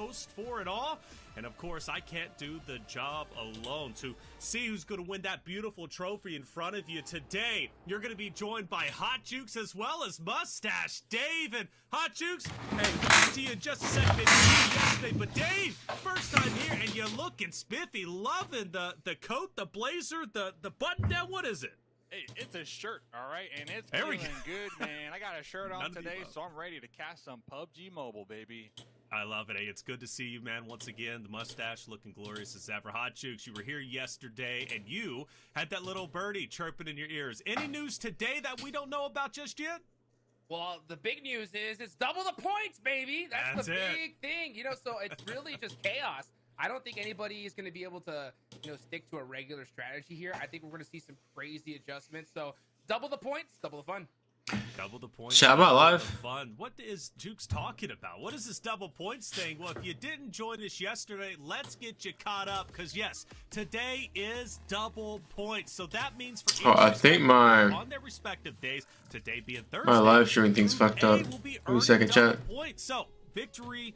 host for it all. And of course, I can't do the job alone. To see who's going to win that beautiful trophy in front of you today, you're going to be joined by Hot Jukes as well as Mustache Dave. And Hot Jukes, hey, we'll get to you in just a second. Maybe yesterday, but Dave, first time here, and you're looking spiffy, loving the coat, the blazer, the button down. What is it? Hey, it's a shirt, all right, and it's feeling good, man. I got a shirt on today, so I'm ready to cast some PUBG Mobile, baby. I love it. Hey, it's good to see you, man. Once again, the mustache looking glorious as ever. Hot Jukes, you were here yesterday, and you had that little birdie chirping in your ears. Any news today that we don't know about just yet? Well, the big news is it's double the points, baby. That's the big thing. You know, so it's really just chaos. I don't think anybody is going to be able to, stick to a regular strategy here. I think we're going to see some crazy adjustments. So double the points, double the fun. Double the points. Chat about live. Fun. What is Jukes talking about? What is this double points thing? Well, if you didn't join us yesterday, let's get you caught up. Because yes, today is double points. So that means for I think on their respective days, today being Thursday, my live streaming thing's fucked up. Give me a second, chat. Points. So victory,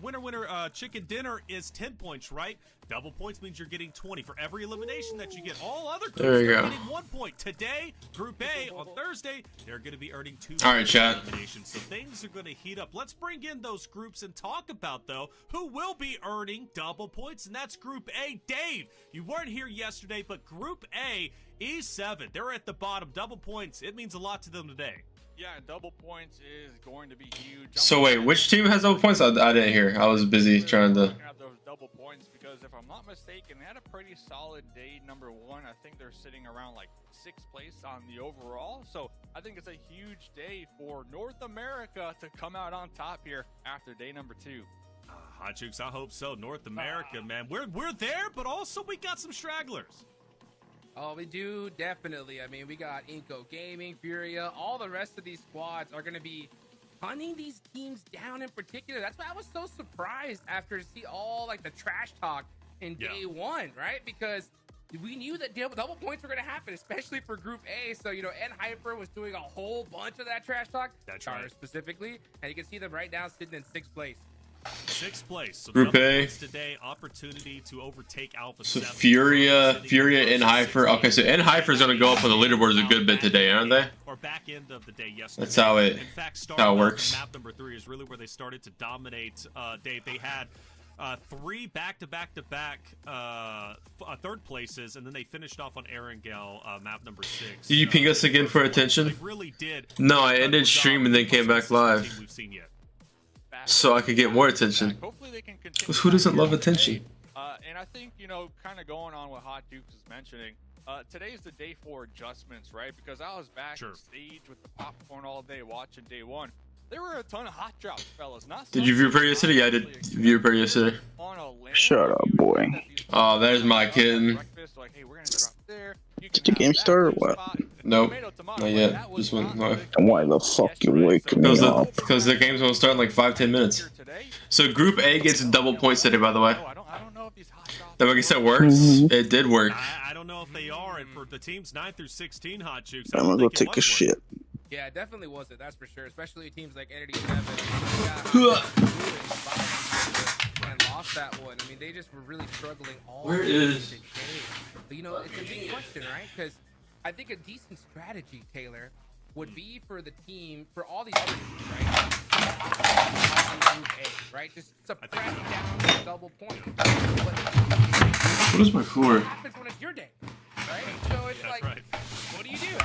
winner, chicken dinner is 10 points, right? Double points means you're getting 20 for every elimination that you get. All other groups are getting 1 point. Today, Group A on Thursday, they're going to be earning 2 All right, chat. eliminations. So things are going to heat up. Let's bring in those groups and talk about, though, who will be earning double points, and that's Group A. Dave, you weren't here yesterday, but Group A, E7, they're at the bottom. Double points, it means a lot to them today. Yeah, double points is going to be huge. So wait, which team has double points? I didn't hear. I was busy trying to. Have those double points because if I'm not mistaken, they had a pretty solid day number 1. I think they're sitting around like 6th place on the overall. So I think it's a huge day for North America to come out on top here after day number 2. Hot Jukes, I hope so. North America, man, we're there, but also we got some stragglers. Oh, we do, definitely. I mean, we got Inco Gaming, Furia, all the rest of these squads are going to be hunting these teams down in particular. That's why I was so surprised after to see all like the trash talk in day 1, right? Because we knew that double points were going to happen, especially for Group A. So, Enji Hyper was doing a whole bunch of that trash talk. That's right. Specifically, and you can see them right now sitting in 6th place. 6th place. So Group A today, opportunity to overtake Alpha. So Furia, and Hyper. Okay, so Enji Hyper is gonna go up on the leaderboards a good bit today, aren't they? Or back end of the day yesterday. That's how it. In fact, how it works. Map number 3 is really where they started to dominate. Dave, they had 3 back-to-back 3rd places, and then they finished off on Erangel, map number 6. Did you ping us again for attention? They really did. No, I ended stream and then came back live. We've seen yet. So I could get more attention. Hopefully they can continue. Because who doesn't love attention? And I think, kind of going on what Hot Dukes is mentioning, today's the day 4 adjustments, right? Because I was back on stage with the popcorn all day watching day 1. There were a ton of hot drops, fellas. Did you view repair yesterday? Yeah, I did view repair yesterday. Shut up, boy. Oh, there's my kitten. Did the game start or what? Nope, not yet. Just went live. Why the fuck you waking me up? Because the game's gonna start in like 5-10 minutes. So Group A gets double points today, by the way. That like I said works. It did work. I don't know if they are, and for the teams 9 through 16, Hot Jukes, I'm gonna go take a shit. Yeah, it definitely was it. That's for sure. Especially teams like Entity 7 and lost that one. I mean, they just were really struggling all Where is? day. But it's a big question, right? Because I think a decent strategy, Taylor, would be for the team, for all these other teams, right? Group A, right? Just suppress down the double point. What is my floor? What happens when it's your day, right? So it's what do you do?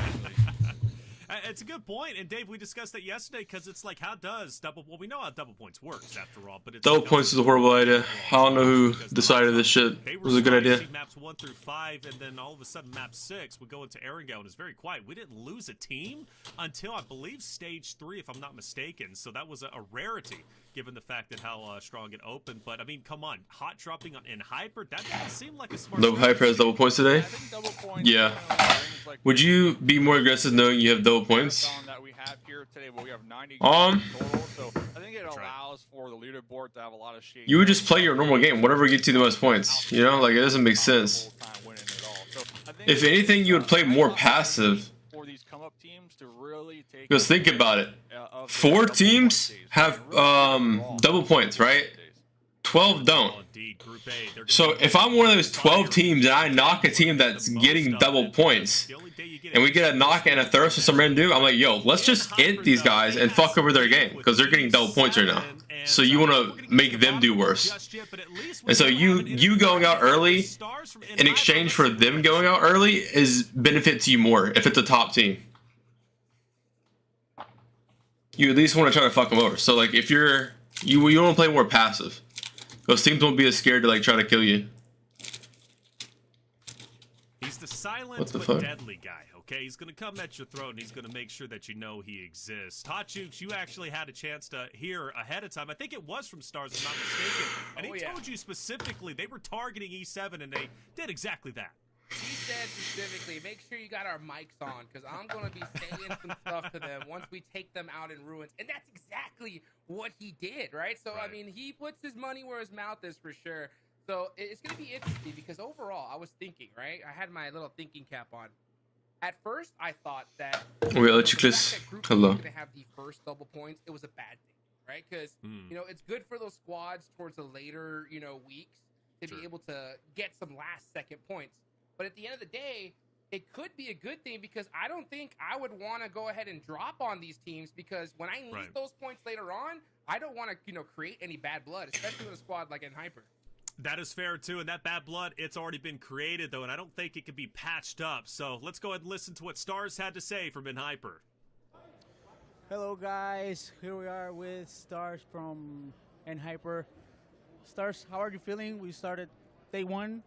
It's a good point, and Dave, we discussed that yesterday because it's like, how does double? Well, we know how double points works after all, but it's double points is a horrible idea. I don't know who decided this shit. It was a good idea. Maps 1 through 5, and then all of a sudden, map 6 would go into Erangel, and it's very quiet. We didn't lose a team until I believe stage 3, if I'm not mistaken. So that was a rarity, given the fact that how strong it opened. But I mean, come on, hot dropping in Hyper, that doesn't seem like a smart. Double Hyper has double points today. Yeah. Would you be more aggressive knowing you have double points? That we have here today, but we have 90 total, so I think it allows for the leaderboard to have a lot of shade. You would just play your normal game, whatever gets you the most points. You know, like it doesn't make sense. If anything, you would play more passive. Because think about it. 4 teams have double points, right? 12 don't. Indeed, Group A, they're gonna So be if I'm one of those 12 fire. teams and I knock a team that's The most getting of double it. points, The only day you get and we get a knock and a thirst or some random dude, I'm like, yo, let's just int these guys and fuck over their game because they're getting double points right now. So you want to make them do worse. And so you going out early in exchange for them going out early is benefit to you more if it's a top team. You at least want to try to fuck them over. So like if you want to play more passive. Those teams won't be as scared to like try to kill you. He's the silent but deadly guy, okay? He's gonna come at your throat and he's gonna make sure that you know he exists. Hot Jukes, you actually had a chance to hear ahead of time. I think it was from Stars, if I'm not mistaken. And he told you specifically they were targeting E7 and they did exactly that. He said specifically, make sure you got our mics on, because I'm going to be saying some stuff to them once we take them out in ruins. And that's exactly what he did, right? So, I mean, he puts his money where his mouth is for sure. So, it's going to be interesting because overall, I was thinking, right? I had my little thinking cap on. At first, I thought that Hello. was going to have the first double points. It was a bad thing, right? Because, you know, it's good for those squads towards the later, you know, weeks to be able to get some last-second points. But at the end of the day, it could be a good thing because I don't think I would want to go ahead and drop on these teams because when I need those points later on, I don't want to, you know, create any bad blood, especially with a squad like Enji Hyper. That is fair, too. And that bad blood, it's already been created, though, and I don't think it can be patched up. So let's go ahead and listen to what Stars had to say from Enji Hyper. Hello, guys. Here we are with Stars from Enji Hyper. Stars, how are you feeling? We started day one.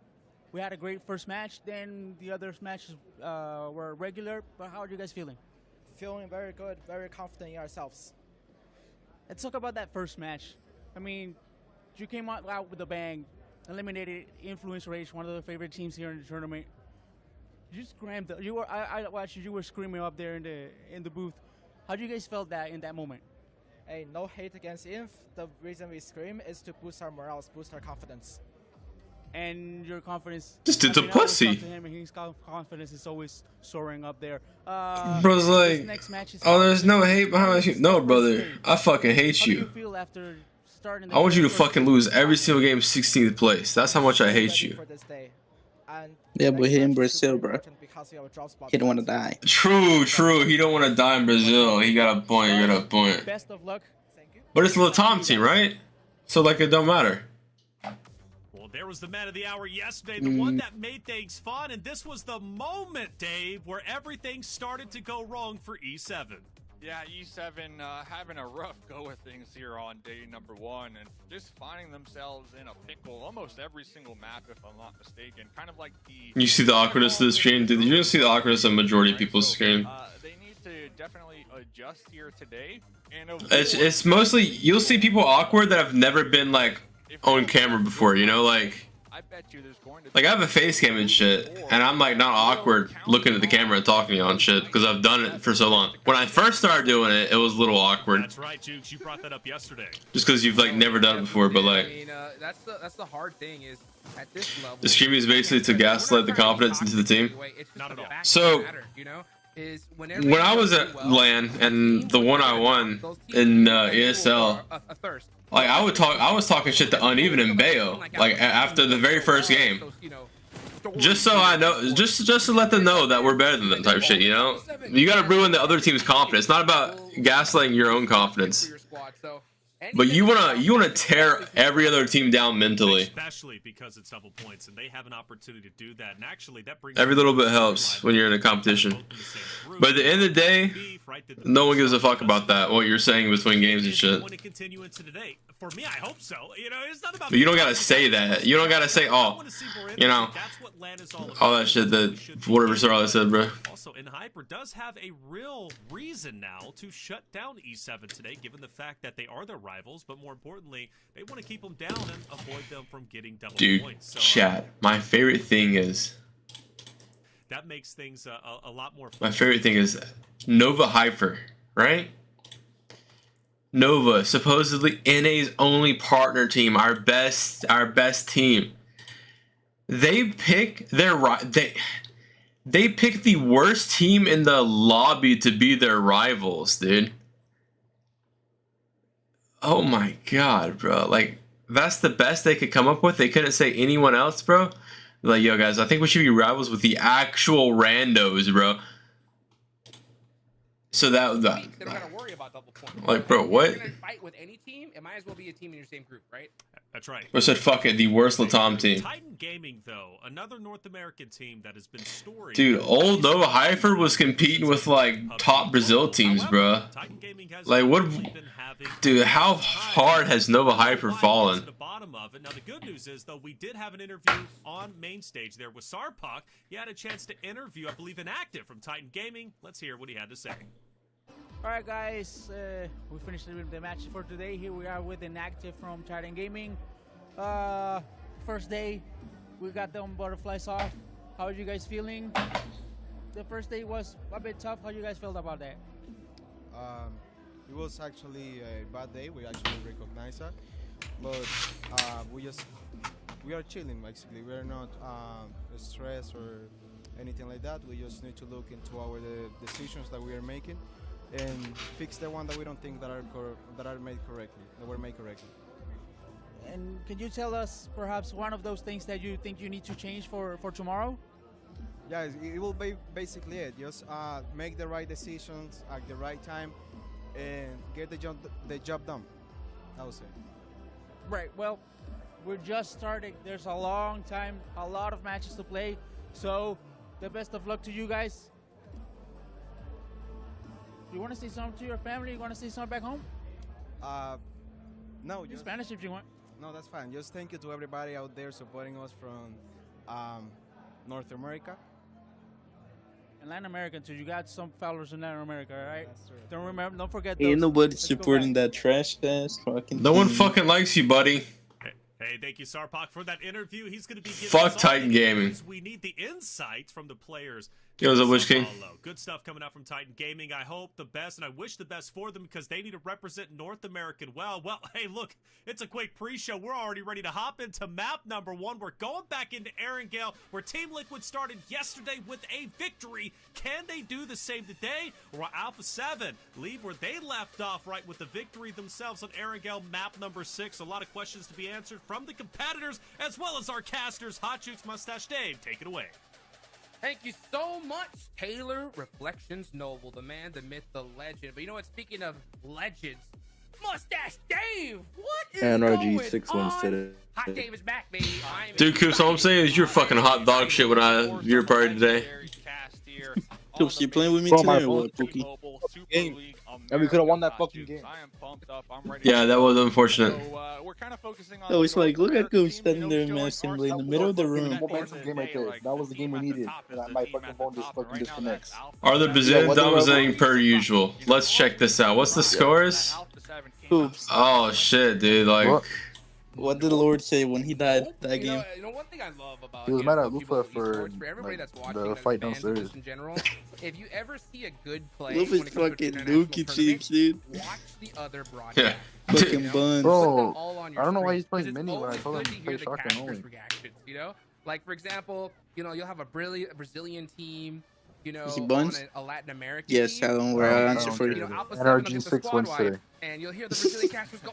We had a great first match. Then the other matches were regular. But how are you guys feeling? Feeling very good, very confident in ourselves. Let's talk about that first match. I mean, you came out with a bang, eliminated Influence Rage, one of the favorite teams here in the tournament. You screamed. I watched you. You were screaming up there in the booth. How do you guys felt that in that moment? Hey, no hate against Inf. The reason we scream is to boost our morale, boost our confidence. And your confidence. This dude's a pussy. To him and his confidence is always soaring up there. Bro's like, oh, there's no hate behind you. No, brother, I fucking hate How do you. you feel after starting? I want you to fucking lose every single game 16th place. That's how much I hate you. Yeah, but he in Brazil, bro. He don't want to die. True. He don't want to die in Brazil. He got a point. You got a point. Best of luck. But it's the Tom team, right? So like it don't matter. There was the man of the hour yesterday, the one that made things fun, and this was the moment, Dave, where everything started to go wrong for E7. Yeah, E7 having a rough go with things here on day number one and just finding themselves in a pickle almost every single map, if I'm not mistaken. Kind of like the... You see the awkwardness of the screen? Dude, you're gonna see the awkwardness of majority of people's screen. They need to definitely adjust here today. And it's mostly, you'll see people awkward that have never been, like, on camera before, you know, like I have a face cam and shit, and I'm like not awkward looking at the camera and talking to you on shit because I've done it for so long. When I first started doing it, it was a little awkward. That's right, Jukes. You brought that up yesterday. Just because you've like never done it before, but like. I mean, that's the hard thing is at this level. The streaming is basically to gaslight the confidence into the team. Not at all. So. When I was at LAN and the one I won in ESL, like I was talking shit to Uneven and Bayo, like after the very first game, just so I know, just to let them know that we're better than them type shit, you know. You gotta ruin the other team's confidence. It's not about gaslighting your own confidence. But you wanna tear every other team down mentally. Especially because it's double points, and they have an opportunity to do that. And actually, that brings every little bit helps when you're in a competition. But at the end of the day, no one gives a fuck about that. What you're saying between games and shit. For me, I hope so. You know, it's not about. But you don't gotta say that. You don't gotta say, oh, you know, all that shit that whatever Sarah said, bro. Also, Enji Hyper does have a real reason now to shut down E7 today, given the fact that they are their rivals. But more importantly, they want to keep them down and avoid them from getting double points. So, chat. My favorite thing is. That makes things a lot more fun. My favorite thing is Nova Hyper, right? Nova, supposedly NA's only partner team, our best team. They pick they pick the worst team in the lobby to be their rivals, dude. Oh my god, bro. Like that's the best they could come up with. They couldn't say anyone else, bro. Like, yo, guys, I think we should be rivals with the actual randos, bro. So they don't gotta worry about double points. Like, bro, what? If you're gonna fight with any team, it might as well be a team in your same group, right? That's right. I said, fuck it, the worst Latam team. Titan Gaming, though, another North American team that has been storied. Dude, old Nova Hyper was competing with like top Brazil teams, bro. Like, what? Dude, how hard has Nova Hyper fallen? The bottom of it. Now, the good news is, though, we did have an interview on main stage there with Sarpak. He had a chance to interview, I believe, Inactive from Titan Gaming. Let's hear what he had to say. All right, guys, we finished the match for today. Here we are with Inactive from Titan Gaming. First day, we got them butterflies off. How are you guys feeling? The first day was a bit tough. How you guys felt about that? It was actually a bad day. We actually recognize that, but we are chilling basically. We are not stressed or anything like that. We just need to look into the decisions that we are making and fix the one that we don't think that are made correctly, that were made correctly. And can you tell us perhaps one of those things that you think you need to change for tomorrow? Yeah, it will be basically it. Just make the right decisions at the right time and get the job done. I would say. Right. Well, we're just starting. There's a long time, a lot of matches to play. So, the best of luck to you guys. You want to say something to your family? You want to say something back home? No. In Spanish if you want. No, that's fine. Just thank you to everybody out there supporting us from North America. And Latin America too. You got some followers in Latin America, right? That's true. Don't forget those. Ain't nobody supporting that trash ass fucking No one team. fucking likes you, buddy. Hey, thank you, Sarpak, for that interview. He's going to be giving Fuck us all Titan the Gaming. news. We need the insights from the players. Yo, what's up, Wish King? Good stuff coming out from Titan Gaming. I hope the best, and I wish the best for them because they need to represent North American well. Well, hey, look, it's a quick pre-show. We're already ready to hop into map number 1. We're going back into Erangel, where Team Liquid started yesterday with a victory. Can they do the same today? Or will Alpha 7 leave where they left off, right, with the victory themselves on Erangel, map number 6? A lot of questions to be answered from the competitors, as well as our casters. Hot Jukes, Mustache Dave, take it away. Thank you so much, Taylor Reflections Noble, the man, the myth, the legend. But you know what? Speaking of legends, Mustache Dave, what is NRG going 6 on? wins today. Hot Dave is back, baby. Dude, Coops, all I'm saying is you're fucking hot dog shit when you're party today. Coops, you playing with me Bro, today my or what, Pookie? Game. And we could have won that fucking game. I am pumped up. I'm ready. Yeah, that was unfortunate. So, we're kind of focusing on Oh, it's like, look at Coops team, standing there in assembly in the middle of the room. Momentum game right there. That was the game we needed. And my fucking phone just fucking disconnects. Are the Brazilians dominating per usual? Let's check this out. What's the scores? Coops, Oh shit, dude. Like, what did the Lord say when he died that game? You know one thing I love about He was mad at people Lufa in for esports, everybody like, that's watching, the that's fight fans of downstairs. this in general, if you ever see a good play, Luffy's when it comes to fucking international dookie tournaments, cheeks, dude. watch the other broadcast. Yeah. Fucking buns. Bro, All on I your don't know why screen, he's playing 'cause it's mini when I always told him good to hear play the shotgun casters' only. reactions, you know, like for example, you'll have a Brazilian team, Is he on buns? a Latin American Yes, team. Alan, where I answer for You you. know, Alpha 7 NRG will get the 6 squad wins wipe, today. and you'll hear the Brazilian casters go,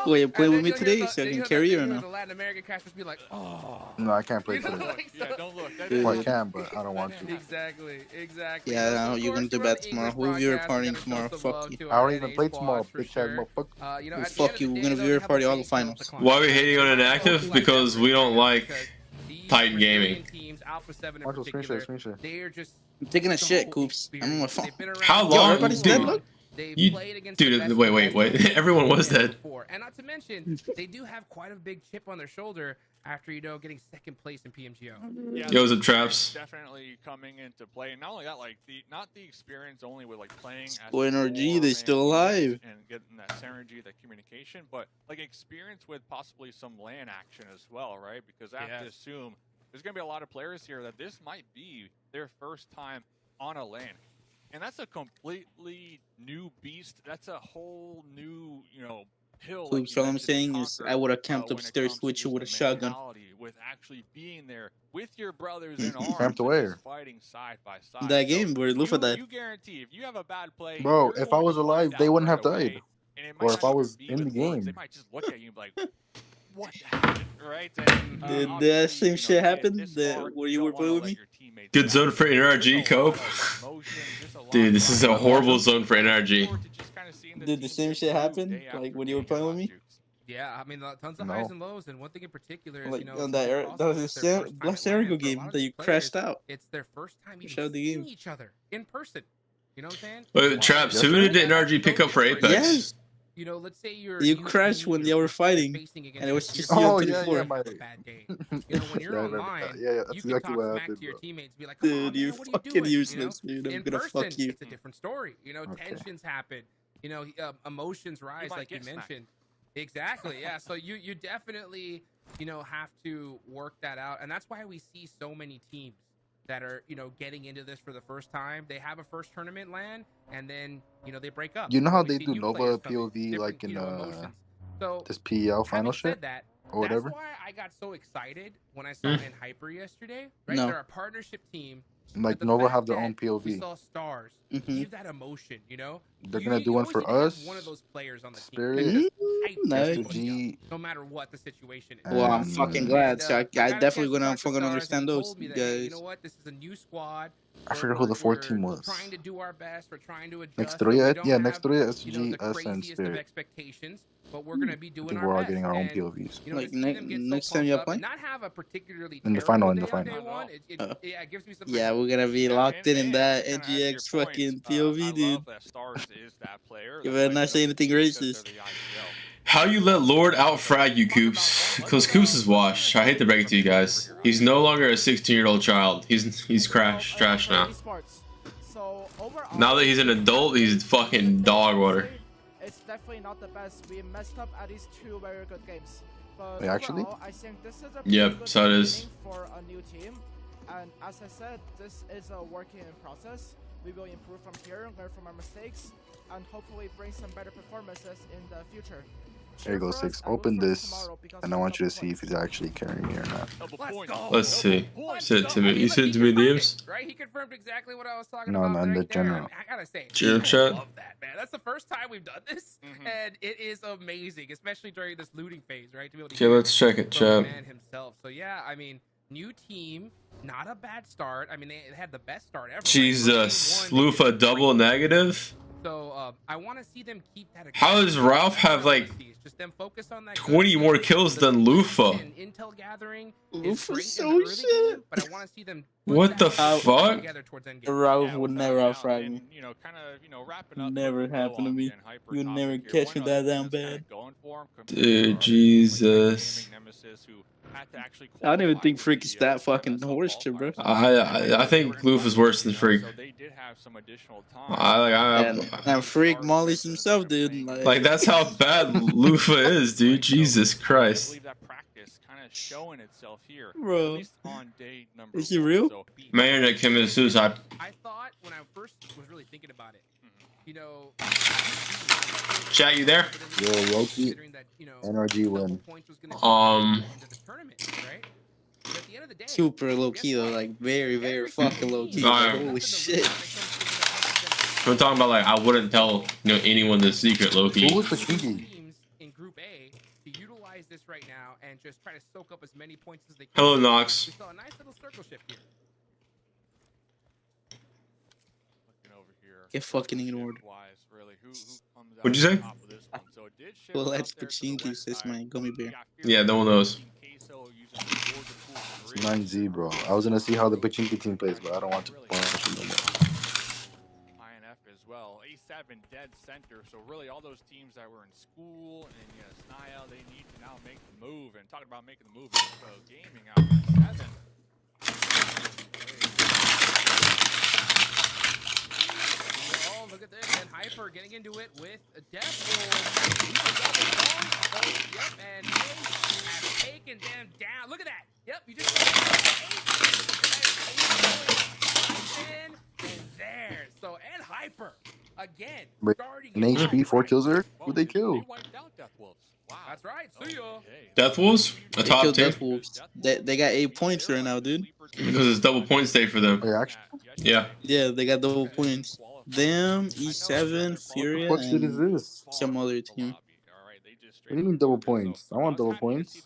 Wait, you play and with then me you'll hear today the- so I you'll can hear carry the- you or you'll hear no? the Latin American casters be like, oh. No, I can't play You know, today. like, Yeah, don't look. That Dude. is Well, I can, but I don't want to. Exactly. Yeah, I know Of you're gonna course, do we're bad on the tomorrow. English Who's your broadcast. party We gotta tomorrow? show some Fuck love you. to I our don't even NA play squads tomorrow, for bitch ass sure. motherfucker. You know, Well, at the fuck end of you. the We're day, gonna though, view your you have party a all the big finals. Delta why are we client. hating on inactive? Because we don't like These Titan Brazilian Gaming. teams, Alpha 7 in Watch those particular, screenshots. they are just I'm taking a so shit, Coops. I'm on my experienced. phone. They've been around How for long- so everybody's dead, long. look. They've You- played against the dude, best wait, of wait, the wait. best Everyone was players dead. before. And not to mention, they do have quite a big chip on their shoulder after, getting second place in PMGO. Yeah, Yo, what's up, Traps? definitely coming into play. And not only that, like not the experience only with like playing as Boy, a NRG, four-man they still unit alive. and getting that synergy, that communication, but like experience with possibly some LAN action as well, right? Because I have to assume there's gonna be a lot of players here that this might be their first time on a LAN. And that's a completely new beast. That's a whole new, hill. Coops, all I'm saying is I would have camped upstairs with you with a shotgun. With actually being there with your brothers in arms, Camped and where? just fighting side by side. That game where Lufa died. You guarantee if you have a bad play, Bro, you're if I going was to alive, find they out wouldn't right have died. away. And it Or might if not I even was be in the with looks. game. They might just look at you and be like, what happened, right? And, Did that obviously, same you know, shit get happen this that far, where you you don't were wanna playing with let me? your teammates Good down. zone for There's NRG, a lot Cope. of emotion, just a lot Dude, of this is a drama. horrible zone for NRG. Forward to just kinda seeing this Did the team same shit improve happen day like after when you were day playing at with me? Hot Jukes. Yeah, I mean, tons of No. highs and lows, and one thing in particular is, Like you know, on since that it's also last their first time at LAN, Erigo for a game lot of that these you players, crashed out. it's their first time even Showed the seeing game. each other in person. You know what I'm saying? Wait, Traps, who did NRG pick up for Apex? Yes. You know, let's say you're You new crashed team, when you're they were kind of fighting, facing against and it was a just tier you Oh on yeah, 24. yeah, my. have a bad day. You know, when you're Yeah, I remember online, that. Yeah, that's you can exactly talk what smack happened, to your bro. teammates, be like, "Come on, Dude, man, you what are you fucking doing?" useless, You know? dude. I'm In gonna person, fuck you. it's a different story. You know, Okay. tensions happen. You know, emotions rise, might like you get smacked. mentioned. Exactly. Yeah. So you definitely, you know, have to work that out, and that's why we see so many teams that are, you know, getting into this for the first time. They have a first tournament LAN, and then, you know, they break up. You know And how we they see do new Nova players come in, POV different, like in you know, emotions. So this PEL final having shit said that, or whatever? that's why I got so excited when I saw Enji Hyper yesterday. Right, No. they're a partnership team. Like But the Nova fact have their that own We POV. saw stars Mhm. give that emotion. You know, They're gonna do you one always for need to have us. one of those players on the team Spirit, that just hypes No. Mr. everybody up, G, no matter what the situation is. Well, I'm and fucking glad. And, So I I got a definitely chance to gonna talk to fucking Stars, and understand he those told me that, hey, you know guys. what? This is a new squad. I forget who the fourth team was. Trying to do our best. We're trying to adjust. Next but we three, don't yeah, have, next three, you know, SG, the us, and craziest of Spirit. expectations, but we're gonna be I doing think our we're all best. getting our own And, POVs. you know, Like to see them get so next time pumped y'all up play? and not have a particularly In the terrible final, in day the on final. day one, yeah, it gives me some. Yeah, we're gonna be Yeah, locked in and that to kinda add to your NGX point, fucking I POV, dude. love that Stars is that player. You That's better like, not say anything because they're racist. the IGL. How you let Lord outfrag you, Coops? Because Coops is washed. I hate to break it to you guys. He's no longer a 16-year-old child. He's crashed, trash now. So overall, Now that he's an adult, he's fucking dog water. It's definitely not the best. We messed up at least 2 very good games. But Wait, actually? overall, I think this is a Yep, pretty good so it is. beginning for a new team. And as I said, this is a working in process. We will improve from here, learn from our mistakes, and hopefully bring some better performances in the future. There you go, Six. Open this, and I want you to see if he's actually carrying me or not. Let's go. Let's see. Send it to me. You send it to me confirmed DMs? it, right? He confirmed exactly what I was talking No, about. no, in the right there. general. I gotta say, General I chat? love that, man. That's the first time we've done this, and it is amazing, especially during this looting phase, right? To be able to Okay, hear let's check it, from the chat. man himself. So yeah, I mean, new team, not a bad start. I mean, they had the best start ever. right? Jesus. Game one, they Lufa did double great. negative? So I want to see them keep that. How does Ralph have like just them focus on that 20 good more game. kills The than speed Lufa? and intel gathering is Lufa's great in so the early shit. game, but I want to see them put What the that fuck? together towards end game. Ralph Yeah, would without never a doubt. outfrag me. And, you know, kind of, you know, wrapping up. Never putting a bow happened to on me. the Hyper You would topic never here. catch One me other that thing damn that's kinda bad. going for him compared to Dude, our Jesus. gaming nemesis who had to actually I don't even qualify think for Freak is the, that fucking PMSL horse shit, bro. qualifiers. I think Loof is worse than Freak. So they did have some additional time. And Freak mollies himself, dude. Like, that's how bad Lufa is, dude. Jesus I Christ. believe that practice kind of showing itself here, Bro. at least on day number Is he 1. real? So, My internet committed suicide. I thought when I first was really thinking about it, you know, Chat, you there? Yo, Loki, considering that, you know, NRG win. double points was gonna be into the tournament, right? But at the end of the day, Super low key though, like very, very fucking low key. Like, holy shit. We're talking about, like, I wouldn't tell, you know, anyone the secret, Loki. Who was the kinky? Teams in Group A to utilize this right now and just try to soak up as many points as they can. Hello, Nox. We saw a nice little circle shift here. looking over here, Get fucking ignored. wise, really, who comes out What'd you on say? top of this one? So it did shift Well, up that's there to the Pachinki, west says side. my gummy bear. We got Yeah, no one knows. Queso using the Georgia Pool It's Bridge. 9Z, bro. I was gonna see how the Pachinki team plays, but I don't want to watch it no more. INF as well. A7 dead center. So really all those teams that were in school and yes, Naya, they need to now make the move. And talking about making the move, so gaming out for 7. Oh, look at this. And Hyper getting into it with a death roll. Yep, and Ace has taken them down. Look at that. Yep, you just and there. So, and Hyper again. Wait, starting an it HP, off 4 right. kills there? Who'd they They kill? wiped out Death Wolves. Wow. That's right. See ya. Death Wolves? A They top killed 10? Death Wolves. They got 8 points right now, dude. Because it's double points day for them. Wait, actually? Yeah. Yeah, they got double points. Them, E7, Furia, What shit is and this? some other team. What do you mean double points? I want double points.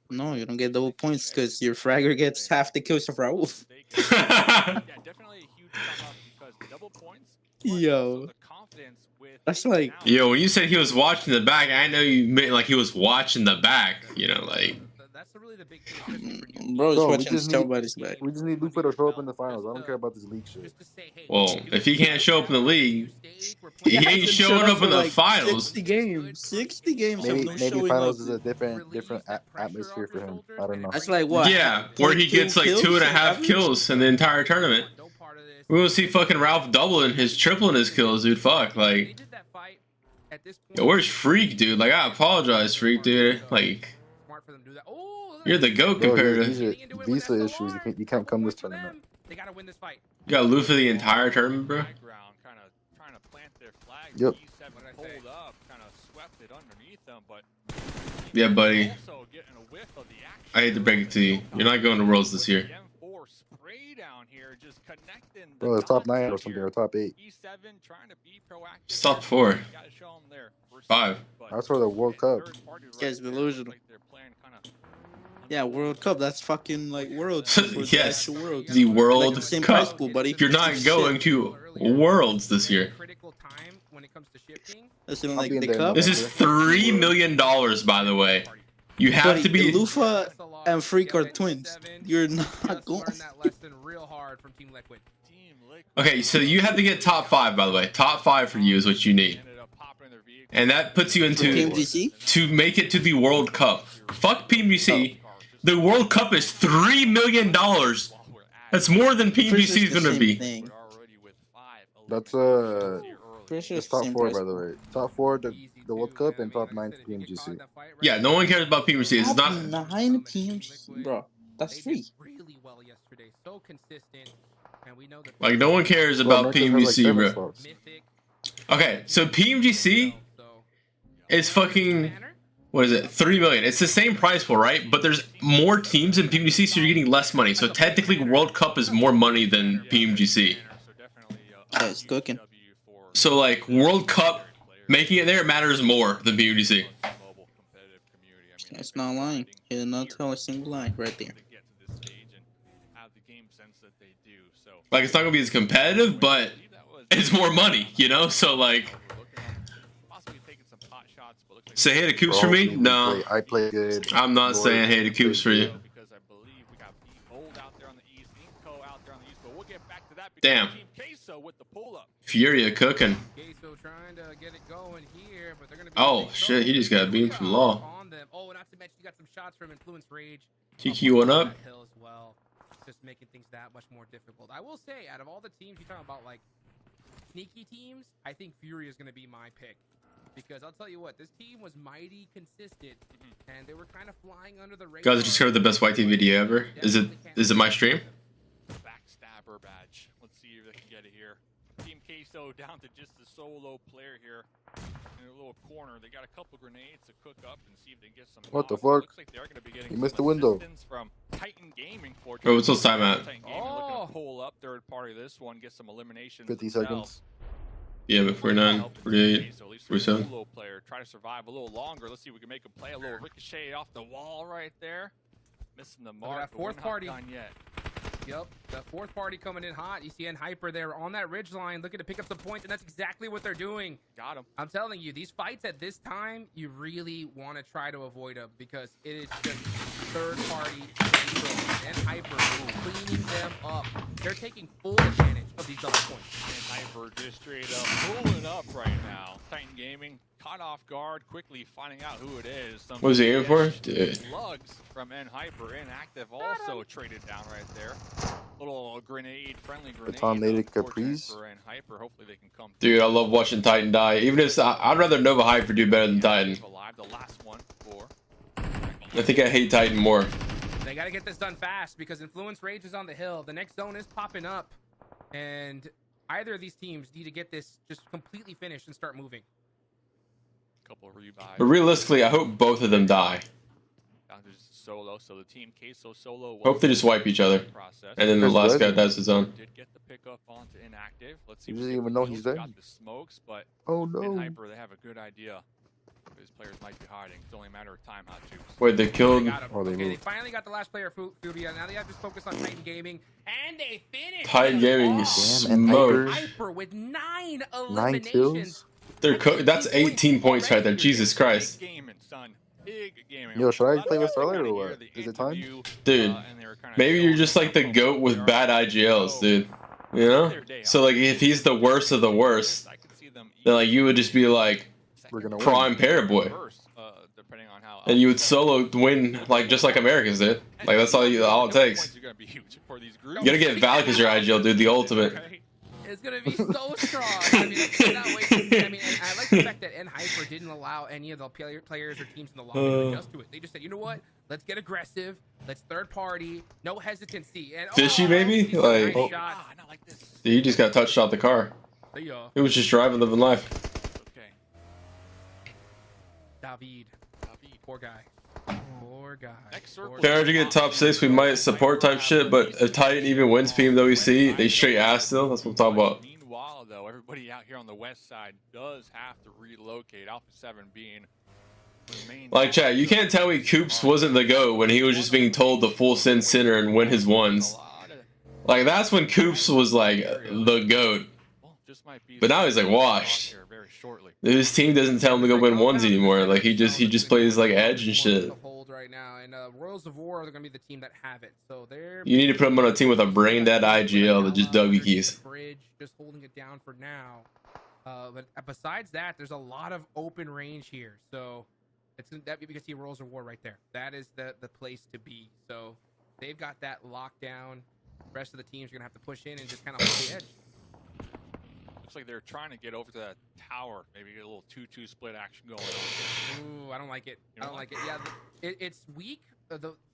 No, you don't get double points because your fragger gets half the kills of Raul. Yeah, definitely a huge come up because double points. Yo. That's like... Yo, when you said he was watching the back, I know you meant like he was watching the back. You know, like... That's really the big thing. Bro, Bro, watching somebody's back. We just need Lupa to show up in the finals. I don't care about this league shit. Well, if he can't show up in the league, he ain't showing up in the finals. 60 games. 60 games. Maybe finals is a different atmosphere for him. I don't know. That's like what? Yeah, where he gets like 2.5 kills in the entire tournament. We will see fucking Ralph doubling his tripling his kills, dude. Fuck, like. Yo, where's Freak, dude? Like, I apologize, Freak, dude. Like, you're the GOAT compared to. These are visa issues. You can't come this tournament. They gotta win this fight. You got Luffy the entire tournament, bro. Yep. Yeah, buddy. I hate to break it to you. You're not going to Worlds this year. Bro, it's top 9 or something, or top 8. It's top 4. 5. That's for the World Cup. Guys, delusional. Yeah, World Cup. That's fucking like Worlds. Yes, World. the World like same Cup. prize pool, buddy. You're not going to Worlds this year. Listen, like the cup. This is $3 million, by the way. You have Buddy, to be. Lufa and Freak are twins. You're not going. Okay, so you have to get top 5, by the way. Top 5 for you is what you need. And that puts you into PMGC? to make it to the World Cup. Fuck PMGC. The World Cup is $3 million. That's more than PMGC is gonna be. That's it's top 4, by the way. Top 4 the World Cup and top 9 PMGC. Yeah, no one cares about PMGC. It's not 9 PMGC, bro. That's free. Like no one cares about PMGC, bro. Okay, so PMGC is fucking, what is it, 3 million. It's the same price pool, right? But there's more teams in PMGC, so you're getting less money. So technically, World Cup is more money than PMGC. Yeah, it's cooking. So like World Cup, making it there matters more than PMGC. It's not lying. He did not tell a single lie right there. Like it's not gonna be as competitive, but it's more money, you know. So like, say hey to Coops for me? No, I play good. I'm not saying hey to Coops for you. Damn. Furia cooking. Oh shit, he just got beamed from Law. Oh, not to mention you got some shots from Influence Rage. TQ one up. Just making things that much more difficult. I will say, out of all the teams you're talking about, like sneaky teams, I think Fury is going to be my pick. Because I'll tell you what, this team was mighty consistent, and they were kind of flying under the radar. Guys, I just heard the best YT video ever. Is it my stream? Backstabber badge. Let's see if they can get it here. Team Queso down to just a solo player here in a little corner. They got a couple grenades to cook up and see if they get some. What the fuck? Looks like they're going to be getting you missed the window. From Titan Gaming for oh, what's this time at? Titan Gaming looking to pull up third party this one, get some eliminations. 50 seconds. Yeah, but 49, 48, 47. Player try to survive a little longer. Let's see if we can make a play. A little ricochet off the wall right there. Missing the mark. That fourth party. Done yet. Yep, the fourth party coming in hot. You see Enji Hyper there on that ridge line looking to pick up some points, and that's exactly what they're doing. Got him. I'm telling you, these fights at this time, you really want to try to avoid them because it is just third party and Hyper cleaning them up. They're taking full advantage of these double points. And Hyper just straight up pulling up right now. Titan Gaming caught off guard, quickly finding out who it is. What was he aiming for? Dude. Slugs from Enji Hyper. Inactive also traded down right there. Little grenade, friendly grenade. Detonated Caprice. For Enji Hyper. Hopefully they can come. Dude, I love watching Titan die. Even if I'd rather Nova Hyper do better than Titan. The last one for. I think I hate Titan more. They got to get this done fast because Influence Rage is on the hill. The next zone is popping up, and either of these teams need to get this just completely finished and start moving. Couple of revives. But realistically, I hope both of them die. Down to just a solo. So the team Queso solo. Hope they just wipe each other, and then the last guy does his own. Did get the pickup onto inactive. Let's see. He doesn't even know he's there. Got the smokes, but oh no. in Hyper, they have a good idea. His players might be hiding. It's only a matter of time. Hot Jukes. Wait, they killed. They finally got the last player, Furia. Now they have to focus on Titan Gaming, and they finished. Titan Gaming is smoked. Hyper with 9 eliminations. 9 kills. That's 18 points right there. Jesus Christ. Yo, should I play with Starlight or what? Is it time? Dude, maybe you're just like the GOAT with bad IGLs, dude. You know? So like, if he's the worst of the worst, then like you would just be like prime Paraboy, and you would solo win like just like Americans did. Like that's all it takes. You gotta get Valley as your IGL, dude. The ultimate. It's gonna be so strong. I mean, I cannot wait to see. I mean, and I like the fact that Enji Hyper didn't allow any of the players or teams in the lobby to adjust to it. They just said, you know what? Let's get aggressive. Let's third party. No hesitancy. And Fishy, maybe? Like, he just got touched off the car. He was just driving, living life. Okay. David, poor guy. Poor guy. In order to get top 6, we might support type shit, but if Titan even wins PMWC, they straight ass still. That's what I'm talking about. Meanwhile, though, everybody out here on the west side does have to relocate. Alpha 7 being like, chat, you can't tell me Coops wasn't the GOAT when he was just being told the full sin center and win his ones. Like, that's when Coops was like the GOAT. But now he's like washed. His team doesn't tell him to go win ones anymore. Like he just plays like Edge and shit. Right now, and Royals of War are going to be the team that have it. So they're. You need to put him on a team with a brain dead IGL that just W keys. Bridge just holding it down for now. But besides that, there's a lot of open range here. So it's that you can see Royals of War right there. That is the place to be. So they've got that locked down. The rest of the teams are going to have to push in and just kind of hold the edge. Looks like they're trying to get over to that tower. Maybe get a little 2-2 split action going on. Ooh, I don't like it. I don't like it. Yeah, it's weak.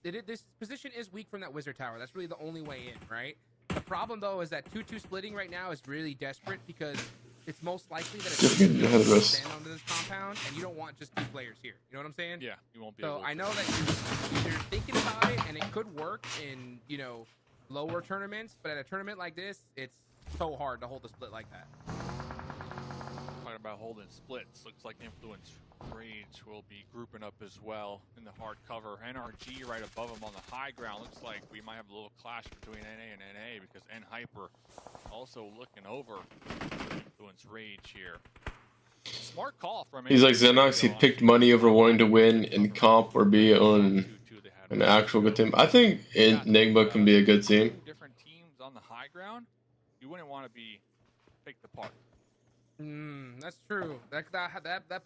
This position is weak from that wizard tower. That's really the only way in, right? The problem, though, is that 2-2 splitting right now is really desperate because it's most likely that it's going to stand onto this compound, and you don't want just 2 players here. You know what I'm saying? Yeah, you won't be able to. So I know that you're thinking about it, and it could work in, lower tournaments, but at a tournament like this, it's so hard to hold a split like that. Talking about holding splits, looks like Influence Rage will be grouping up as well in the hard cover. NRG right above him on the high ground. Looks like we might have a little clash between NA and NA because Enji Hyper also looking over Influence Rage here. Smart call from He's like Xenox, he picked money over wanting to win in comp or be on an actual good team. I think Enigma can be a good team. Different teams on the high ground. You wouldn't want to be picked apart. That's true. That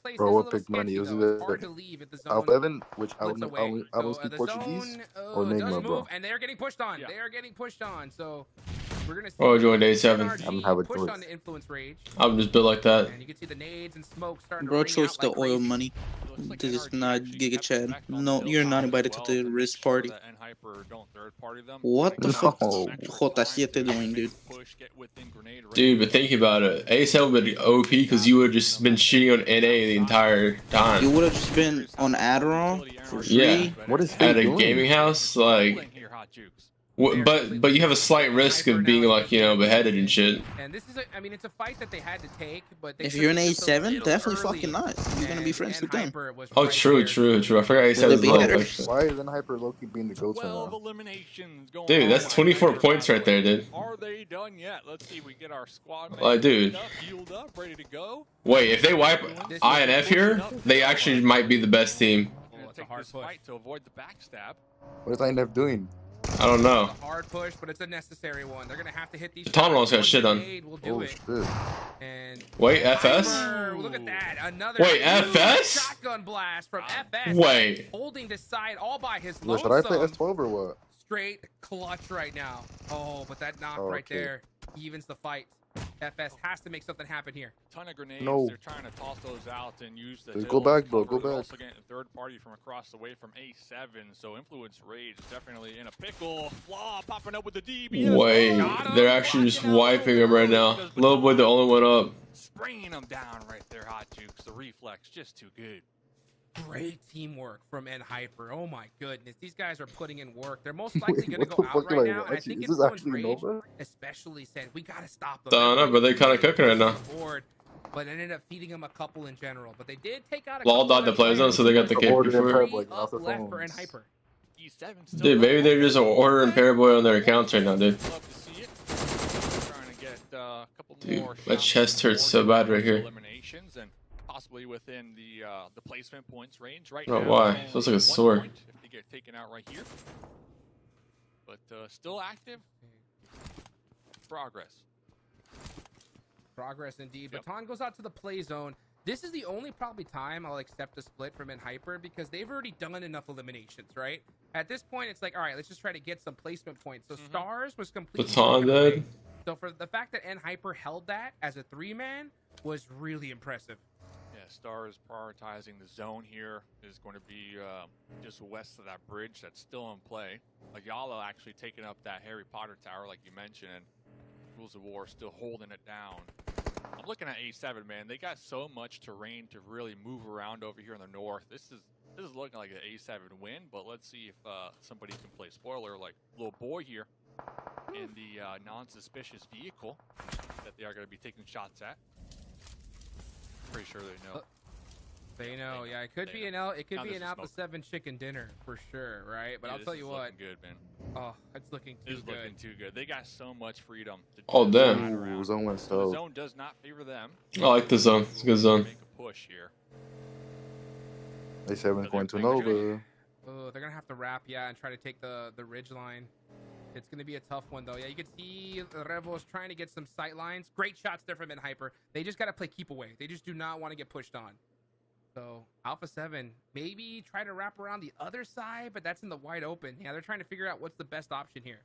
place Bro, is what picked money? It was hard to leave at the zone. Alpha 7, which I don't speak Portuguese, or Enigma, bro. And they are getting pushed on. Yeah. They are getting pushed on. So we're gonna see. Oh, joined A7. I don't have a pushed choice. on the Influence Rage. I'm just built like that. And you can see the nades and smoke starting Bro, to chose the oil money. This is not Giga Chad. No, you're not invited to the wrist party. What the fuck is J7 doing, dude? Dude, but think about it. A7 would be OP because you would have just been shitting on NA the entire time. You would have just been on Adderall for free? Yeah. What is at a gaming house? Like, but you have a slight risk of being like, beheaded and shit. And this is it's a fight that they had to take, but if you're an A7, definitely fucking not. You're gonna be friends with them. Oh, true. I forgot A7 is low. Why is Hyper low-key being the go-to now? Dude, that's 24 points right there, dude. Are they done yet? Let's see. We get our squad. Dude. Healed up, ready to go. Wait, if they wipe INF here, they actually might be the best team. It's a hard fight to avoid the backstab. What is INF doing? I don't know. It's a hard push, but it's a necessary one. They're gonna have to hit these. Tomlin's got shit on. We'll do it. And wait, FS? Look at that. Another FS? Shotgun blast from FS. Wait. Holding this side all by his lonesome. Should I play S12 or what? Straight clutch right now. Oh, but that knock right there evens the fight. FS has to make something happen here. Ton of grenades. They're trying to toss those out and use the. Go back, bro. Go back. Also getting a third party from across the way from A7. So Influence Rage is definitely in a pickle. Flaw popping up with the DB. Wait, they're actually just wiping him right now. Little boy, the only one up. Spraying him down right there, Hot Jukes. The reflex just too good. Great teamwork from Enji Hyper. Oh my goodness, these guys are putting in work. They're most likely going to go out right now, and I think Influence Rage especially said we got to stop them. Don't know, but they're kind of cooking right now. But ended up feeding them a couple in general. But they did take out a Law died the play zone, so they got the KP for it. Up left for Enji Hyper. Dude, maybe they're just ordering Paraboy on their accounts right now, dude. Dude, my chest hurts so bad right here. Possibly within the placement points range right now. Oh, why? Feels like a sore. If they get taken out right here, but still active. Progress indeed. Yep. Baton goes out to the play zone. This is the only probably time I'll accept a split from Enji Hyper because they've already done enough eliminations, right? At this point, it's like, all right, let's just try to get some placement points. So Stars was completely Baton dead. So for the fact that Enji Hyper held that as a 3-man was really impressive. Yeah, Stars prioritizing the zone here is going to be just west of that bridge that's still in play. Ayala actually taking up that Harry Potter tower, like you mentioned, and Rules of War still holding it down. I'm looking at A7, man. They got so much terrain to really move around over here in the north. This is looking like an A7 win, but let's see if somebody can play spoiler like little boy here in the non-suspicious vehicle that they are going to be taking shots at. Pretty sure they know. They know, yeah. It could be an Alpha 7 chicken dinner for sure, right? But I'll tell you what. Good, man. Oh, it's looking too good. Looking too good. They got so much freedom. Oh damn! Zone went so the zone does not favor them. I like the zone. It's a good zone. Make a push here. A7 going to Nova. Oh, they're gonna have to wrap, yeah, and try to take the ridge line. It's going to be a tough one, though. Yeah, you can see the Rebels trying to get some sight lines. Great shots there from Enji Hyper. They just got to play keep away. They just do not want to get pushed on. So Alpha 7 maybe try to wrap around the other side, but that's in the wide open. Yeah, they're trying to figure out what's the best option here.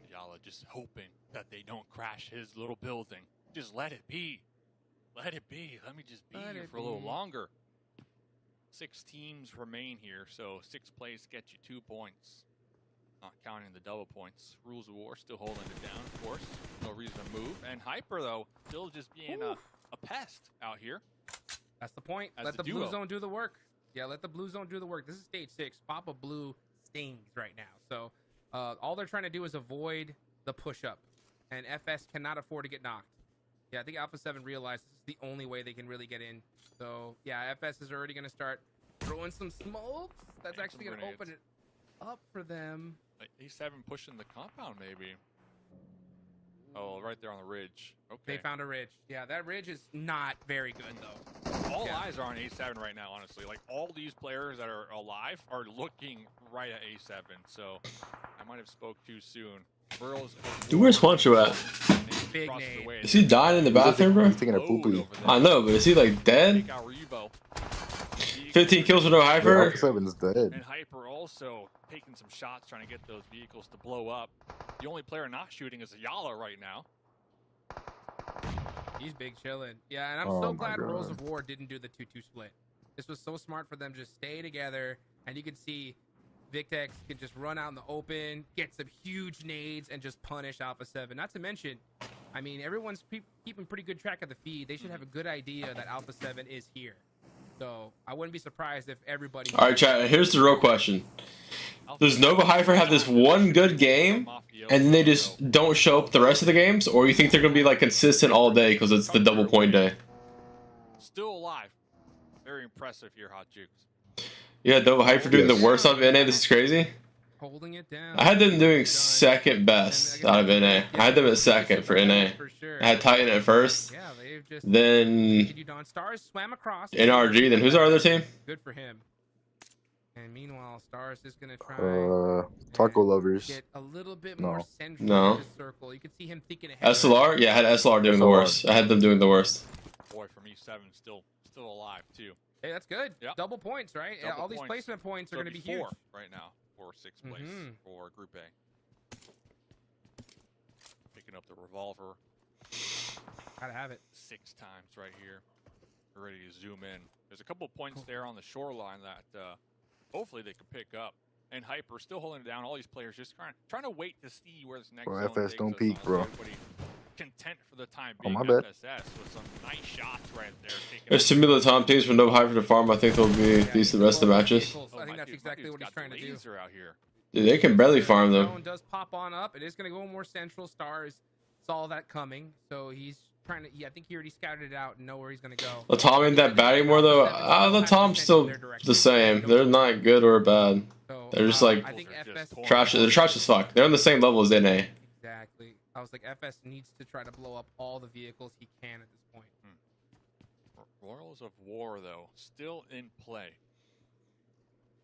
Ayala just hoping that they don't crash his little building. Just let it be. Let it be. Let me just be here for a little longer. 6 teams remain here, so 6th place gets you 2 points. Not counting the double points. Rules of War still holding it down, of course. No reason to move. And Hyper, though, still just being a pest out here. That's the point. Let the blue zone do the work. Yeah, let the blue zone do the work. This is stage 6. Papa Blue stings right now. So all they're trying to do is avoid the push-up. And FS cannot afford to get knocked. Yeah, I think Alpha 7 realized this is the only way they can really get in. So, yeah, FS is already going to start throwing some smokes. That's actually going to open it up for them. Like A7 pushing the compound, maybe. Oh, right there on the ridge. Okay. They found a ridge. Yeah, that ridge is not very good, though. All eyes are on A7 right now, honestly. Like, all these players that are alive are looking right at A7. So, I might have spoke too soon. Dude, where's Juancho at? Big name. Is he dying in the bathroom, bro? He's taking a poopy. I know, but is he like dead? 15 kills with no Hyper? Alpha 7's dead. And Hyper also taking some shots, trying to get those vehicles to blow up. The only player not shooting is Ayala right now. He's big chilling. Yeah, and I'm so glad Rules of War didn't do the 2-2 split. This was so smart for them to just stay together, and you can see Victex can just run out in the open, get some huge nades, and just punish Alpha 7. Not to mention, I mean, everyone's keeping pretty good track of the feed. They should have a good idea that Alpha 7 is here. So I wouldn't be surprised if everybody... All right, chat, here's the real question. Does Nova Hyper have this one good game, and then they just don't show up the rest of the games? Or you think they're going to be like consistent all day because it's the double point day? Still alive. Very impressive here, Hot Jukes. Yeah, Nova Hyper doing the worst out of NA. This is crazy. Holding it down. I had them doing second best out of NA. I had them at second for NA. I had Titan at first. Yeah, they've just then Stars swam across. NRG. Then who's our other team? Good for him. And meanwhile, Stars is gonna try. Taco Lovers. Get a little bit more central in the circle. You can see him thinking ahead. SLR. Yeah, I had SLR doing the worst. I had them doing the worst. Boy, from E7 still alive too. Hey, that's good. Yep. Double points, right? Double all these placement points are going to be huge. Right now for 6th place for Group A. Picking up the revolver. Gotta have it. 6 times right here. We're ready to zoom in. There's a couple points there on the shoreline that hopefully they can pick up. And Hyper still holding it down. All these players just trying to wait to see where this next zone FS don't peek, bro. content for the time Oh, being. my bad. FSS with some nice shots right there. There's similar time teams for no Hyper to farm. I think they'll be decent the rest of the matches. I think that's exactly what he's trying to do. Out here. Dude, they can barely farm them. Zone does pop on up. It is going to go more central. Stars saw that coming, so he's trying to. Yeah, I think he already scouted it out and know where he's going to go. Latam ain't that bad anymore though. Latam's still the same. They're not good or bad. They're just like I think FS trash. They're trash as fuck. They're on the same level as NA. Exactly. I was like, FS needs to try to blow up all the vehicles he can at this point. Royals of War, though, still in play.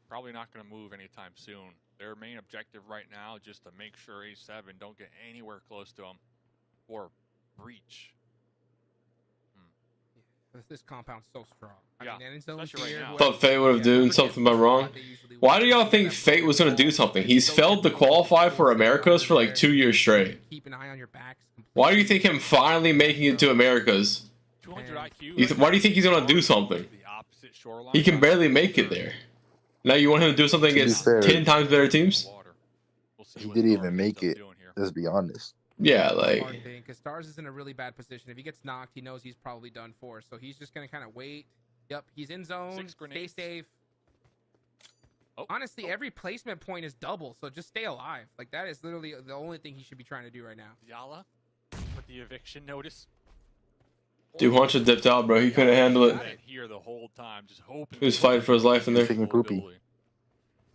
Probably not going to move anytime soon. Their main objective right now is just to make sure A7 don't get anywhere close to them or breach. This compound's so strong. Yeah, I mean, especially right now. Thought Fate would have done something but wrong. Why do y'all think Fate was gonna do something? He's failed to qualify for Americas for like 2 years straight. Keep an eye on your backs. Why do you think him finally making it to Americas? 200 IQ. Why do you think he's gonna do something? He can barely make it there. Now you want him to do something against 10 times better teams? He didn't even make it. Let's be honest. Yeah, like. Because Stars is in a really bad position. If he gets knocked, he knows he's probably done for. So he's just gonna kind of wait. Yep, he's in zone. Stay safe. Honestly, every placement point is double, so just stay alive. Like that is literally the only thing he should be trying to do right now. Yala with the eviction notice. Dude, Honcho dipped out, bro. He couldn't handle it. Here the whole time, just hoping. He was fighting for his life in there. Taking poopy.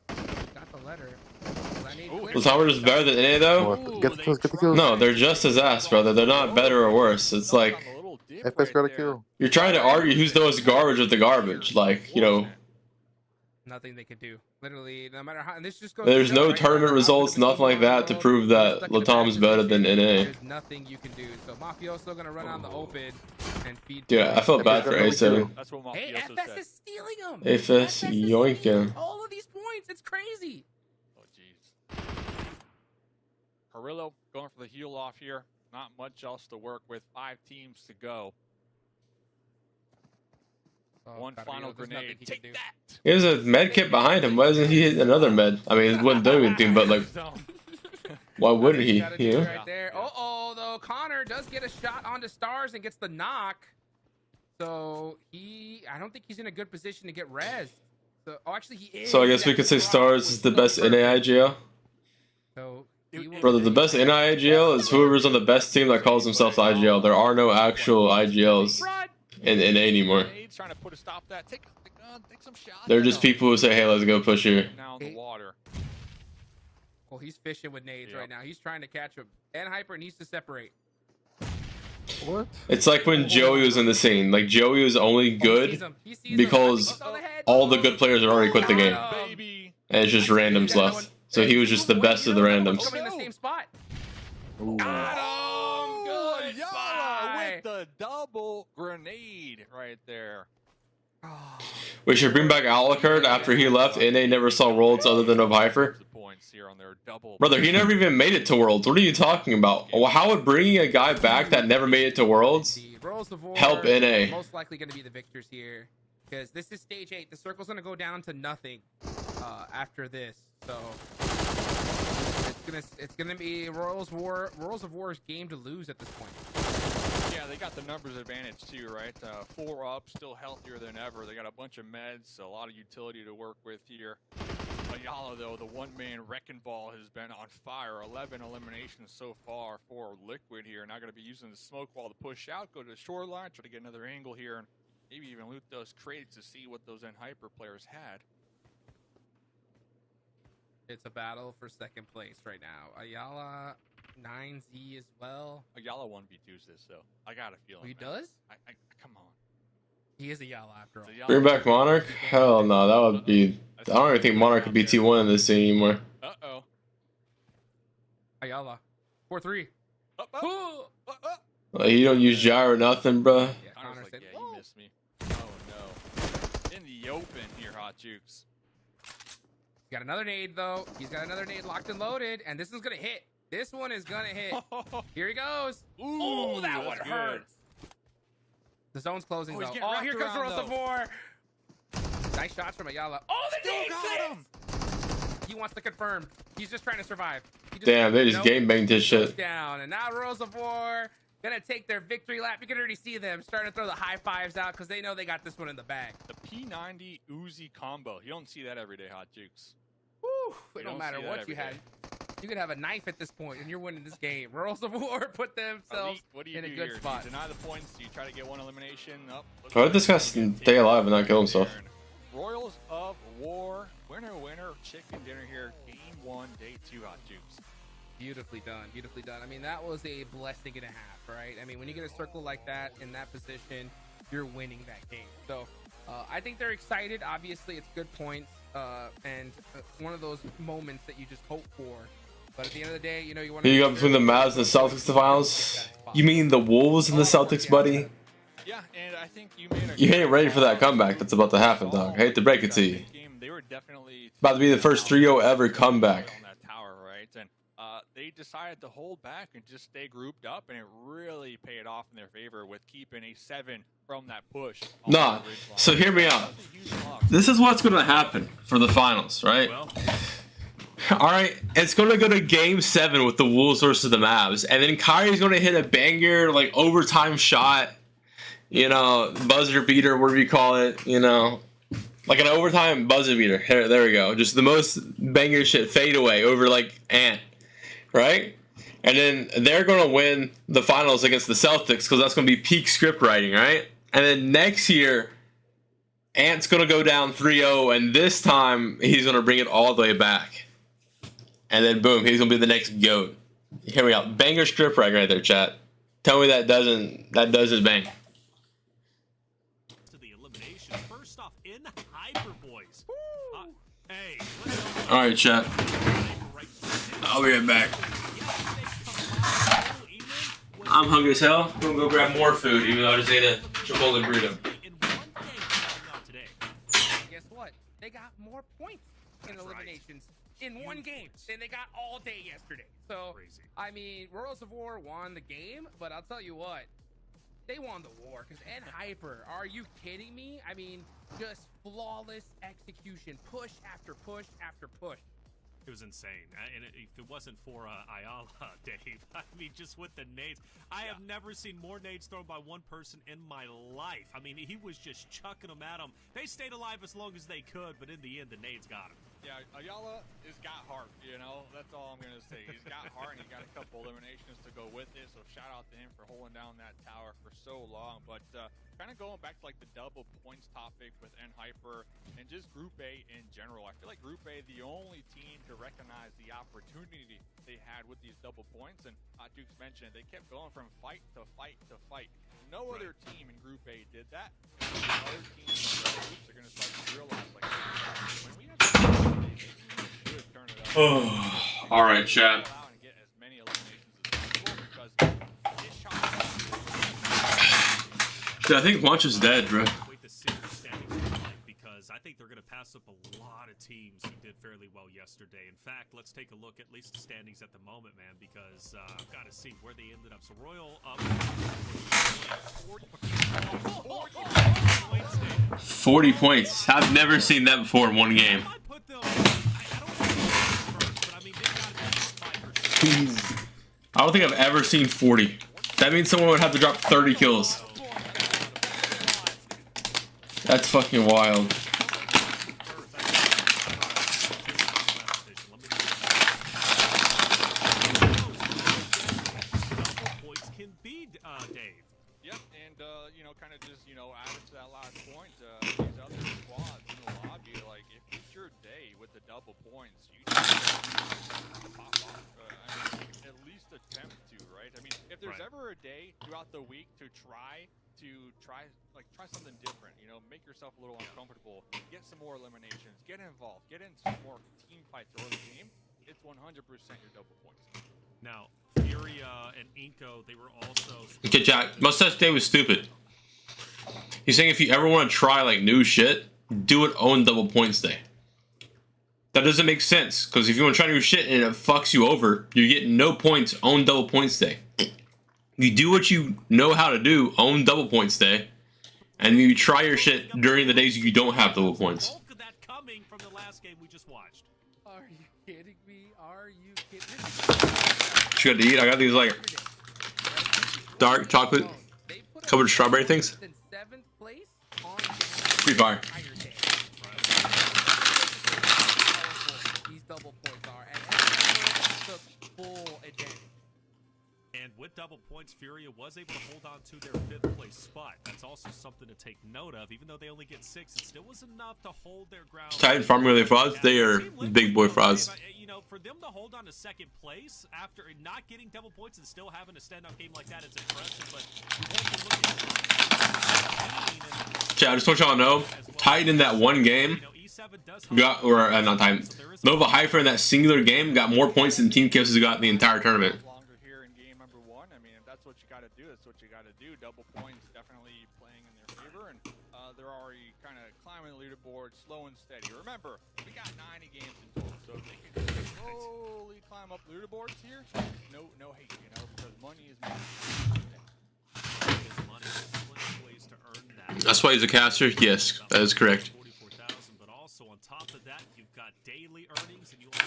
Got the letter. Was Howard just better than NA though? Get the kills, get the kills. No, they're just as ass, brother. They're not better or worse. It's like FS got a kill. you're trying to argue who's the most garbage of the garbage. Like, you know, nothing they could do. Literally, no matter how. And this just goes. there's no tournament results, nothing like that to prove that Latam's better than NA. There's nothing you can do. So Mafioso gonna run on the open and feed. Dude, I felt bad for A7. That's what Hey, Mafioso FS said. is stealing them. FS yoinking. All of these points. It's crazy. Oh jeez. Carrillo going for the heel off here. Not much else to work with. 5 teams to go. One final grenade. Take that. There's a med kit behind him. Why isn't he hitting another med? I mean, it wouldn't do anything, but like, why wouldn't he? You know? Right there. Uh-oh, though. Connor does get a shot onto Stars and gets the knock. So I don't think he's in a good position to get rezzed. So, actually, he is. So I guess we could say Stars is the best NAIGL. So, brother, the best NIGL is whoever's on the best team that calls themselves IGL. There are no actual IGLs in NA anymore. Trying to put a stop to that. Take the gun, take some shots. They're just people who say, hey, let's go push here. Now in the water. Well, he's fishing with nades right now. He's trying to catch him. And Hyper needs to separate. What? It's like when Joey was in the scene. Like, Joey was only good because all the good players had already quit the game. And it's just randoms left. So he was just the best of the randoms. In the same spot. Got him! Good Yala with the double grenade right there. We should bring back Alucard after he left. NA never saw Worlds other than of Hyper. Brother, he never even made it to Worlds. What are you talking about? How would bringing a guy back that never made it to Worlds help NA? Most likely going to be the victors here. Because this is stage 8. The circle's going to go down to nothing after this. So it's gonna be Royals of War's game to lose at this point. Yeah, they got the numbers advantage too, right? 4 up, still healthier than ever. They got a bunch of meds, a lot of utility to work with here. Ayala, though, the one-man wrecking ball has been on fire. 11 eliminations so far for Liquid here. Now going to be using the smoke wall to push out, go to the shoreline, try to get another angle here, and maybe even loot those crates to see what those Enji Hyper players had. It's a battle for second place right now. Ayala 9Z as well. Ayala 1v2s this, though. I got a feeling. He does? Come on. He is Ayala after all. Bring back Monarch? Hell no, that would be... I don't even think Monarch could be T1 in this scene anymore. Uh-oh. Ayala. 4-3. Like, you don't use gyro or nothing, bro. Yeah, Connor's like, yeah, you missed me. Oh, no. In the open here, Hot Jukes. He's got another nade, though. He's got another nade locked and loaded, and this is going to hit. This one is going to hit. Here he goes. Ooh, that one hurts. The zone's closing, though. Oh, here comes the Royals of War. Nice shots from Ayala. Oh, the nade got him. He wants to confirm. He's just trying to survive. Damn, they just game banged his shit. Down, and now Royals of War gonna take their victory lap. You can already see them starting to throw the high fives out because they know they got this one in the bag. The P90 Uzi combo. You don't see that every day, Hot Jukes. Woo, it don't matter what you had. You could have a knife at this point and you're winning this game. Royals of War put themselves in a good spot. Do you deny the points? Do you try to get one elimination? Why did this guy stay alive and not kill himself? Royals of War. Winner, chicken dinner here. Game 1, day 2, Hot Jukes. Beautifully done. Beautifully done. I mean, that was a blessing and a half, right? I mean, when you get a circle like that in that position, you're winning that game. So I think they're excited. Obviously, it's good points and one of those moments that you just hope for. But at the end of the day, you know, you want to. You got between the Mavs and the Celtics the finals. You mean the Wolves and the Celtics, buddy? Yeah, and I think you ain't ready for that comeback that's about to happen, dog. I hate to break it to you. They were definitely about to be the first 3-0 ever comeback. On that tower, right? And they decided to hold back and just stay grouped up, and it really paid off in their favor with keeping a 7 from that push. Nah, so hear me out. This is what's going to happen for the finals, right? All right, it's going to go to Game 7 with the Wolves versus the Mavs, and then Kyrie's going to hit a banger, like, overtime shot, you know, buzzer beater, whatever you call it, you know, like an overtime buzzer beater. There we go. Just the most banger shit, fade away over, like, Ant, right? And then they're going to win the finals against the Celtics because that's going to be peak script writing, right? And then next year, Ant's going to go down 3-0, and this time he's going to bring it all the way back. And then boom, he's gonna be the next GOAT. Here we go. Banger script right there, chat. Tell me that doesn't bang. To the elimination. First off, in Hyper boys. Hey. Alright, chat. I'll be right back. I'm hungry as hell. I'm gonna go grab more food, even though I just ate a Chipotle burrito. Guess what? They got more points in eliminations. In one game than they got all day yesterday. So, crazy. I mean, Royals of War won the game, but I'll tell you what, they won the war. Because Enji Hyper, are you kidding me? I mean, just flawless execution. Push after push after push. It was insane. And if it wasn't for Ayala, Dave, I mean, just with the nades. I have never seen more nades thrown by one person in my life. I mean, he was just chucking them at them. They stayed alive as long as they could, but in the end, the nades got him. Yeah, Ayala has got heart, you know? That's all I'm going to say. He's got heart, and he got a couple eliminations to go with it, so shout out to him for holding down that tower for so long. But kind of going back to, like, the double points topic with Enji Hyper and just Group A in general, I feel like Group A, the only team to recognize the opportunity they had with these double points, and Dukes mentioned they kept going from fight to fight to fight. No other team in Group A did that. And other teams in the groups are going to start to realize, like, when we have turn it up. Oh, all right, chat. Dude, I think Lunch is dead, bro. Because I think they're going to pass up a lot of teams who did fairly well yesterday. In fact, let's take a look at least the standings at the moment, man, because I've got to see where they ended up. So Royal up 40 points. I've never seen that before in one game. I don't think I've ever seen 40. That means someone would have to drop 30 kills. That's fucking wild. Yep, and you know, kind of just, you know, added to that last point, these other squads in the lobby, like, if it's your day with the double points, you just pop off. I mean, at least attempt to, right? I mean, if there's ever a day throughout the week to try something different, you know, make yourself a little uncomfortable, get some more eliminations, get involved, get in some more team fights early in the game, it's 100% your double points. Now, Furia and Inko, they were also... Okay, Jack, Mustache Day was stupid. He's saying if you ever want to try, like, new shit, do it on double points day. That doesn't make sense, because if you want to try new shit and it fucks you over, you're getting no points on double points day. You do what you know how to do on double points day, and you try your shit during the days you don't have double points. That coming from the last game we just watched. Are you kidding me? Are you kidding me? What you got to eat? I got these, like, dark chocolate covered strawberry things. Pretty fire. These double points are, and took full advantage. And with double points, Furia was able to hold on to their 5th place spot. That's also something to take note of. Even though they only get 6, it still was enough to hold their ground. Titan farming really frauds. They are big boy frauds. You know, for them to hold on to 2nd place after not getting double points and still having a standout game like that, it's impressive. But Chat, I just want y'all to know, Titan in that one game got, or not Titan, Nova Hyper in that singular game got more points than Team Kips has got in the entire tournament. That's what you got to do. That's what you got to do. Double points definitely playing in their favor, and they're already kind of climbing the leaderboard, slow and steady. Remember, we got 90 games in total, so if they can just slowly climb up leaderboards here, no hate, you know, because money is money. That's why he's a caster. Yes, that is correct. 44,000, but also on top of that, you've got daily earnings, and you also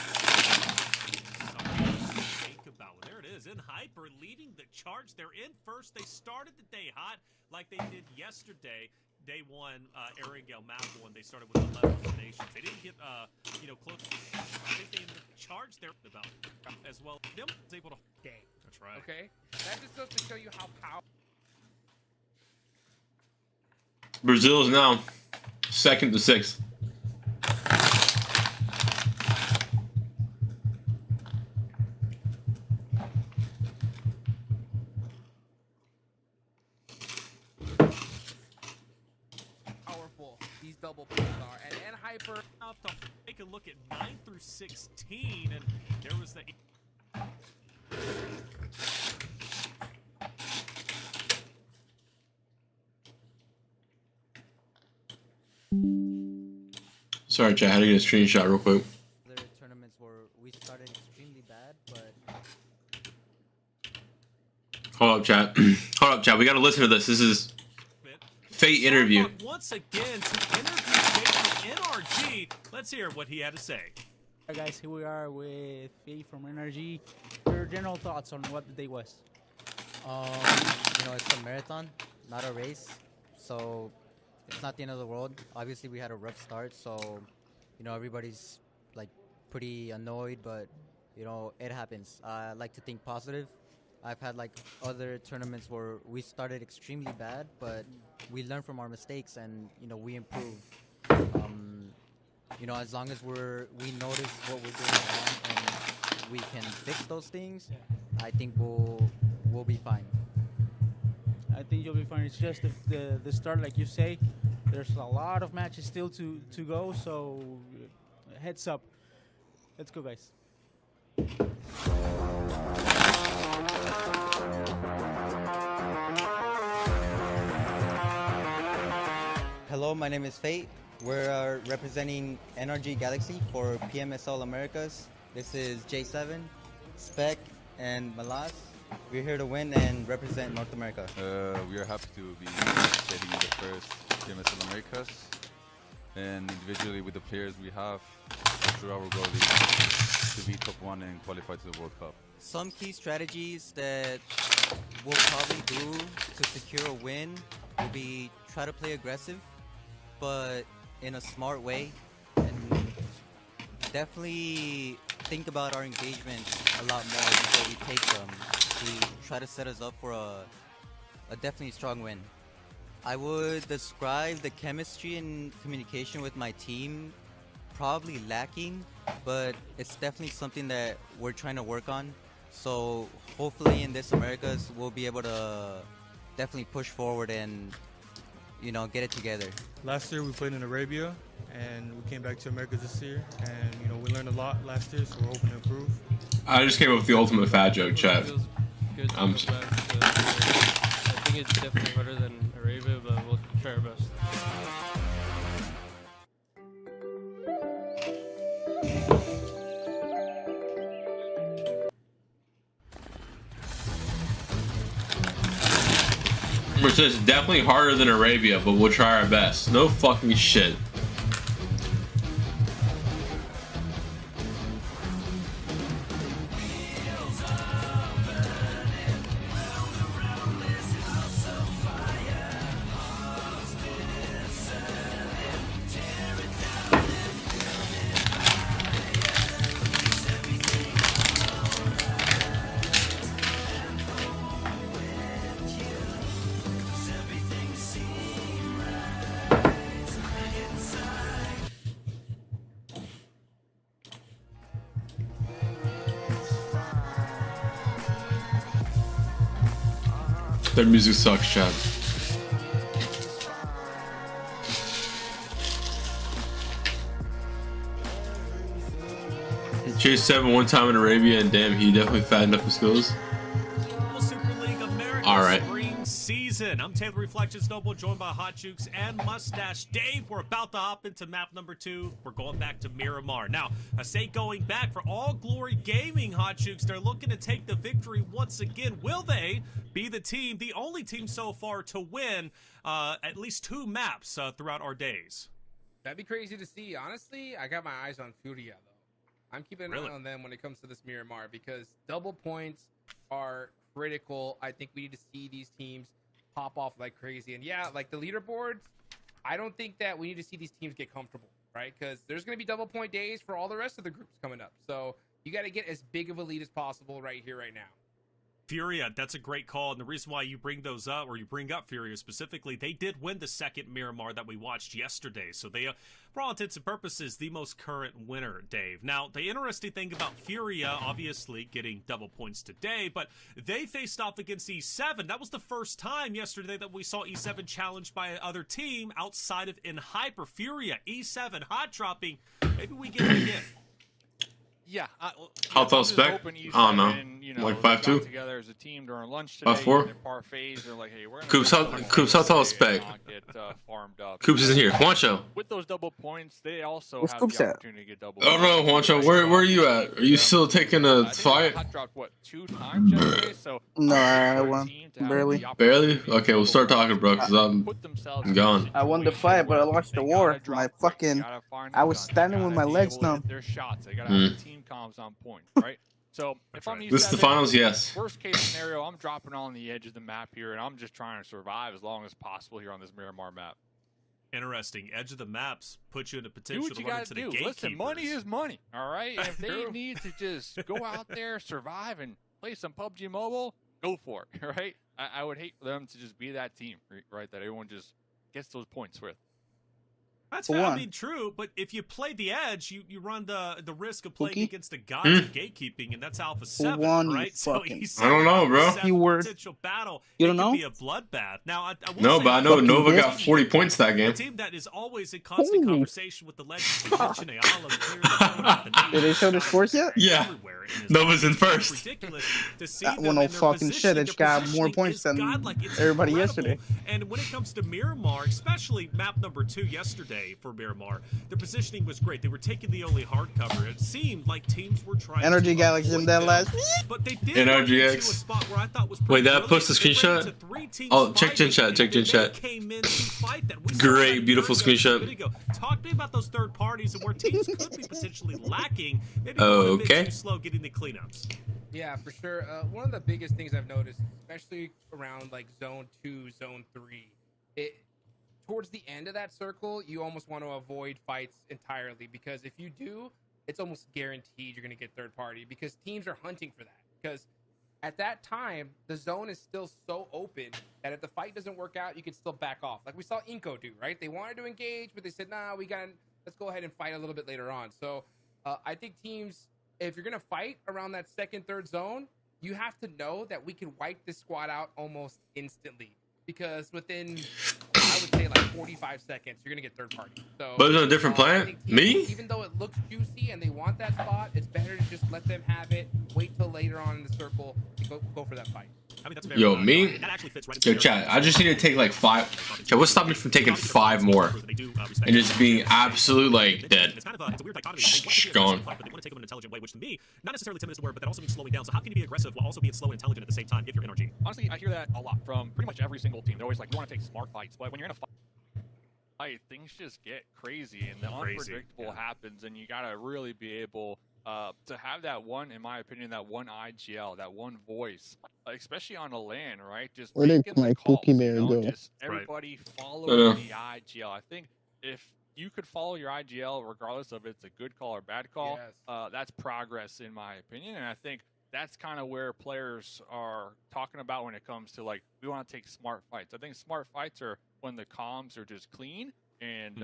think about. There it is, Enji Hyper leading the charge. They're in first. They started the day hot like they did yesterday. Day 1, Erangel map 1. They started with 11 eliminations. They didn't get you know, close. I think they ended up charge there about as well. Them was able to. Dang. That's right. Okay, that just goes to show you how powerful. Brazil is now 2nd to 6th. Powerful these double points are, and Enji Hyper Enough to take a look at 9 through 16, and there was the. Sorry, chat. I had to get a screenshot real quick. Other tournaments where we started extremely bad, but Hold up, chat. Hold up, chat. We gotta listen to this. This is Fate interview. Once again to interview Fate from NRG. Let's hear what he had to say. Hi guys, here we are with Fate from NRG. Your general thoughts on what the day was? you know, it's a marathon, not a race, so it's not the end of the world. Obviously, we had a rough start, so you know everybody's like pretty annoyed, but you know it happens. I like to think positive. I've had like other tournaments where we started extremely bad, but we learn from our mistakes and you know we improve. You know, as long as we notice what we're doing wrong and we can fix those things, I think we'll be fine. I think you'll be fine. It's just the start, like you say. There's a lot of matches still to go, so heads up. Let's go, guys. Hello, my name is Fate. We're representing NRG Galaxy for PMSL Americas. This is J7, Spec, and Malas. We're here to win and represent North America. We are happy to be getting the first PMSL Americas, and individually with the players we have, I'm sure our goal is to be top 1 and qualify to the World Cup. Some key strategies that we'll probably do to secure a win will be try to play aggressive, but in a smart way, and definitely think about our engagement a lot more before we take them. We try to set us up for a definitely strong win. I would describe the chemistry and communication with my team probably lacking, but it's definitely something that we're trying to work on. So hopefully in this Americas we'll be able to definitely push forward and you know get it together. Last year we played in Arabia and we came back to Americas this year, and you know we learned a lot last year, so we're hoping to improve. I just came up with the ultimate fat joke, chat. I think it's definitely harder than Arabia, but we'll try our best. Which is definitely harder than Arabia, but we'll try our best. No fucking shit. Their music sucks, chat. Chase 7 one time in Arabia, and damn, he definitely fattened up his skills. Super League America Alright. Spring Season. I'm Taylor Reflections Noble, joined by Hot Jukes and Mustache Dave. We're about to hop into map number 2. We're going back to Miramar. Now, I say going back for All Glory Gaming, Hot Jukes. They're looking to take the victory once again. Will they be the team, the only team so far to win at least 2 maps throughout our days? That'd be crazy to see. Honestly, I got my eyes on Furia, though. I'm keeping an eye on them when it comes to this Miramar because double points are critical. I think we need to see these teams pop off like crazy. And yeah, like the leaderboards, I don't think that we need to see these teams get comfortable, right? Because there's going to be double point days for all the rest of the groups coming up. So you got to get as big of a lead as possible right here, right now. Furia, that's a great call, and the reason why you bring those up, or you bring up Furia specifically, they did win the second Miramar that we watched yesterday, so they, for all intents and purposes, the most current winner, Dave. Now, the interesting thing about Furia, obviously getting double points today, but they faced off against E7. That was the first time yesterday that we saw E7 challenged by another team outside of Enji Hyper. Furia, E7, hot dropping. Maybe we get it again. Yeah, How tall spec? I don't know. Like 5'2"? Together as a team during lunch today. 5'4"? Parfaits, they're like, hey, we're Coops, how tall spec? Coops isn't here. Juancho. With those double points, they also Where's have Coops the at? opportunity to get double. Oh no, Juancho, where are you at? Are you still taking a fight? Hot dropped what 2 times yesterday, so No, I won. Barely. Barely? Okay, we'll start talking, bro, because I'm gone. I won the fight, but I lost the war. I was standing with my legs numb. Their shots. They gotta have the team comms on point, right? So if I'm This is the finals, yes. Worst case scenario, I'm dropping on the edge of the map here, and I'm just trying to survive as long as possible here on this Miramar map. Interesting. Edge of the maps puts you in a Do potential what to you run got into to the do. gatekeepers. Listen, money is money, all right? And if they need to just go out there, survive, and play some PUBG Mobile, go for it, right? I would hate for them to just be that team, right, that everyone just gets those points with. That's fair. I mean, true, but if you play the edge, you run the risk of playing against the gods of gatekeeping, and that's Alpha 7, right? So I don't know, bro. Potential battle. You don't know? It could be a bloodbath. Now, I will No, say but I know Nova got 40 points that game. a team that is always in constant conversation with the legends. You mentioned Ayala, Did they show the scores yet? Yeah. Nova's in first. Ridiculous to see That them one no in their fucking shit. positioning. It's Their got more positioning points is than godlike. It's everybody incredible. yesterday. And when it comes to Miramar, especially map number 2 yesterday for Miramar, the positioning was great. They were taking the only hard cover. It seemed like teams were trying Energy to Galaxy in that last. but they did Energy run into X. a spot where I thought was Wait, did I pretty post the brilliant. They ran screenshot? into 3 teams Oh, check Gen fighting, chat. Check Gen and chat. they came in to fight that. We saw Great, that beautiful during the screenshot. video. Talk to me about those third parties and where teams could be potentially lacking. Maybe Okay. a bit too slow getting the cleanups. Yeah, for sure. One of the biggest things I've noticed, especially around like zone 2, zone 3, towards the end of that circle, you almost want to avoid fights entirely because if you do, it's almost guaranteed you're going to get third party because teams are hunting for that. Because at that time, the zone is still so open that if the fight doesn't work out, you can still back off. Like we saw Inco do, right? They wanted to engage, but they said, nah, let's go ahead and fight a little bit later on. So I think teams, if you're going to fight around that second, third zone, you have to know that we can wipe this squad out almost instantly because within, I would say, like 45 seconds, you're going to get third party. So, But it's on a different planet? Teams, Me? even though it looks juicy and they want that spot, it's better to just let them have it, wait till later on in the circle to go for that fight. I mean, that's Yo, me? Yo, chat, I just need to take like 5. Chat, what's stopping me from taking 5 more? And just being absolute, like, dead. It's kind of a weird dichotomy. Gone. But they want to take them in an intelligent way, which to me, not necessarily timid is the word, but that also means slowing down. So how can you be aggressive while also being slow and intelligent at the same time if you're NRG? Honestly, I hear that a lot from pretty much every single team. They're always like, you want to take smart fights, but when you're in a fight, things just get crazy and the unpredictable happens, and you gotta really be able to have that one, in my opinion, that one IGL, that one voice, especially on a LAN, right? Just Where did making my the calls, Pokemon go? Just everybody following the IGL. I think if you could follow your IGL regardless of it's a good call or bad call, that's progress in my opinion, and I think that's kind of where players are talking about when it comes to like, we want to take smart fights. I think smart fights are when the comms are just clean and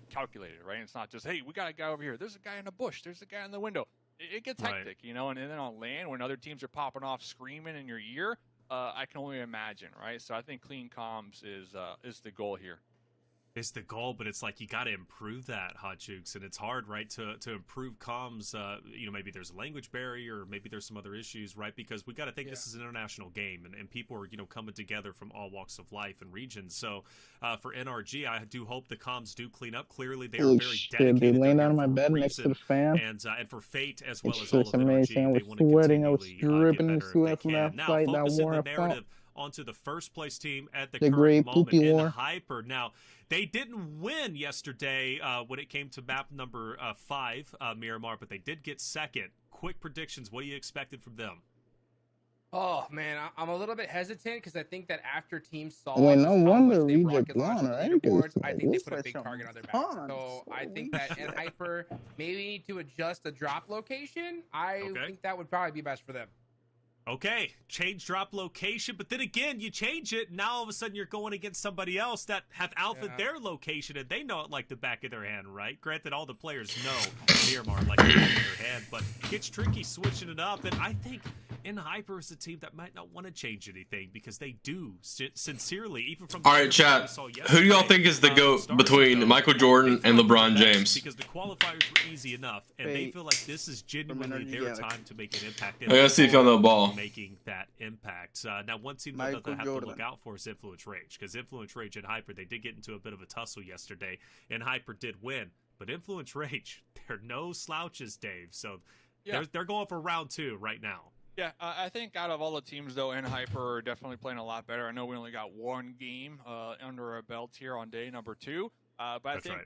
calculated, right? And it's not just, hey, we got a guy over here. There's a guy in the bush. There's a guy in the window. It gets hectic, you know? And then on LAN, when other teams are popping off screaming in your ear, I can only imagine, right? So I think clean comms is the goal here. It's the goal, but it's like you got to improve that, Hot Jukes, and it's hard, right, to improve comms. Maybe there's a language barrier, or maybe there's some other issues, right? Because we got to think this is an international game, and people are coming together from all walks of life and regions. So for NRG, I do hope the comms do clean up. Clearly, they are very dedicated. They laying down on my bed next to the fan. And for Fate as well It's as all just of amazing. NRG, I was they want to sweating. I was continually dripping in get better sweat if they from that can. Now, fight, that focusing war the up top. narrative onto the first place team at the The current great moment Poopy in War. Hyper. Now, they didn't win yesterday when it came to map number 5, Miramar, but they did get second. Quick predictions. What do you expected from them? Oh man, I'm a little bit hesitant because I think that after Team saw Wait, no how wonder much they Reject rocket launched won, on the right? leaderboards, Because I think they this put a was big some target on their back. fun. So I think that in Hyper maybe need to adjust the drop location. I think that would probably be best for them. Okay, change drop location, but then again, you change it, now all of a sudden you're going against somebody else that have alphaed their location, and they know it like the back of their hand, right? Granted, all the players know Miramar like the back of their hand, but it gets tricky switching it up, and I think in Hyper is a team that might not want to change anything because they do sincerely, even from the all right, chat. Who do y'all think is the GOAT between Michael Jordan and LeBron James? Because the qualifiers were easy enough, and they feel like this is genuinely their time to make an impact. I gotta see if y'all know ball. Making that impact. Now, one team that they'll have to look out for is Influence Rage, because Influence Rage and Hyper, they did get into a bit of a tussle yesterday, and Hyper did win. But Influence Rage, they're no slouches, Dave. So they're going for round 2 right now. Yeah, I think out of all the teams, though, and Hyper are definitely playing a lot better. I know we only got one game under our belt here on day number 2. But I think,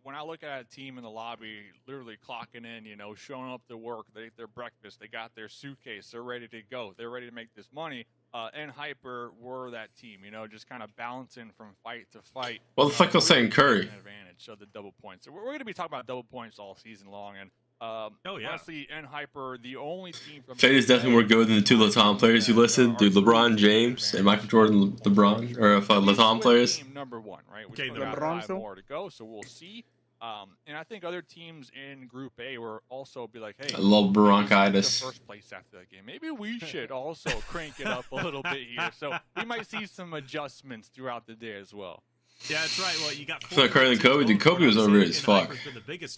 when I look at a team in the lobby, literally clocking in, showing up to work, they ate their breakfast, they got their suitcase, they're ready to go, they're ready to make this money. And Hyper were that team, just kind of balancing from fight to fight. What the fuck was saying Curry? Advantage, so the double points. So we're going to be talking about double points all season long, and honestly, and Hyper, the only team from Fate is definitely more good than the 2 Latam players you listed, dude. LeBron James and Michael Jordan, LeBron, or Latam players. Team number 1, right? We still got 5 more to go, so we'll see. And I think other teams in Group A will also be like, hey, I love bronchitis. The first place after that game. Maybe we should also crank it up a little bit here. So we might see some adjustments throughout the day as well. Yeah, that's right. Well, you got. I feel like Curry and Kobe. Dude, Kobe was over as fuck.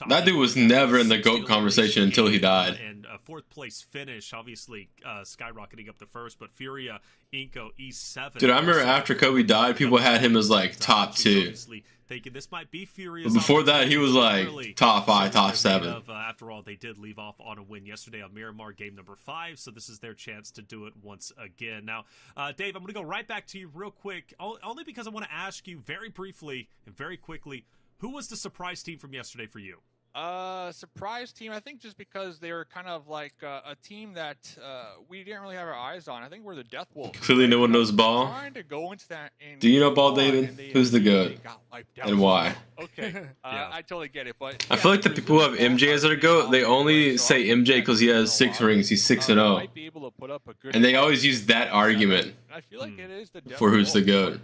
That dude was never in the GOAT conversation until he died. And a 4th place finish, obviously skyrocketing up to 1st, but Furia, Inco, E7. Dude, I remember after Kobe died, people had him as like top 2. Thinking this might be Furia's. But before that, he was like top 5, top 7. After all, they did leave off on a win yesterday on Miramar, game number 5, so this is their chance to do it once again. Now, Dave, I'm going to go right back to you real quick, only because I want to ask you very briefly and very quickly, who was the surprise team from yesterday for you? Surprise team, I think just because they were kind of like a team that we didn't really have our eyes on. I think we're the Death Wolves. Clearly no one knows ball. Trying to go into that do you know ball, David? Who's the GOAT? And why? Okay, I totally get it, but I feel like the people who have MJ as their GOAT, they only say MJ because he has 6 rings. He's 6-0. And they always use that argument I feel like it is the for who's the GOAT.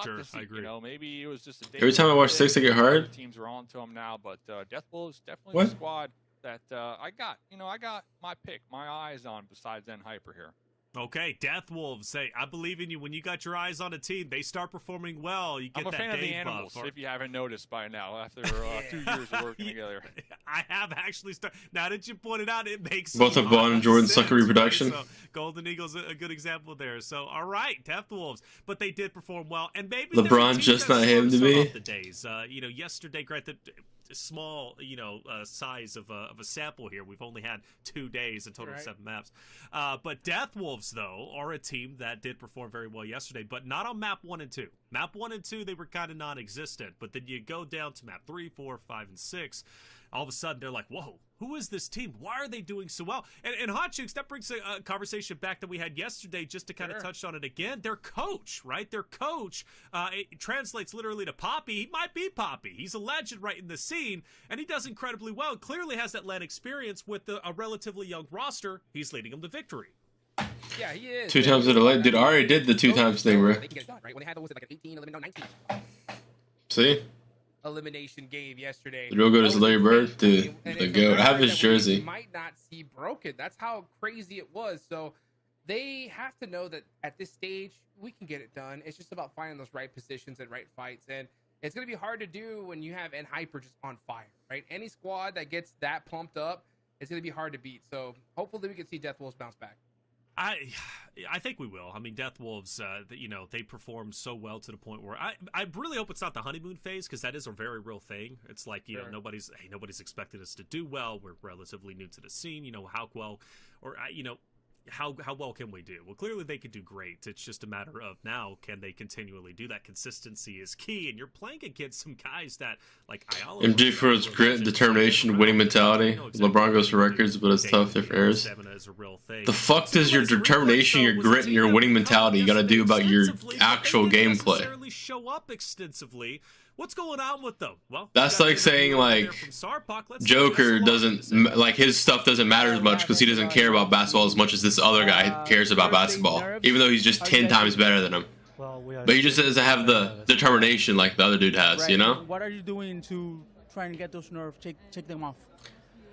Sure, I agree. Maybe it was just a day. Every time I watch 6, I get hard. Teams are on to them now, but Death Wolves definitely the squad that I got. I got my pick, my eyes on besides Enji Hyper here. Okay, Death Wolves. Say, I believe in you. When you got your eyes on a team, they start performing well. You get I'm a that fan of the Dave animals, buff. if you haven't noticed by now, after 2 years of working together. I have actually started. Now that you pointed out, it makes both of Vaughn and Jordan suck at reproduction. Right? So Golden Eagle's a good example there. So, all right, Death Wolves. But they did perform well. And maybe LeBron just not him to me. The days. Yesterday, granted, small, size of a sample here. We've only had 2 days, a total of 7 maps. But Death Wolves, though, are a team that did perform very well yesterday, but not on map 1 and 2. Map 1 and 2, they were kind of non-existent. But then you go down to map 3, 4, 5, and 6. All of a sudden, they're like, whoa, who is this team? Why are they doing so well? And Hot Chooks, that brings a conversation back that we had yesterday, just to kind of touch on it again. Their coach, right? Their coach, it translates literally to Poppy. He might be Poppy. He's a legend right in the scene, and he does incredibly well. Clearly has that LAN experience with a relatively young roster. He's leading them to victory. Yeah, he is. 2 times in a lane. Dude, I already did the 2 times thing, bro. They can get it done, right? When they had those, like an 18, 11, no, 19. See? Elimination game yesterday. The real good is Larry Bird, dude. The GOAT. I have his jersey. You might not see broken. That's how crazy it was. So they have to know that at this stage we can get it done. It's just about finding those right positions and right fights, and it's going to be hard to do when you have Enji Hyper just on fire, right? Any squad that gets that pumped up, it's going to be hard to beat. So hopefully we can see Death Wolves bounce back. I think we will. I mean, Death Wolves, you know, they perform so well to the point where I really hope it's not the honeymoon phase, because that is a very real thing. It's like, you know, nobody's expected us to do well. We're relatively new to the scene. You know, how well, or you know, how well can we do? Well, clearly they could do great. It's just a matter of now, can they continually do that? Consistency is key, and you're playing against some guys that, like Ayala. MG for his grit, determination, winning mentality. LeBron goes for records, but it's tough, different errors. The fuck does your determination, your grit, and your winning mentality got to do about your actual gameplay? Show up extensively. What's going on with them? Well, that's like saying like Joker doesn't, like, his stuff doesn't matter as much because he doesn't care about basketball as much as this other guy cares about basketball, even though he's just 10 times better than him. But he just doesn't have the determination like the other dude has, you know? What are you doing to try and get those nerves, check them off?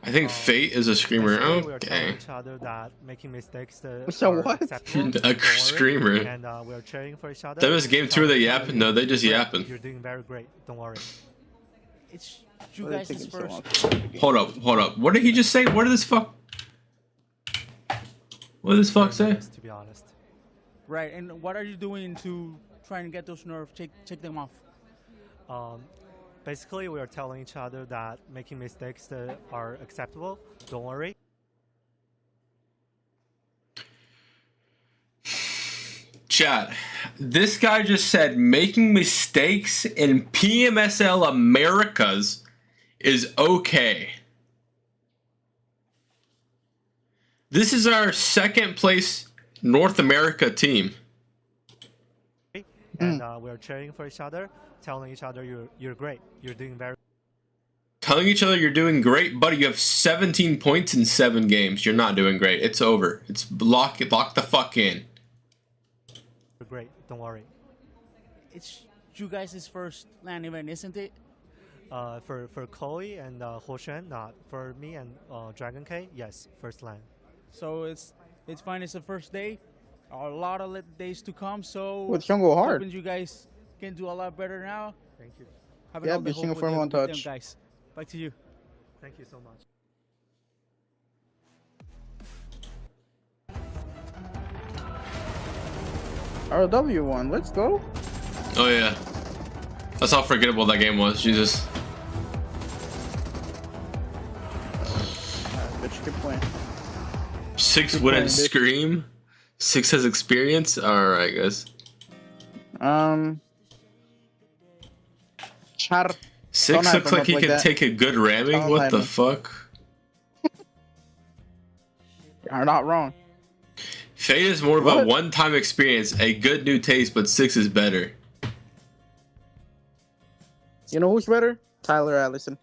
I think Fate is a screamer. Okay. So what? A screamer. And we're cheering for each other. That was game 2 of the yapping? No, they just yapping. You're doing very great. Don't worry. It's you guys' first. Hold up. What did he just say? What did this fuck? What did this fuck say? To be honest. Right, and what are you doing to try and get those nerves, check them off? Basically, we are telling each other that making mistakes are acceptable. Don't worry. Chat, this guy just said making mistakes in PMSL Americas is okay. This is our second place North America team. And we're cheering for each other, telling each other you're great. You're doing very. Telling each other you're doing great, buddy. You have 17 points in 7 games. You're not doing great. It's over. It's lock the fuck in. You're great. Don't worry. It's you guys' first LAN event, isn't it? For Chloe and Hoshen, not for me and Dragon K. Yes, first LAN. So it's fine. It's the first day. A lot of days to come. So it's gonna go hard. Hoping you guys can do a lot better now. Thank you. Yeah, be single for one touch. Guys, back to you. Thank you so much. RW won. Let's go. Oh yeah, that's how forgettable that game was. Jesus. Bitch, good point. 6 wouldn't scream. 6 has experience. All right, guys. Char. 6 looks like he can take a good ramming. What the fuck? You're not wrong. Fade is more of a one-time experience, a good new taste, but 6 is better. You know who's better? Tyler Allison.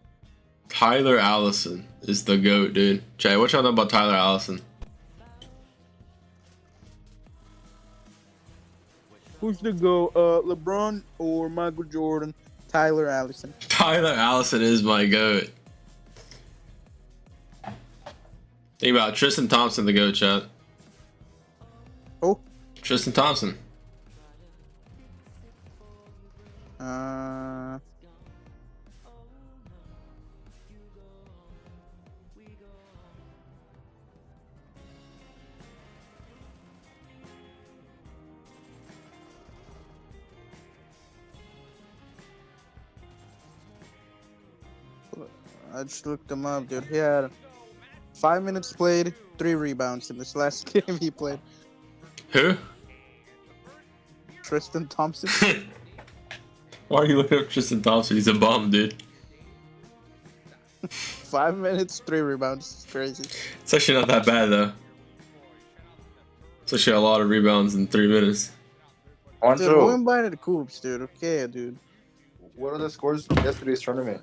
Tyler Allison is the GOAT, dude. Jay, what y'all know about Tyler Allison? Who's the GOAT? LeBron or Michael Jordan? Tyler Allison. Tyler Allison is my GOAT. Think about it. Tristan Thompson, the GOAT, chat. Oh? Tristan Thompson. I just looked him up, dude. He had 5 minutes played, 3 rebounds in this last game he played. Who? Tristan Thompson. Why are you looking up Tristan Thompson? He's a bum, dude. 5 minutes, 3 rebounds. It's crazy. It's actually not that bad, though. It's actually a lot of rebounds in 3 minutes. Dude, going by the coops, dude. Okay, dude. What are the scores from yesterday's tournament?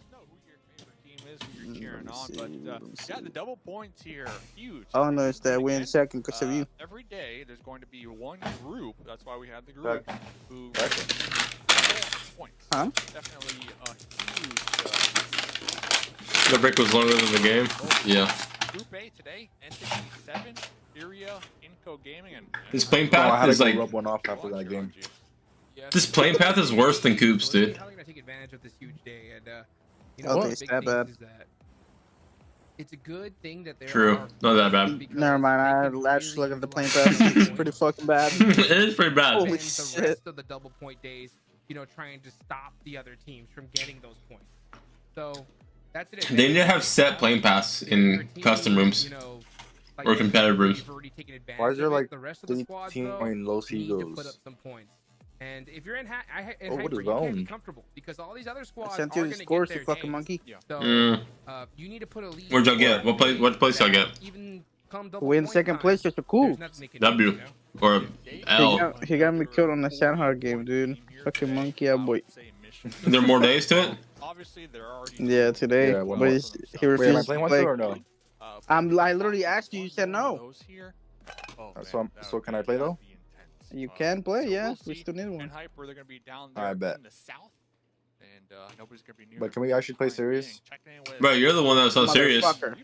Yeah, the double points here, huge. Oh no, it's that win second because of you. Every day there's going to be one group. That's why we had the group who points. Huh? Definitely a huge. The break was longer than the game. Yeah. Group A today, Entity 7, Syria, Inco Gaming and This plane I had path to is go like. rub one off after that game. This plane path is worse than Coops, dude. How are they gonna take advantage of this huge day? And you Oh, know, it's the big that thing bad. is that it's a good thing that there True, are not that bad. because Never mind. they I can actually really look at the plane utilize pass. It's the pretty fucking bad. It is pretty bad. Holy spend the shit. rest of the double point days, you know, trying to stop the other teams from getting those points. So that's it. They need to have set plane paths in custom rooms You know, or competitive rooms. you've already taken advantage Why is there of it. like The rest of the 3 squads, team though, going low need to put up Seagulls? some points. And if you're in, Hyper, what is you can't be zone? comfortable because all these other squads Sent are you going the to scores, get you their fucking games. monkey. So Mm. you need to put a lead. Where'd y'all get? What place y'all get? Even come double Win point second time, place, just a cool. there's nothing they can do, W you know? or L. He got me killed on the Sandhog game, dude. Fucking monkey, yeah, boy. Are there more days to it? Obviously, there are already Yeah, today. Yeah, one but more. he Wait, am I refused to playing one play. still or no? I literally asked you. You said no. So can I play though? You can play, So yeah. we'll We see. still need And one. Hyper, they're gonna be down I there bet. in the south, and nobody's gonna be near. But can we actually play serious? Bro, you're the one that's so serious. Motherfucker.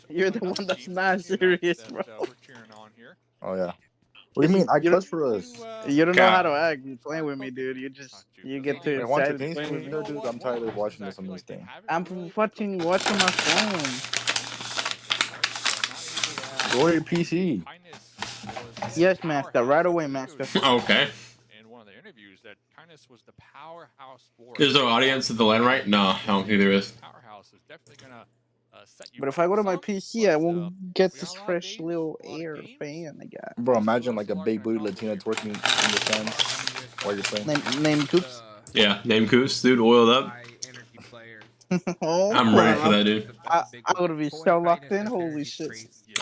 You're the one that's not serious, bro. We're cheering on here. Oh yeah. What do you mean? I You clutch for us. You don't know God. how to act. You playing with me, dude. You get too Hey, why don't you excited can you playing swing with me. there, dude? I'm tired of watching this on this thing. I'm fucking watching my phone. Go to your PC. Yes, master. Right away, master. Okay. In one of the interviews, that Kindness was the powerhouse force. Is there an audience at the land right? No, I don't think there is. Powerhouse is definitely gonna set you. But if I go to my PC, I won't get this fresh little air fan I got. Bro, imagine like a big booty Latina twerking in the stands while you're playing. Name Coops. Yeah, name Coos, dude, oiled up. Oh, I'm ready for that, dude. I would be so locked in. Holy shit.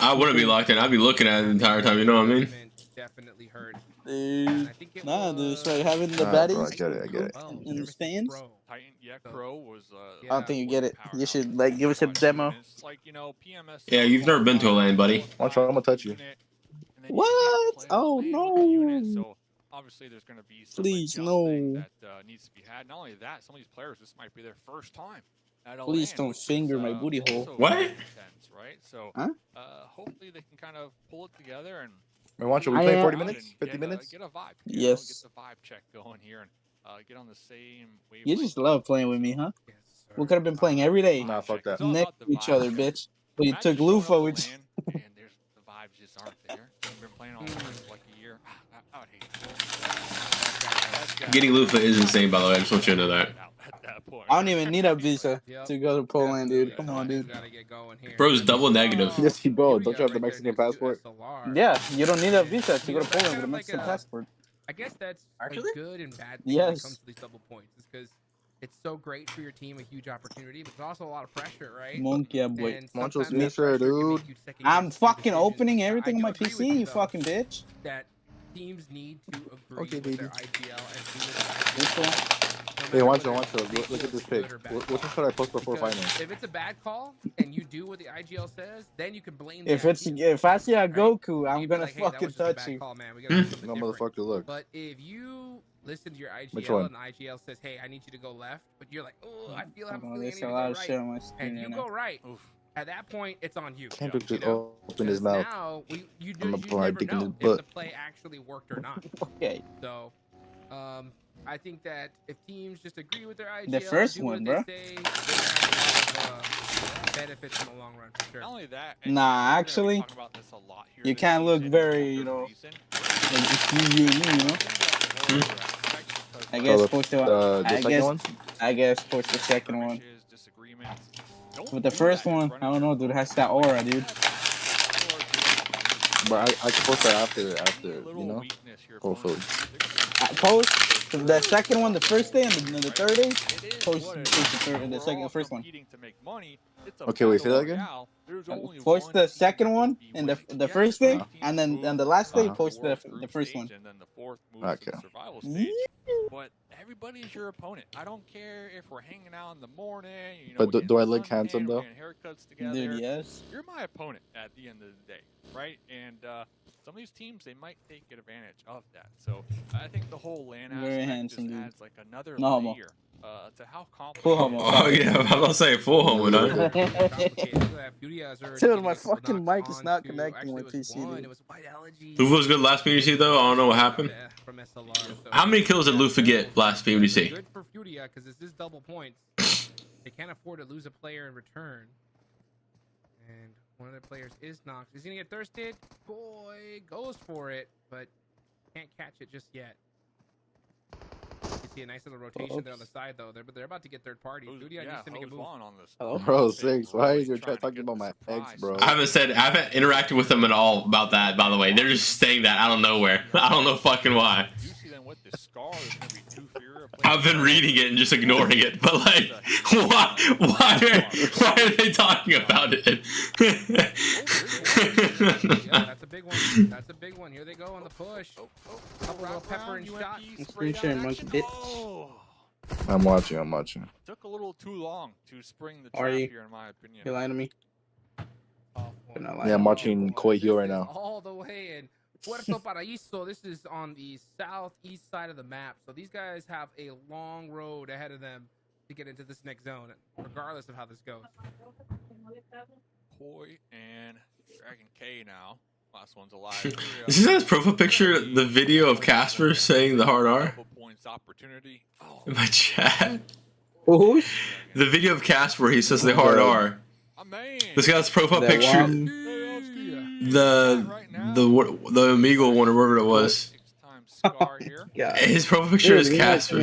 I wouldn't be locked in. I'd be looking at it the entire time. You know what I mean? Definitely heard. Dude, nah, dude. It's like having the Nah, bro, I baddies get it. in the stands. Titan, yeah, Crow was. I don't think you get it. You should like give us a demo. It's like, you know, PMSL. Yeah, you've never been to a land, buddy. I'm gonna touch you. What? Oh no! So obviously there's going to be some Please adjusting no! that needs to be had. Not only that, some of these players, this might be their first time at a Please LAN, don't which is, finger my booty hole. also What? very intense, right? So Huh? hopefully they can kind of pull it together and. Man, watch it. We I play am- 40 minutes, 50 minutes. Get a vibe. Yes. Get the vibe check going here and get on the same wave. You just love playing with me, huh? We could have been playing every day Nah, fuck that. next to each other, bitch. But you took Lufa, which. And there's the vibes just aren't there. We've been playing all for like a year. I would hate it. Getting Lufa is insane, by the way. I just want you to know that. At that point. I don't even need a visa to go to Poland, dude. Come on, dude. Bro's double negative. Yes, he bro. Don't you have the Mexican passport? Yeah, you don't need a visa to go to Poland with a Mexican passport. I guess that's Actually? a good and bad thing when it Yes. comes to these double points. Is because it's so great for your team, a huge opportunity, but there's also a lot of pressure, right? Monkey, boy. And Moncho's sometimes that Mixer, pressure can make dude. you second I'm guess your fucking decisions. opening everything I on do my agree PC, with you though, fucking bitch. That teams need to agree Okay, with baby. their IGL and do This what one? Hey, watch it. Look at this pick. Which one should I post before Because finals? if it's a bad call and you do what the IGL says, then you can blame the If it's team. if I see a Right? Goku, You I'm can be gonna like, hey, that fucking was just a touch bad you. call, man. We gotta do something No, different. motherfucker, look. But if you listen to your Which IGL one? and the IGL says, "Hey, I need you to go left," but you're like, "Oh, I feel I'm Hold on, feeling I need there's to a go lot of right," shit on my screen and you right go now. right, at that point, it's on you. Kendrick You just know? opened his Because mouth. now you I'm gonna you put my never dick in know his if the butt. play actually worked or not. Okay. So, I think that if teams just agree with their IGL, The first do one, what bro. they say, they're gonna have a lot of benefits in the long run for sure. Not only that. Nah, actually, you can't look very, you know, like just you and me, you know. I guess post I guess post the second one. But the first one, I don't know, dude, it has that aura, dude. But I can post that after, you know? Hopefully. Post the second one the first day and the third day. Post the first one. Okay, wait, say that again? Post the second one and the first day, and then the last day post the first one. Okay. But everybody's your opponent. I don't care if we're hanging out in the morning. You know, But we're do I getting look sun tan, handsome, we're though? getting haircuts together. Dude, yes. You're my opponent at the end of the day, right? And some of these teams, they might take advantage of that. So I think the whole LAN Very aspect handsome, just dude. adds like another No homo. layer to how complicated. Full homo. Oh yeah, I was say full homo. No? Dude, my fucking mic is not connecting with PC. Luffy was good last PMDC though. I don't know what happened. How many kills did Luffy get last PMDC? Good for Furia because this is double points. They can't afford to lose a player in return. And one of their players is Nox. Is he gonna get thirsted? Boy, goes for it, but can't catch it just yet. You see a nice little rotation there on the side though. They're about to get third party. Furia needs to make a move. On this. Bro, Six, why is your chat talking about my ex, bro? I haven't interacted with them at all about that. By the way, they're just saying that out of nowhere. I don't know fucking why. I've been reading it and just ignoring it, but like, why are they talking about it? Yeah, that's a big one. That's a big one. Here they go on the push. Couple little pepper and shot. Screen sharing, monkey bitch. I'm watching. Took a little too long to spring the trap here, in my opinion. You lying to me? Yeah, I'm watching Koi Hill right now. All the way in Puerto Paraíso. This is on the southeast side of the map. So these guys have a long road ahead of them to get into this next zone, regardless of how this goes. Koi and Dragon K now. Last one's alive. Is this profile picture the video of Casper saying the hard R? In my chat. Who? The video of Casper where he says the hard R. This guy's profile picture. The Omegle one or whatever it was. His profile picture is Casper.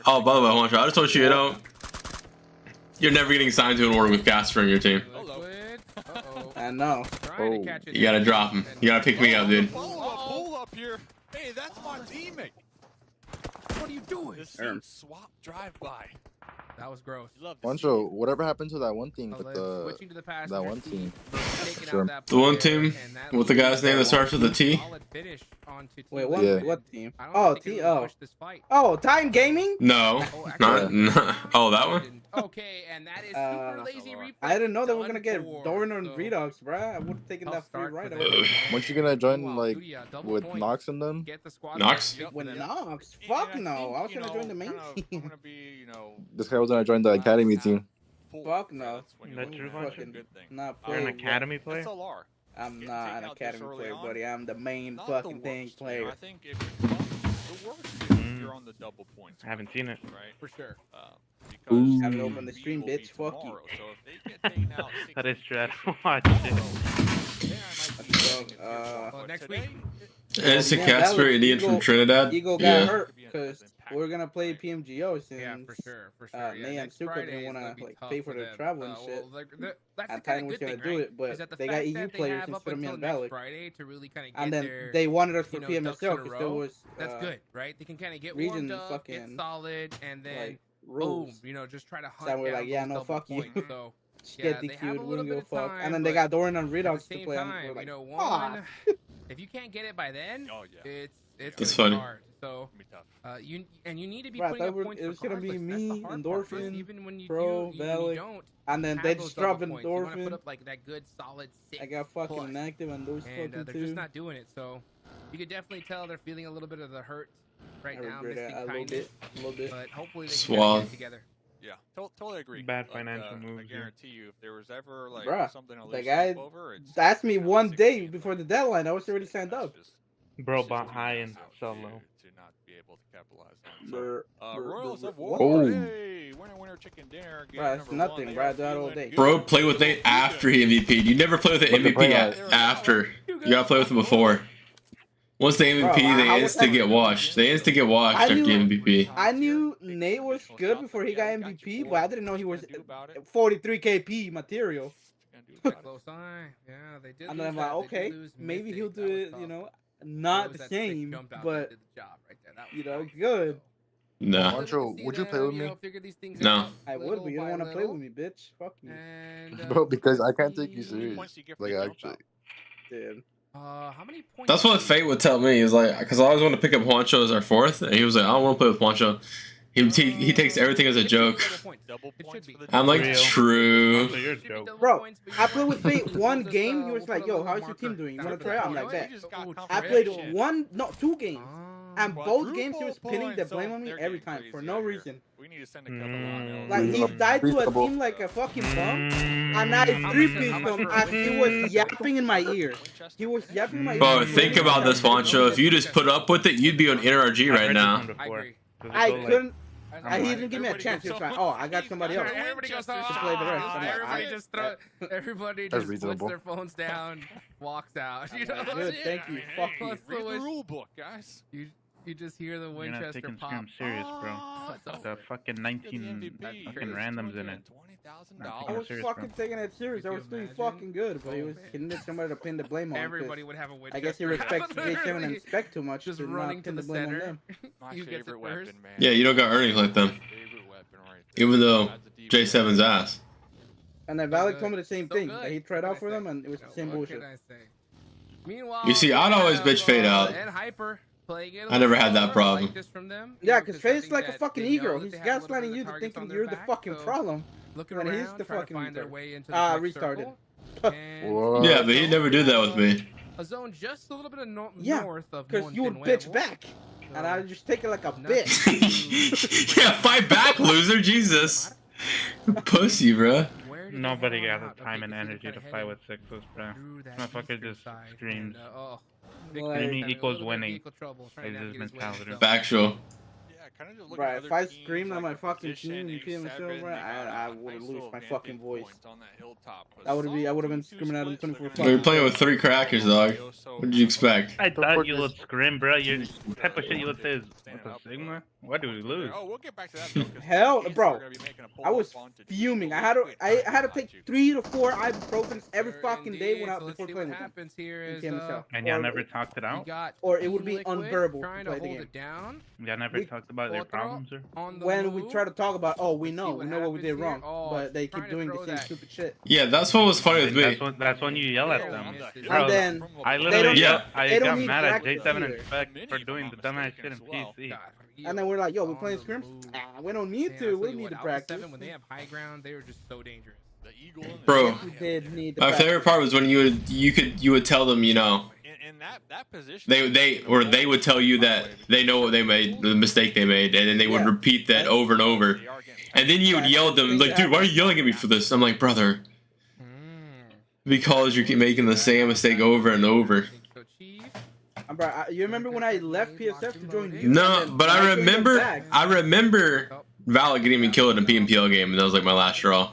Oh, by the way, Juancho, I just told you, you're never getting signed to an order with Casper in your team. I know. Oh. You gotta drop him. You gotta pick me up, dude. Hold up here. Hey, that's my teammate. What are you doing? This swap drive-by. That was gross. Juancho, whatever happened to that one team with that one team? Sure. The one team with the guy's name that starts with a T? Wait, what team? Oh, Oh, Time Gaming? No, not. Oh, that one? Okay, and that is super lazy replay. I didn't know they were gonna get Doran and Redox, bro. I would have taken that free right away. Weren't you gonna join like with Nox and them? Nox? With Nox? Fuck no. I was gonna join the main team. This guy was gonna join the academy team. Fuck no. That's true, not You're an academy player? I'm not an academy player, buddy. I'm the main fucking thing player. I think if the worst is you're on the double points. I haven't seen it. Right? For sure. Haven't opened the stream, bitch. Fuck you. That is true. I don't watch it. Next week. It's a Casper Indian from Trinidad. Eagle got hurt because we're gonna play PMGO since for sure. May and Suka didn't wanna like pay for their travel and shit. That's At time was gonna do it, but they got EU players instead of me and Valak. And then their, they wanted us for PMSL because there was that's good, right? They can kind of get region warmed up, fucking get solid, and then like rules. boom, just try to hunt So we're down like, yeah, those no, fuck double you. points. So Get DQ'd, wouldn't give a fuck. And then they got Doran and Redox to play. Time, like, if you can't get it by then, it's funny. Hard. So you need to be Bro, putting up points. It was gonna be me, Endorphin, even when you Pro, Valak, and then they just drop Endorphin. Put up like that good solid 6. I got fucking inactive on those fucking they're two. just not doing it. So you could definitely tell they're feeling a little bit of the hurt right now. A little bit. But hopefully they can get it together. Yeah, totally agree. Bad financial moves. I guarantee you, if there was ever like something to the guy asked me one day before the deadline. I was already signed up. Bro, bought high and sell low. To not be able to capitalize on. Royals of War. Oh. Hey, winner, chicken dinner. Bro, it's nothing, bro. I do that all day. Bro, play with Nate after he MVP'd. You never play with the MVP after. You gotta play with him before. Once the MVP, they insta get washed. They insta get washed after MVP. I knew Nate was good before he got MVP, but I didn't know he was 43 KP material. And then I'm like, okay, maybe he'll do it, not the same, but, good. No. Juancho, would you play with me? No. I would, but you don't want to play with me, bitch. Fuck you. Bro, because I can't take you serious. Like, actually. Dude. How many points? That's what Fate would tell me. Is like, because I always want to pick up Juancho as our fourth, and he was like, I don't want to play with Juancho. He takes everything as a joke. I'm like, true. Bro, I played with Fate one game. He was like, yo, how's your team doing? You want to try out? I'm like, bet. I played 2 games. And both games he was pinning the blame on me every time for no reason. We need to send a couple Like he died to a team like a fucking bum, and I 3-pieced him as he was yapping in my ear. He was yapping in my ear. Bro, think about this, Wancho. If you just put up with it, you'd be on NRG right now. I couldn't. He didn't give me a chance. He was like, "Oh, I got somebody else." Everybody goes to play the rest. I'm like, everybody just throw. Everybody just puts their phones down, walks out. You know, good. Thank you. Fuck you. Read the rule book, guys. You just hear the Winchester You're not taking pop. Scrim serious, bro. The fucking 19 fucking randoms in it. I was fucking taking it serious. I was doing fucking good, but he was he needed somebody to pin the blame on. Everybody would have a Winchester. I guess he respects J7 and Spec too much. Just to running not to pin the blame on center. them. My favorite weapon, man. Yeah, you don't got earnings like them. Even though J7's ass. And then Valak told me the same thing. That he tried out for them, and it was the same bullshit. Meanwhile, You see, I'd always bitch Fade out. and Hyper playing it I never had that problem. like this from them. Yeah, because Fade's like a fucking ego. He's gaslighting you to thinking you're the fucking problem. Looking when around, he's the fucking find their way into the restarted. Yeah, but he never did that with me. A zone just a little bit of north of because you would bitch back, and I would just take it like a bitch. Yeah, fight back, loser. Jesus. Pussy, bro. Nobody got the time and energy to fight with Sixless, bro. Motherfucker just screams. Screaming equals winning. It's his mentality. Factual. Bro, if I screamed on my fucking team in PMSL, bro, I would lose my fucking voice. I would have been screaming at him 24/7. We were playing with 3 crackers, dog. What did you expect? I thought you would scream, bro. The type of shit you would say is, what the Sigma? Why do we lose? Oh, we'll get back to that. Hell, bro, I was fuming. I had to take 3 to 4 ibuprofens every fucking day before playing with him. In PMSL. And y'all never talked it out? Or it would be unbearable to play the game. Y'all never talked about their problems, or? When we try to talk about, we know what we did wrong, but they keep doing the same stupid shit. Yeah, that's what was funny with me. That's when you yell at them. And then I literally I got mad at J7 and Spec for doing the dumbass shit in PC. And then we're like, yo, we're playing scrims? We don't need to. We need to practice. When they have high ground, they were just so dangerous. Bro, my favorite part was when you would tell them, you know, in that position, they would tell you that they know what they made, the mistake they made, and then they would repeat that over and over. And then you would yell at them like, dude, why are you yelling at me for this? I'm like, brother, because you keep making the same mistake over and over. Bro, you remember when I left PSF to join you? No, but I remember Valak getting me killed in a PMPL game, and that was like my last straw.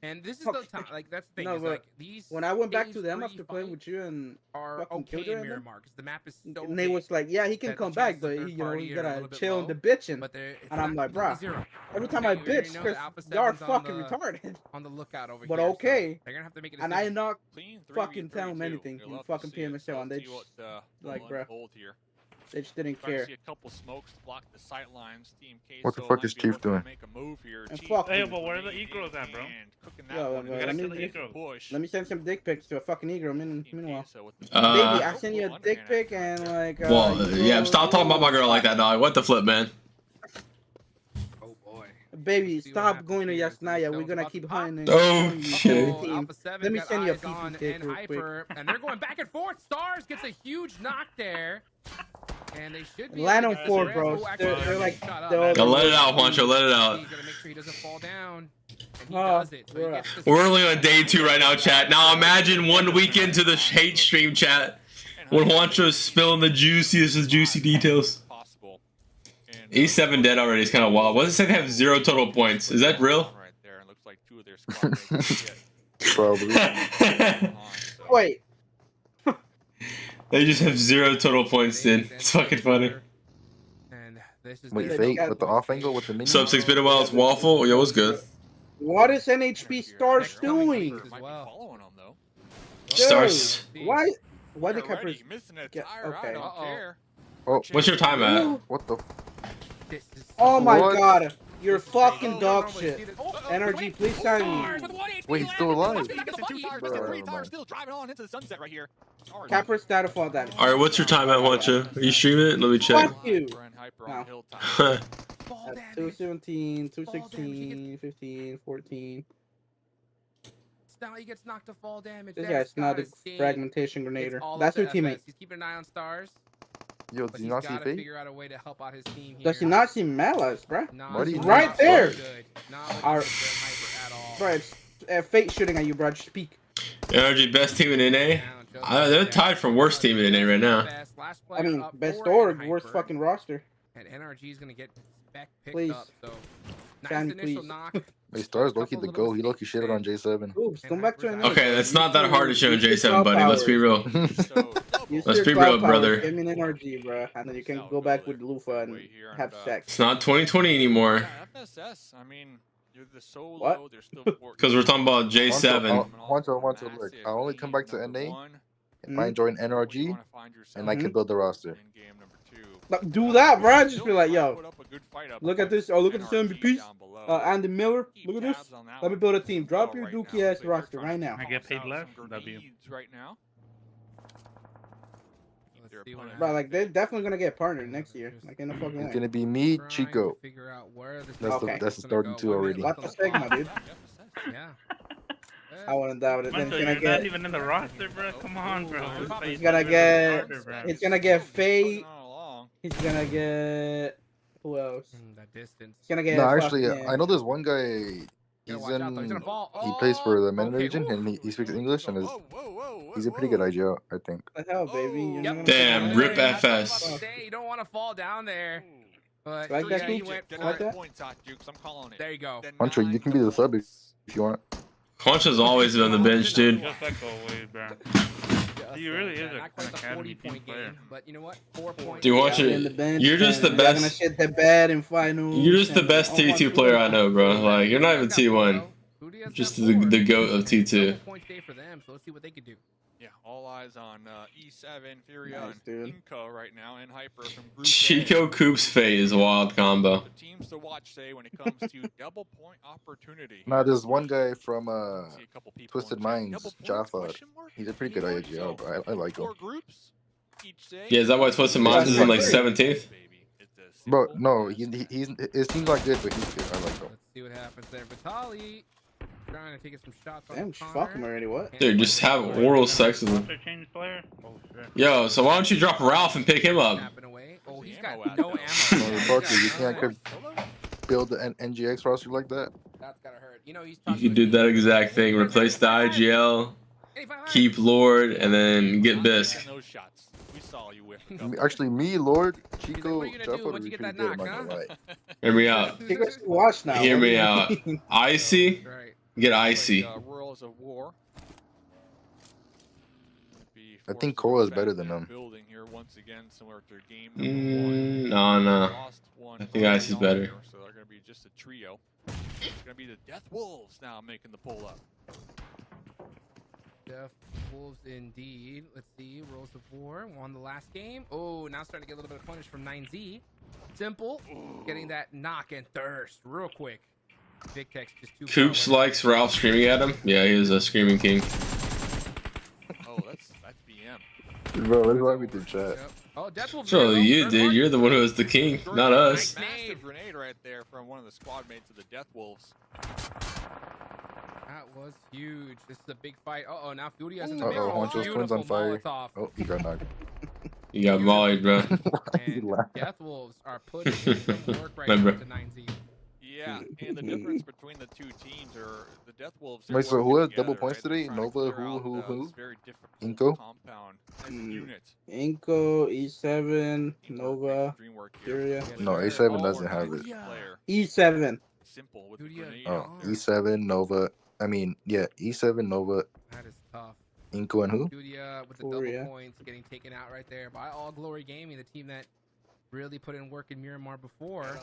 And this is the time, like that's the thing. No, is, like, these when I went back to them after playing with you and are okay in Miramar because the map is so and they was like, yeah, he can come back, but you know, you gotta chill and the bitching. And I'm like, bro, every time I bitch, because y'all are fucking retarded. On the lookout over here. But okay, they're gonna have to make it. And I not fucking tell them anything in fucking PMSL, and they just like, bro. They just didn't care. What the fuck is Chief doing? Hey, but where are the egros at, bro? Yo, let me send some dick pics to a fucking egro. Meanwhile, baby, Uh, I send you a dick pic and like. yeah, stop talking about my girl like that, dog. What the flip, man? Baby, stop going to Yasnaya. We're gonna keep hunting. Oh, shit. Let me send you a PP pic and real Hyper, and they're going back and forth. Stars gets a huge knock there, and they should be. Land on 4, bro. They're like. Let it out, Juancho. Let it out. He's gonna make sure he doesn't fall down. And he does it. We're only on day 2 right now, chat. Now imagine 1 week into the hate stream, chat, when Juancho's spilling the juiciest of juicy details. He's 7 dead already. It's kind of wild. What does it say they have 0 total points? Is that real? Probably. Wait. They just have 0 total points, dude. It's fucking funny. Wait, fake with the off angle with the mini. Sub 6 bit while it's Waffle. Yo, what's good? What is NHP Stars doing? Stars. Why the Capers? Okay. Oh, what's your time at? What the? Oh my god, you're fucking dog shit. NRG, please sign me. Wait, he's still alive. Capers Datafall damage. Alright, what's your time at, Juancho? Are you streaming it? Let me check. Fuck you. No. 217, 216, 15, 14. Now he gets knocked to fall damage. This guy's not a fragmentation grenader. That's your teammate. He's keeping an eye on Stars. Yo, but do you not see Fate? figure out a way to help out his team here. Does he not see Malice, bro? What do you right there. Not Our, Hyper at all. bro, it's Fate shooting at you, bro. Just peek. NRG best team in NA. They're tied for worst team in NA right now. I mean, best org, worst fucking roster. And NRG is gonna get back picked Please. up. So nice Sammy, initial please. knock. Hey, Stars low-key the go. He low-key shitted on J7. Oops, come back to an Okay, it's not that hard to show in J7, buddy. Let's be real. Let's be real, brother. Give me an NRG, bro, and then you can go back with Lufa and have sex. It's not 2020 anymore. FSS, I mean, you're the solo. What? They're still Because we're talking about J7. Juancho, look. I only come back to NA if I join NRG and I can build the roster. Do that, bro. Just be like, yo, look at this. Oh, look at this MVPs. Andy Miller. Look at this. Let me build a team. Drop your dookie ass roster right now. I get paid less. W. Right now. Bro, like they're definitely gonna get partnered next year. Like in the fucking way. It's gonna be me, Chico. That's the starting two already. What the Sigma, dude? Yeah. I wouldn't doubt it. Then it's You're gonna get. not even in the roster, bro. Come on, bro. It's gonna get. It's gonna get Fate. He's gonna get. Who else? That distance. He's gonna get. No, actually, I know there's one guy. He plays for the men region and he speaks English and he's a pretty good IGL, I think. What the hell, baby? Damn, rip FS. You don't want to fall down there. But like that, he went like that? There you go. Juancho, you can be the sub if you want. Concha's always been on the bench, dude. Just like always, bro. He really is an academy team player. But you know what? 4 points. Do you want your? You're just the Gonna best. shit the bed in finals. You're just the best T2 player I know, bro. Like you're not even T1. Just the goat of T2. Point day for them, so let's see what they can do. Yeah, all eyes on E7, Furia, Nice, and Inco right now, and Hyper from Group Chico Coop's Fate is a wild combo. The teams to watch say when it comes to double point opportunity. Now there's one guy from Twisted Minds, Jaffa. He's a pretty good IGL, bro. I like him. Yeah, is that why Twisted Minds is in like 17th? Bro, no, he's his team's not good, but he's good. I like him. Let's see what happens there. Vitali trying to take some shots on Damn, fuck him already. What? Dude, just have oral sex with him. Yo, so why don't you drop Ralph and pick him up? Oh, he's got no ammo. You can't build an NGX roster like that. That's gotta hurt. You know, You could do that exact thing. Replace the IGL, keep Lord, and then get Bisque. Actually, me, Lord, Chico, Jaffa would be pretty good. I'm not gonna lie. Hear me out. Watch now. Hear me out. Icy. Get Icy. I think Cora is better than him. No. I think Icy's better. So they're going to be just a trio. It's going to be the Death Wolves now making the pull up. Death Wolves indeed. Let's see. Rolls of War won the last game. Oh, now starting to get a little bit of punish from 9Z. Simple. Getting that knock and thirst real quick. Big text just too Coops likes Ralph screaming at him. Yeah, he is a screaming king. Oh, that's BM. Bro, what about me to chat? Oh, Death Wolves. So you, dude, you're the one who is the king, not us. Massive grenade right there from one of the squad mates of the Death Wolves. That was huge. This is a big fight. Uh-oh, now Furia's in the middle. Honcho's twins on fire. Oh, he got knocked. You got volleyed, bro. And Death Wolves are putting in some work right now to 9Z. Yeah, and the difference between the two teams are the Death Wolves. Wait, so who has double points today? Nova, who? Inco? Inco, E7, Nova, Furia. No, A7 doesn't have it. E7. Simple with Oh, E7, Nova. I mean, yeah, E7, Nova. That is tough. Inco and who? Furia with the double points getting taken out right there by All Glory Gaming, the team that really put in work in Miramar before.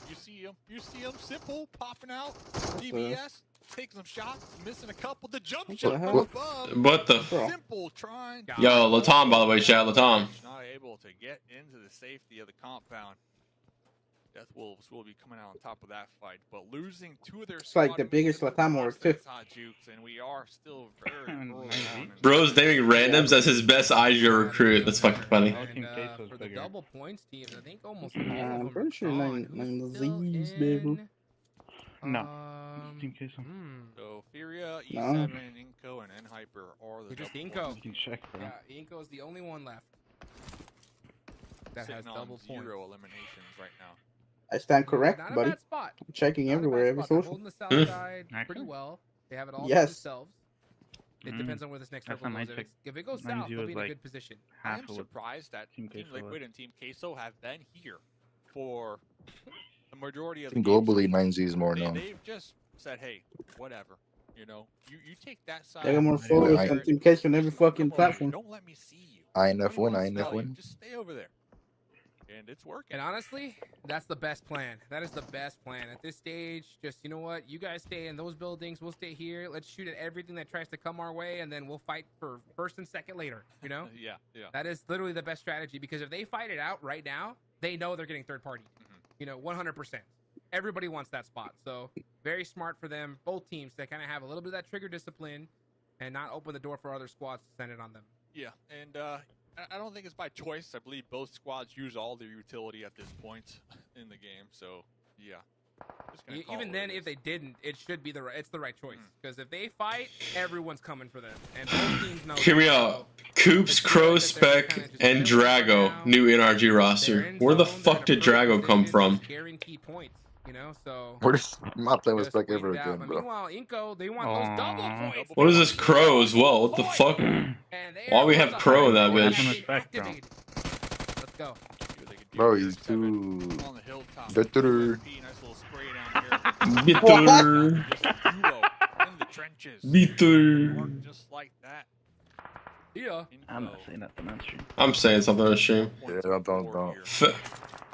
You see him, Simple popping out. DBS taking some shots, missing a couple. The jump shot from above. What the? Simple trying. Yo, Latom, by the way, chat, Latom. Not able to get into the safety of the compound. Death Wolves will be coming out on top of that fight, but losing two of their. It's like the biggest Latam work too. And we are still very early on. Bro's naming randoms as his best IG recruit. That's fucking funny. And, for the double points teams, I think almost. I'm pretty sure nine Z's, baby. No. So Furia, E7, Inco, and Hyper are the just double Inco. points. Yeah, Inco is the only one left. that has sitting double on points. 0 eliminations right now. I stand correct, Not a buddy. bad spot. I'm checking Not a everywhere, bad every spot. They're social. holding the south side pretty well. They have it all to Yes. themselves. It depends on where this next That's circle not my goes. pick. If it goes Mine south, they'll was be in a like good position. I half am of what surprised that Team Team Queso Liquid was. and Team Queso have been here for the majority I of the think game. globally 9Z is more They, known. they've just said, hey, whatever. You know, you take that side. They got more you photos I- on Team Case on every fucking come over here. platform. Don't let me see you. INF win, Nobody wants to INF tell you. win. Just stay over there. And it's working. And honestly, that's the best plan. That is the best plan. At this stage, just, you know what? You guys stay in those buildings. We'll stay here. Let's shoot at everything that tries to come our way, and then we'll fight for first and second later, you know? Yeah. That is literally the best strategy, because if they fight it out right now, they know they're getting third party. You know, 100%. Everybody wants that spot. So very smart for them, both teams, to kind of have a little bit of that trigger discipline and not open the door for other squads to send it on them. Yeah, and I don't think it's by choice. I believe both squads use all their utility at this point in the game. So, yeah. Just gonna call Even it then, what it if is. they didn't, it's the right choice. Because if they fight, everyone's coming for them. And both teams know Hear me that. out. Coops, Crow, Spec, and Drago, new NRG roster. Where the fuck did Drago come from? Guarantee points, you know, so Where does I'm not playing with just Spec wait ever it out. again, But bro. meanwhile, Inco, they want those double points. What is this Crow as well? What the fuck? Why we have Crow in that bitch? Let's go. Bro, he's too on the hilltop. bitter. Nice little spray down here. Bitter. Just duo in the trenches. Bitter. Work just like that. Yeah. I'm not saying nothing on stream. I'm saying something on stream. Yeah, don't. They're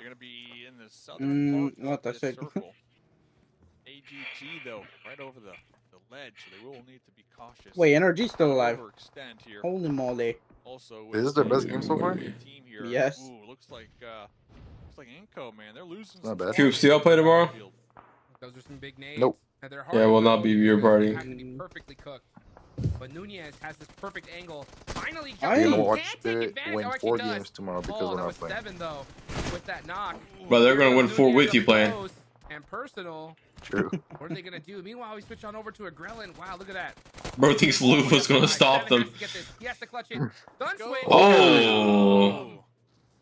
gonna be in the southern part what the of this fuck? circle. AGG though, right over the ledge, so they will need to be cautious. Wait, NRG's still alive. Overextend here. Holy moly. Also, Is this their best game so far? Team here. Yes. Ooh, looks like Inco, man. They're losing. Not bad. Coops, do y'all play tomorrow? Those are some big names. Nope. And they're Yeah, will not be viewer party. Have to be perfectly cooked. But Nunez has this perfect angle. Finally, I'm jumps gonna in, watch can't take it advantage. win Oh, actually 4 does. games tomorrow because Oh, we're that not was playing. 7 though with that knock. Bro, they're gonna win 4 Nunez with you up playing. close and personal. True. What are they gonna do? Meanwhile, we switch on over to a Grelin. Wow, look at that. Bro thinks Lufa's gonna stop them. He has to clutch it. Gun swing. Oh.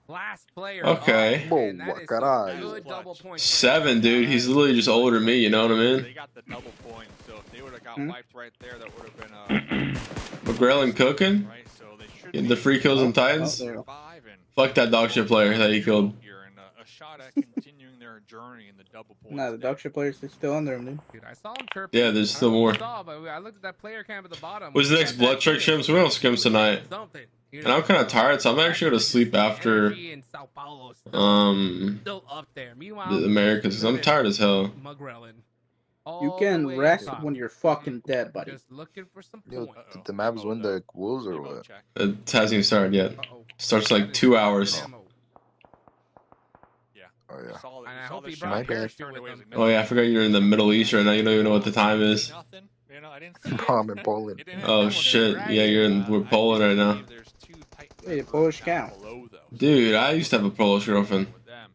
Last player. Okay. Boa, And that is some caralho. good double points. 7, dude. He's literally just older than me, you know what I They mean? got the double point, so if they would have got wiped right there, that would have been McGrellin cooking? right. So they should Getting the free kills on Titans? survive and Fuck that dog shit player that he killed. here and a shot at continuing their journey in the double points. Nah, the dog shit players are still under him, dude. Dude, I saw him chirping. Yeah, there's I still don't know more. if you saw, but I looked at that player cam at the bottom. What's the He next had blood that trick shit. shims? We don't scrims tonight. Something. You And I'm know? kind of tired, so I'm actually gonna sleep after Energy in Sao Paulo is the still up there. Meanwhile, Americas. 'Cause I'm tired as hell. Mugrelin. You All can the way rest top. when you're fucking dead, buddy. Just looking for some Yo, points. did the Mavs win the Wolves or what? It hasn't even started yet. Uh-oh. Starts like 2 hours. Oh yeah. And I hope he My brought a bad. parachute with him. Oh yeah, I forgot you're in the Middle East right now. You don't even know what the time is. Nothing. You know, I didn't see it. Oh, I'm in Poland. It didn't Oh happen. shit. Yeah, we're Poland right now. There's 2 tight Wait, a Polish down count. below, though. Dude, I used to have a Polish girlfriend. With them.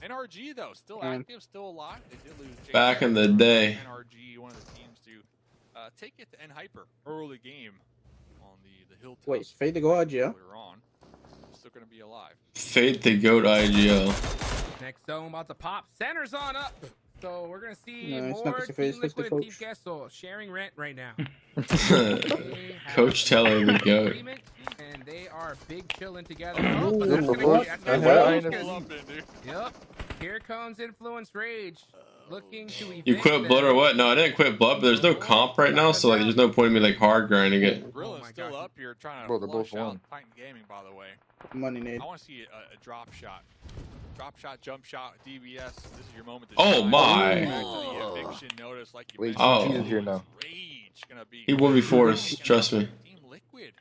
NRG though, still active, still alive. They did lose Jay Back in the Sarah, day. NRG, one of the teams to take it to Enji Hyper early game on the hilltop. Wait, is Fade to go out, yeah? Earlier on. Still gonna be alive. Fate the GOAT IGL. Next zone about to pop. Center's on up. So we're gonna see No, it's not more because of Fade, Team it's the Liquid and Team coach. Castle sharing rent right now. Coach telling the GOAT. Agreement, and they are big chilling together. Ooh, Oh, but that's what gonna the be, fuck? that's Uh-huh. gonna be Yep. Here comes Influence Rage. Looking to You evict quit blood or them. what? No, I didn't quit blood, but there's no comp right now, so like there's no point in me like hard grinding it. Grillin's still up here trying to Bro, they're both flush out won. Titan Gaming, by the way. Money need. I want to see a drop shot. Drop shot, jump shot, DBS. This is your moment to Oh, shine. my. Back to the eviction notice, like you Wait, mentioned. Oh. he's here now. Rage gonna be He 1v4 us, trust me. Team Liquid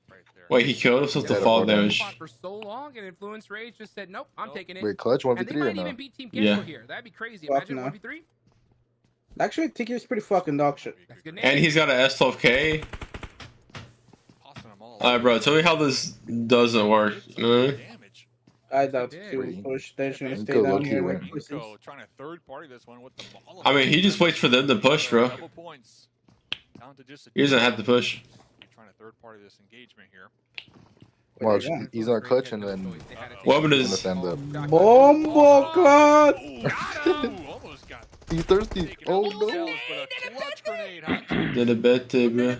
right there. Wait, he killed himself to Yeah, fall that's damage. Fought for so long, and Influence Rage just said, "Nope, I'm taking it." Wait, clutch and they 1v3 or might no? even beat Team Yeah. Castle here. That'd be crazy. Fuck Imagine no. 1v3. Actually, Tiki is pretty fucking dog shit. That's good. And he's got an S12K. Tossing them all Alright, bro, tell me how this doesn't work. You know what I mean? damage. I doubt Did. he will push. They're just gonna Inco stay down low-key here. win. Like this is- Inco trying to third party this one with the ball. I mean, he just waits for them to push, bro. Double points. Down to just a He doesn't have to push. Trying to third party this engagement here. Watch, he's on clutch and then Weapon is stand up. Bombo cut. He's thirsty. Oh no. Did a bet, bro.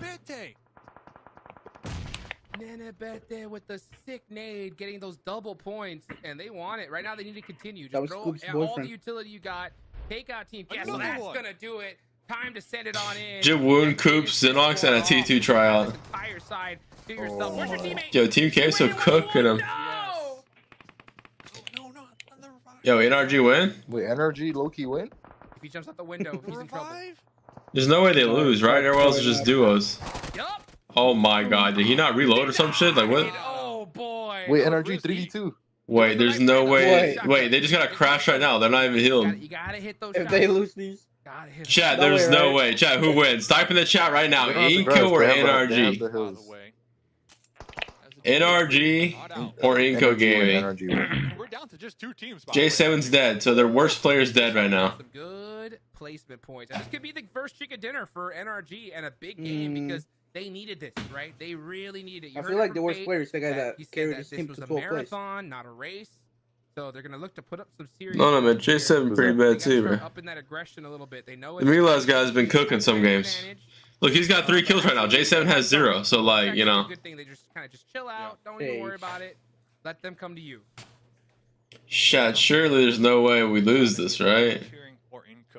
Nenebete with the sick nade, getting those double points, and they want it right now. They need to continue. Just throw all the utility you got. Take out Team Guess. That's gonna do it. Time to send it on in. Jibwoon, Coops, Xenox, and a T2 tryout. Entire side to yourself. Where's your teammate? Yo, Team Queso cooking him. Yo, NRG win? Wait, NRG low-key win? If he jumps out the window, he's in trouble. There's no way they lose, right? Everyone else is just duos. Oh my god, did he not reload or some shit? Like what? Oh boy. Wait, NRG 3v2. Wait, there's no way. Wait, they just gotta crash right now. They're not even healed. You gotta hit those If they lose these. Chat, there's no way. Chat, who wins? Type in the chat right now. Inco or NRG? NRG or Inco Gaming? We're down to just 2 teams. J7's dead, so their worst player's dead right now. Some good placement points. And this could be the first chicken dinner for NRG and a big game because they needed this, right? They really needed it. I feel like the worst players, the guy that carried his team to 12th place. This was a marathon, not a race. So they're gonna look to put up some serious. No, man, J7 pretty bad too, bro. Up in that aggression a little bit. They know the Milas guy's been cooking some games. Look, he's got 3 kills right now. J7 has 0. So like, you know. Good thing they just kind of chill out. Don't even worry about it. Let them come to you. Chat, surely there's no way we lose this, right?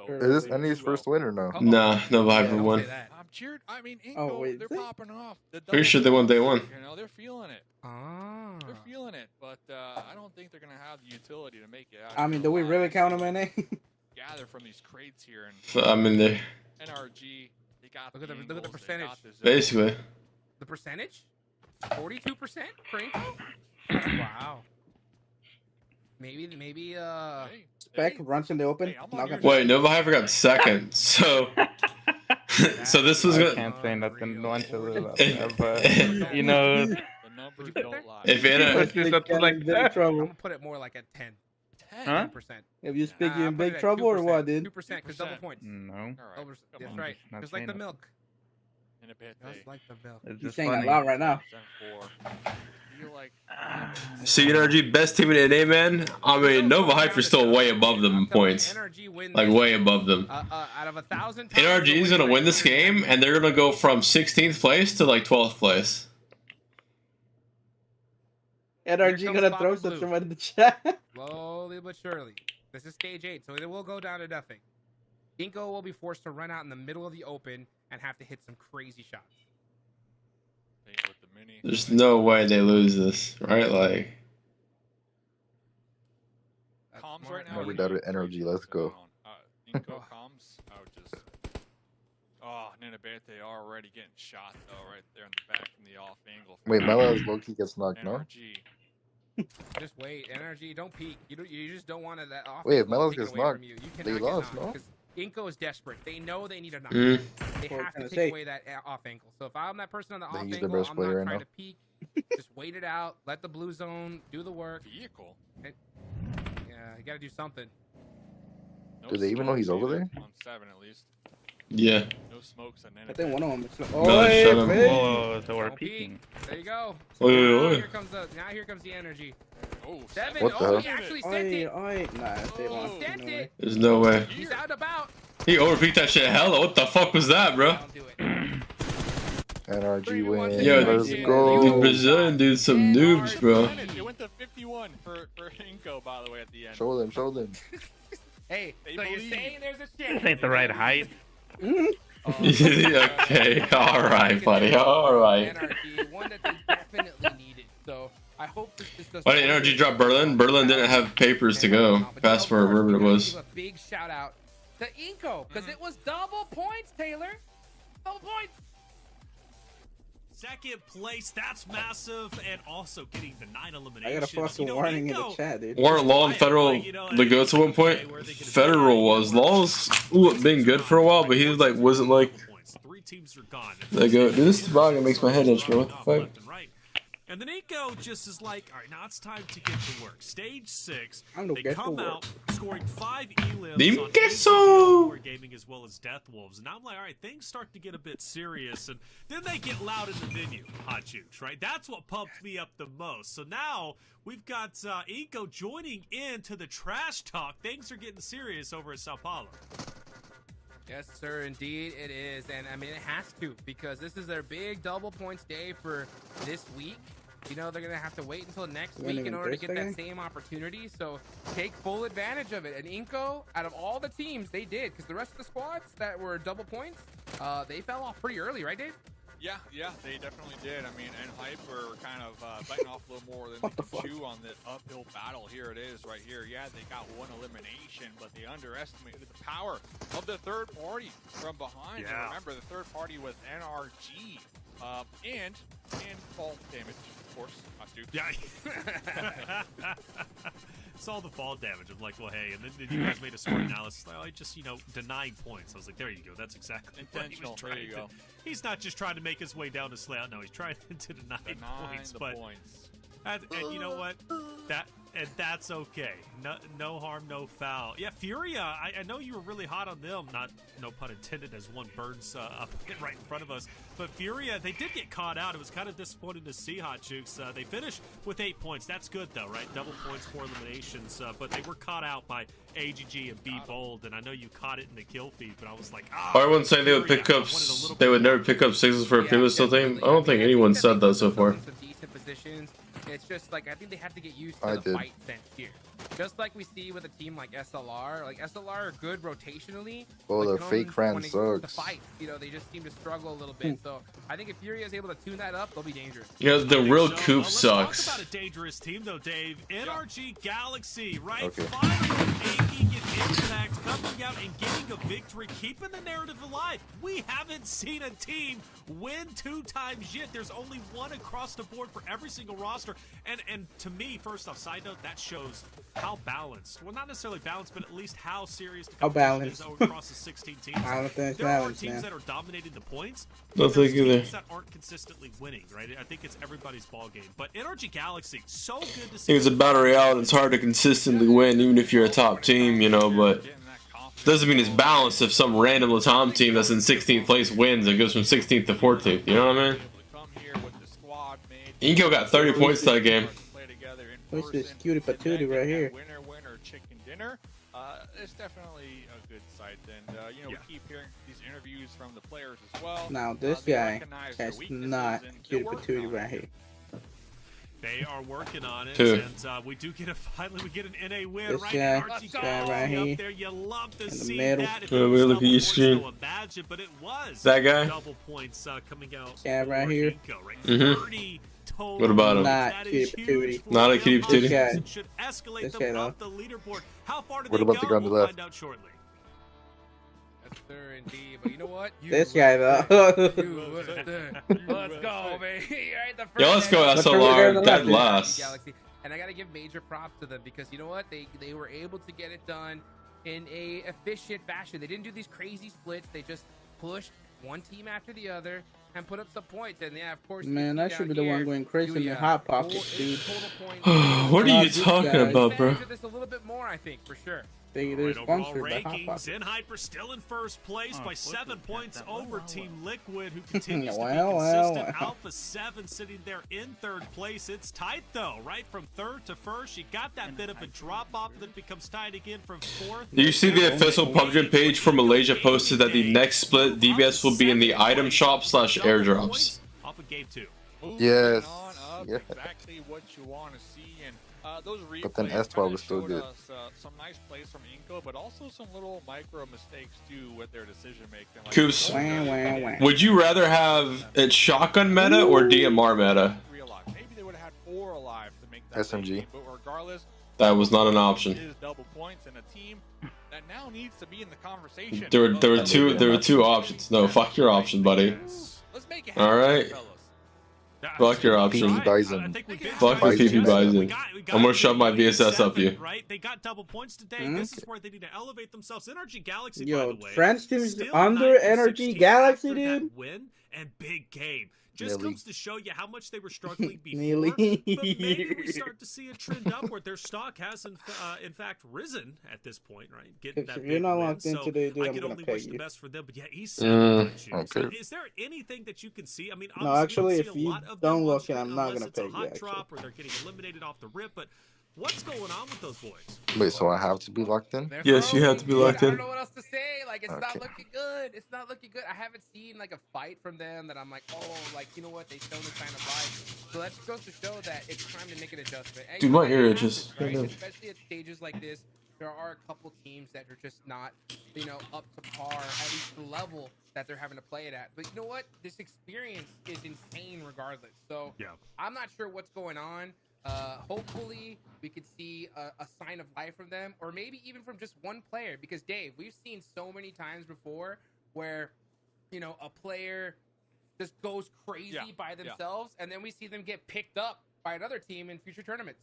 Is this Envy's first win or no? Nah, no Hyper won. Cheered. I mean, Inco, they're popping off. Pretty sure they won day 1. You know, they're feeling it. They're feeling it, but I don't think they're gonna have the utility to make it out. I mean, do we really count them in there? Gather from these crates here and. So I'm in there. NRG, they got. Look at the percentage. Basically. The percentage? 42% for Inco? Wow. Maybe. Spec runs in the open. Wait, Nova Hyper got 2nd, so. So this was gonna. I can't say nothing. No one should live up there, but you know. The numbers don't lie. If it like that, I'm gonna put it more like a 10. 10%. If you speak, you in big trouble or what, dude? 2% because double points. No. That's right. Just like the milk. Just like the milk. He's saying a lot right now. See, NRG best team in NA, man. I mean, Nova Hyper's still way above them in points. Like way above them. Out of 1,000 NRG is gonna win this game, and they're gonna go from 16th place to like 12th place. NRG gonna throw something in the chat. Slowly but surely. This is stage 8, so it will go down to nothing. Inco will be forced to run out in the middle of the open and have to hit some crazy shots. There's no way they lose this, right? Like. Comms right now. Never doubted NRG. Let's go. Inco comms. I would just. Oh, Nenebete already getting shot though, right there in the back from the off angle. Wait, Mela's low-key gets knocked, no? Just wait, NRG, don't peek. You just don't want to that off. Wait, if Melos gets knocked, they lost, no? Inco is desperate. They know they need a knock. Mm. They have to take away that off ankle. So if I'm that person on the off ankle, I'm not trying to peek. Just wait it out. Let the blue zone do the work. Vehicle. Yeah, you got to do something. Do they even know he's over there? On 7 at least. Yeah. No smokes on I think one of them is. Oh, so we're peeking. There you go. Oi. Here comes the energy. Oh, 7. What the hell? He actually sent it. Nah, He sent it. There's no way. He's out about. He overpeaked that shit. Hella, what the fuck was that, bro? Don't do it. NRG win. Yo, let's go. The Brazilian dude, some noobs, bro. It went to 51 for Inco, by the way, at the end. Show them. Hey, so you're saying there's a chance? This ain't the right height. Okay, alright, buddy, alright. One that they definitely needed. So I hope this does. Why did NRG drop Berlin? Berlin didn't have papers to go past where River was. A big shout out to Inco because it was double points, Taylor. Double points. 2nd place, that's massive, and also getting the 9 eliminations. I got a fucking warning in the chat, dude. Weren't Law and Federal the goats at one point? Federal was. Law's been good for a while, but he like wasn't like the goat. Dude, this toboggan makes my head itch, bro. What the fuck? And then Nico just is like, all right, now it's time to get to work. Stage 6, they come out scoring 5 elims on Enji Gaming as well as Death Wolves. And I'm like, all right, things start to get a bit serious. And then they get loud in the venue, Hot Jukes, right? That's what pumped me up the most. So now we've got Inco joining in to the trash talk. Things are getting serious over at Sao Paulo. Yes, sir, indeed it is. And I mean, it has to, because this is their big double points day for this week. You know, they're going to have to wait until next week in order to get that same opportunity. So take full advantage of it. And Inco, out of all the teams, they did. Because the rest of the squads that were double points, they fell off pretty early, right, Dave? Yeah, they definitely did. I mean, and Hyper kind of biting off a little more than they can chew on the uphill battle. Here it is right here. Yeah, they got one elimination, but they underestimated the power of the third party from behind. Yeah. And remember, the third party was NRG and fall damage, of course. Yeah. Saw the fall damage. I'm like, well, hey, and then you guys made a smart analysis. Like, oh, I just, denying points. I was like, there you go. That's exactly what he was trying to do. He's not just trying to make his way down to Slayout. No, he's trying to deny points. And you know what? That's okay. No harm, no foul. Yeah, Furia, I know you were really hot on them. Not, no pun intended, as one burns up right in front of us. But Furia, they did get caught out. It was kind of disappointing to see, Hot Jukes. They finished with 8 points. That's good, though, right? Double points, 4 eliminations. But they were caught out by AGG and Be Bold. And I know you caught it in the kill feed, but I was like, I wouldn't say they would pick up. They would never pick up Sixless for a PMSL team. I don't think anyone said that so far. Decent positions. It's just like, I think they have to get used to the fight sense here. Just like we see with a team like SLR. Like, SLR are good rotationally. Oh, their fake friend sucks. The fight, they just seem to struggle a little bit. So I think if Furia is able to tune that up, they'll be dangerous. Yeah, the real Coop sucks. Let's talk about a dangerous team, though, Dave. NRG Galaxy, right? Okay. Finally making an impact, coming out and getting a victory, keeping the narrative alive. We haven't seen a team win 2 times yet. There's only one across the board for every single roster. And to me, first off, side note, that shows how balanced. Well, not necessarily balanced, but at least how serious the competition is across the 16 teams. I don't think there are teams that are dominating the points. Don't think either. Teams that aren't consistently winning, right? I think it's everybody's ball game. But NRG Galaxy, so good to see. I think it's a battle royale. It's hard to consistently win, even if you're a top team, but doesn't mean it's balanced if some random Latam team that's in 16th place wins and goes from 16th to 14th. You know what I mean? Inco got 30 points that game. What's this cutie patootie right here? Winner, chicken dinner. It's definitely a good sight. And, we keep hearing these interviews from the players as well. Now, this guy has not cutie patootie right here. They are working on it, and we do get finally get an NA win, this right? Guy right here. Up there. You love to see middle. that. If we look at your screen. Imagine, but it was that guy. Double points coming out. Guy right here. What about him? Not cutie patootie. Not a cutie patootie. Should escalate them up the leaderboard. How far do what they about go? The guy on the left? Find out shortly. Yes, sir, indeed. But you know what? This guy, though. Let's go, baby. Yo, let's go SLR. Dead last. And I gotta give major props to them, because you know what? They were able to get it done in a efficient fashion. They didn't do these crazy splits. They just pushed one team after the other and put up some points. And yeah, of course, man, I should be the one going crazy in the hot pockets, dude. What are you talking about, bro? This a little bit more, I think, for sure. There's sponsored by Hot rankings, Pockets. Enji Hyper still in first place by 7 points over Team Liquid, who continues to be consistent. Alpha 7 sitting there in 3rd place. It's tight, though, right? From 3rd to 1st, you got that bit of a drop-off that becomes tight again from 4th. Do you see the official PUBG page for Malaysia posted that the next split DBS will be in the item shop / airdrops? Off of game 2. Yes. Exactly what you want to see. And those but then S12 was still good. Some nice plays from Inco, but also some little micro mistakes too with their decision making. Like Coops, would you rather have it shotgun meta or DMR meta? Maybe they would have had 4 alive to make that SMG. game, but regardless, that was not an option. It is double points and a team that now needs to be in the conversation. There were two options. No, fuck your option, buddy. Let's make it all right. fellas. Fuck your option. Bison. Fuck the PP Bison. I'm gonna shove my VSS up you. Right? They got double points today. This is where they need to elevate themselves. Energy Galaxy, by Yo, the way, French team's under Energy Galaxy, dude. Win and big game. Just comes to show you how much they were struggling before. Nearly. But maybe we start to see a trend upward. Their stock has, in fact, risen at this point, right? Getting that If you're not locked in so today, dude, I I'm can gonna only pay wish the you. best for them. But yeah, he's Okay. so is there anything that you can see? I mean, No, obviously, actually, we if see a you lot of don't them on look in, screen I'm not unless gonna it's a pay you, hot actually. drop or they're getting eliminated off the rip. But what's going on with those boys? Wait, so I have to be locked in? Yes, you have to be locked I in. don't know what else to say. Like, it's not Okay. looking good. It's not looking good. I haven't seen like a fight from them that I'm like, oh, like, you know what? They showed this kind of fight. So that just goes to show that it's time to make an adjustment. And Dude, you know my what? ear It itches. happens, right? Especially at stages like this, there are a couple teams that are just not, you know, up to par, at least the level that they're having to play it at. But you know what? This experience is insane regardless. So Yeah. I'm not sure what's going on. Hopefully we could see a sign of life from them, or maybe even from just one player, because Dave, we've seen so many times before where, you know, a player just goes crazy by themselves, and then we see them get picked up by another team in future tournaments.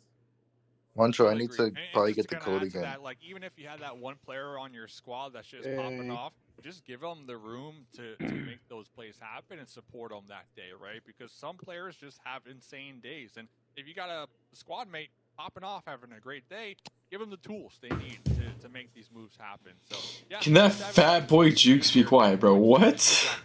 Mancho, I need to And probably just get the to kinda code add to again. that, like, even if you had that one player on your squad that's just popping off, just give them the room to make those plays happen and support them that day, right? Because some players just have insane days, and if you got a squad mate popping off, having a great day, give them the tools they need to make these moves happen. So yeah, Can that fat boy Jukes be quiet, bro? What?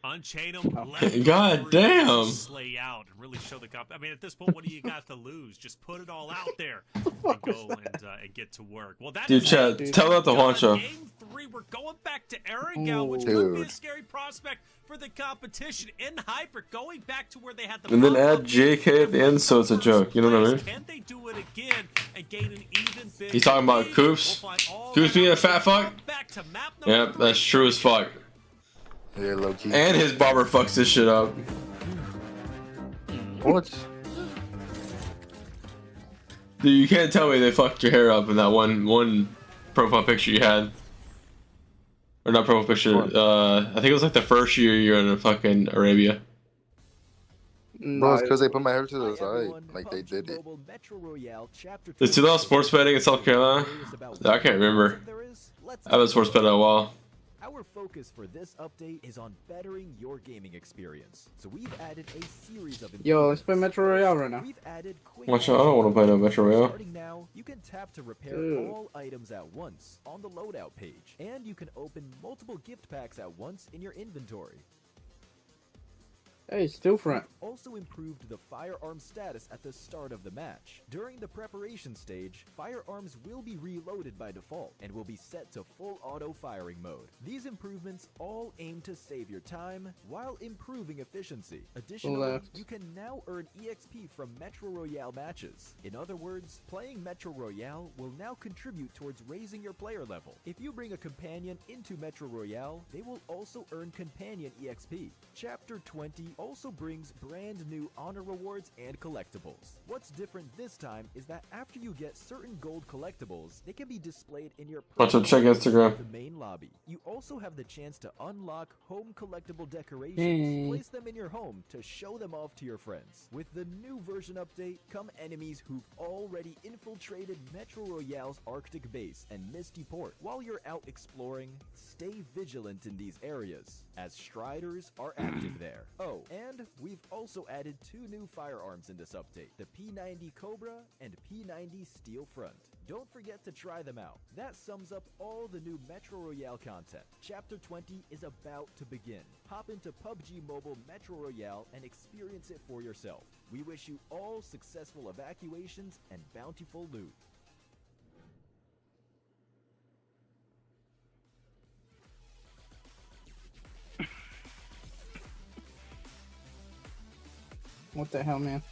Unchain them. God damn. Slay out and really show the I mean, at this point, what do you got to lose? Just put it all out there and go and get to work. Well, that Dude, is Chad, tell that to Juancho. Game 3. We're going back to Arangel, which could be a scary prospect for the competition. In Hyper, going back to where they had the And then add JK at the end, so it's a joke. You know what I mean? Can they do it again and gain an even bigger He's talking about Coops. Coops being a fat fuck? Yep, that's true as fuck. Yeah, low key. And his barber fucks this shit up. What? Dude, you can't tell me they fucked your hair up in that one profile picture you had. Or not profile picture, I think it was like the first year you were in fucking Arabia. Bro, it's because they put my hair to the side. Like, they did it. Is 2000 sports betting in South Carolina? I can't remember. I haven't sports bet in a while. Our focus for this update is on bettering your gaming experience. So we've added a series of Yo, let's play Metro Royale right now. We've added quick Watch out, I don't want to play no Metro Royale. Starting now, you can tap to repair all items at once on the loadout page, and you can open multiple gift packs at once in your inventory. Hey, still front. Also improved the firearm status at the start of the match. During the preparation stage, firearms will be reloaded by default and will be set to full auto firing mode. These improvements all aim to save your time while improving efficiency. Additionally, you can now earn EXP from Metro Royale matches. In other words, playing Metro Royale will now contribute towards raising your player level. If you bring a companion into Metro Royale, they will also earn companion EXP. Chapter 20 also brings brand new honor rewards and collectibles. What's different this time is that after you get certain gold collectibles, they can be displayed in your Watch out, check Instagram. the main lobby. You also have the chance to unlock home collectible decorations. Place them in your home to show them off to your friends. With the new version update come enemies who've already infiltrated Metro Royale's Arctic base and Misty Port. While you're out exploring, stay vigilant in these areas, as Striders are active there. Oh, and we've also added 2 new firearms in this update, the P90 Cobra and P90 Steel Front. Don't forget to try them out. That sums up all the new Metro Royale content. Chapter 20 is about to begin. Hop into PUBG Mobile Metro Royale and experience it for yourself. We wish you all successful evacuations and bountiful loot. What the hell, man?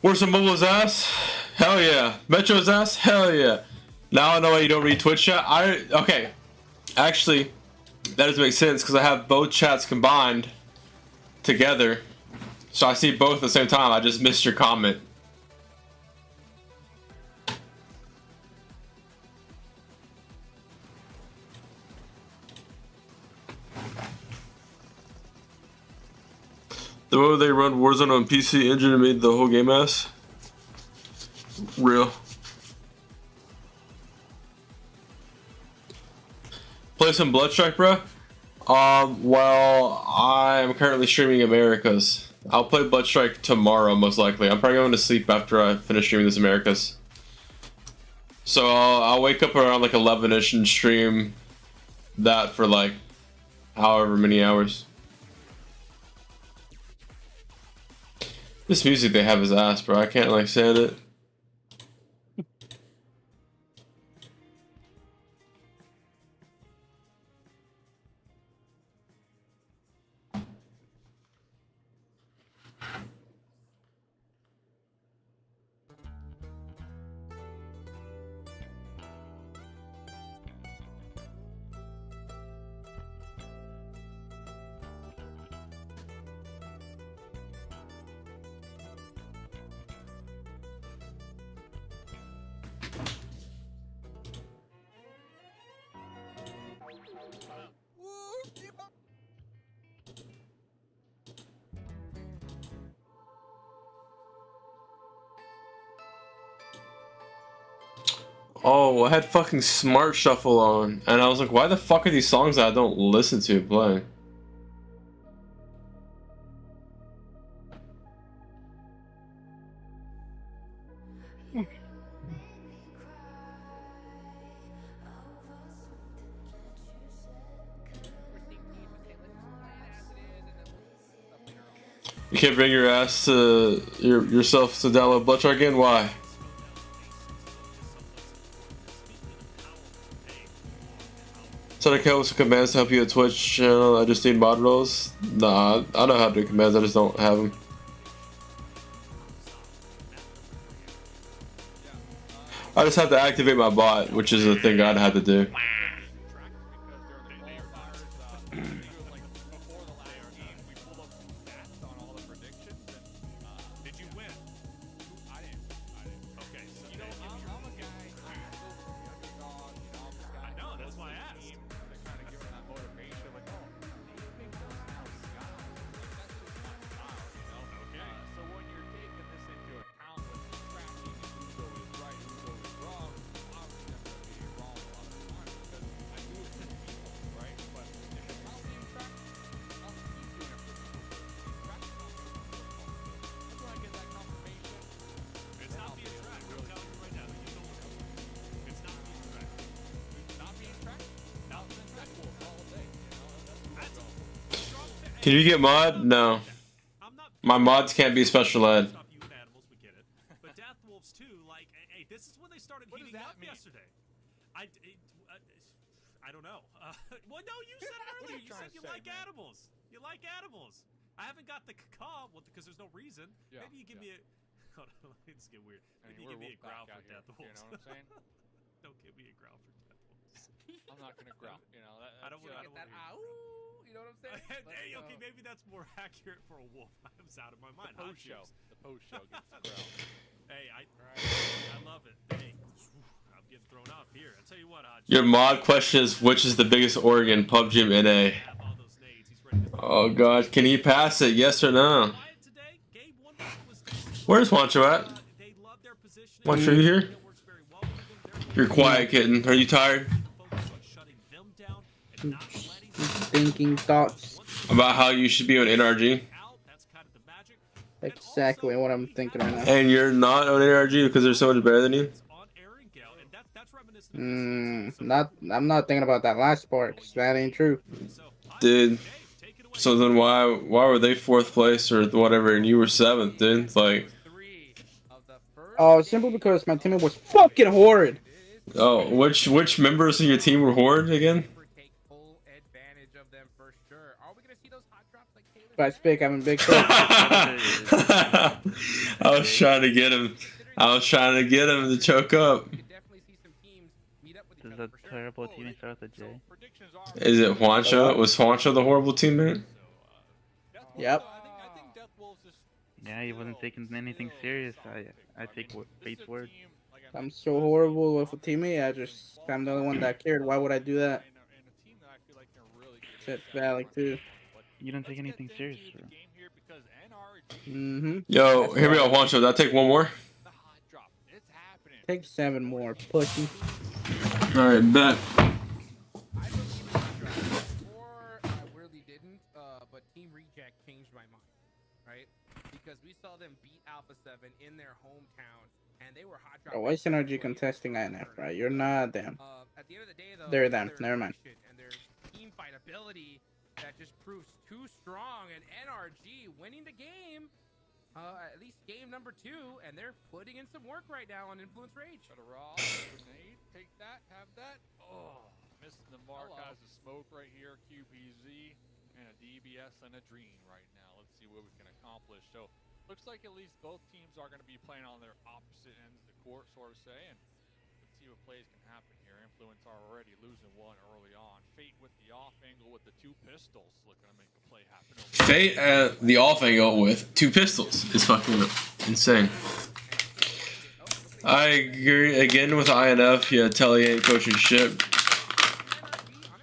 Where's some Mobile's ass? Hell yeah. Metro's ass? Hell yeah. Now I know why you don't read Twitch chat. Okay. Actually, That doesn't make sense because I have both chats combined together. So I see both at the same time. I just missed your comment. The way they run Warzone on PC Engine and made the whole game ass. Real. Play some Bloodstrike, bro? Well, I'm currently streaming Americas. I'll play Bloodstrike tomorrow, most likely. I'm probably going to sleep after I finish streaming this Americas. So I'll wake up around like 11ish and stream that for like however many hours. This music they have is ass, bro. I can't like stand it. Oh, I had fucking Smart Shuffle on, and I was like, why the fuck are these songs that I don't listen to playing? You can't bring your ass to yourself to download Bloodstrike again? Why? So I can't some commands to help you at Twitch channel. I just need mod roles. Nah, I know how to do commands. I just don't have them. I just have to activate my bot, which is a thing I'd have to do. Can you get mod? No. My mods can't be special ed. But Death Wolves too, like, hey, this is when they started heating up yesterday. I don't know. Well, no, you said it earlier. You said you like animals. You like animals. I haven't got the caw, well, because there's no reason. Yeah, maybe you give me a. Hold on, let's get weird. Maybe you give me a growl for Death Wolves. You know what I'm saying? Don't give me a growl for Death Wolves. I'm not gonna growl. You know, I don't want that. You know what I'm saying? Hey, okay, maybe that's more accurate for a wolf. I was out of my mind. The post show. The post show gets the growl. Hey, I love it. Hey, I'm getting thrown off here. I'll tell you what, Your mod question is, which is the biggest organ, PUBG and NA? Oh god, can he pass it? Yes or no? Where's Wancho at? Wancho, are you here? You're quiet, kitten. Are you tired? Thinking thoughts about how you should be on NRG. Exactly what I'm thinking right now. And you're not on NRG because they're so much better than you? I'm not thinking about that last part because that ain't true. Dude. So then why were they 4th place or whatever and you were 7th, dude? Like. Oh, simply because my teammate was fucking horrid. Oh, which members of your team were horrid again? If I speak, I'm a big I was trying to get him. I was trying to get him to choke up. is a terrible teammate. Start with a J. Is it Juancho? Was Juancho the horrible teammate? Yep. Yeah, he wasn't taking anything serious. I take Fate's word. I'm so horrible with a teammate. I'm the only one that cared. Why would I do that? Shit's valid too. You don't take anything serious, bro. Yo, here we go, Juancho. Did I take one more? Take 7 more, pussy. All right, bet. Or I really didn't, but Team Reject changed my mind, right? Because we saw them beat Alpha 7 in their hometown, and they were hot dropping. Why is NRG contesting INF, right? You're not them. At the end of the day, though, They're them. Never mind. And their team fight ability that just proves too strong, and NRG winning the game. At least game number 2, and they're putting in some work right now on Influence Rage. Got a raw grenade, take that, have that. Oh, missing the mark. Has a smoke right here, QPZ, and a DBS and a Dream right now. Let's see what we can accomplish. So, looks like at least both teams are going to be playing on their opposite ends of the court, sort of say, and let's see what plays can happen here. Influence are already losing one early on. Fate with the off angle with the 2 pistols, looking to make a play happen. Fate at the off angle with 2 pistols is fucking insane. I agree again with INF. Yeah, Telly ain't coaching shit,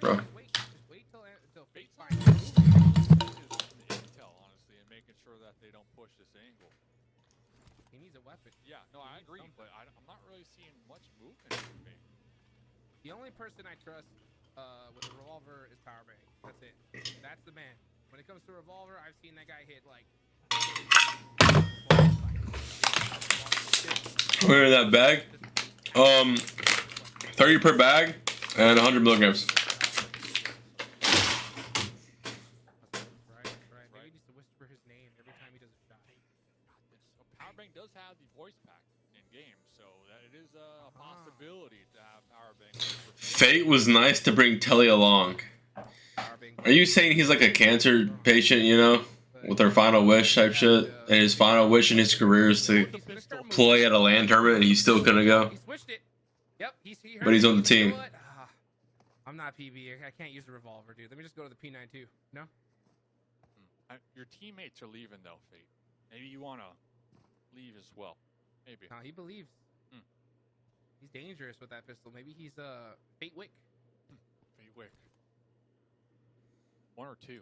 bro. He needs a weapon. Yeah, no, I agree, but I'm not really seeing much movement from Fate. The only person I trust with a revolver is Powerbang. That's it. That's the man. When it comes to revolver, I've seen that guy hit like. Where that bag? 30 per bag and 100 milligrams. Right. Maybe he needs to whisper his name every time he does a shot. Powerbang does have the voice pack in game, so that it is a possibility to have Powerbang. Fate was nice to bring Telly along. Are you saying he's like a cancer patient, you know, with their final wish type shit? And his final wish in his career is to play at a LAN tournament, and he's still gonna go. He switched it. Yep, But he's on the team. I'm not PB. I can't use the revolver, dude. Let me just go to the P92. No? Your teammates are leaving, though, Fate. Maybe you want to leave as well. Maybe. No, he believes. He's dangerous with that pistol. Maybe he's Fate Wick. Fate Wick. 1 or 2?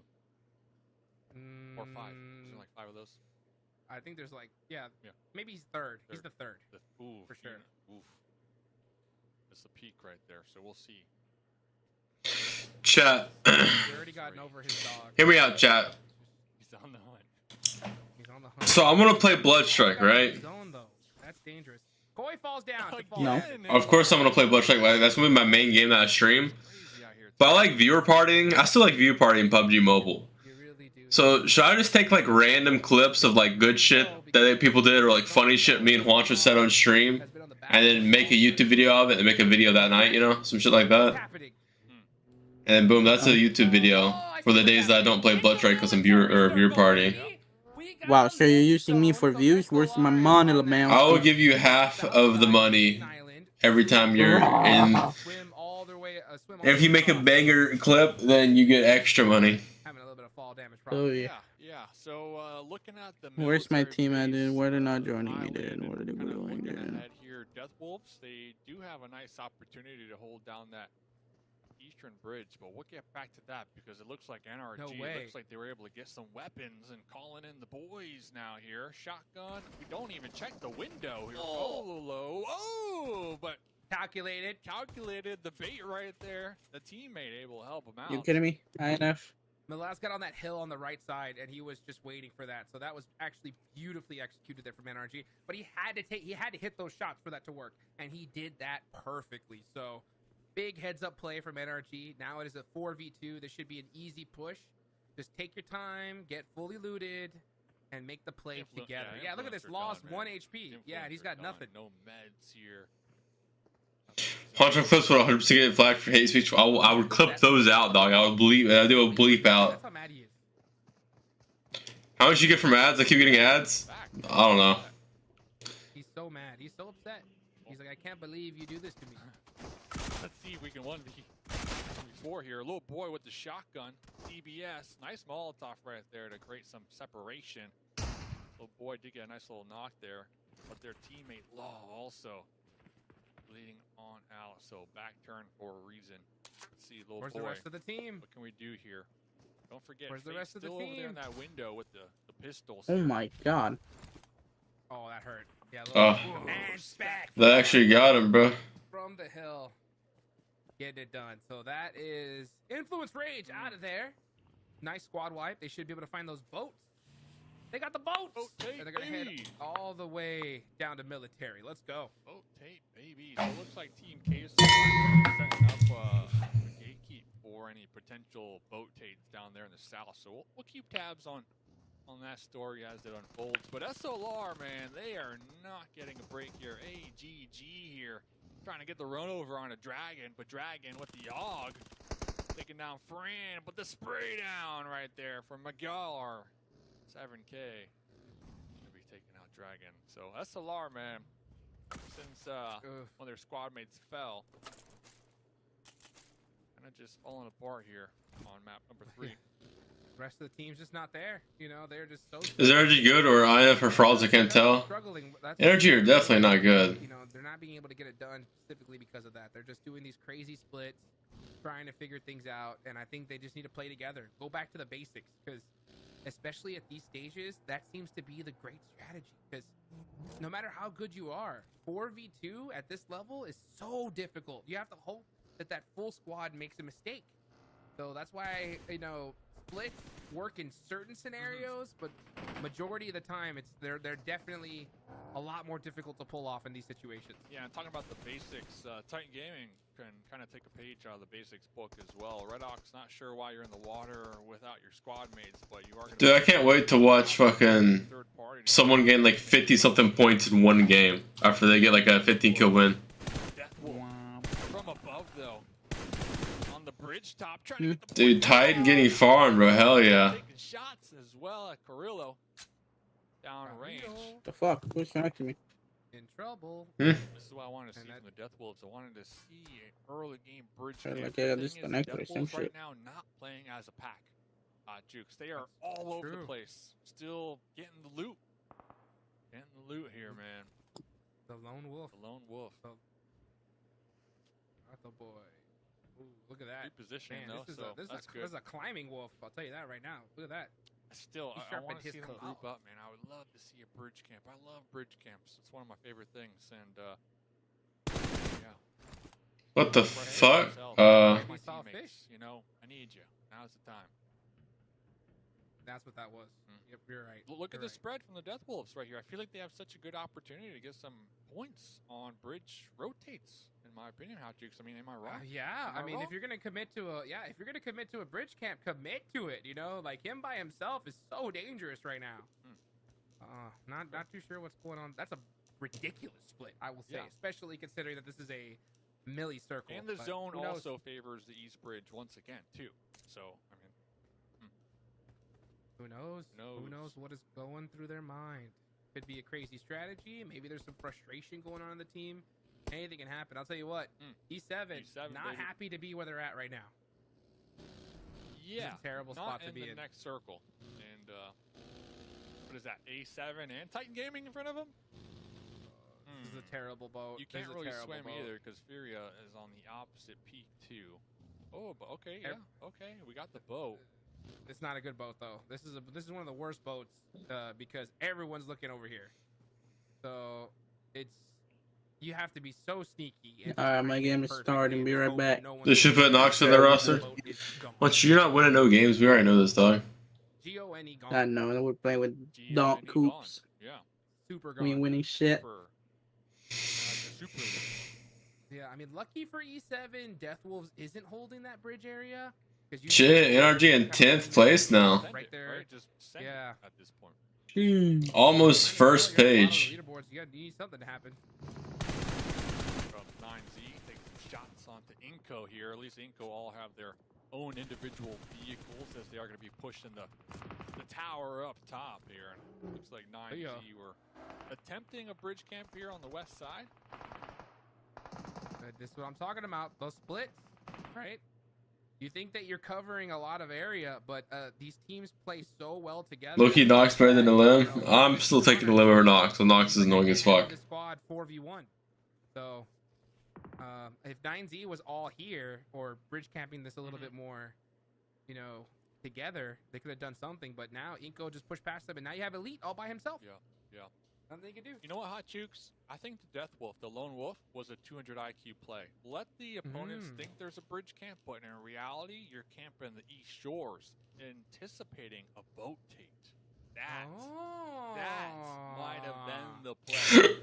Or 5? Is there like 5 of those? I think there's like, yeah. Maybe he's third. He's the third. Ooh, for sure. Oof. It's the peak right there, so we'll see. Chat. He's already gotten over his dog. Hear me out, chat. He's on the hunt. He's on the hunt. So I'm gonna play Bloodstrike, right? Zone, though. That's dangerous. Koi falls down. No. Of course I'm gonna play Bloodstrike. Like, that's gonna be my main game that I stream. But I like viewer partying. I still like viewer partying in PUBG Mobile. So should I just take like random clips of like good shit that people did, or like funny shit me and Juancho said on stream, and then make a YouTube video of it and make a video that night, you know, some shit like that. And then boom, that's a YouTube video for the days that I don't play Bloodstrike because I'm viewer party. Wow, so you're using me for views? Where's my money, man? I will give you half of the money every time you're in. And if you make a banger clip, then you get extra money. Oh yeah. Yeah. So looking at the. Where's my team at, dude? Why they're not joining me, dude? What are they doing, dude? Here, Death Wolves, they do have a nice opportunity to hold down that eastern bridge, but we'll get back to that because it looks like NRG. Looks like they were able to get some weapons and calling in the boys now here. Shotgun. We don't even check the window here. Oh, but. Calculated the bait right there. The teammate able to help him out. You kidding me? INF. Milas got on that hill on the right side, and he was just waiting for that. So that was actually beautifully executed there from NRG. But he had to hit those shots for that to work, and he did that perfectly. So big heads-up play from NRG. Now it is a 4v2. This should be an easy push. Just take your time, get fully looted, and make the play together. Yeah, look at this. Lost 1 HP. Yeah, and he's got nothing. No meds here. Juancho clips would 100% get flagged for hate speech. I would clip those out, dog. I would bleep. I do a bleep out. That's how mad he is. How much you get from ads? I keep getting ads. I don't know. He's so mad. He's so upset. He's like, I can't believe you do this to me. Let's see if we can 1v4 here. A little boy with the shotgun. DBS. Nice Molotov right there to create some separation. Little boy did get a nice little knock there. But their teammate Law also bleeding on out. So back turn for a reason. Let's see, little Where's boy. the rest of the team? What can we do here? Don't forget, where's the Fate's rest of the still team? over there in that window with the pistols. Oh my god. Oh, that hurt. Yeah, Oh. and Spec. That actually got him, bro. From the hill. Getting it done. So that is Influence Rage out of there. Nice squad wipe. They should be able to find those boats. They got the boats. Boat tape, and they're going to head all the way down to military. Let's go. Boat tape, baby. So it looks like Team K is setting up a gatekeep for any potential boat tapes down there in the south. So we'll keep tabs on that story as it unfolds. But SLR, man, they are not getting a break here. AGG here. Trying to get the run over on a Dragon, but Dragon with the AUG. Taking down Fran, but the spray down right there from Magar. 7K. Gonna be taking out Dragon. So SLR, man, since one of their squad mates fell, kind of just falling apart here on map number 3. The rest of the team's just not there. You know, they're just so. Is Energy good or IF or frauds? I can't tell. Energy are definitely not good. You know, they're not being able to get it done specifically because of that. They're just doing these crazy splits, trying to figure things out, and I think they just need to play together. Go back to the basics, because especially at these stages, that seems to be the great strategy. Because no matter how good you are, 4v2 at this level is so difficult. You have to hope that that full squad makes a mistake. So that's why, you know, splits work in certain scenarios, but majority of the time, they're definitely a lot more difficult to pull off in these situations. Yeah, and talking about the basics, Titan Gaming can kind of take a page out of the basics book as well. Red Ox, not sure why you're in the water without your squad mates, but you are going to... Dude, I can't wait to watch fucking someone gain like 50-something points in one game after they get like a 15-kill win. From above, though. On the bridge top, trying to get the Dude, Titan getting farmed, bro. Hell yeah. taking shots as well at Carrillo. Down range. The fuck? Who's connecting me? In trouble. This is what I wanted to see from the Death Wolves. I wanted to see an early game bridge Felt camp. like I got The thing is, disconnected the or Death some Wolves right shit. now not playing as a pack. Jukes, they are all over the place. Still getting the loot. Getting the loot here, man. The lone wolf. The lone wolf. Not the boy. Ooh, look at that. Good positioning, Man, though, this is so this that's is good. a climbing wolf. I'll tell you that right now. Look at that. Still, He I sharpened want to his see them claw. group up, man. I would love to see a bridge camp. I love bridge camps. It's one of my favorite things. And, yeah. What the fuck? My teammates, you know, I need you. Now's the time. That's what that was. Yep, you're right. Look at You're the spread from the Death Wolves right here. I feel like they have such a good opportunity to get some points on bridge rotates. In my opinion, Hot Jukes. I mean, am I wrong? Yeah, I mean, wrong? if you're gonna commit to a bridge camp, commit to it. You know, like him by himself is so dangerous right now. Not too sure what's going on. That's a ridiculous split, I will say, Yeah. especially considering that this is a milli circle. And the but zone who knows? also favors the East Bridge once again, too. So, I mean, Who knows? Who knows what is going through their mind? Could be a crazy strategy. Maybe there's some frustration going on in the team. Anything can happen. I'll tell you what. E7 not baby. happy to be where they're at right now. yeah, It's a terrible not spot to in be the in. next circle. And what is that? A7 and Titan Gaming in front of them. This is a terrible boat. You This can't is a really terrible swim boat. either because Furia is on the opposite peak too. Oh, but okay, yeah, okay, we got the boat. It's not a good boat though. This is one of the worst boats because everyone's looking over here. So you have to be so sneaky. and Alright, my game is starting. Be right back. They should put Nox in their roster. Once you're not winning no games, we already know this, dog. G-O-N-E gone. I know. We're playing with Donk Coops. Yeah. Super We ain't winning shit. Yeah, I mean, lucky for E7, Death Wolves isn't holding that bridge area. Shit, NRG in 10th place now. Right there. Right? Just send it at this point. Almost first page. Leaderboards, you need something to happen. From 9Z, taking some shots onto Inco here. At least Inco all have their own individual vehicles as they are going to be pushing the tower up top here. And looks like 9Z were attempting a bridge camp here on the west side. This is what I'm talking about. Those splits, right? You think that you're covering a lot of area, but these teams play so well together. Low-key Nox better than the limb. I'm still taking the limb over Nox. So Nox is annoying as fuck. The squad 4v1. So if 9Z was all here or bridge camping this a little bit more, you know, together, they could have done something. But now Inko just pushed past them, and now you have Elite all by himself. Yeah. Nothing they can do. You know what, Hot Jukes? I think the Death Wolf, the Lone Wolf, was a 200 IQ play. Let the opponents think there's a bridge camp, but in reality, you're camping the East Shores, anticipating a boat take. That might have been the play.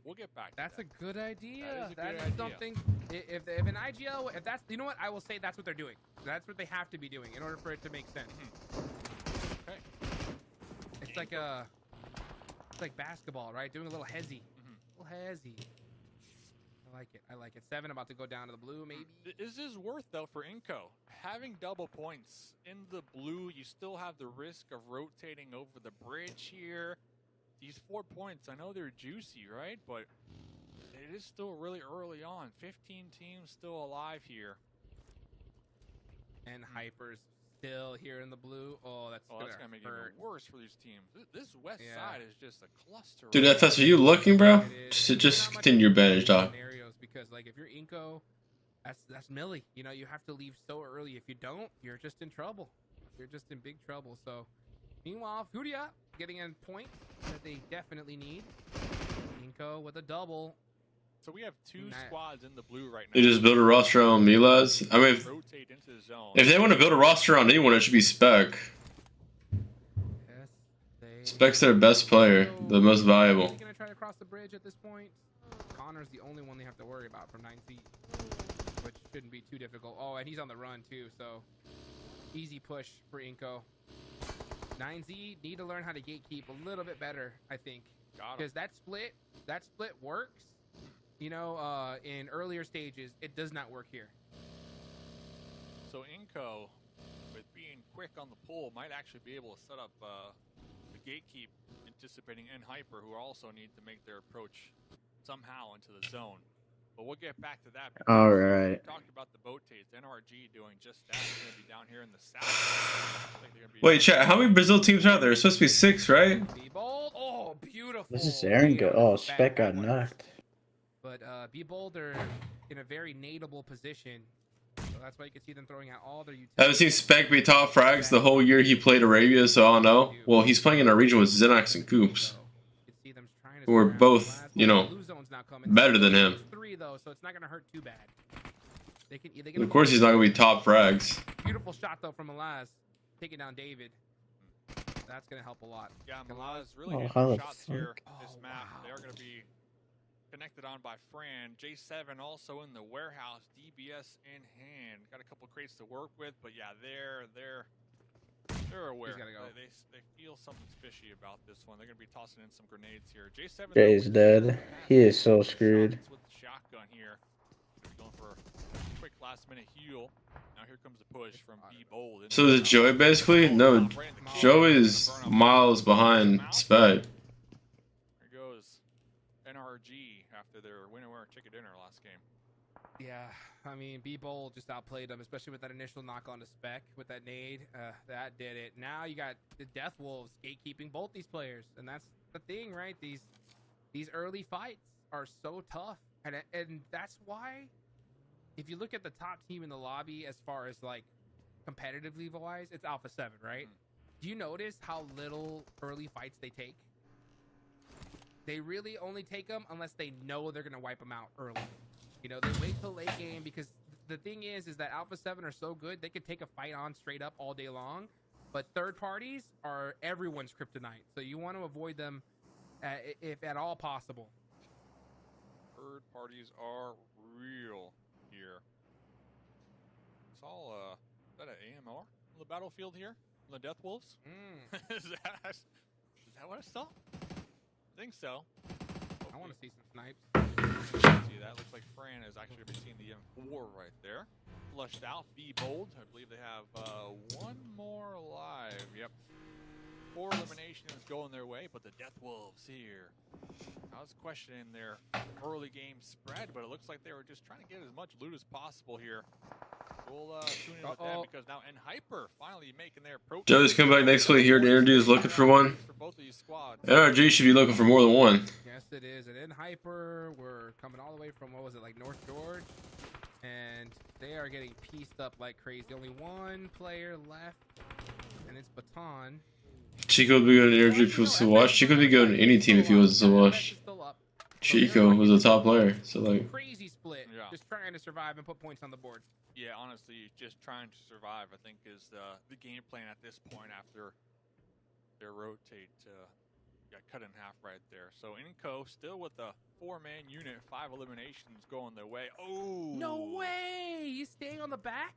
We'll get back to that. That's a good idea. That is something. If an IGL, if that's, you know what, I will say that's what they're doing. That's what they have to be doing in order for it to make sense. Okay. It's like basketball, right? Doing a little hezzy. A little hezzy. I like it. 7 about to go down to the blue, maybe. This is worth, though, for Inko. Having double points in the blue, you still have the risk of rotating over the bridge here. These 4 points, I know they're juicy, right? But it is still really early on. 15 teams still alive here. And Hyper's still here in the blue. Oh, that's gonna make it even worse for these teams. This west side is just a cluster. Dude, FS, are you looking, bro? Just continue your advantage, dog. Because like if you're Inko, that's Millie. You know, you have to leave so early. If you don't, you're just in trouble. You're just in big trouble. So meanwhile, Furia getting a point that they definitely need. Inko with a double. So we have 2 squads in the blue right now. They just build a roster on Milas. I mean, if they want to build a roster on anyone, it should be Spec. Spec's their best player, the most valuable. Are they gonna try to cross the bridge at this point? Connor's the only one they have to worry about from 9 feet, which shouldn't be too difficult. Oh, and he's on the run too, so easy push for Inko. 9Z need to learn how to gatekeep a little bit better, I think, because that split works. You know, in earlier stages, it does not work here. So Inko, with being quick on the pull, might actually be able to set up the gatekeep, anticipating Enji Hyper, who also need to make their approach somehow into the zone. But we'll get back to that. All right. We talked about the boat taste. NRG doing just that. It's going to be down here in the south. Wait, chat. How many Brazil teams are there? It's supposed to be 6, right? Oh, beautiful. This is Aaron go. Oh, Spec got knocked. But Be Bold are in a very nadeable position. So that's why you can see them throwing out all their utilities. I haven't seen Spec be top frags the whole year he played Arabia, so I don't know. Well, he's playing in a region with Xenox and Coops, who are both, you know, better than him. 3 though, so it's not gonna hurt too bad. They can Of course, he's not gonna be top frags. Beautiful shot though from Malaz, taking down David. That's gonna help a lot. Yeah, Malaz really good shots here. This map, they are gonna be connected on by Fran. J7 also in the warehouse, DBS in hand. Got a couple crates to work with, but yeah, they're aware. They feel something's fishy about this one. They're gonna be tossing in some grenades here. J7 Jay's dead. He is so screwed. With the shotgun here. Going for a quick last minute heal. Now here comes the push from Be Bold. So is Joey basically? No, Joey is miles behind Spec. Here goes NRG after their winner ticket dinner last game. Yeah, I mean, Be Bold just outplayed them, especially with that initial knock on the Spec with that nade. That did it. Now you got the Death Wolves gatekeeping both these players, and that's the thing, right? These early fights are so tough, and that's why, if you look at the top team in the lobby as far as like competitively wise, it's Alpha 7, right? Do you notice how little early fights they take? They really only take them unless they know they're gonna wipe them out early. You know, they wait till late game because the thing is that Alpha 7 are so good, they could take a fight on straight up all day long. But third parties are everyone's kryptonite. So you want to avoid them if at all possible. Third parties are real here. Saw is that an AMR on the battlefield here? On the Death Wolves? Is that what I saw? I think so. I want to see some snipes. See that? Looks like Fran is actually going to be seeing the M4 right there. Flushed out. Be Bold. I believe they have one more alive. Yep. 4 eliminations going their way, but the Death Wolves here. I was questioning their early game spread, but it looks like they were just trying to get as much loot as possible here. We'll tune in with them because now Enji Hyper finally making their approach. Joey's coming back next play here to introduce looking for one. NRG should be looking for more than one. Yes, it is. And Enji Hyper, we're coming all the way from, what was it, like North George? And they are getting pieced up like crazy. Only one player left, and it's Baton. Chico would be good in energy if he was to watch. Chico would be good in any team if he was to watch. Chico was a top player, so like. Crazy split. Yeah. Just trying to survive and put points on the board. Yeah, honestly, just trying to survive, I think, is the game plan at this point after their rotate got cut in half right there. So Inco still with a 4-man unit, 5 eliminations going their way. Oh! No way! He's staying on the back?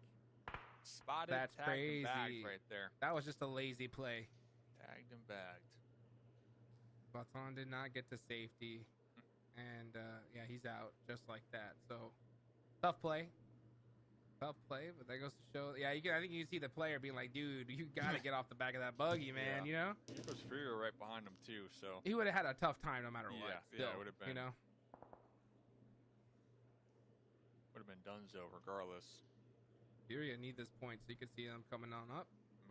Spotted, that's tagged, crazy. And bagged right there. That was just a lazy play. Tagged and bagged. Baton did not get to safety. And, yeah, he's out just like that. So, tough play. Tough play, but that goes to show. Yeah, I think you can see the player being like, dude, you got to get off the back of that buggy, man, you know? He was Furia right behind him, too, so. He would have had a tough time no matter what. Yeah, it would have been. You know? Would have been donezo regardless. Furia need this point, so you can see them coming on up.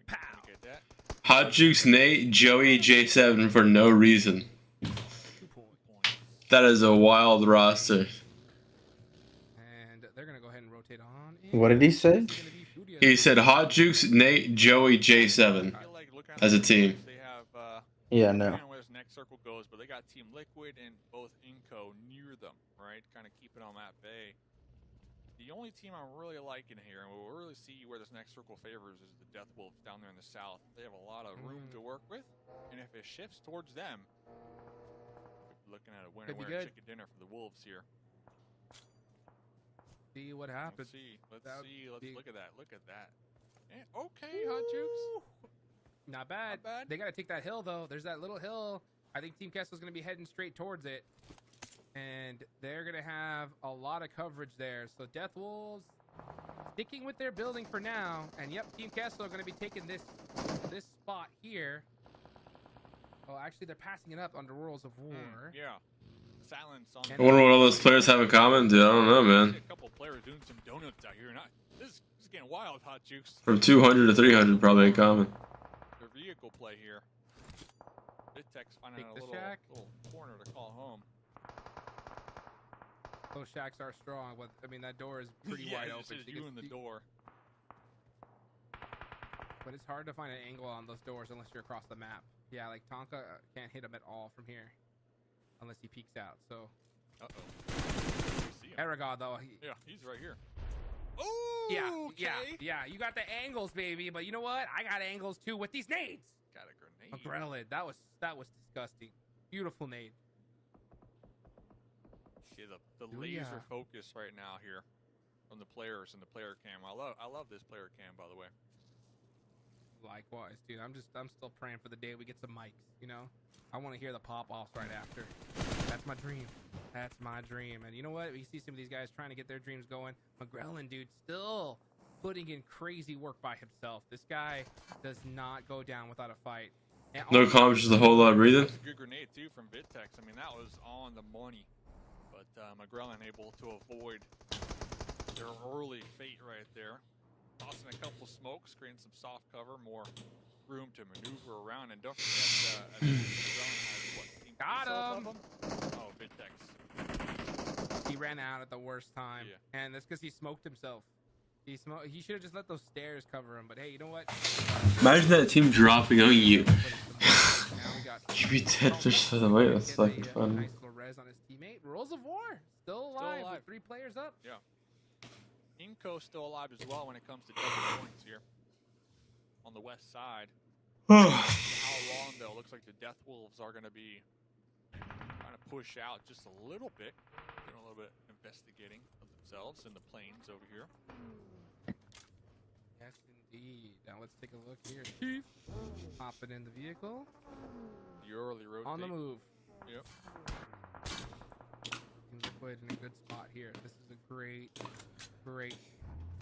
Pow! Get that. Hot Jukes, Nate, Joey, J7 for no reason. 2 points. That is a wild roster. And they're going to go ahead and rotate on. What did he say? He said Hot Jukes, Nate, Joey, J7 as a team. They have, yeah, no. I don't know where this next circle goes, but they got Team Liquid and both Inco near them, right? Kind of keeping them at bay. The only team I'm really liking here, and we'll really see where this next circle favors, is the Death Wolves down there in the south. They have a lot of room to work with, and if it shifts towards them, we're looking at a winner chicken dinner for the Wolves here. See what happens. Let's look at that. Look at that. And, okay, Hot Jukes. Not bad. They got to take that hill, though. There's that little hill. I think Team Kessel's going to be heading straight towards it. And they're going to have a lot of coverage there. So Death Wolves sticking with their building for now. And, yep, Team Kessel are going to be taking this spot here. Oh, actually, they're passing it up under Worlds of War. Yeah. Silence on. I wonder what all those players have in common, dude. I don't know, man. A couple players doing some donuts out here. This is getting wild, Hot Jukes. From 200 to 300, probably in common. Their vehicle play here. Bittex finding a little corner to call home. Those shacks are strong, but I mean that door is pretty wide open. It's you in the door. But it's hard to find an angle on those doors unless you're across the map. Yeah, like Tonka can't hit him at all from here. Unless he peeks out, so. Aragod, though. Yeah, he's right here. Oh, yeah. You got the angles, baby. But you know what? I got angles too with these nades. Got a grenade. Adrenaline. That was disgusting. Beautiful nade. Yeah, the laser focus right now here from the players and the player cam. I love this player cam, by the way. Likewise, dude. I'm still praying for the day we get some mics. You know. I want to hear the pop-offs right after. That's my dream. That's my dream. And you know what? We see some of these guys trying to get their dreams going. McGrellin, dude, still putting in crazy work by himself. This guy does not go down without a fight. And no comments, just a whole lot of breathing. That's a good grenade, too, from Bittex. I mean, that was on the money. But McGrellin able to avoid their early fate right there. Tossing a couple smokes, creating some soft cover, more room to maneuver around, and don't forget got him. Oh, Bittex. He ran out at the worst time, and that's because he smoked himself. He should have just let those stairs cover him. But hey, you know what? Imagine that team dropping on you. You'd be dead fish for the way. That's fucking fun. Nice little res on his teammate. Rules of War still alive with 3 players up. Yeah. Inco still alive as well when it comes to double points here. On the west side. How long, though? Looks like the Death Wolves are going to be trying to push out just a little bit. Doing a little bit investigating of themselves in the plains over here. Yes, indeed. Now let's take a look here. Chief. Hopping in the vehicle. The early rotate. On the move. Yep. Liquid in a good spot here. This is a great.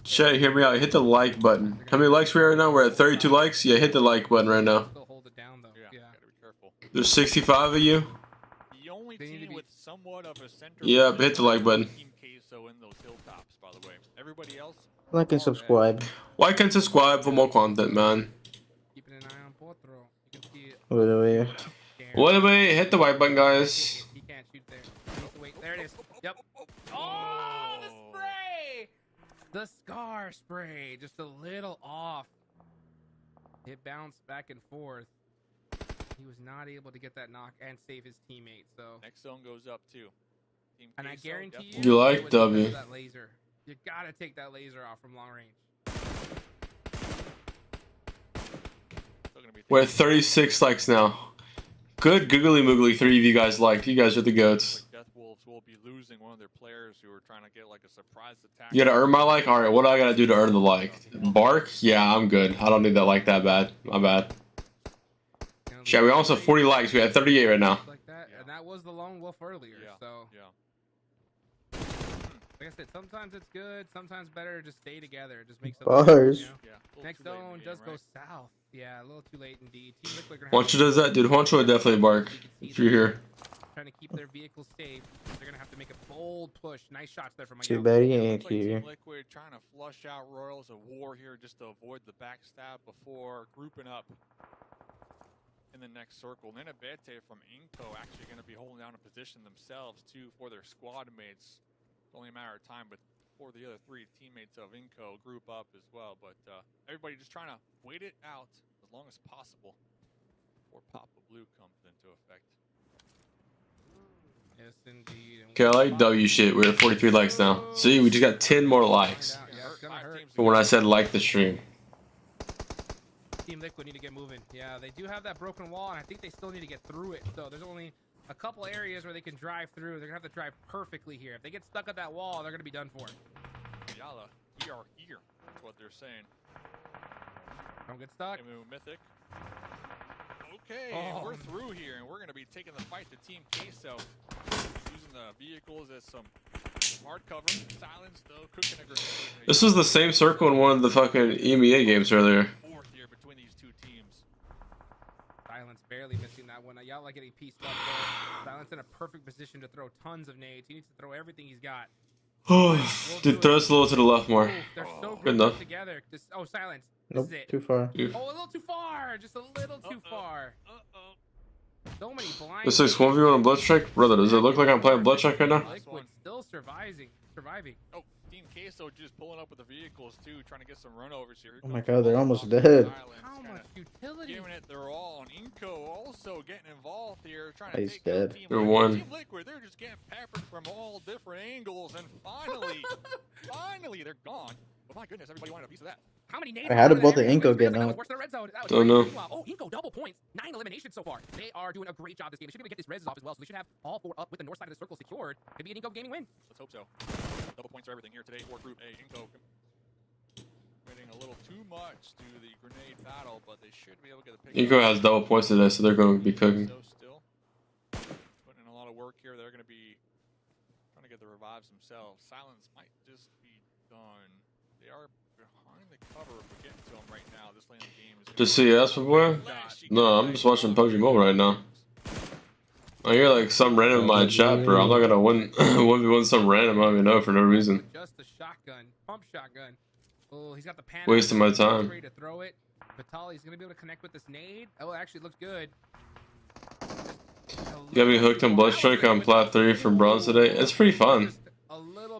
Chat, hear me out. Hit the like button. How many likes we are right now? We're at 32 likes. Yeah, hit the like button right now. Still hold it down though. Yeah. There's 65 of you. The only team with somewhat of a center. Yeah, hit the like button. Team Queso in those hilltops, by the way. Everybody else. Like and subscribe. Like and subscribe for more content, man. Keeping an eye on Potro. You can see it. What away? Hit the white button, guys. He can't shoot there. Wait, there it is. Yep. Oh, the spray! The scar spray, just a little off. It bounced back and forth. He was not able to get that knock and save his teammate. So next zone goes up too. Team and I guarantee you like W. That laser. You gotta take that laser off from long range. We're at 36 likes now. Good googly moogly. 3 of you guys liked. You guys are the goats. Death Wolves will be losing one of their players who are trying to get like a surprise attack. You gotta earn my like? Alright, what do I gotta do to earn the like? Bark? Yeah, I'm good. I don't need that like that bad. My bad. Yeah, we almost have 40 likes. We have 38 right now. Like that, and that was the lone wolf earlier. So like I said, sometimes it's good, sometimes better to just stay together. It just makes it bars. You know? Next zone does go south. Yeah, a little too late indeed. Team Liquid Honcho does that, dude. Honcho would definitely bark if you're here. Trying to keep their vehicles safe. They're gonna have to make a bold push. Nice shots there from my Too bad he ain't here. Team Liquid trying to flush out Royals of War here just to avoid the backstab before grouping up in the next circle. And then Abete from Inco actually going to be holding down a position themselves too for their squad mates. It's only a matter of time, but for the other 3 teammates of Inco group up as well. But everybody just trying to wait it out as long as possible before Papa Blue comes into effect. Yes, indeed. Okay, I like W shit. We're at 43 likes now. See, we just got 10 more likes from when I said like the stream. Team Liquid need to get moving. Yeah, they do have that broken wall, and I think they still need to get through it. So there's only a couple areas where they can drive through. They're gonna have to drive perfectly here. If they get stuck at that wall, they're gonna be done for. Yala, we are here. That's what they're saying. Don't get stuck. Mythic. Okay, we're through here, and we're gonna be taking the fight to Team Queso. Using the vehicles as some hard cover. Silence though, cooking a grenade. This was the same circle in one of the fucking EMEA games earlier. Between these 2 teams. Silence barely missing that one. Y'all like getting pieced up there. Silence in a perfect position to throw tons of nades. He needs to throw everything he's got. Dude, throw us a little to the left more. They're so good enough. Together. Just, Silence. Nope, this is it. too far. Oh, a little too far. Just a little too far. So many blinds. This is 1v1 on Bloodstrike? Brother, does it look like I'm playing Bloodstrike right now? Liquid still surviving. Oh, Team Queso just pulling up with the vehicles too, trying to get some runovers here. Oh my god, they're almost dead. How much utility? Giving it their all, and Inco also getting involved here, trying to He's take dead. out Team They're Liquid. one. Team Liquid, they're just getting peppered from all different angles, and finally, they're gone. But my goodness, everybody wanted a piece of that. How many nades? How did both the Inco get knocked? Don't know. Oh, Inco double points. 9 eliminations so far. They are doing a great job this game. They should be able to get these reses off as well, so they should have all 4 up with the north side of the circle secured. Could be an Inco gaming win. Let's hope so. Double points for everything here today for Group A. Inco committing a little too much to the grenade battle, but they should be able to get the pick. Inco has double points today, so they're going to be cooking. So still putting in a lot of work here. They're going to be trying to get the revives themselves. Silence might just be done. They are behind the cover if we're getting to them right now. This lane of the game is Just CS, my boy? No, I'm just watching PUBG Mobile right now. I hear like some random in my chat, bro. I'm not gonna win 1v1 some random I don't even know for no reason. Just a shotgun, pump shotgun. Oh, he's got the panic. Wasting my time. Ready to throw it. Vitali's gonna be able to connect with this nade. Oh, it actually looks good. You got me hooked on Bloodstrike on Plat 3 from Bronze today. It's pretty fun.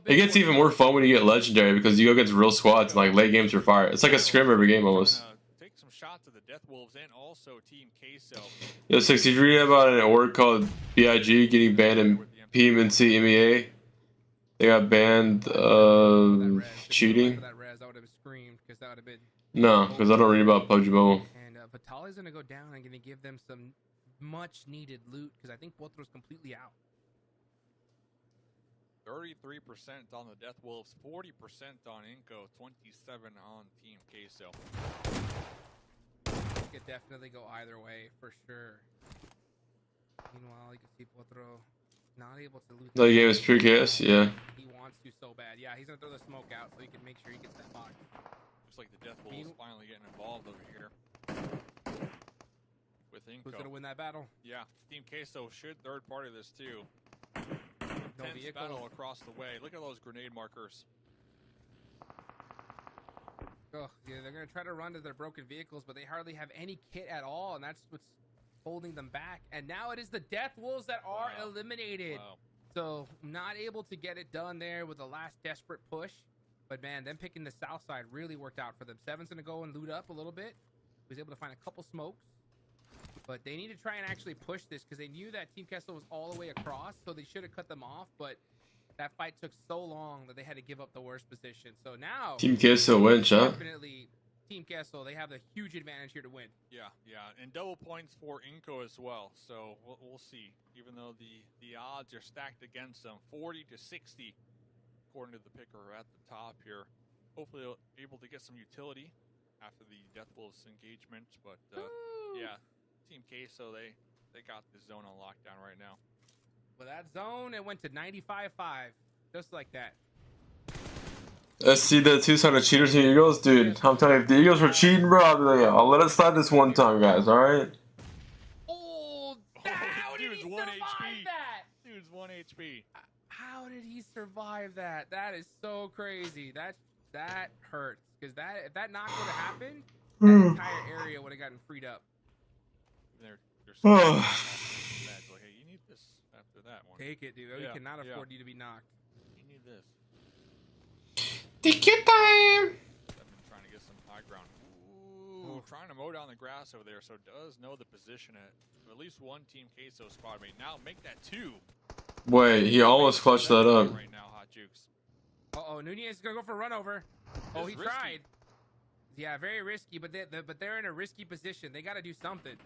It gets even more fun when you get Legendary because you go against real squads and like late games are fire. It's like a scrim every game almost. take some shots of the Death Wolves and also Team Queso. Yo, 60, did you read about an award called BIG getting banned in PMSL MEA? They got banned cheating. No, because I don't read about PUBG Mobile. And Vitali's gonna go down and gonna give them some much needed loot because I think Potro's completely out. 33% on the Death Wolves, 40% on Inco, 27 on Team Queso. Could definitely go either way for sure. Meanwhile, you can see Potro not able to loot. The game is pure chaos, yeah. He wants to so bad. Yeah, he's gonna throw the smoke out so he can make sure he gets that box. Looks like the Death Wolves finally getting involved over here. With Inco. Who's gonna win that battle? Yeah, Team Queso should third party this too. No Intense battle across the way. Look at those grenade markers. Oh, yeah, they're gonna try to run to their broken vehicles, but they hardly have any kit at all, and that's what's holding them back. And now it is the Death Wolves that are eliminated. Wow. So not able to get it done there with the last desperate push. But man, them picking the south side really worked out for them. Seven's gonna go and loot up a little bit. He was able to find a couple smokes. But they need to try and actually push this because they knew that Team Kessel was all the way across, so they should have cut them off. But that fight took so long that they had to give up the worst position. So now Team Queso wins, huh? Definitely Team Kessel, they have the huge advantage here to win. Yeah, and double points for Inco as well. So we'll see. Even though the odds are stacked against them, 40 to 60, according to the picker at the top here. Hopefully they'll be able to get some utility after the Death Wolves engagement. But yeah, Team Queso, they got the zone on lockdown right now. With that zone, it went to 95-5, just like that. Let's see the two-sided cheaters and Eagles, dude. I'm telling you, if the Eagles were cheating, bro, I'll be like, I'll let it slide this one time, guys. All right. Oh, how did he survive that? Dude's 1 HP. How did he survive that? That is so crazy. That hurts because if that knock would have happened, that entire area would have gotten freed up. They're so like, hey, you need this after that one. Take it, dude. We cannot afford you to be knocked. You need this. Take your time. I've been trying to get some high ground. Ooh, trying to mow down the grass over there, so does know the position at least one Team Queso squad mate. Now make that 2. Wait, he almost clutched that up. Right now, Hot Jukes. Uh-oh, Nunez is gonna go for a run over. Oh, he tried. Yeah, very risky, but they're in a risky position. They got to do something.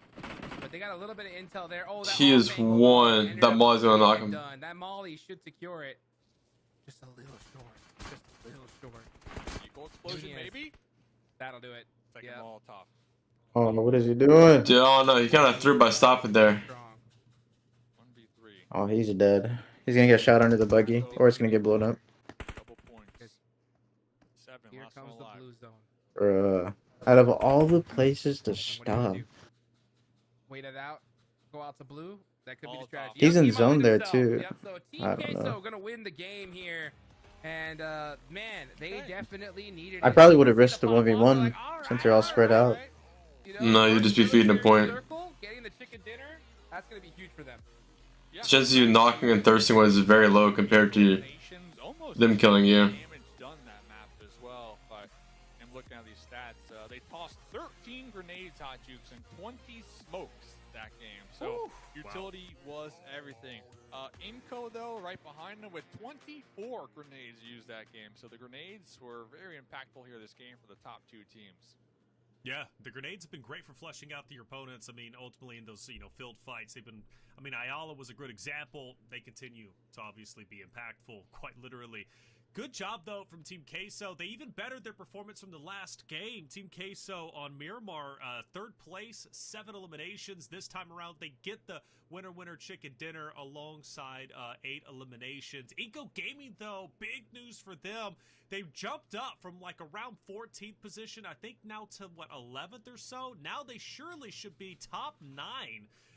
But they got a little bit of intel there. Oh, that he is one. That Molly's gonna knock him. Done. That Molly should secure it. Just a little short. Just a little short. Equal explosion, maybe? That'll do it. Second Molotov. Oh no, what is he doing? Dude, oh no, he kind of threw by stopping there. 1v3. Oh, he's dead. He's gonna get shot under the buggy, or it's gonna get blown up. Double points. 7. Here last comes one the alive. blue zone. Out of all the places to stop. Wait it out. Go out to blue. That could be the strategy. He's in zone there too. Yep, so Team Queso gonna win the game here. And man, they definitely needed I probably would have risked the 1v1 since they're all spread out. No, you'd just be feeding a point. Getting the chicken dinner, that's gonna be huge for them. The chances of you knocking and thirsting was very low compared to them killing you. Done that map as well, but I'm looking at these stats. They tossed 13 grenades, Hot Jukes, and 20 smokes that game. So utility was everything. Inco though, right behind them with 24 grenades used that game. So the grenades were very impactful here this game for the top 2 teams. Yeah, the grenades have been great for fleshing out your opponents. I mean, ultimately in those, field fights, they've been, Ayala was a good example. They continue to obviously be impactful, quite literally. Good job, though, from Team Queso. They even bettered their performance from the last game. Team Queso on Miramar, 3rd place, 7 eliminations. This time around, they get the winner chicken dinner alongside 8 eliminations. Inco Gaming, though, big news for them. They've jumped up from around 14th position, I think now to 11th or so. Now they surely should be top 9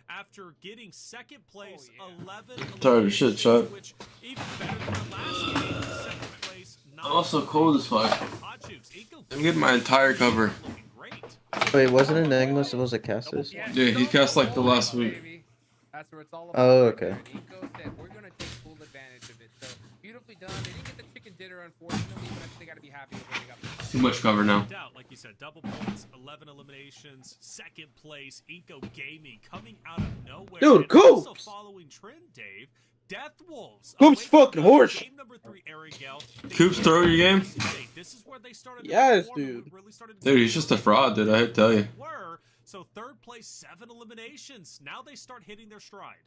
after getting 2nd place, 11 Tired of shit, shot. which even better than the last game. 2nd place, 9. I'm also cold as fuck. I'm getting my entire cover. Wait, wasn't Enigma supposed to cast this? Dude, he cast the last week. That's where it's all about. Oh, okay. Inco said we're gonna take full advantage of it. So beautifully done. They didn't get the chicken dinner, unfortunately, but I think they gotta be happy with what they got. Too much cover now. Like you said, double points, 11 eliminations, 2nd place, Inco Gaming coming out of nowhere. Dude, Coops! Also following trend, Dave, Death Wolves. Coops fucking horse. Game number 3, Ariel. Coops throw your game? This is where they started. Yes, dude. Dude, he's just a fraud, dude. I hate to tell you. So 3rd place, 7 eliminations. Now they start hitting their stride.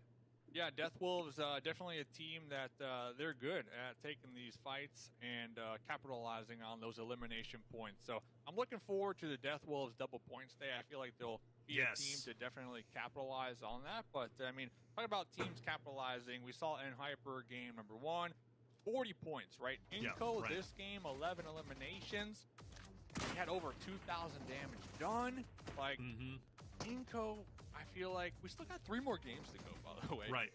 Yeah, Death Wolves, definitely a team that they're good at taking these fights and capitalizing on those elimination points. So I'm looking forward to the Death Wolves double points day. I feel like they'll be a team to definitely capitalize on that. But, talk about teams capitalizing. We saw Enji Hyper game number 1, 40 points, right? Inco, this game, 11 eliminations. He had over 2,000 damage done. Inco I feel like we still got 3 more games to go, by the way. Right.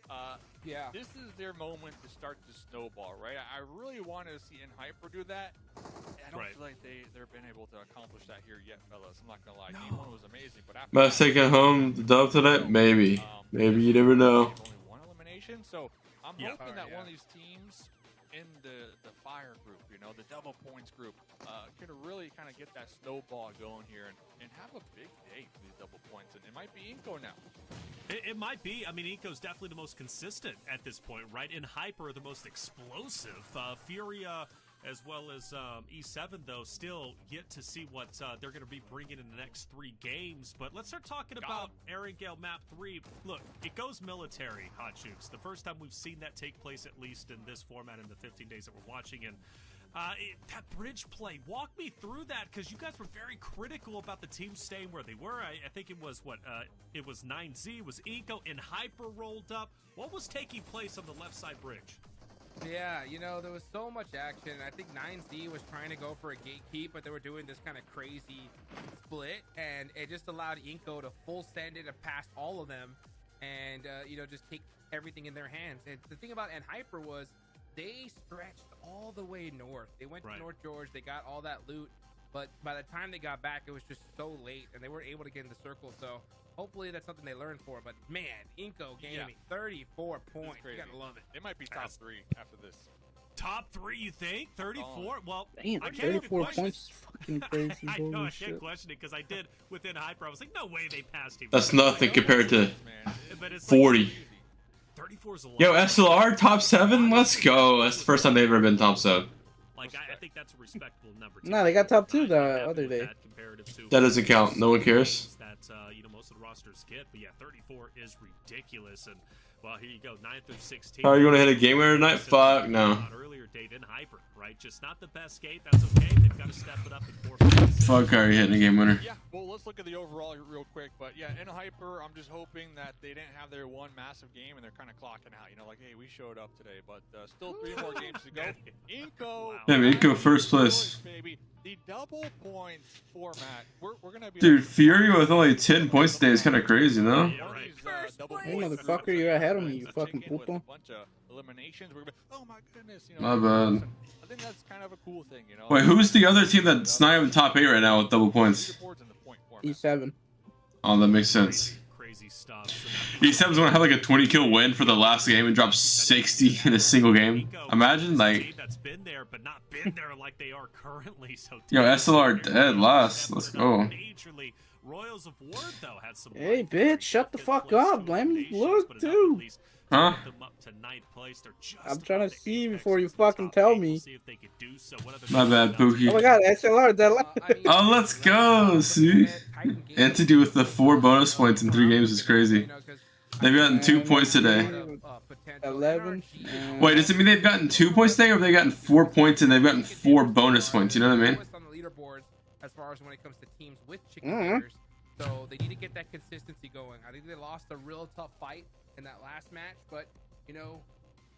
Yeah. This is their moment to start to snowball, right? I really wanted to see Enji Hyper do that. I don't feel like they've been able to accomplish that here yet, fellas. I'm not gonna lie. Game 1 was amazing, but after Must taking home the dub tonight? Maybe. Maybe, you never know. only 1 elimination, so I'm hoping that one of these teams in the fire group, you know, the double points group, can really kind of get that snowball going here and have a big day for these double points. And it might be Inco now. It might be. I mean, Inco's definitely the most consistent at this point, right? And Hyper are the most explosive. Furia as well as E7, though, still yet to see what they're going to be bringing in the next 3 games. But let's start talking about Erangel Map 3. Look, it goes military, Hot Jukes. The first time we've seen that take place, at least in this format, in the 15 days that we're watching. And that bridge play, walk me through that, because you guys were very critical about the team staying where they were. I think it was, it was 9Z, it was Inco, and Hyper rolled up. What was taking place on the left side bridge? Yeah, you know, there was so much action. I think 9Z was trying to go for a gatekeep, but they were doing this kind of crazy split, and it just allowed Inco to full send it past all of them and, you know, just take everything in their hands. And the thing about Enji Hyper was they stretched all the way north. They went to North George, they got all that loot, but by the time they got back, it was just so late, and they weren't able to get in the circle, so hopefully that's something they learned for. But man, Inco Gaming, 34 points. You gotta love it. It might be top 3 after this. Top 3, you think? 34? Well, damn, I can't 34 even points is fucking crazy. I know, Holy I shit. can't question it, because I did within Hyper. I was like, no way they passed him. That's nothing compared to But it's 40. Like, 34 is a lot. Yo, SLR top 7? Let's go. That's the first time they've ever been top 7. Like, I think that's a respectable number. No, they got top 2 the other day. That doesn't count. No one cares. That, you know, most of the rosters get. But yeah, 34 is ridiculous. And, well, here you go, 9 through 16. Are you going to hit a game winner tonight? Fuck no. Earlier date in Hyper, right? Just not the best gate. That's okay. They've got to step it up in 4 phases. Fuck, are you hitting a game winner? Yeah, well, let's look at the overall real quick. But yeah, Enji Hyper, I'm just hoping that they didn't have their one massive game and they're kind of clocking out. You know, like, hey, we showed up today, but still 3 more games to go. Inco. Yeah, Inco first place. Baby. The double points format. We're gonna be. Dude, Fury with only 10 points today is kind of crazy, no? Hey, motherfucker, you're ahead of me, you fucking puto. Eliminations. Oh my goodness, you My know. bad. I think that's kind of a cool thing, you know. Wait, who's the other team that's not even top 8 right now with double points? E7. Oh, that makes sense. E7's gonna have like a 20 kill win for the last game and drop 60 in a single game. Imagine, like. That's been there, but not been there like they are currently. So Yo, SLR dead last. Let's go. Majorly. Royals of War, though, had some. Hey, bitch, shut the fuck up. Let me look, too. Huh? I'm trying to see before you fucking tell me. My bad, Pookie. Oh my god, SLR, that Oh, let's go, see? Entity with the 4 bonus points in 3 games is crazy. They've gotten 2 points today. 11. Wait, does it mean they've gotten 2 points today, or have they gotten 4 points and they've gotten 4 bonus points? You know what I mean? On the leaderboard, as far as when it comes to teams with chicken fingers, so they need to get that consistency going. I think they lost a real tough fight in that last match, but you know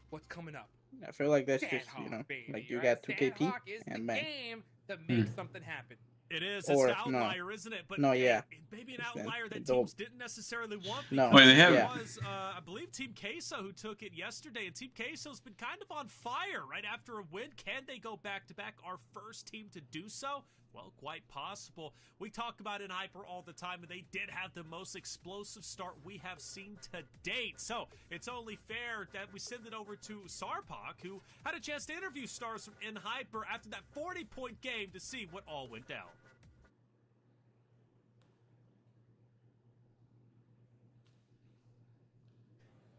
what's coming up. I feel like that's just, you know, like you got 2KP and man. Game to make something happen. It is. Or, it's an outlier, isn't it? But no, yeah. Maybe an outlier that teams didn't necessarily want. No. Wait, they have. It was, I believe, Team Queso who took it yesterday, and Team Queso's been kind of on fire right after a win. Can they go back-to-back? Our first team to do so? Well, quite possible. We talk about Enji Hyper all the time, and they did have the most explosive start we have seen to date. So it's only fair that we send it over to Sarpak, who had a chance to interview stars from Enji Hyper after that 40-point game to see what all went down.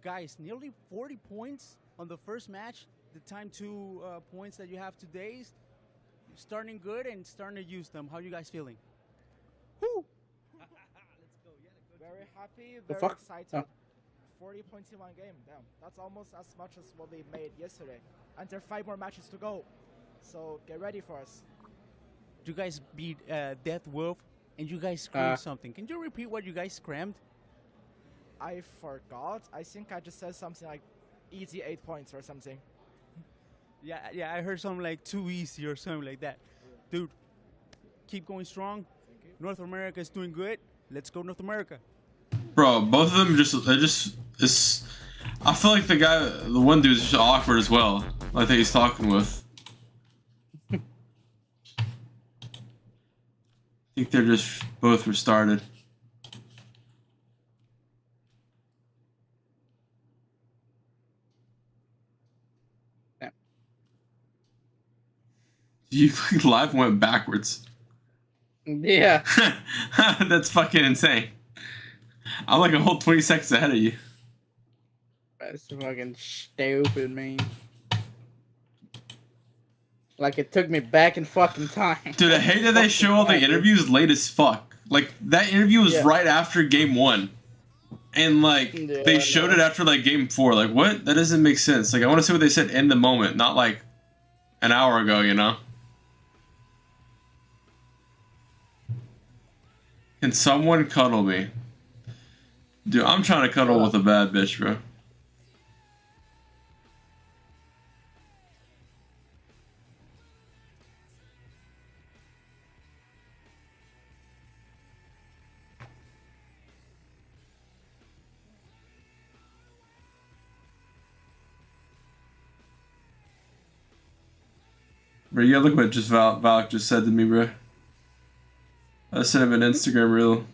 Guys, nearly 40 points on the first match. The time 2 points that you have today is starting good and starting to use them. How are you guys feeling? Woo! Very happy, very excited. 40 points in 1 game. Damn, that's almost as much as what we made yesterday. And there are 5 more matches to go. So get ready for us. You guys beat Death Wolf and you guys screamed something. Can you repeat what you guys screamed? I forgot. I think I just said something like easy 8 points or something. Yeah, I heard something like too easy or something like that. Yeah. Dude, keep going strong. North America is doing good. Let's go North America. Bro, both of them it's. I feel like the one dude's just awkward as well. I think he's talking with. I think they're just both restarted. You live went backwards. Yeah. That's fucking insane. I'm like a whole 20 seconds ahead of you. That's fucking stupid, man. Like it took me back in fucking time. Dude, I hate that they show all the interviews late as fuck. Like that interview was right after game 1. And like they showed it after like game 4. Like what? That doesn't make sense. Like I want to see what they said in the moment, not like an hour ago, you know? Can someone cuddle me? Dude, I'm trying to cuddle with a bad bitch, bro. Bro, you gotta look what just Valak just said to me, bro. I sent him an Instagram reel.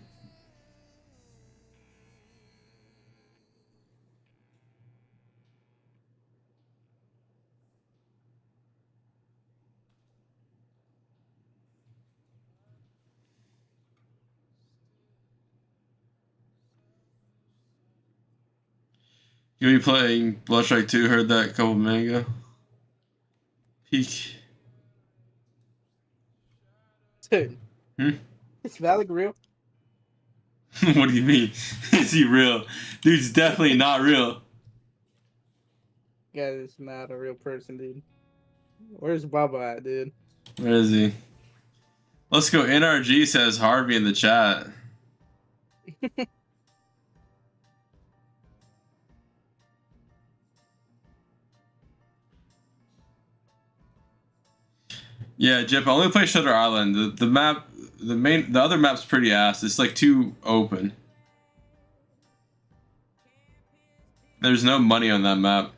You be playing Bloodstrike 2, heard that a couple minutes ago. Peak. Dude. Is Valak real? What do you mean? Is he real? Dude's definitely not real. Guy is not a real person, dude. Where's Baba at, dude? Where is he? Let's go. NRG says Harvey in the chat. Yeah, Jip, I only play Shutter Island. The other map's pretty ass. It's like too open. There's no money on that map.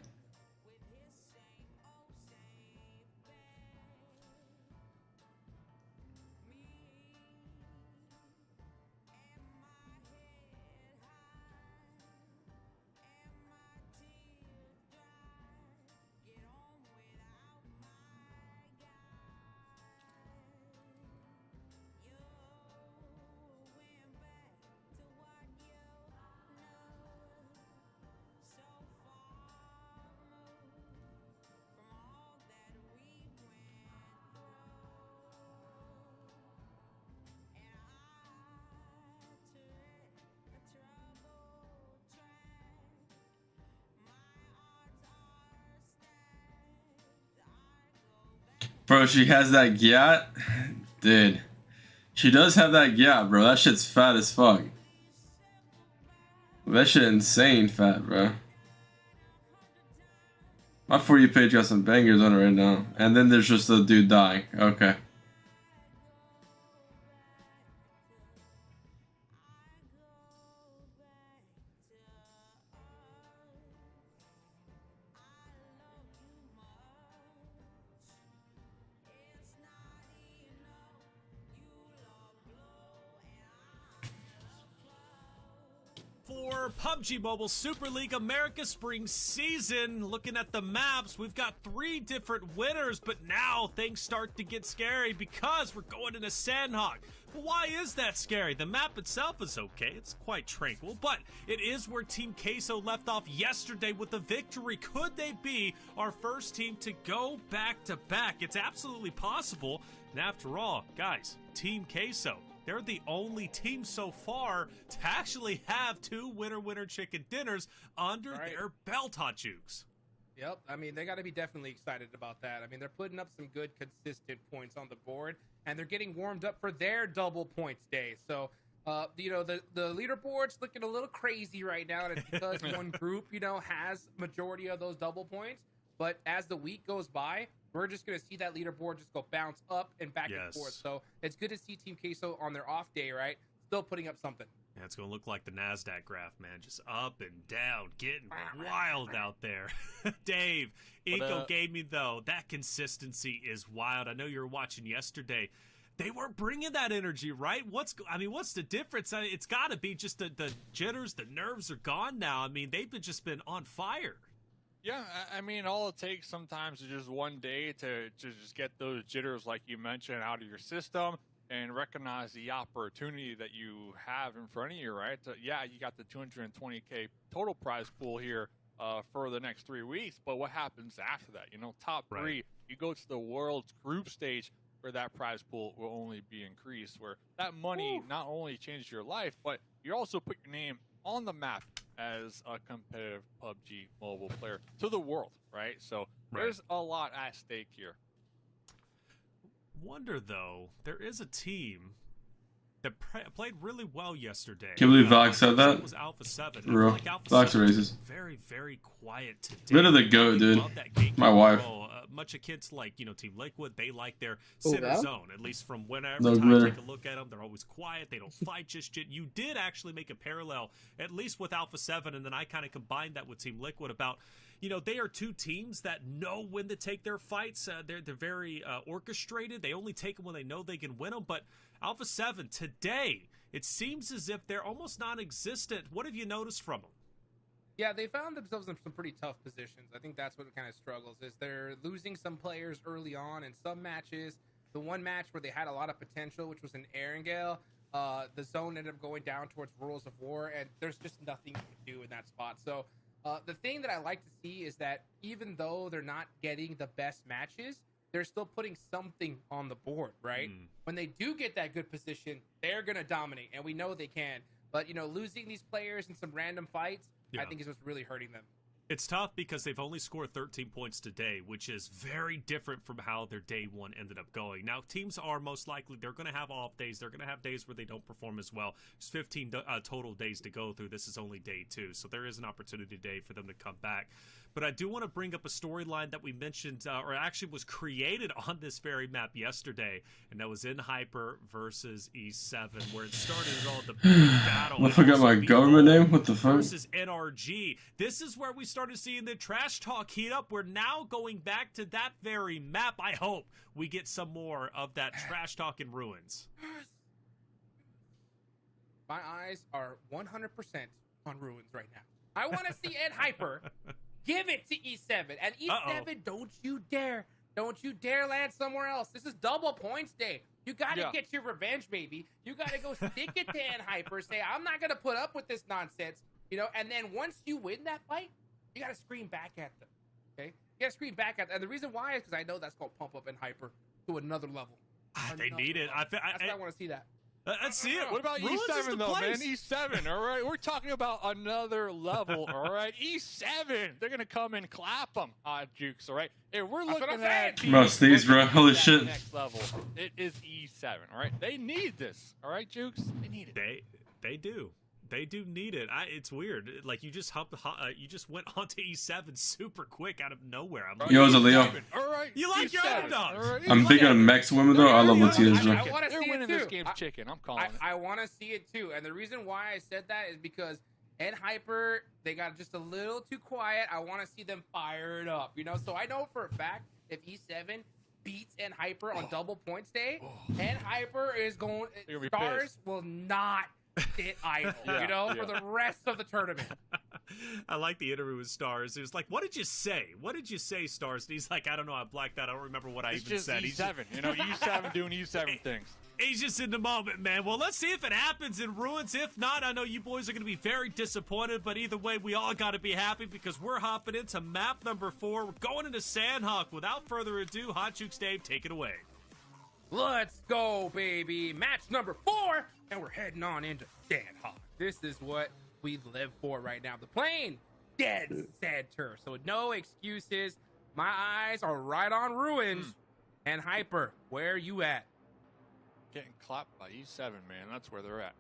Bro, she has that gyat? Dude. She does have that gyat, bro. That shit's fat as fuck. That shit insane fat, bro. My For You page got some bangers on it right now. And then there's just a dude dying. Okay. For PUBG Mobile Super League America Spring Season, looking at the maps, we've got 3 different winners, but now things start to get scary because we're going into Sandhawk. But why is that scary? The map itself is okay, it's quite tranquil, but it is where Team Queso left off yesterday with a victory. Could they be our first team to go back-to-back? It's absolutely possible, and after all, guys, Team Queso, they're the only team so far to actually have 2 winner-winner chicken dinners under their belt, Hot Jukes. Yep, I mean, they got to be definitely excited about that. I mean, they're putting up some good, consistent points on the board, and they're getting warmed up for their double points day. So, you know, the leaderboard's looking a little crazy right now, and it's because one group, you know, has majority of those double points. But as the week goes by, we're just going to see that leaderboard just go bounce up and back and forth. So it's good to see Team Queso on their off day, right? Still putting up something. Yeah, it's going to look like the NASDAQ graph, man. Just up and down, getting wild out there. Dave, Eco Gaming, though, that consistency is wild. I know you were watching yesterday. They weren't bringing that energy, right? What's the difference? It's got to be just the jitters, the nerves are gone now. I mean, they've just been on fire. Yeah, I mean, all it takes sometimes is just one day to just get those jitters, like you mentioned, out of your system and recognize the opportunity that you have in front of you, right? Yeah, you got the 220K total prize pool here for the next 3 weeks, but what happens after that? You know, top three, you go to the world's group stage where that prize pool will only be increased, where that money not only changes your life, but you also put your name on the map as a competitive PUBG mobile player to the world, right? So there's a lot at stake here. Wonder, though, there is a team that played really well yesterday. Can't believe Vox said that. It was Alpha 7. Real. Like Alpha Vox 7 raises. Very, very quiet today. Rid of the goat, dude. My wife. Much of kids like, Team Liquid, they like their center zone, at least from whenever No I glitter. take a look at them. They're always quiet. They don't fight just yet. You did actually make a parallel, at least with Alpha 7, and then I kind of combined that with Team Liquid about, they are two teams that know when to take their fights. They're very orchestrated. They only take them when they know they can win them. But Alpha 7, today, it seems as if they're almost non-existent. What have you noticed from them? Yeah, they found themselves in some pretty tough positions. I think that's what kind of struggles is they're losing some players early on in some matches. The one match where they had a lot of potential, which was in Erangel, the zone ended up going down towards Rules of War, and there's just nothing you can do in that spot. So the thing that I like to see is that even though they're not getting the best matches, they're still putting something on the board, right? When they do get that good position, they're going to dominate, and we know they can. But, losing these players in some random fights, I think is what's really hurting them. It's tough because they've only scored 13 points today, which is very different from how their day one ended up going. Now, teams are most likely, they're going to have off days. They're going to have days where they don't perform as well. There's 15 total days to go through. This is only day 2, so there is an opportunity today for them to come back. But I do want to bring up a storyline that we mentioned, or actually was created on this very map yesterday, and that was Enji Hyper versus E7, where it started all the big battle. I forgot my government name. What the fuck? Versus NRG. This is where we started seeing the trash talk heat up. We're now going back to that very map. I hope we get some more of that trash talk in Ruins. My eyes are 100% on Ruins right now. I want to see Enji Hyper give it to E7. And E7, don't you dare land somewhere else. This is double points day. You got to get your revenge, baby. You got to go stick it to Enji Hyper. Say, I'm not going to put up with this nonsense. And then once you win that fight, you got to scream back at them. Okay? You got to scream back at them. And the reason why is because I know that's going to pump up Enji Hyper to another level. They need it. That's why I want to see that. Let's see it. What about E7 though, man? E7, all right? We're talking about another level, all right? E7, they're gonna come and clap them, Jukes, all right? If we're looking at Most these, bro. Holy shit. Next level, it is E7, all right? They need this, all right, Jukes? They need it. They do. They do need it. It's weird. Like you just went onto E7 super quick out of nowhere. I'm like, Yo, it's a Leo. All right, you like your underdogs. Right. I'm big on Mex women though. I love Latinas, bro. I want to see winning it too. This game's chicken. I'm calling it. I want to see it too. And the reason why I said that is because Enji Hyper, they got just a little too quiet. I want to see them fired up, So I know for a fact if E7 beats Enji Hyper on double points day, Enji Hyper is going. Stars will not sit idle, for the rest of the tournament. I like the interview with Stars. It was like, what did you say? What did you say, Stars? And he's like, I don't know. I blacked out. I don't remember what I even said. He's just E7, E7 doing E7 things. He's just in the moment, man. Well, let's see if it happens in Ruins. If not, I know you boys are going to be very disappointed, but either way, we all got to be happy because we're hopping into map number 4. We're going into Sandhawk. Without further ado, Hot Jukes Dave, take it away. Let's go, baby. Match number 4, and we're heading on into Sandhawk. This is what we live for right now. The plane, dead center. So no excuses. My eyes are right on Ruins. And Hyper, where you at? Getting clapped by E7, man. That's where they're at.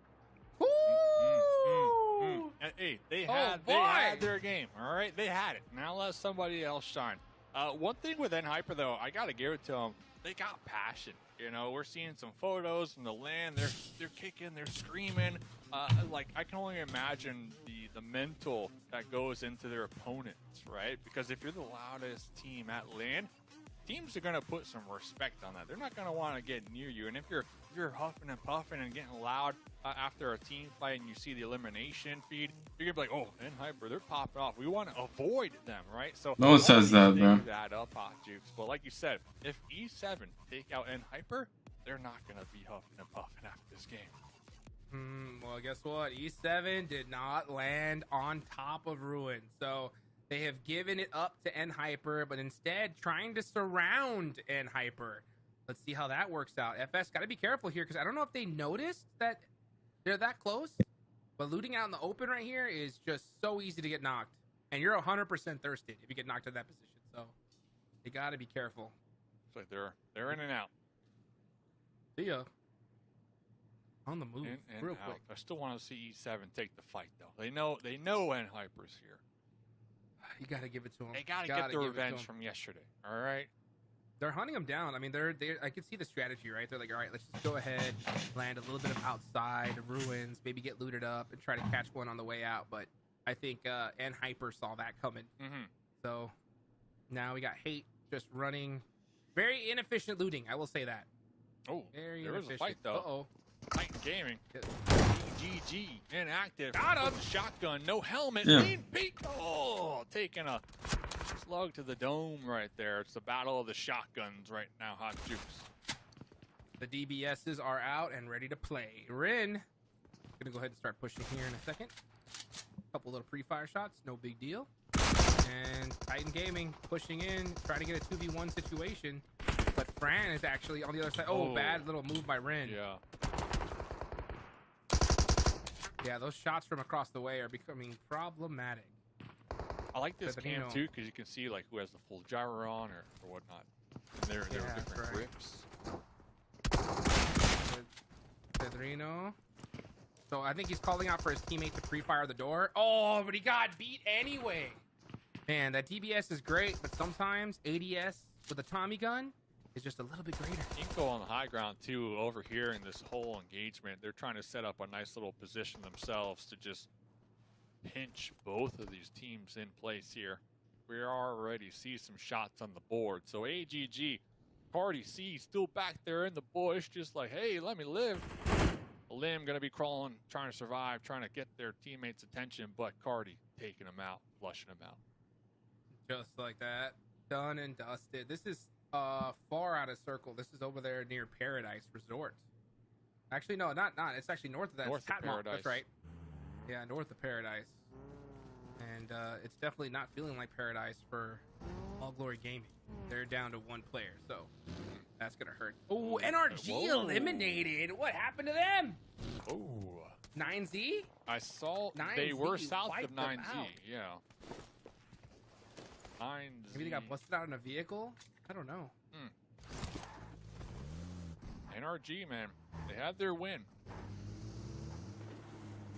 Hey, they had their game, all right? They had it. Now let somebody else shine. One thing with Enji Hyper, though, I got to give it to them. they got passion. You know, we're seeing some photos from the LAN. They're kicking, they're screaming. Like I can only imagine the mental that goes into their opponents, right? Because if you're the loudest team at LAN, teams are gonna put some respect on that. They're not gonna want to get near you. And if you're huffing and puffing and getting loud after a team fight and you see the elimination feed, you're gonna be like, oh, Enji Hyper, they're popping off. We want to avoid them, right? So no one says that, bro. That up, Hot Jukes. But like you said, if E7 take out Enji Hyper, they're not gonna be huffing and puffing after this game. Well, guess what? E7 did not land on top of Ruin, so they have given it up to Enji Hyper, but instead trying to surround Enji Hyper. Let's see how that works out. FS got to be careful here because I don't know if they noticed that they're that close, but looting out in the open right here is just so easy to get knocked, and you're 100% thirsted if you get knocked in that position. So they got to be careful. It's like they're in and out. See ya. On the move, and real out. quick. I still want to see E7 take the fight though. They know Enji Hyper's here. You got to give it to them. They got to get the revenge from yesterday. All right. They're hunting them down. I mean, I can see the strategy, right? They're like, all right, let's just go ahead, land a little bit of outside ruins, maybe get looted up and try to catch one on the way out. But I think Enji Hyper saw that coming. So now we got Hate just running. Very inefficient looting, I will say that. Oh, very there inefficient. is a fight though. Uh-oh. Titan Gaming. GG inactive. Got him. Shotgun, no helmet. Yeah. Lean peek. Oh, taking a slug to the dome right there. It's the battle of the shotguns right now, Hot Jukes. The DBSs are out and ready to play. Rin gonna go ahead and start pushing here in a second. Couple little pre-fire shots, no big deal. And Titan Gaming pushing in, trying to get a 2v1 situation. But Fran is actually on the other side. Oh, bad little move by Rin. Yeah. Yeah, those shots from across the way are becoming problematic. I like this cam too because you can see like who has the full gyro on or whatnot. And they're different grips. Pedrino. So I think he's calling out for his teammate to pre-fire the door. Oh, but he got beat anyway. Man, that DBS is great, but sometimes ADS with a Tommy gun is just a little bit greater. Inko on the high ground too, overhearing this whole engagement. They're trying to set up a nice little position themselves to just pinch both of these teams in place here. We already see some shots on the board. So AGG, Cardi C still back there in the bush, just like, hey, let me live. Lim gonna be crawling, trying to survive, trying to get their teammates' attention, but Cardi taking them out, flushing them out. Just like that. Done and dusted. This is far out of circle. This is over there near Paradise Resort. Actually, no, not. It's actually north of that. North of Paradise. That's right. Yeah, north of Paradise. And it's definitely not feeling like Paradise for All Glory Gaming. They're down to one player, so that's gonna hurt. Oh, NRG eliminated. What happened to them? Oh, 9Z. I saw 9Z they were south of wiped them 9Z. out. Yeah. 9Z. Maybe they got busted out in a vehicle. I don't know. NRG, man, they had their win.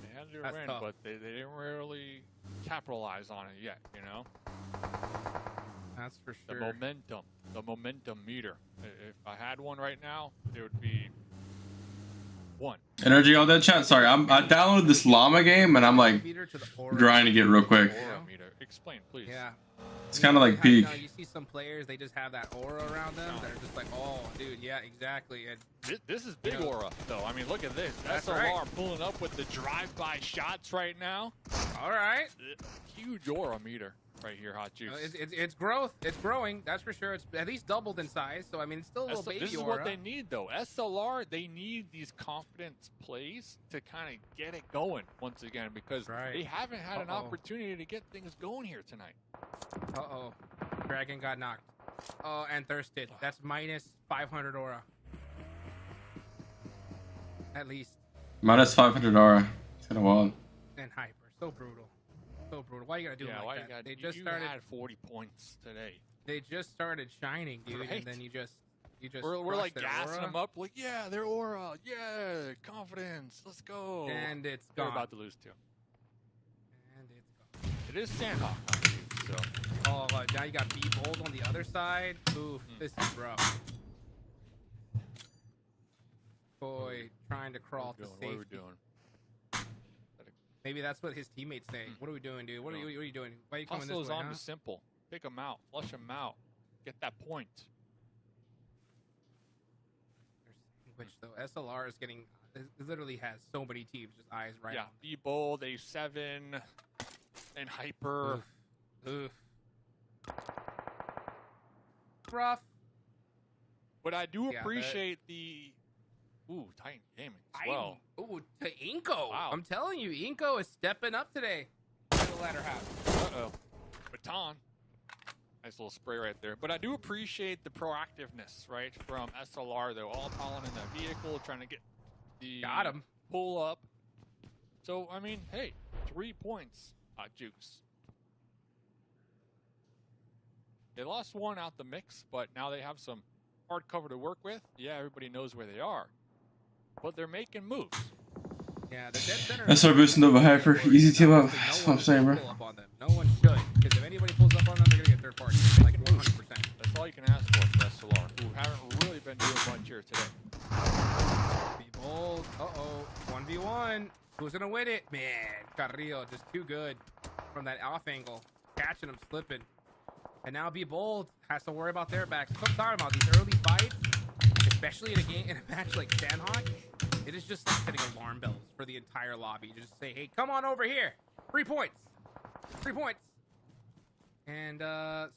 They had their win, but they didn't really capitalize on it yet. You know. That's for sure. The momentum meter. If I had one right now, it would be 1. Energy all that chat. Sorry, I downloaded this llama game and I'm like grinding it real quick. Aura meter. Explain, please. Yeah. It's kind of like peak. You see some players, they just have that aura around them. They're just like, oh, dude, yeah, exactly. And this is big aura, though. I mean, look at this. That's SLR right. pulling up with the drive-by shots right now. All right. Huge aura meter right here, Hot Juice. It's growth. It's growing. That's for sure. It's at least doubled in size. So I mean, it's still a little baby aura. This is what they need, though. SLR, they need these confidence plays to kind of get it going once again because they haven't had an opportunity to get things going here tonight. Uh-oh. Dragon got knocked. Oh, and thirsted. That's minus 500 aura. At least. Minus 500 aura. It's kind of wild. And Hyper. So brutal. So brutal. Why you gotta do it like that? They just started. Had 40 points today. They just started shining, dude, and then you just. We're like gassing them up, like their aura, confidence, let's go. And it's They're gone. about to lose too. And it's gone. It is Sandhawk, so. Oh, now you got B-Bold on the other side. Oof, this is rough. Boy trying to crawl to safety. What are we doing? Maybe that's what his teammates saying. What are we doing, dude? What are you doing? Why are you coming this way? Hustle is on to simple. Pick them out. Flush them out. Get that point. Which though, SLR is getting, it literally has so many teams just eyes right on. Be bold, A7, and Hyper. Oof. Rough. But I do appreciate the Titan Gaming as well. Ooh, to Inko. Wow. I'm telling you, Inko is stepping up today in the latter half. Uh-oh. Baton. Nice little spray right there. But I do appreciate the proactiveness, right, from SLR, though. All piling in that vehicle, trying to get the pull up. So, I mean, hey, 3 points, Jukes. They lost one out the mix, but now they have some hard cover to work with. Yeah, everybody knows where they are. But they're making moves. Yeah, the dead center. That's our boost Nova Hyper. Easy team up. That's what I'm saying, bro. No one should, because if anybody pulls up on them, they're gonna get third party. Like 100%. That's all you can ask for SLR, who haven't really been doing much here today. Be bold. 1v1. Who's gonna win it? Man, Carrillo just too good from that off angle, catching him slipping. And now Be Bold has to worry about their backs. So I'm talking about these early fights, especially in a match like Sandhawk. It is just like setting alarm bells for the entire lobby. You just say, hey, come on over here. 3 points. 3 points. And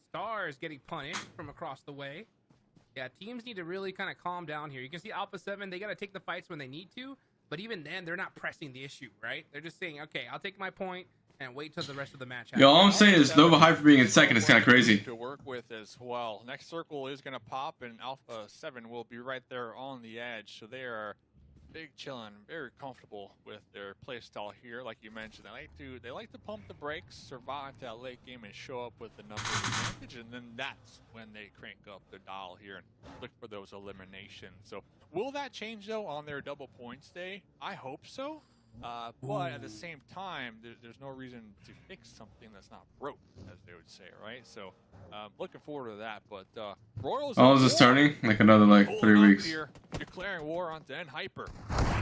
Star is getting punished from across the way. Yeah, teams need to really kind of calm down here. You can see Alpha 7, they got to take the fights when they need to. But even then, they're not pressing the issue, right? They're just saying, okay, I'll take my point and wait till the rest of the match happens. Yo, all I'm saying is Nova Hyper being in second is kind of crazy. To work with as well. Next circle is going to pop, and Alpha 7 will be right there on the edge. So they are big chilling, very comfortable with their play style here. Like you mentioned, they like to pump the brakes, survive that late game, and show up with the numbers advantage, and then that's when they crank up the dial here and look for those eliminations. So will that change though on their double points day? I hope so. But at the same time, there's no reason to fix something that's not broke, as they would say, right? So, looking forward to that. But Royals. Oh, is this turning? Like another 3 weeks. Here, declaring war on Enji Hyper.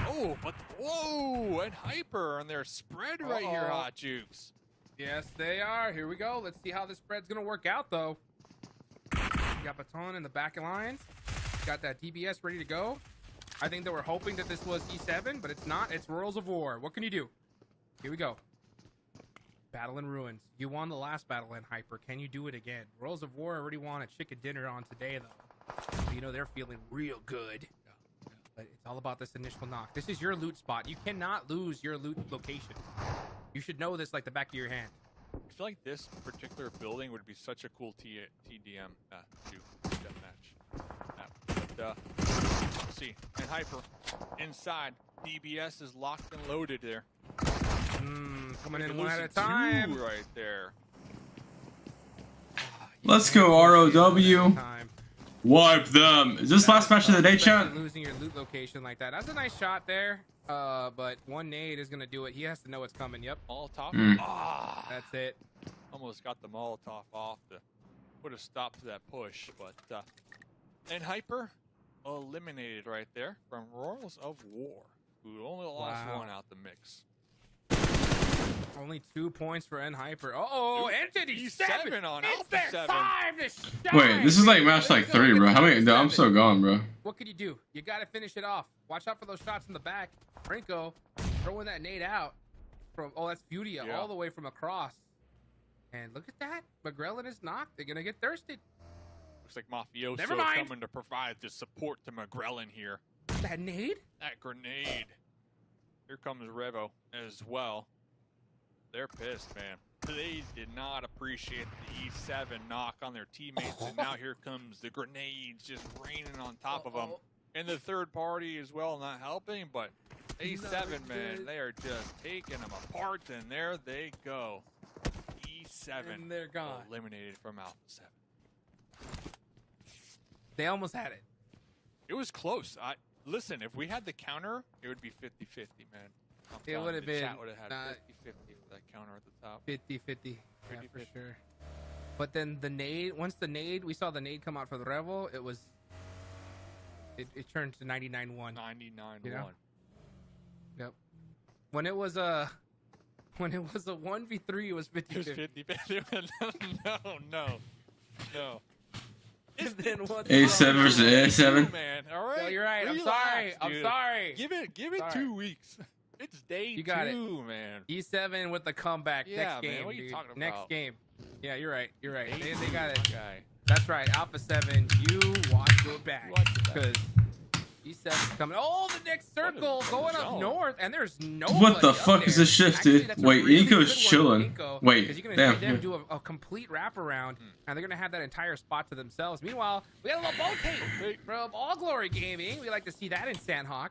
Oh, but whoa, Enji Hyper on their spread right here, Hot Jukes. Yes, they are. Here we go. Let's see how this spread's gonna work out, though. Got Baton in the back of lines. Got that DBS ready to go. I think they were hoping that this was E7, but it's not. It's Royals of War. What can you do? Here we go. Battle in Ruins. You won the last battle in Hyper. Can you do it again? Royals of War already won a chicken dinner on today, though. So you know they're feeling real good. But it's all about this initial knock. This is your loot spot. You cannot lose your loot location. You should know this like the back of your hand. I feel like this particular building would be such a cool TDM deathmatch. But, let's see. And Hyper inside. DBS is locked and loaded there. Coming in one at a time. Right there. Let's go, ROW. Wipe them. Is this last match of the day, chat? Losing your loot location like that. That's a nice shot there. But one nade is gonna do it. He has to know what's coming. Yep. Molotov. That's it. Almost got the Molotov off to put a stop to that push, but and Hyper eliminated right there from Royals of War, who only lost one out the mix. Only 2 points for Enji Hyper. Entity 7 on Alpha 7. Wait, this is like match 3, bro. How many? I'm so gone, bro. What can you do? You got to finish it off. Watch out for those shots in the back. Franco throwing that nade out from. Oh, that's Fudia all the way from across. And look at that. McGrellin is knocked. They're gonna get thirsted. Looks like Mafioso coming to provide the support to McGrellin here. That nade? That grenade. Here comes Revo as well. They're pissed, man. They did not appreciate the E7 knock on their teammates, and now here comes the grenades just raining on top of them. And the third party as well not helping, but E7, man, they are just taking them apart, and there they go. E7 and they're gone. Eliminated from Alpha 7. They almost had it. It was close. Listen, if we had the counter, it would be 50-50, man. It would have been. Chat would have had 50-50 with that counter at the top. 50-50, yeah, for sure. But then the nade, once the nade, we saw the nade come out for the Revel, it was It turned to 99-1. 99-1. You know? Yep. When it was a 1v3, it was 50-50. No. A7 versus A7. Man, all right. No, you're right. Relax, I'm sorry. Give it 2 weeks. It's day You got 2, it. man. E7 with the comeback Yeah, next game. man. What are you dude. talking about? Next game. Yeah, you're right. You're right. They got it. Guy. That's right. Alpha 7, you watch your back. Because E7's coming. Oh, the next circle going up north, and there's no. What the fuck is this shifted? Wait, Inko's chilling. Wait, because you're damn. gonna see them do a complete wraparound, and they're gonna have that entire spot to themselves. Meanwhile, we got a little ball cake from All Glory Gaming. We like to see that in Sandhawk,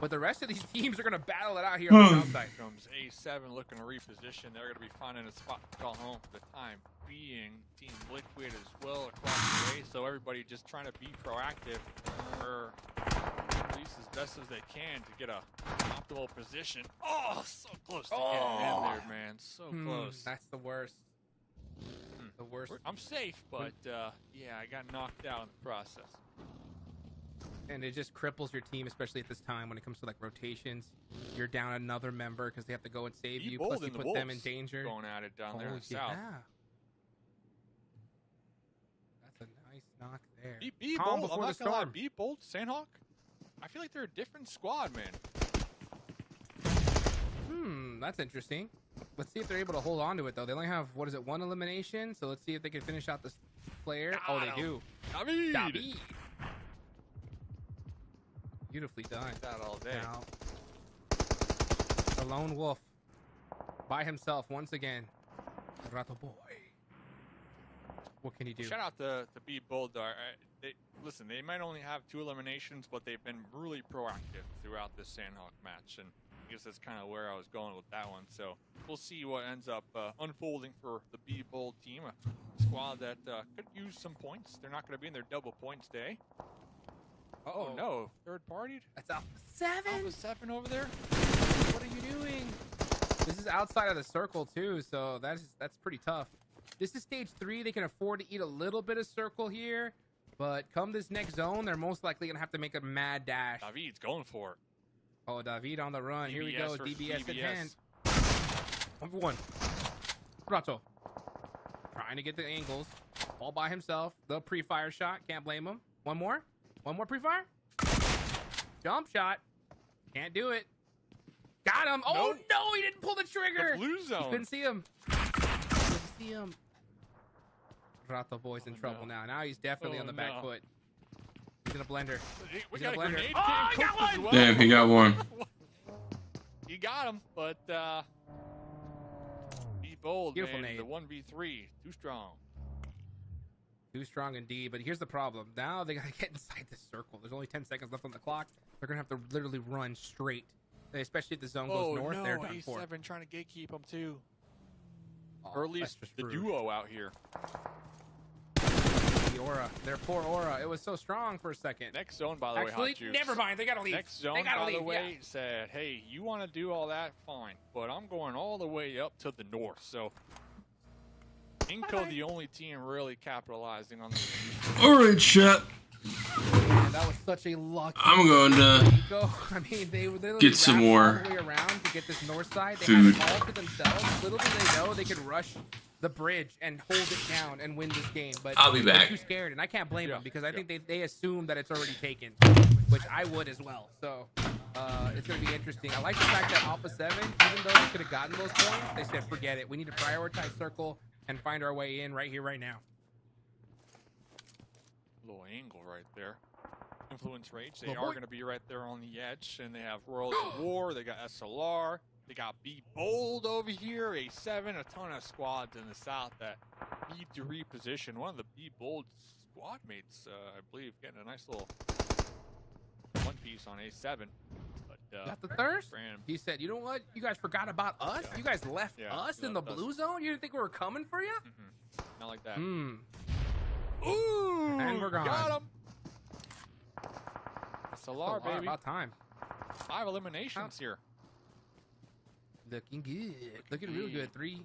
but the rest of these teams are gonna battle it out here on the outside. Comes A7 looking to reposition. They're gonna be finding a spot to call home for the time being. Team Liquid as well across the way, so everybody just trying to be proactive or at least as best as they can to get a optimal position. Oh, so close to getting in there, man. So close. That's the worst. The worst. I'm safe, but yeah, I got knocked out in the process. And it just cripples your team, especially at this time when it comes to like rotations. You're down another member because they have to go and save you. Plus, you put them in danger. Going at it down there in the south. That's a nice knock there. Be Calm bold. I'm before not the gonna lie. storm. Be bold, Sandhawk. I feel like they're a different squad, man. That's interesting. Let's see if they're able to hold on to it, though. They only have, what is it, 1 elimination? So let's see if they can finish out this player. Oh, they do. David. Beautifully done. That all day. Now, the lone wolf by himself once again. Rato boy. What can he do? Shout out to Be Bold. Listen, they might only have 2 eliminations, but they've been really proactive throughout this Sandhawk match, and I guess that's kind of where I was going with that one. So we'll see what ends up unfolding for the Be Bold team, a squad that could use some points. They're not going to be in their double points day. Oh no, third partied? That's Alpha 7. Alpha 7 over there. What are you doing? This is outside of the circle too, so that's pretty tough. This is stage 3. They can afford to eat a little bit of circle here, but come this next zone, they're most likely gonna have to make a mad dash. David's going for it. Oh, David on the run. Here we go. DBS at hand. 1-for-1. Rato. Trying to get the angles. All by himself. The pre-fire shot. Can't blame him. One more. One more pre-fire. Jump shot. Can't do it. Got him. Oh, no. He didn't pull the trigger. The blue zone. Couldn't see him. Couldn't see him. Rato boy's in trouble now. Now he's definitely on the back foot. He's gonna blender. We got a grenade. Oh, I got one! Well. Damn, he got one. You got him, but Be Bold, Beautiful man. nade. The 1v3, too strong. Too strong indeed, but here's the problem. Now they gotta get inside this circle. There's only 10 seconds left on the clock. They're gonna have to literally run straight, especially if the zone goes north. No, they're done for. A7 trying to gatekeep them too. Oh, or at least the duo out here. The aura, their poor aura. It was so strong for a second. Next zone, by the way, Actually, Hot Juice. never mind. They gotta leave. Next zone, they gotta by leave, the way, said, "Hey, you want to do all that? Fine, but I'm going all the way up to the north." So, Inko, the only team really capitalizing on this. All right, chat. Man, that was such a lucky. I'm going to Inko. I mean, they literally get some more all the way around to get this north side. They food. had it all to themselves. Little did they know they could rush the bridge and hold it down and win this game. But I'll be back. They're too scared, and I can't blame them because I think they assume that it's already taken, which I would as well. So it's going to be interesting. I like the fact that Alpha 7, even though they could have gotten those points, they said, forget it. We need to prioritize circle and find our way in right here, right now. Little angle right there. Influence Rage, they are going to be right there on the edge, and they have Royals of War, they got SLR, they got Be Bold over here, A7, a ton of squads in the south that need to reposition. One of the Be Bold squad mates, I believe, getting a nice little one piece on A7. But, got the thirst? He said, you know what? You guys forgot about us? You guys left us in the blue zone? You didn't think we were coming for you? Not like that. Ooh! And we're gone. Got him! SLR, baby. About time. 5 eliminations here. Looking good. Looking real good. 3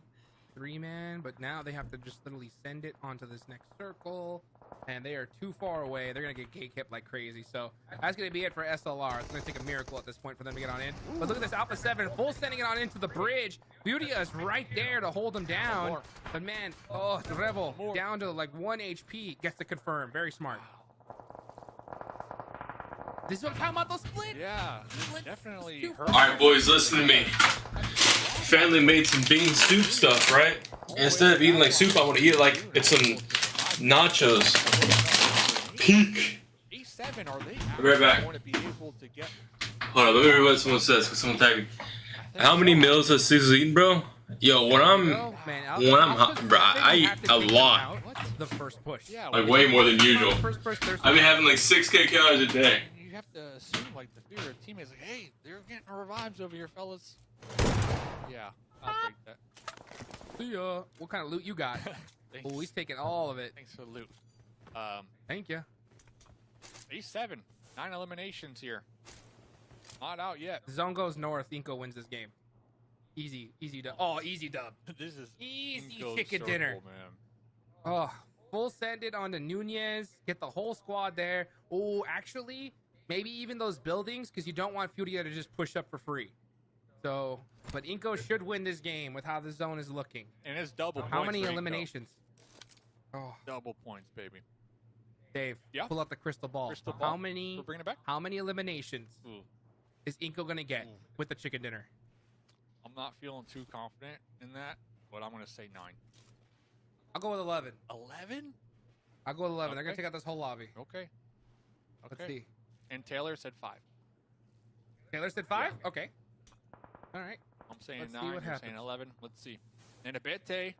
3-man, but now they have to just literally send it onto this next circle, and they are too far away. They're gonna get gate-kept like crazy. So that's gonna be it for SLR. It's gonna take a miracle at this point for them to get on in. But look at this Alpha 7 full sending it on into the bridge. Beautia is right there to hold them down. But man, oh, the Rebel down to like 1 HP gets to confirm. Very smart. This is what I'm talking about, those splits. Yeah, definitely. All right, boys, listen to me. Family made some bean soup stuff, right? Instead of eating like soup, I want to eat it like it's some nachos. Peak. I'll be right back. Hold on, let me read what someone says, because someone tagged me. How many meals has Sixless eaten, bro? Yo, when I'm hot, bro, I eat a lot. The first push. Like way more than usual. I've been having like 6K calories a day. You have to assume like the fear of teammates, like, hey, they're getting revives over here, fellas. Yeah, I'll take that. See ya. What kind of loot you got? Oh, he's taking all of it. Thanks for the loot. Thank you. A7, 9 eliminations here. Not out yet. Zone goes north. Inko wins this game. Easy dub. Oh, easy dub. This is easy Inko's chicken circle, dinner. Man. Oh, full send it onto Nunez. Get the whole squad there. Oh, actually, maybe even those buildings, because you don't want Furia to just push up for free. So, but Inko should win this game with how the zone is looking. And it's double points. How many for eliminations? Oh, double points, baby. Dave, pull out the crystal ball. How many? We're bringing it back. How many eliminations is Inko gonna get with the chicken dinner? I'm not feeling too confident in that, but I'm gonna say 9. I'll go with 11. 11? I'll go with 11. Okay. They're gonna take out this whole lobby. Okay. Let's see. And Taylor said 5. Taylor said 5? Yeah. Okay. All right. I'm saying Let's see 9. what You're happens. saying 11. Let's see. And a bete.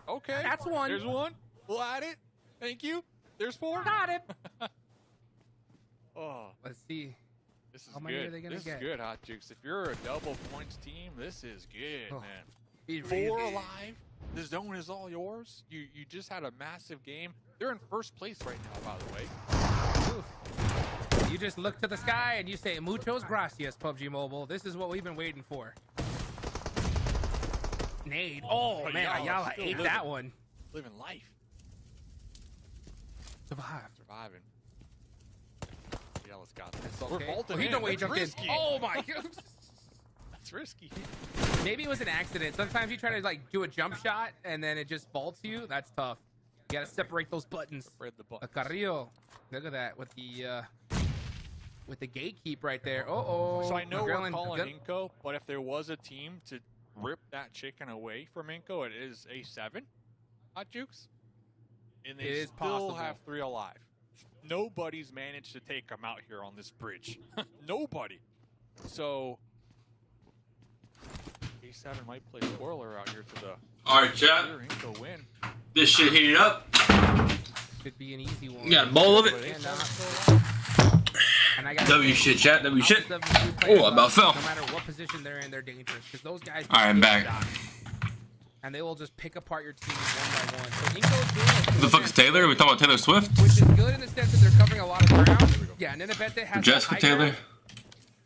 Okay. That's 1. There's 1. We'll add it. Thank you. There's 4. Got it. Oh. Let's see. This is How many good. are they gonna this get? is good, Hot Jukes. If you're a double points team, this is good, man. He's 4 really- alive. The zone is all yours. You just had a massive game. They're in first place right now, by the way. Oof. You just look to the sky and you say, muchos gracias, PUBG Mobile. This is what we've been waiting for. Nade. Oh, man, Ayala ate that one. Living life. Surviving. Ayala's got this. Okay. We're vaulting Oh, he in. know where he That's jumped risky. in. Oh, my God. That's risky. Maybe it was an accident. Sometimes you try to like do a jump shot and then it just vaults you. That's tough. You gotta separate those buttons. Separate the buttons. Carrillo. Look at that with the gatekeep right there. Oh. So I know we're calling Inko, but if there was a team to rip that chicken away from Inko, it is A7. Hot Jukes. And they still have 3 alive. Nobody's managed to take them out here on this bridge. Nobody. So A7 might play spoiler out here to the. All right, chat. Inko win. This shit heated up. Could be an easy one. You got a bowl of it. And I got W shit, chat. W shit. Oh, I about fell. No matter what position they're in, they're dangerous because those guys. All right, I'm back. And they will just pick apart your team one by one. So Inko's doing Who the fuck is Taylor? Are we talking about Taylor Swift? which is good in the sense that they're covering a lot of ground. Yeah, and then Abete has Jessica the high Taylor. ground.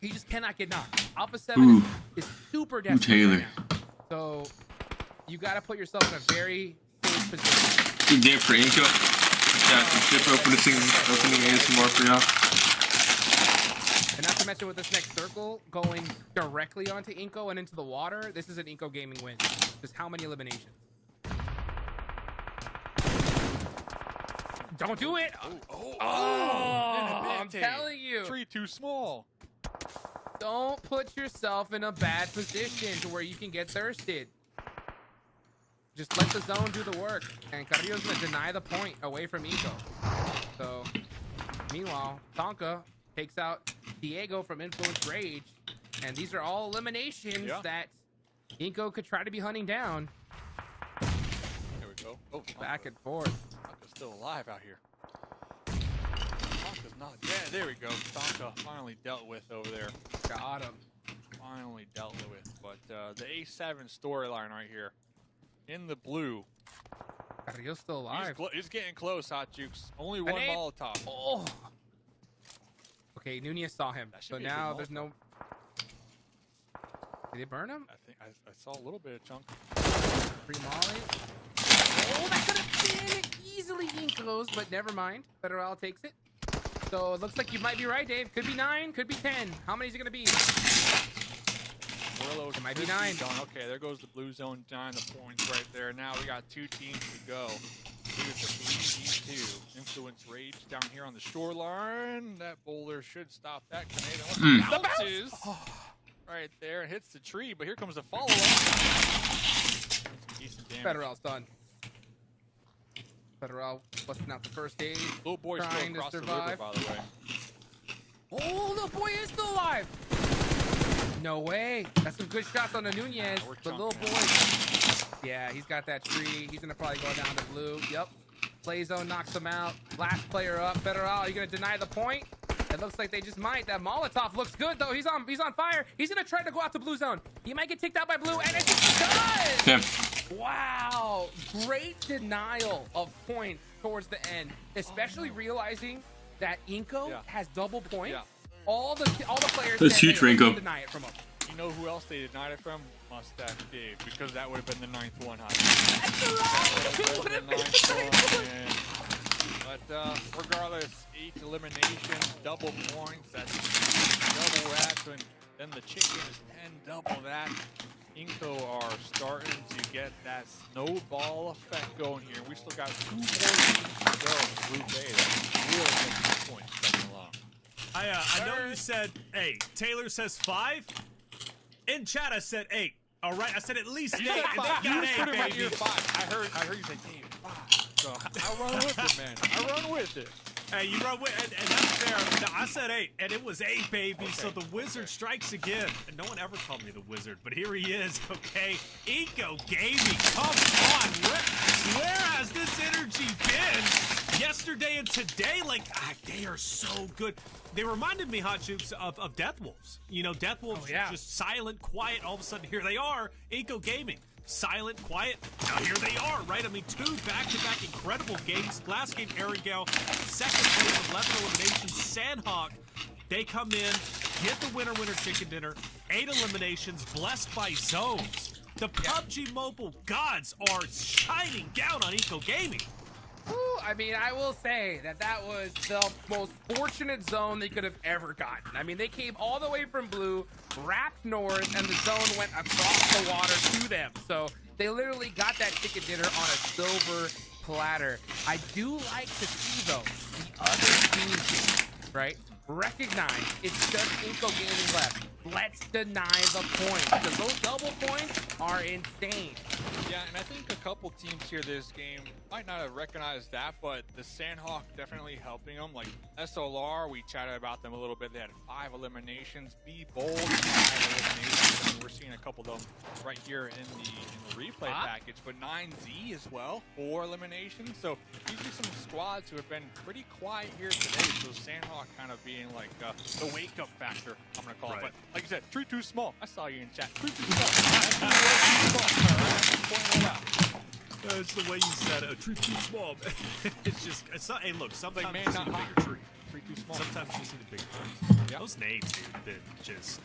He just cannot get knocked. Alpha 7 is super desperate Taylor. right now. So you got to put yourself in a very safe position. Good game for Inko. Got some shit for opening ASMR for y'all. And not to mention with this next circle going directly onto Inko and into the water, this is an Inko gaming win. Just how many eliminations? Don't do it! I'm telling you. Tree too small. Don't put yourself in a bad position to where you can get thirsted. Just let the zone do the work. And Carrillo's going to deny the point away from Inko. So, meanwhile, Tonka takes out Diego from Influence Rage. And these are all eliminations that Inko could try to be hunting down. There we go. Oh, back and forth. Tonka's still alive out here. Tonka's not dead. There we go. Tonka finally dealt with over there. Got him. Finally dealt with. But the A7 storyline right here. In the blue. Carrillo's still alive. He's getting close, Hot Jukes. Only one Molotov. Oh. Okay, Nunez saw him. So now there's no... Did they burn him? I think I saw a little bit of chunk. Pre-molly. Oh, that could have been easily Inko's, but never mind. Federal takes it. So it looks like you might be right, Dave. Could be 9, could be 10. How many is it going to be? It might be 9. Okay, there goes the blue zone down the points right there. Now we got 2 teams to go. Here's the 3v2. Influence Rage down here on the shoreline. That boulder should stop that. Canadian bounces right there and hits the tree, but here comes the follow-up. Federal's done. Federal busting out the first aid. Little boy trying to survive. The river, by the way. Oh, little boy is still alive. No way. That's some good shots on the Nunez. But little boy. Yeah, he's got that tree. He's going to probably go down to blue. Yep. Play zone knocks him out. Last player up. Federal, are you going to deny the point? It looks like they just might. That Molotov looks good, though. He's on fire. He's going to try to go out to blue zone. He might get ticked out by blue, and it's done. Yeah. Wow. Great denial of points towards the end, especially realizing that Inko has double points. Yeah. All the players That's huge for Inko. Deny it from him. You know who else they denied it from? Mustache Dave, because that would have been the 9th one. But regardless, 8 eliminations, double points. That's double that, and then the chicken is 10 double that. Inko are starting to get that snowball effect going here. We still got 2 more teams to go in Group A. That's really making points coming along. I know you said 8. Taylor says 5. In chat, I said 8. All right, I said at least 8. And they got 8, baby. 5. I heard you say team 5. So I run with it, man. I run with it. Hey, you run with and that's fair. No, I said 8, and it was 8, baby. Okay. So the Wizard strikes again. And no one ever called me the Wizard, but here he is. Okay, Inko Gaming, come on. Where has this energy been yesterday and today? Like, they are so good. They reminded me, Hot Jukes, of Death Wolves. You know, Death Wolves just silent, quiet. All of a sudden, here they are, Inko Gaming. Silent, quiet. Now here they are, right? I mean, 2 back-to-back incredible games. Last game, Erangel, second place, 11 eliminations. Sandhawk, they come in, get the winner chicken dinner, 8 eliminations, blessed by zones. The PUBG Mobile gods are shining down on Inko Gaming. Ooh, I mean, I will say that was the most fortunate zone they could have ever gotten. I mean, they came all the way from blue, wrapped north, and the zone went across the water to them. So they literally got that chicken dinner on a silver platter. I do like to see, though, the other teams, right, recognize it's just Inko Gaming left. Let's deny the points, because those double points are insane. Yeah, and I think a couple teams here this game might not have recognized that, but the Sandhawk definitely helping them. Like SLR, we chatted about them a little bit. They had 5 eliminations. Be Bold, 5 eliminations. I mean, we're seeing a couple of them right here in the replay package, but 9Z as well, 4 eliminations. So these are some squads who have been pretty quiet here today. So Sandhawk kind of being like the wake-up factor, I'm going to call it. But like I said, tree too small. I saw you in chat. Tree too small. That's the way you said it. A tree too small. It's just, hey, look, sometimes like, man, you just need a bigger tree. Tree too small. Sometimes you just need a bigger tree. Yep. Those nades, dude, been just,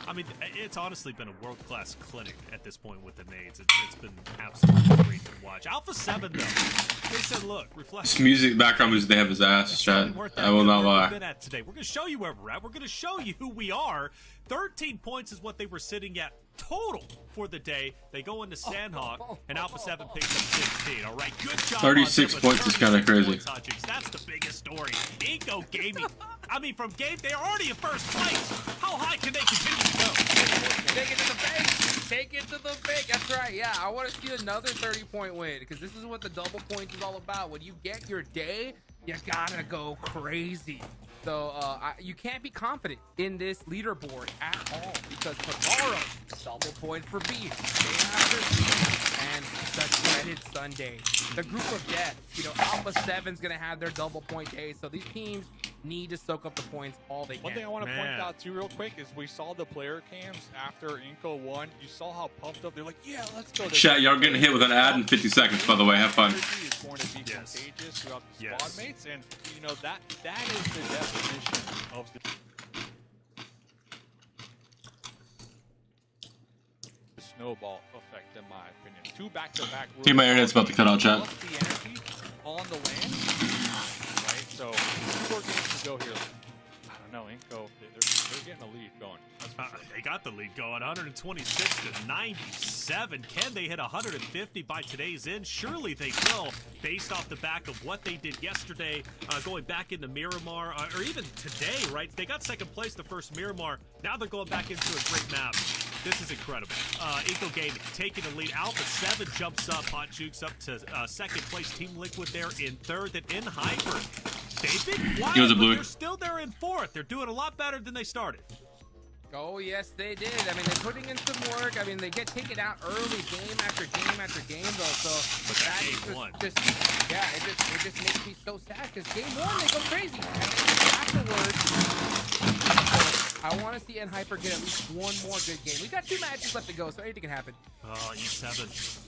I mean, it's honestly been a world-class clinic at this point with the nades. It's been absolutely great to watch. Alpha 7, though, they said, look, reflect. This music, background music, they have his ass, chat. I will not lie. Been at today. We're going to show you where we're at. We're going to show you who we are. 13 points is what they were sitting at total for the day. They go into Sandhawk, and Alpha 7 picks up 16. All right, good job. 36 points is kind of crazy. That's the biggest story. Inko Gaming. I mean, from game, they're already in first place. How high can they continue to go? Take it to the bank. Take it to the bank. That's right. Yeah, I want to see another 30-point win, because this is what the double points is all about. When you get your day, you gotta go crazy. So you can't be confident in this leaderboard at all, because tomorrow, double points for B, day after C, and the dreaded Sunday. The group of death, you know, Alpha 7's gonna have their double point day, so these teams need to soak up the points all they can. One thing I want to point out too real quick is we saw the player cams after Inko won. You saw how pumped up they're like, yeah, let's go. Chat, y'all getting hit with an ad in 50 seconds, by the way. Have fun. It's going to be contagious throughout the squad mates, and you know that is the definition of the the snowball effect, in my opinion. 2 back-to-back. I think my internet's about to cut out, chat. The energy on the land, right? So 4 games to go here. I don't know, Inco. They're getting a lead going. They got the lead going, 126 to 97. Can they hit 150 by today's end? Surely they will, based off the back of what they did yesterday, going back into Miramar, or even today, right? They got second place the first Miramar. Now they're going back into a great map. This is incredible. Eco Gaming taking the lead. Alpha 7 jumps up. Hot Jukes up to second place. Team Liquid there in third. And in Hyper, they've been quiet, but they're still there in fourth. They're doing a lot better than they started. Oh, yes, they did. I mean, they're putting in some work. I mean, they get taken out early game after game after game, though. So that is it just makes me so sad because game 1, they go crazy. And then afterwards, I want to see Enji Hyper get at least one more good game. We got 2 matches left to go, so anything can happen. Oh, E7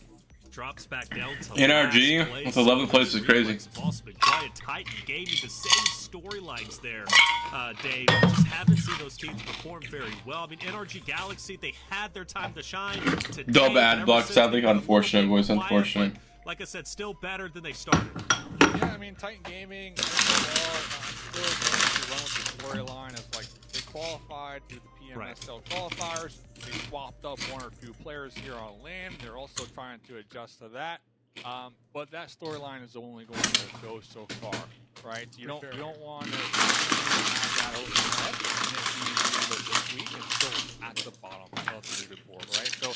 drops back down to NRG with 11th place is crazy. Also been quiet. Titan Gaming, the same storylines there, Dave. Just haven't seen those teams perform very well. I mean, NRG Galaxy, they had their time to shine. Dub ad block, sadly unfortunate, boys. Unfortunate. Like I said, still better than they started. Yeah, I mean, Titan Gaming, I'm still going to run with the storyline of like they qualified through the PMSL qualifiers. They swapped up 1 or 2 players here on land. They're also trying to adjust to that. But that storyline is only going to go so far, right? You don't want to have that over your head. And if you end up this week, it's still at the bottom of the leaderboard, right? So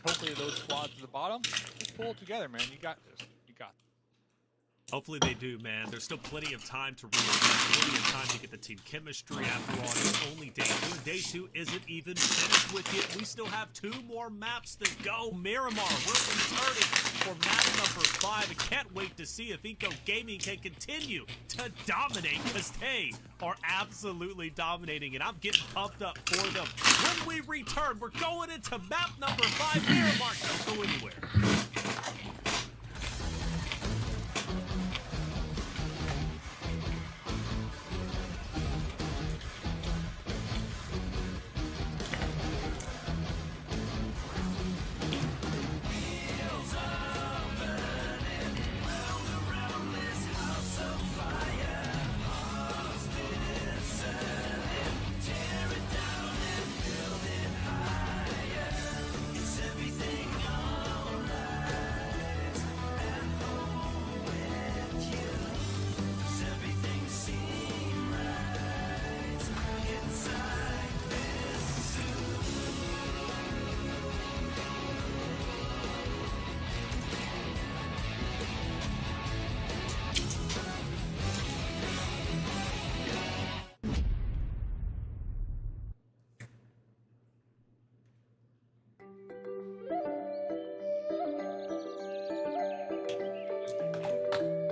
hopefully those squads at the bottom just pull it together, man. You got this. You got this. Hopefully they do, man. There's still plenty of time to reassess, plenty of time to get the team chemistry. After all, it's only day 2. Day 2 isn't even finished with it. We still have 2 more maps to go. Miramar, we're returning for map number 5. I can't wait to see if Eco Gaming can continue to dominate, because they are absolutely dominating, and I'm getting pumped up for them. When we return, we're going into map number 5. Miramar, don't go anywhere.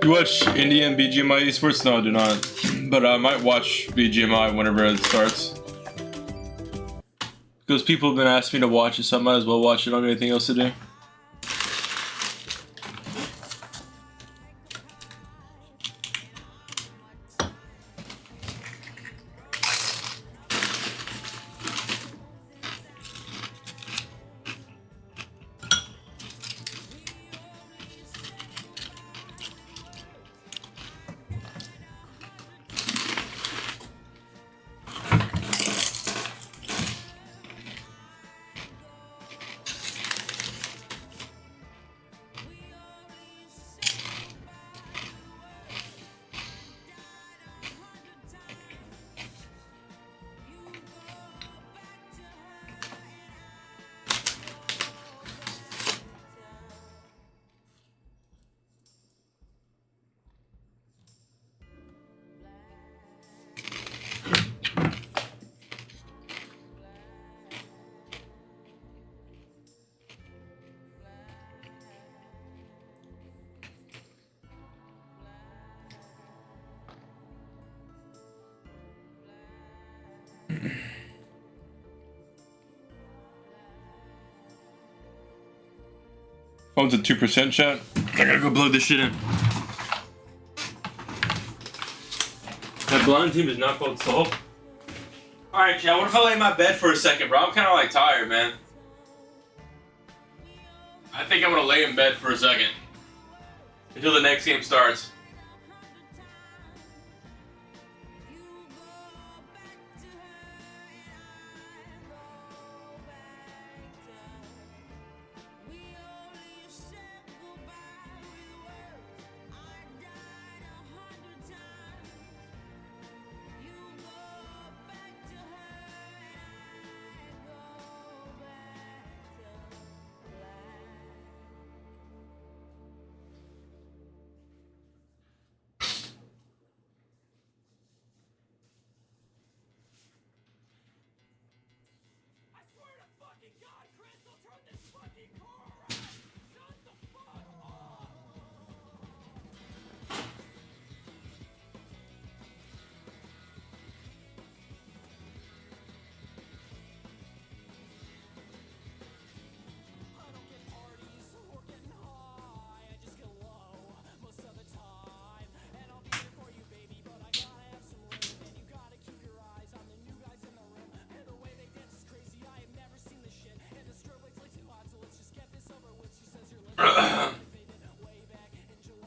You watch Indian BGMI esports? No, I do not. But I might watch BGMI whenever it starts. Because people have been asking me to watch it, so I might as well watch it. I don't have anything else to do. Phone's at 2%, chat. I gotta go plug this shit in. That blind team is not called Soul. Alright, chat, what if I lay in my bed for a second, bro? I'm kinda like tired, man. I think I'm gonna lay in bed for a second until the next game starts.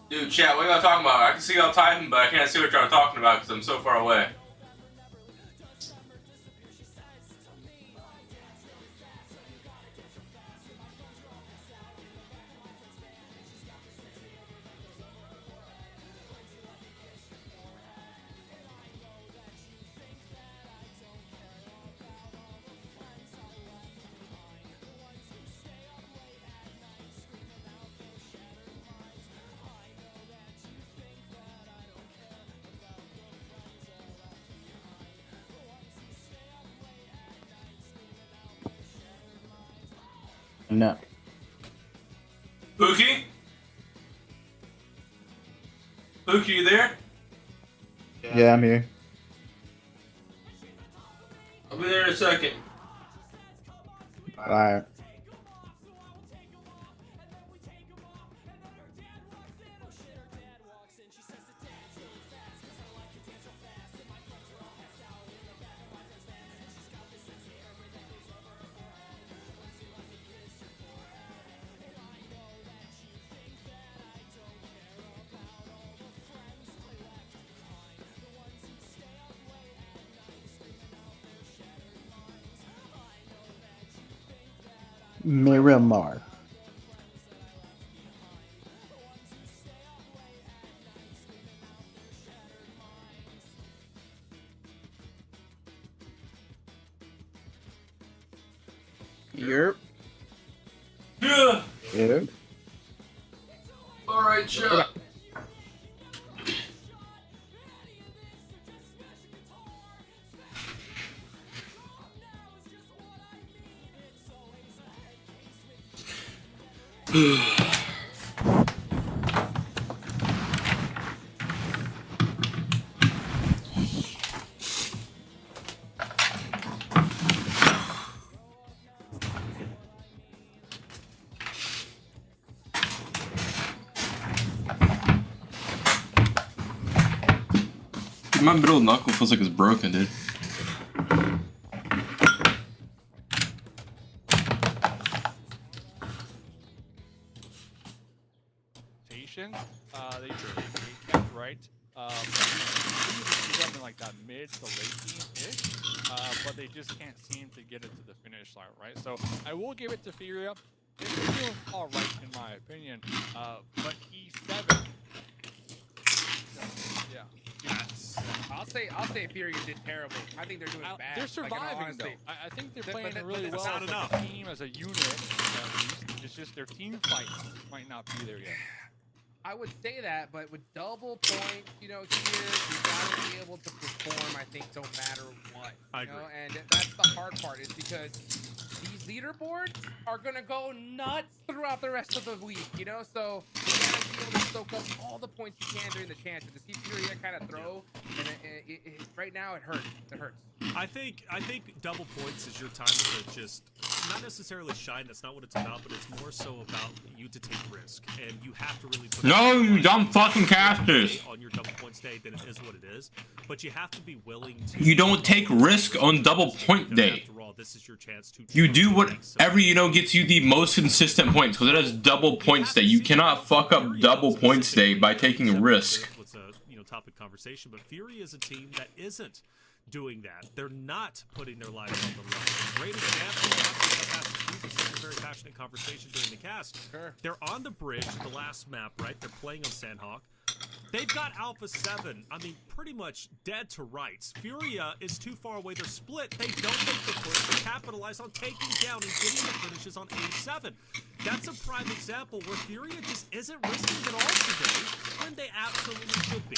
Dude, chat, what are y'all talking about? I can see y'all typing, but I can't see what y'all are talking about because I'm so far away. No. Pookie? Pookie, you there? Yeah, I'm here. I'll be there in a second. Alright. Miramar. Yep. Yeah. Yep. All right, chat. My middle knuckle feels like it's broken, dude. They kept right. Them in like that mid to late game-ish, but they just can't seem to get it to the finish line, right? So I will give it to Furia. It's still all right in my opinion, but E7. Yeah. I'll say Furia did terrible. I think they're doing bad. They're surviving though. I think they're playing really well as a team, as a unit at least. It's just their team fight might not be there yet. I would say that, but with double points, you know, here you gotta be able to perform. I think no matter what. I agree. And that's the hard part, is because these leaderboards are gonna go nuts throughout the rest of the week. You know, so you gotta be able to soak up all the points you can during the chance. And to see Furia kind of throw, and right now it hurts. It hurts. I think double points is your time to just not necessarily shine. That's not what it's about. But it's more so about you to take risk, and you have to really put No, you dumb fucking casters. On your double points day, then it is what it is. But you have to be willing to. You don't take risk on double point day. After all, this is your chance to. You do whatever you know gets you the most consistent points, because it is double points day. You cannot fuck up double points day by taking a risk. What's a topic conversation, but Fury is a team that isn't doing that. They're not putting their lives on the line. Great example. This is a very passionate conversation during the cast. Sure. They're on the bridge, the last map, right? They're playing on Sandhawk. They've got Alpha 7, I mean, pretty much dead to rights. Furia is too far away. They're split. They don't make the push to capitalize on taking down and getting the finishes on A7. That's a prime example where Furia just isn't risking it all today when they absolutely should be.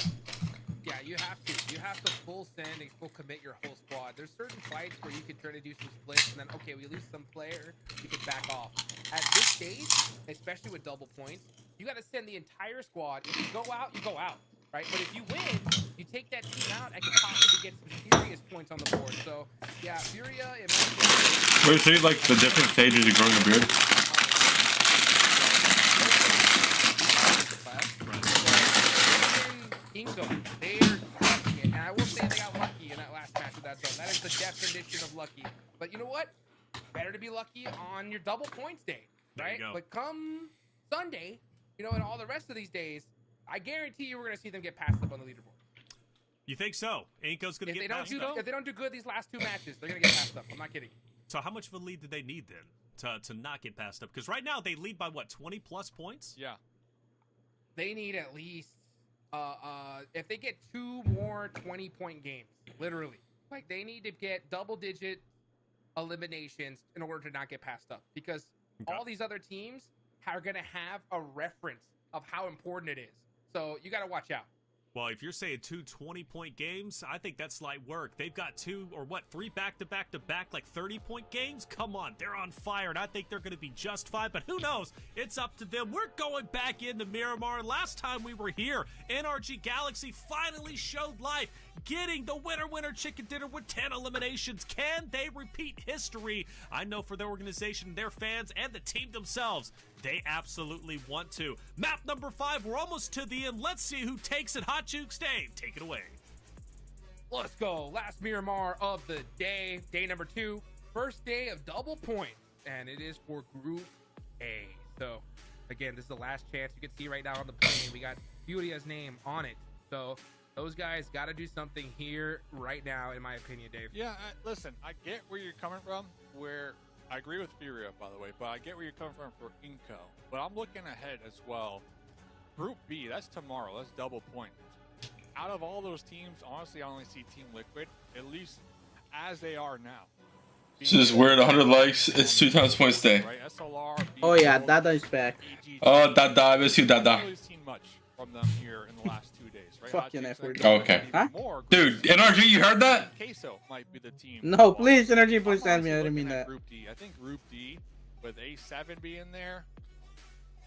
Yeah, you have to. You have to full send and full commit your whole squad. There's certain fights where you can try to do some splits and then, okay, we lose some player, you can back off. At this stage, especially with double points, you got to send the entire squad. If you go out, you go out, right? But if you win, you take that team out and can possibly get some serious points on the board. So, yeah, Furia, it might be... Wait, so you like the different stages of growing a beard? Inco, they're lucky, and I will say they got lucky in that last match with that zone. That is the definition of lucky. But you know what? Better to be lucky on your double points day, right? But come Sunday, you know, and all the rest of these days, I guarantee you we're going to see them get passed up on the leaderboard. You think so? Inco's going to get passed up? If they don't do good these last two matches, they're going to get passed up. I'm not kidding. So how much of a lead do they need then to not get passed up? Because right now they lead by, what, 20-plus points? Yeah. They need at least... if they get 2 more 20-point games, literally, like they need to get double-digit eliminations in order to not get passed up, because all these other teams are going to have a reference of how important it is. So you got to watch out. Well, if you're saying 2 20-point games, I think that's light work. They've got 3 back-to-back-to-back, like 30-point games? Come on, they're on fire, and I think they're going to be just fine, but who knows? It's up to them. We're going back into Miramar. Last time we were here, NRG Galaxy finally showed life, getting the winner chicken dinner with 10 eliminations. Can they repeat history? I know for their organization, their fans, and the team themselves, they absolutely want to. Map number 5, we're almost to the end. Let's see who takes it. Hot Jukes Dave, take it away. Let's go. Last Miramar of the day. Day number 2. First day of double points. And it is for Group A. So, again, this is the last chance. You can see right now on the plane, we got Furia's name on it. So, those guys got to do something here right now, in my opinion, Dave. Yeah, listen, I get where you're coming from, where... I agree with Furia, by the way, but I get where you're coming from for Inco. But I'm looking ahead as well. Group B, that's tomorrow. That's double points. Out of all those teams, honestly, I only see Team Liquid, at least as they are now. This is weird. 100 likes. It's 2 times points day. Right? SLR, oh, yeah, Dada's back. Oh, Dada. I miss you, Dada. I haven't really seen much from them here in the last 2 days, right? Fucking F-word. Oh, okay. Huh? Dude, NRG, you heard that? Queso might be the team. No, please, NRG, please send me. I didn't mean that. Group D. I think Group D, with A7 being there,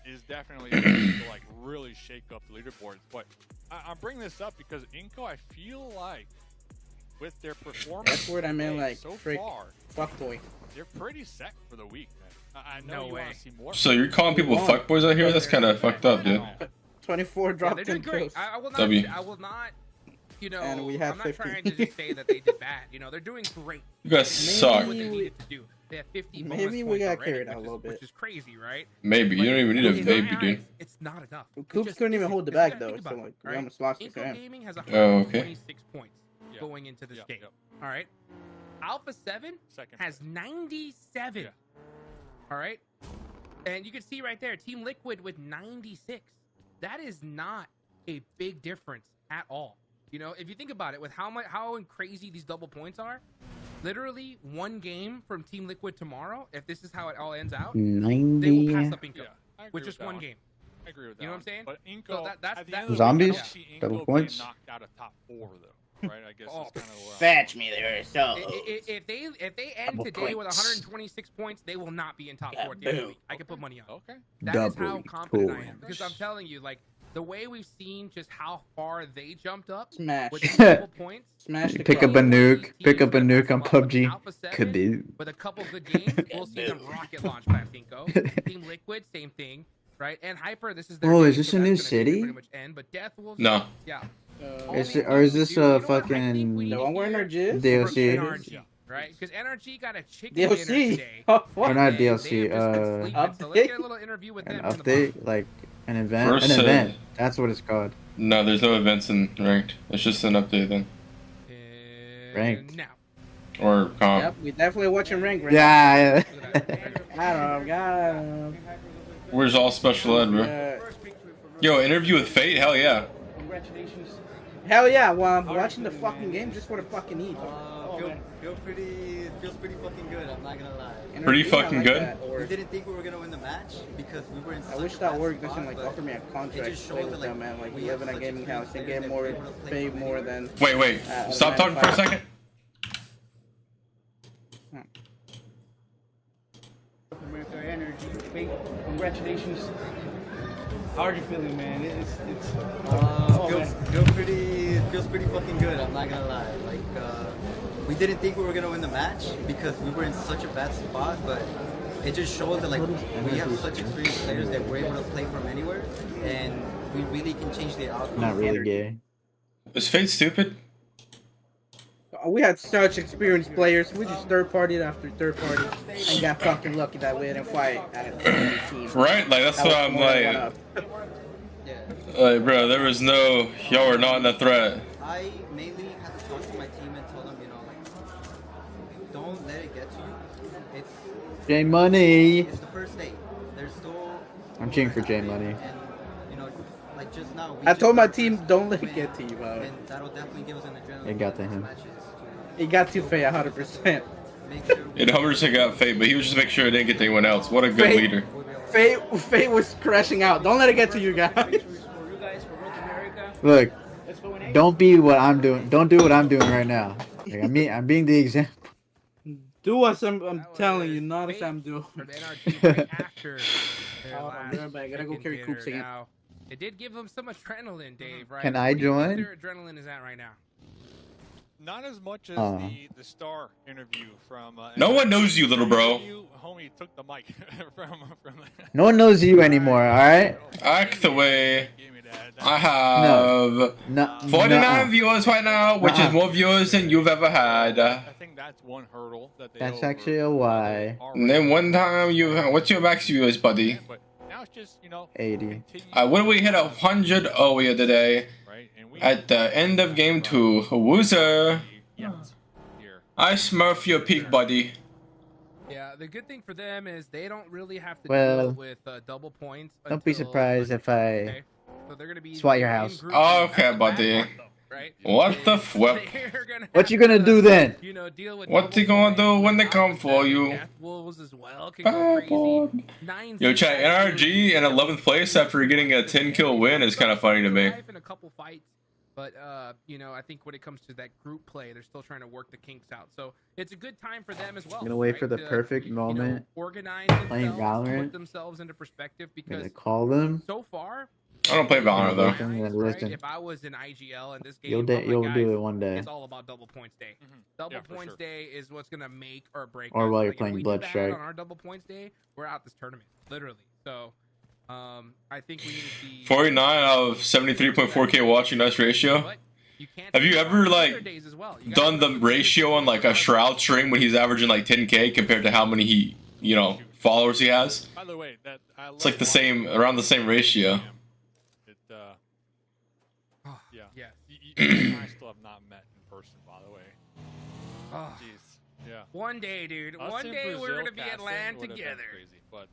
is definitely going to like really shake up the leaderboards. But I'm bringing this up because Inco, I feel like with their performance, F-word, I meant like so freak. far, Fuckboy. they're pretty set for the week, man. I know you want to see more. So you're calling people fuckboys out here? That's kind of fucked up, dude. 24 dropped in kills. kills. I will not, you know, And we have I'm not 50. trying to just say that they did bad. You know, they're doing great. You guys suck. What they needed to do. They have 50 Maybe we got carried out a little bit. Which is crazy, right? Maybe. You don't even need a baby, dude. It's not enough. Coops couldn't even hold the bag, though. So, like, we almost lost the Inco game. Gaming has Oh, okay. 126 points going into this game. All right. Alpha 7 has 97. All right. And you can see right there, Team Liquid with 96. That is not a big difference at all. You know, if you think about it, with how crazy these double points are, literally one game from Team Liquid tomorrow, if this is how it all ends out, 90. they will pass up Inco with just with one that game. I agree with that. You know what I'm saying? But Inco, So that's at the end of the Zombies? week, I don't see Inco Double being points? knocked out of top 4 though, right? I guess Oh, that's kind of Fetch me there, so. If they end Double today with points. 126 points, they will not be in top 4 at the end of the week. I can put money on. Okay. That is Double how confident I am, points. because I'm telling you, like, the way we've seen just how far they jumped up Smash. with double points. Smash the Pick up a nuke. Pick up a nuke on PUBG. Alpha 7, Could do. with a couple good games, we'll see them rocket launch past Inko. Team Liquid, same thing, right? And Hyper, this is their Oh, game, is this so a new that's gonna city? pretty much end, but Death Wolves, No. yeah. Is it, or is this a fucking The one wearing our jizz? DLC? NRG, right? Because NRG got a chicken DLC. dinner today. Oh, Or fuck. not and they have DLC, just been sleeping. So let's get a little interview with an them from the update? bottom. Like an event? First, An event. That's what it's called. No, there's no events in ranked. It's just an update then. Ranked. Now. Or comp. Yep, we definitely watching rank. Yeah. Got him. Where's all special ed, bro? Yeah. Yo, interview with Fate? Hell yeah. Congratulations. Hell yeah, well, I'm watching the fucking game just for the fucking eat. Feels pretty fucking good, I'm not gonna lie. Pretty fucking good? We didn't think we were gonna win the match because we were in I wish that work doesn't like offer me a contract to play with them, man. Like, we live in a gaming house and get more, pay more than. Wait. Stop talking for a second. America Energy. Wait, congratulations. How are you feeling, man? Feels pretty fucking good, I'm not gonna lie. Like, we didn't think we were gonna win the match because we were in such a bad spot, but it just shows that like we have such experienced players that we're able to play from anywhere, and we really can change the outcome. Not really gay. Is Fate stupid? We had such experienced players. We just third party after third party and got fucking lucky that we didn't fight at a team. Right? Like, that's what I'm like. Like, bro, there was no. Y'all were not in the threat. I mainly had to talk to my team and tell them, you know, like, don't let it get to you. It's J Money. It's the first day. There's still. I'm cheering for J Money. And, you know, like just now. I told my team, don't let it get to you, bro. And that'll definitely give us an adrenaline. It got to him. It got to Faye 100%. It 100% got Fate, but he was just making sure it didn't get to anyone else. What a good leader. Faye was crashing out. Don't let it get to you guys. Look, don't be what I'm doing. Don't do what I'm doing right now. Like, I'm being the example. Do what I'm telling you, not as I'm doing. After I gotta go carry Coops again. It did give them some adrenaline, Dave, right? Can I join? Their adrenaline is at right now. Not as much as the star interview from. No one knows you, little bro. Homie took the mic from. No one knows you anymore, alright? Act the way. I have 49 viewers right now, which is more viewers than you've ever had. I think that's one hurdle that they. That's actually a why. And then one time what's your max viewers, buddy? But now it's just 80. When did we hit 100 earlier today? At the end of game 2, Woozer. I smurf your peak, buddy. Yeah, the good thing for them is they don't really have to Well, deal with double points. Don't be surprised if I So they're gonna be SWAT your house. Okay, buddy. What the flip? What you gonna do then? What you gonna do when they come for you? Wolves as well can go crazy. Yo, chat, NRG in 11th place after getting a 10-kill win is kind of funny to me. In a couple fights, but I think when it comes to that group play, they're still trying to work the kinks out. So it's a good time for them as well. I'm gonna wait for the perfect moment. Organize Playing themselves, Valorant. put themselves into perspective I'm because gonna call them. so far. I don't play Valorant though. Listen. If I was in IGL and this game, You'll do it one day. It's all about double points day. Double points day is what's gonna make or break. Or us. while you're Like, if playing we do Blood bad Strike. on our double points day, we're out this tournament, literally. So, I think we need to be 49 out of 73.4K watching, nice ratio. Have you ever like done the ratio on like a Shroud stream when he's averaging like 10K compared to how many he followers he has? By the way, It's like the same, around the same ratio. Yeah. You and I still have not met in person, by the way. Oh, jeez. Yeah. One day, dude. Us One in day we're Brazil gonna be at casting land would have been together. Crazy, but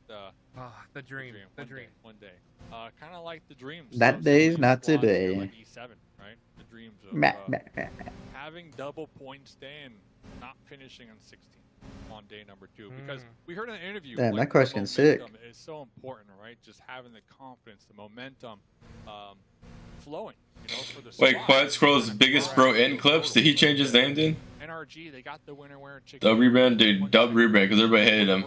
the dream. The dream. One day. Kind of like the dreams. That day's not today. Like E7, right? The dreams of having double points day and not finishing on 16 on day number 2, because we heard in the interview. Damn, like, that car's getting sick. Is so important, right? Just having the confidence, the momentum, flowing. For the Wait, Quiet Scroll's biggest bro in clips. Did he change his name, dude? NRG, they got the winner wearing chicken. Dub rebrand, dude. Dub rebrand because everybody hated him.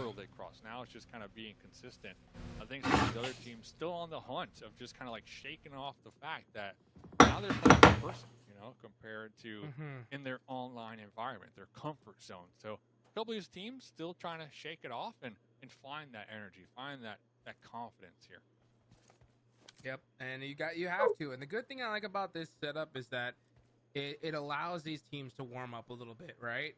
Now it's just kind of being consistent. I think some of the other teams still on the hunt of just kind of like shaking off the fact that now they're playing in person, you know, compared to in their online environment, their comfort zone. So a couple of these teams still trying to shake it off and find that energy, find that confidence here. Yep, and you have to. And the good thing I like about this setup is that it allows these teams to warm up a little bit, right?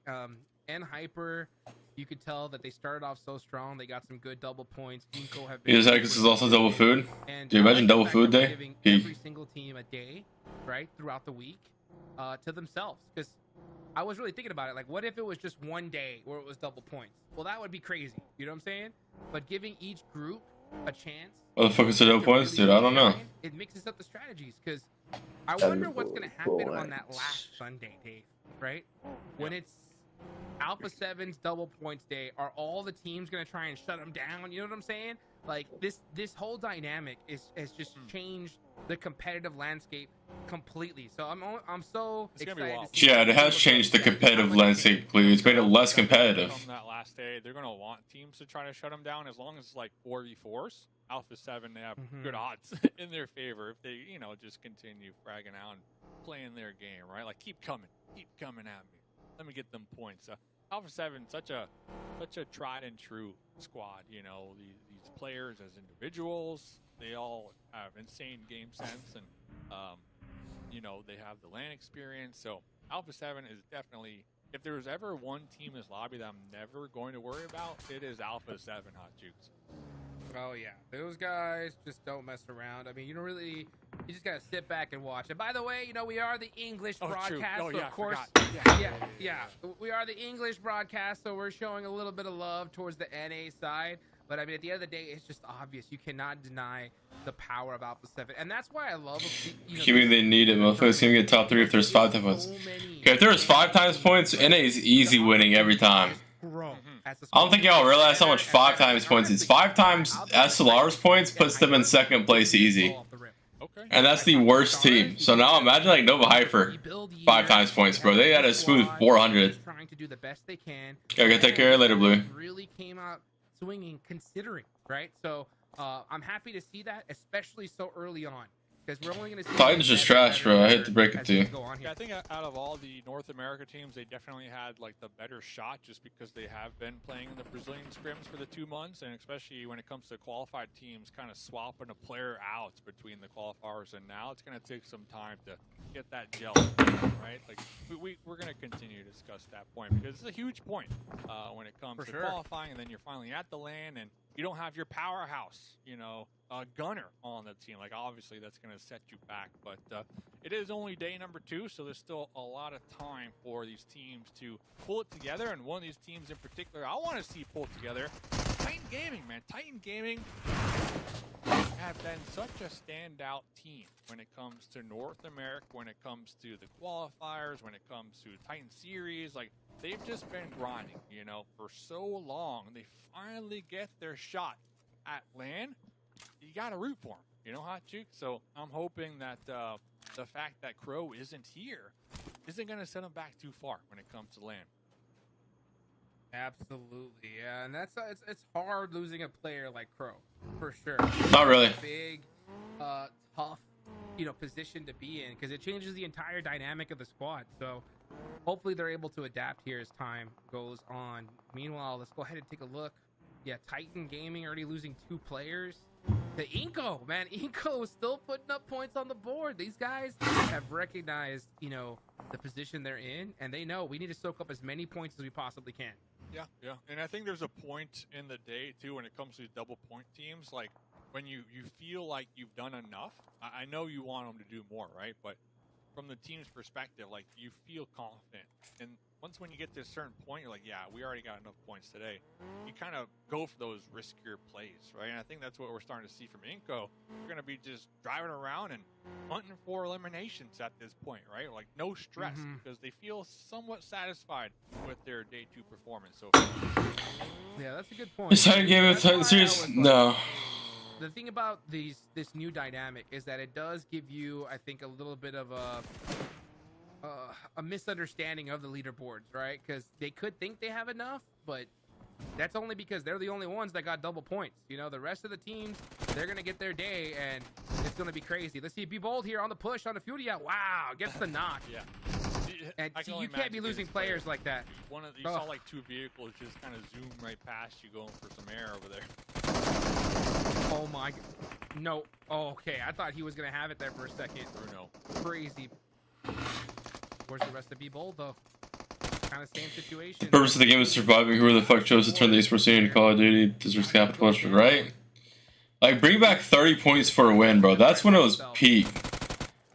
Enji Hyper, you could tell that they started off so strong. They got some good double points. Inko have been. This is also double food. And Do you imagine double food day? Giving every single team a day, right, throughout the week, to themselves. Because I was really thinking about it. Like, what if it was just one day where it was double points? Well, that would be crazy. You know what I'm saying? But giving each group a chance. What the fuck is the double points, dude? I don't know. It mixes up the strategies because I wonder what's going to happen on that last Sunday, Dave, right? When it's Alpha 7's double points day, are all the teams going to try and shut them down? You know what I'm saying? Like, this whole dynamic has just changed the competitive landscape completely. So I'm so excited to see. Yeah, it has changed the competitive landscape completely. It's made it less competitive. From that last day, they're going to want teams to try to shut them down as long as it's like 4v4s. Alpha 7, they have good odds in their favor if they, you know, just continue fragging out and playing their game, right? Like, keep coming at me. Let me get them points. Alpha 7, such a tried and true squad. You know, these players as individuals, they all have insane game sense, and you know, they have the LAN experience. So Alpha 7 is definitely, if there was ever one team in this lobby that I'm never going to worry about, it is Alpha 7 Hot Jukes. Oh yeah, those guys just don't mess around. I mean, you just gotta sit back and watch. And by the way, you know, we are the English broadcast, so of course, yeah, we are the English broadcast, so we're showing a little bit of love towards the NA side. But I mean, at the end of the day, it's just obvious. You cannot deny the power of Alpha 7, and that's why I love. You know, You mean they need it? Motherfuckers can get top 3 if there's 5 times points. Okay, if there was 5 times points, NA is easy winning every time. I don't think y'all realize how much 5 times points is. 5 times SLR's points puts them in 2nd place easy. And that's the worst team. So now imagine like Nova Hyper 5 times points, bro. They had a smooth 400. Trying to do the best they can. Gotta take care of it later, Blue. Really came out swinging, considering, right? So I'm happy to see that, especially so early on. Because we're only going to see Titan's just trash, bro. I hate to break it to you. Yeah, I think out of all the North America teams, they definitely had like the better shot just because they have been playing in the Brazilian scrims for the 2 months, and especially when it comes to qualified teams kind of swapping a player out between the qualifiers, and now it's going to take some time to get that gel, right? Like we're going to continue to discuss that point because it's a huge point when it comes to qualifying, and then you're finally at the LAN and you don't have your powerhouse, you know, gunner on the team. Like, obviously, that's going to set you back. But it is only day number 2, so there's still a lot of time for these teams to pull it together. And one of these teams in particular I want to see pulled together, Titan Gaming, man. Titan Gaming have been such a standout team when it comes to North America, when it comes to the qualifiers, when it comes to Titan Series. Like, they've just been grinding, you know, for so long. They finally get their shot at LAN. You got to root for them, you know, Hot Juke? So I'm hoping that the fact that Crow isn't here isn't going to send them back too far when it comes to LAN. Absolutely, yeah, and that's it's hard losing a player like Crow, for sure. Not really. Big, tough, you know, position to be in because it changes the entire dynamic of the squad. So hopefully they're able to adapt here as time goes on. Meanwhile, let's go ahead and take a look. Yeah, Titan Gaming already losing 2 players. The Inko, man, Inko is still putting up points on the board. These guys have recognized, you know, the position they're in, and they know we need to soak up as many points as we possibly can. Yeah, and I think there's a point in the day, too, when it comes to double point teams. Like, when you feel like you've done enough, I know you want them to do more, right? But from the team's perspective, like, you feel confident. And once when you get to a certain point, you're like, yeah, we already got enough points today. You kind of go for those riskier plays, right? And I think that's what we're starting to see from Inko. We're going to be just driving around and hunting for eliminations at this point, right? Like, no stress because they feel somewhat satisfied with their day 2 performance so far. Yeah, that's a good point. Is Titan Game of Titan Series? No. The thing about this new dynamic is that it does give you, I think, a little bit of a misunderstanding of the leaderboards, right? Because they could think they have enough, but that's only because they're the only ones that got double points. You know, the rest of the teams, they're gonna get their day, and it's gonna be crazy. Let's see, Be Bold here on the push on the Furia. Wow, gets the knock. Yeah. And see, you can't be losing players like that. You saw like 2 vehicles just kind of zoom right past you, going for some air over there. Oh my, no. Oh, okay, I thought he was gonna have it there for a second. Bruno. Crazy. Where's the rest of Be Bold though? Kind of same situation. The purpose of the game is surviving. Who the fuck chose to turn the esports scene into Call of Duty? Deserves capital punishment, right? Like, bring back 30 points for a win, bro. That's when it was peak.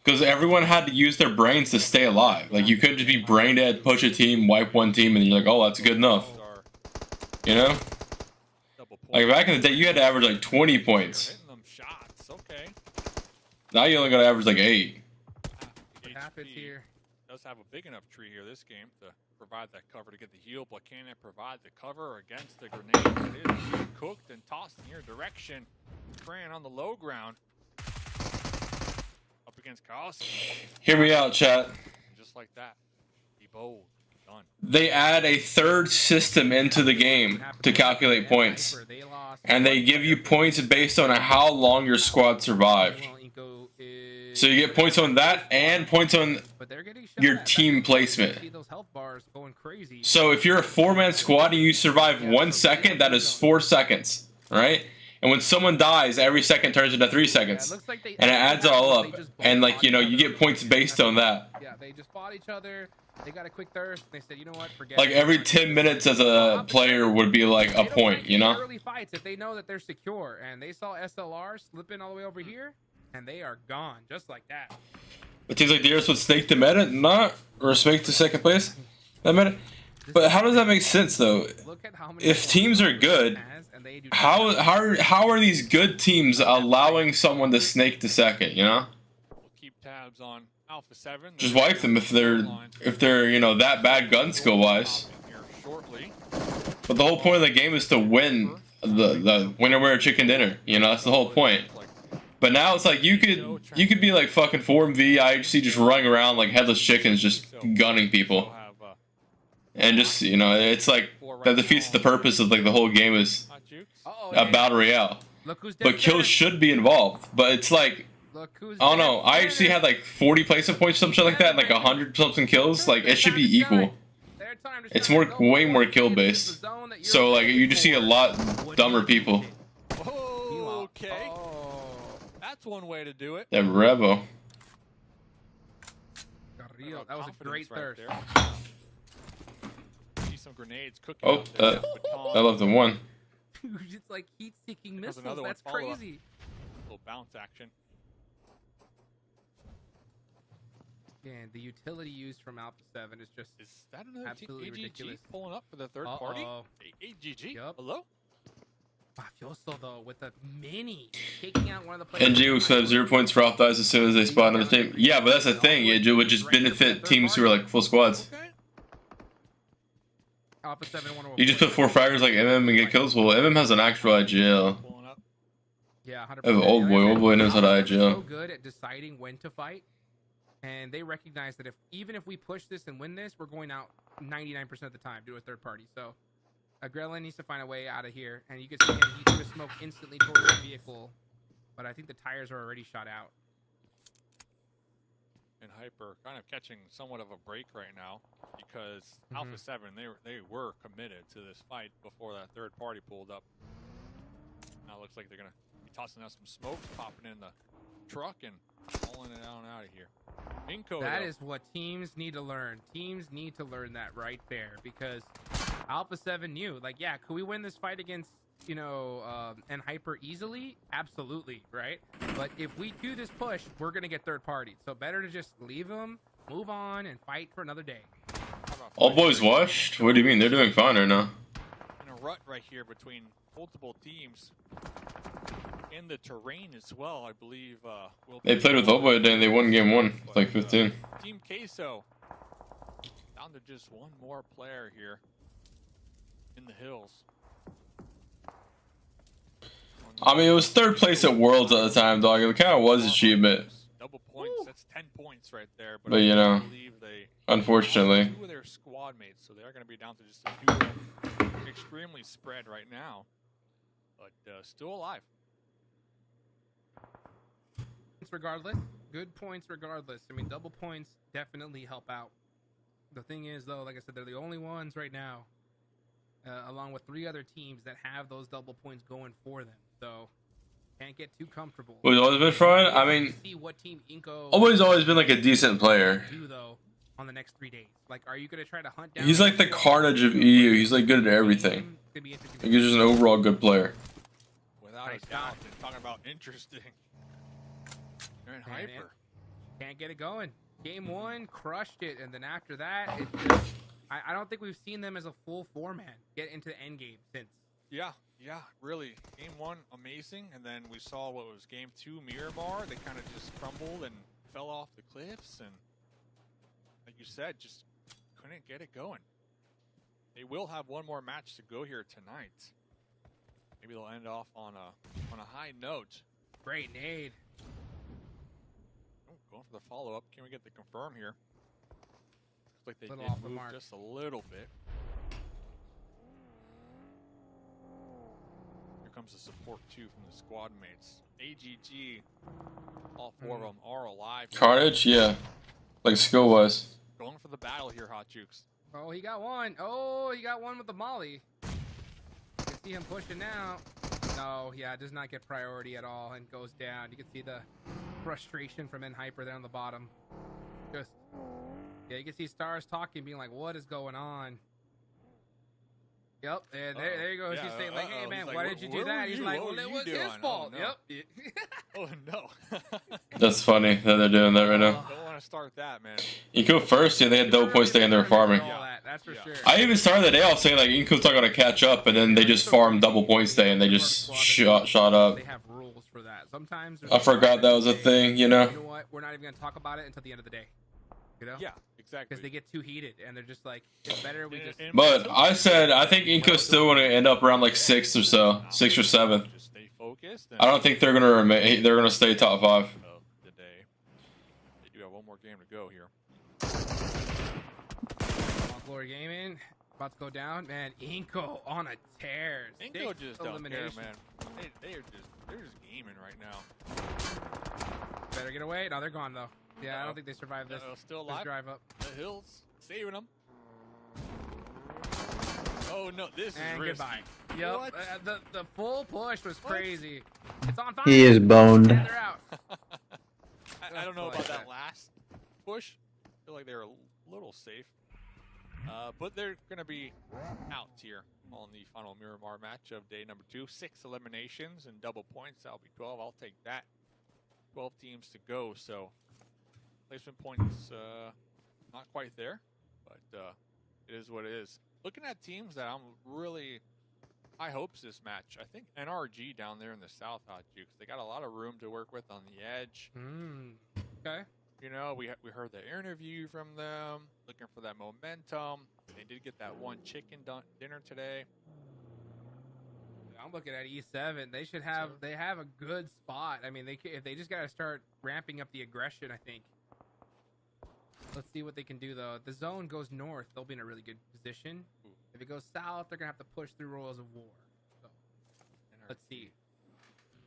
Because everyone had to use their brains to stay alive. Like, you couldn't just be brain dead, push a team, wipe one team, and you're like, oh, that's good enough. You know? Like, back in the day, you had to average like 20 points. Now you only got to average like 8. What happens here? Does have a big enough tree here this game to provide that cover to get the heal, but can it provide the cover against the grenades? It is being cooked and tossed in your direction. Fran on the low ground. Up against Kowski. Hear me out, chat. Just like that. Be bold. Done. They add a third system into the game to calculate points. And they give you points based on how long your squad survived. So you get points on that and points on your team placement. So if you're a 4-man squad and you survive 1 second, that is 4 seconds, right? And when someone dies, every second turns into 3 seconds. And it adds all up. And like, you know, you get points based on that. Yeah, they just fought each other. They got a quick thirst. They said, you know what, forget like it. Every 10 minutes as a player would be like a point, you know? Early fights if they know that they're secure. And they saw SLR slipping all the way over here. And they are gone, just like that. But teams like Dearest would snake the meta, not respect to second place. That meta. But how does that make sense though? If teams are good, how are these good teams allowing someone to snake to second? You know. We'll keep tabs on Alpha 7. Just wipe them if they're you know that bad gun skill wise. But the whole point of the game is to win the winner wear chicken dinner. You know that's the whole point. But now it's like you could be like fucking 4MV IHC just running around like headless chickens just gunning people. And just, you know, it's like that defeats the purpose of like the whole game is a battle royale. But kills should be involved. But it's like I don't know, IHC had like 40 placement points or some shit like that and like 100 something kills. Like it should be equal. It's way more kill based. So like you just see a lot dumber people. Okay. That's one way to do it. That Revo. That was a great thirst. See some grenades cooking. Oh, I love the one. It's like heat-seeking missiles. That's crazy. Little bounce action. And the utility used from Alpha 7 is just that another absolutely AGG ridiculous. Pulling up for the third party. AGG. Yep. Hello. Mafioso though with a mini taking out one of the players. NG will have 0 points for off dies as soon as they spot another team. Yeah, but that's the thing. It would just benefit teams who are like full squads. Alpha 7 you just put 4 fraggers like MM and get kills. Well, MM has an actual IGL. Yeah, 100%. Old boy knows how to IGL. So good at deciding when to fight, and they recognize that even if we push this and win this, we're going out 99% of the time to a third party. So. Grelin needs to find a way out of here, and you can see him, he threw a smoke instantly towards the vehicle, but I think the tires are already shot out. And Hyper kind of catching somewhat of a break right now, because Alpha 7, they were committed to this fight before that third party pulled up. Now it looks like they're going to be tossing out some smokes, popping in the truck, and pulling it out of here. Minko, that is what teams need to learn. Teams need to learn that right there, because Alpha 7 knew, like, yeah, could we win this fight against, you know, and Hyper easily? Absolutely, right? But if we do this push, we're going to get third party. So better to just leave them, move on, and fight for another day. All boys washed? What do you mean? They're doing fine right now. In a rut right here between multiple teams. In the terrain as well, I believe. They played with Old Boy today and they won game 1, like 15. Team Queso down to just one more player here in the hills. I mean, it was 3rd place at Worlds at the time, dog. It kind of was achievement. Double points. That's 10 points right there. But you know, Unfortunately. Two of their squad mates, so they're going to be down to just a few of them. Extremely spread right now, but still alive. Regardless, good points regardless. I mean, double points definitely help out. The thing is, though, like I said, they're the only ones right now, along with 3 other teams that have those double points going for them. So can't get too comfortable. Who's always been fun? I mean, see what team Inko always been like a decent player. Do though on the next 3 days? Like, are you gonna try to hunt down? He's like the carnage of EU. He's like good at everything. Like, he's just an overall good player. Without a doubt, and talking about interesting. They're in Hyper. Can't get it going. Game 1 crushed it, and then after that, it just, I don't think we've seen them as a full 4-man get into the end game since. Yeah, really. Game 1 amazing, and then we saw what was Game 2 Miramar. They kind of just crumbled and fell off the cliffs, and like you said, just couldn't get it going. They will have one more match to go here tonight. Maybe they'll end off on a high note. Great nade. Going for the follow-up. Can we get the confirm here? Looks like they did off the move mark. just a little bit. Here comes the support too from the squad mates. AGG, all 4 of them are alive. Carnage, yeah, like skill wise. Going for the battle here, Hot Jukes. Oh, he got one. Oh, he got one with the molly. You can see him pushing now. No, yeah, does not get priority at all and goes down. You can see the frustration from Enji Hyper there on the bottom. Just, yeah, you can see Stars talking, being like, what is going on? Yep, and there you go. She's saying, like, hey, man, why did you do that? He's like, well, it was his fault. Oh, no. Yep. Oh, no. That's funny that they're doing that right now. Don't want to start that, man. Inko first, yeah, they had double points staying there farming. That's for sure. I even started the day off saying like Inko's not gonna catch up, and then they just farmed double points day and they just shot up. They have rules for that. Sometimes I forgot that was a thing, you know. You know what? We're not even gonna talk about it until the end of the day. You know? Yeah, exactly. Because they get too heated and they're just like, it's better we just. But I said I think Inko's still gonna end up around like 6th or so, 6th or 7th. Just stay focused. I don't think they're gonna remain. They're gonna stay top 5. The day. They do have one more game to go here. Glory Gaming about to go down, man. Inko on a tear. Inko just don't care, man. They're just gaming right now. Better get away. No, they're gone though. Yeah, I don't think they survived this. Still alive. Drive up. The hills saving them. Oh no, this and is risky. Goodbye. Yep. The full push was crazy. It's on fire. He is boned. Yeah, they're out. I don't know about that last push. I feel like they're a little safe. But they're going to be out here on the final Miramar match of day number 2. 6 eliminations and double points. That'll be 12. I'll take that. 12 teams to go. So placement points not quite there, but it is what it is. Looking at teams that I'm really high hopes this match. I think NRG down there in the south, Hot Jukes, they got a lot of room to work with on the edge. Okay. You know, we heard the interview from them, looking for that momentum. They did get that one chicken dinner today. I'm looking at E7. They should have. They have a good spot. I mean, if they just got to start ramping up the aggression, I think. Let's see what they can do though. If the zone goes north, they'll be in a really good position. If it goes south, they're gonna have to push through Royals of War. So, let's see.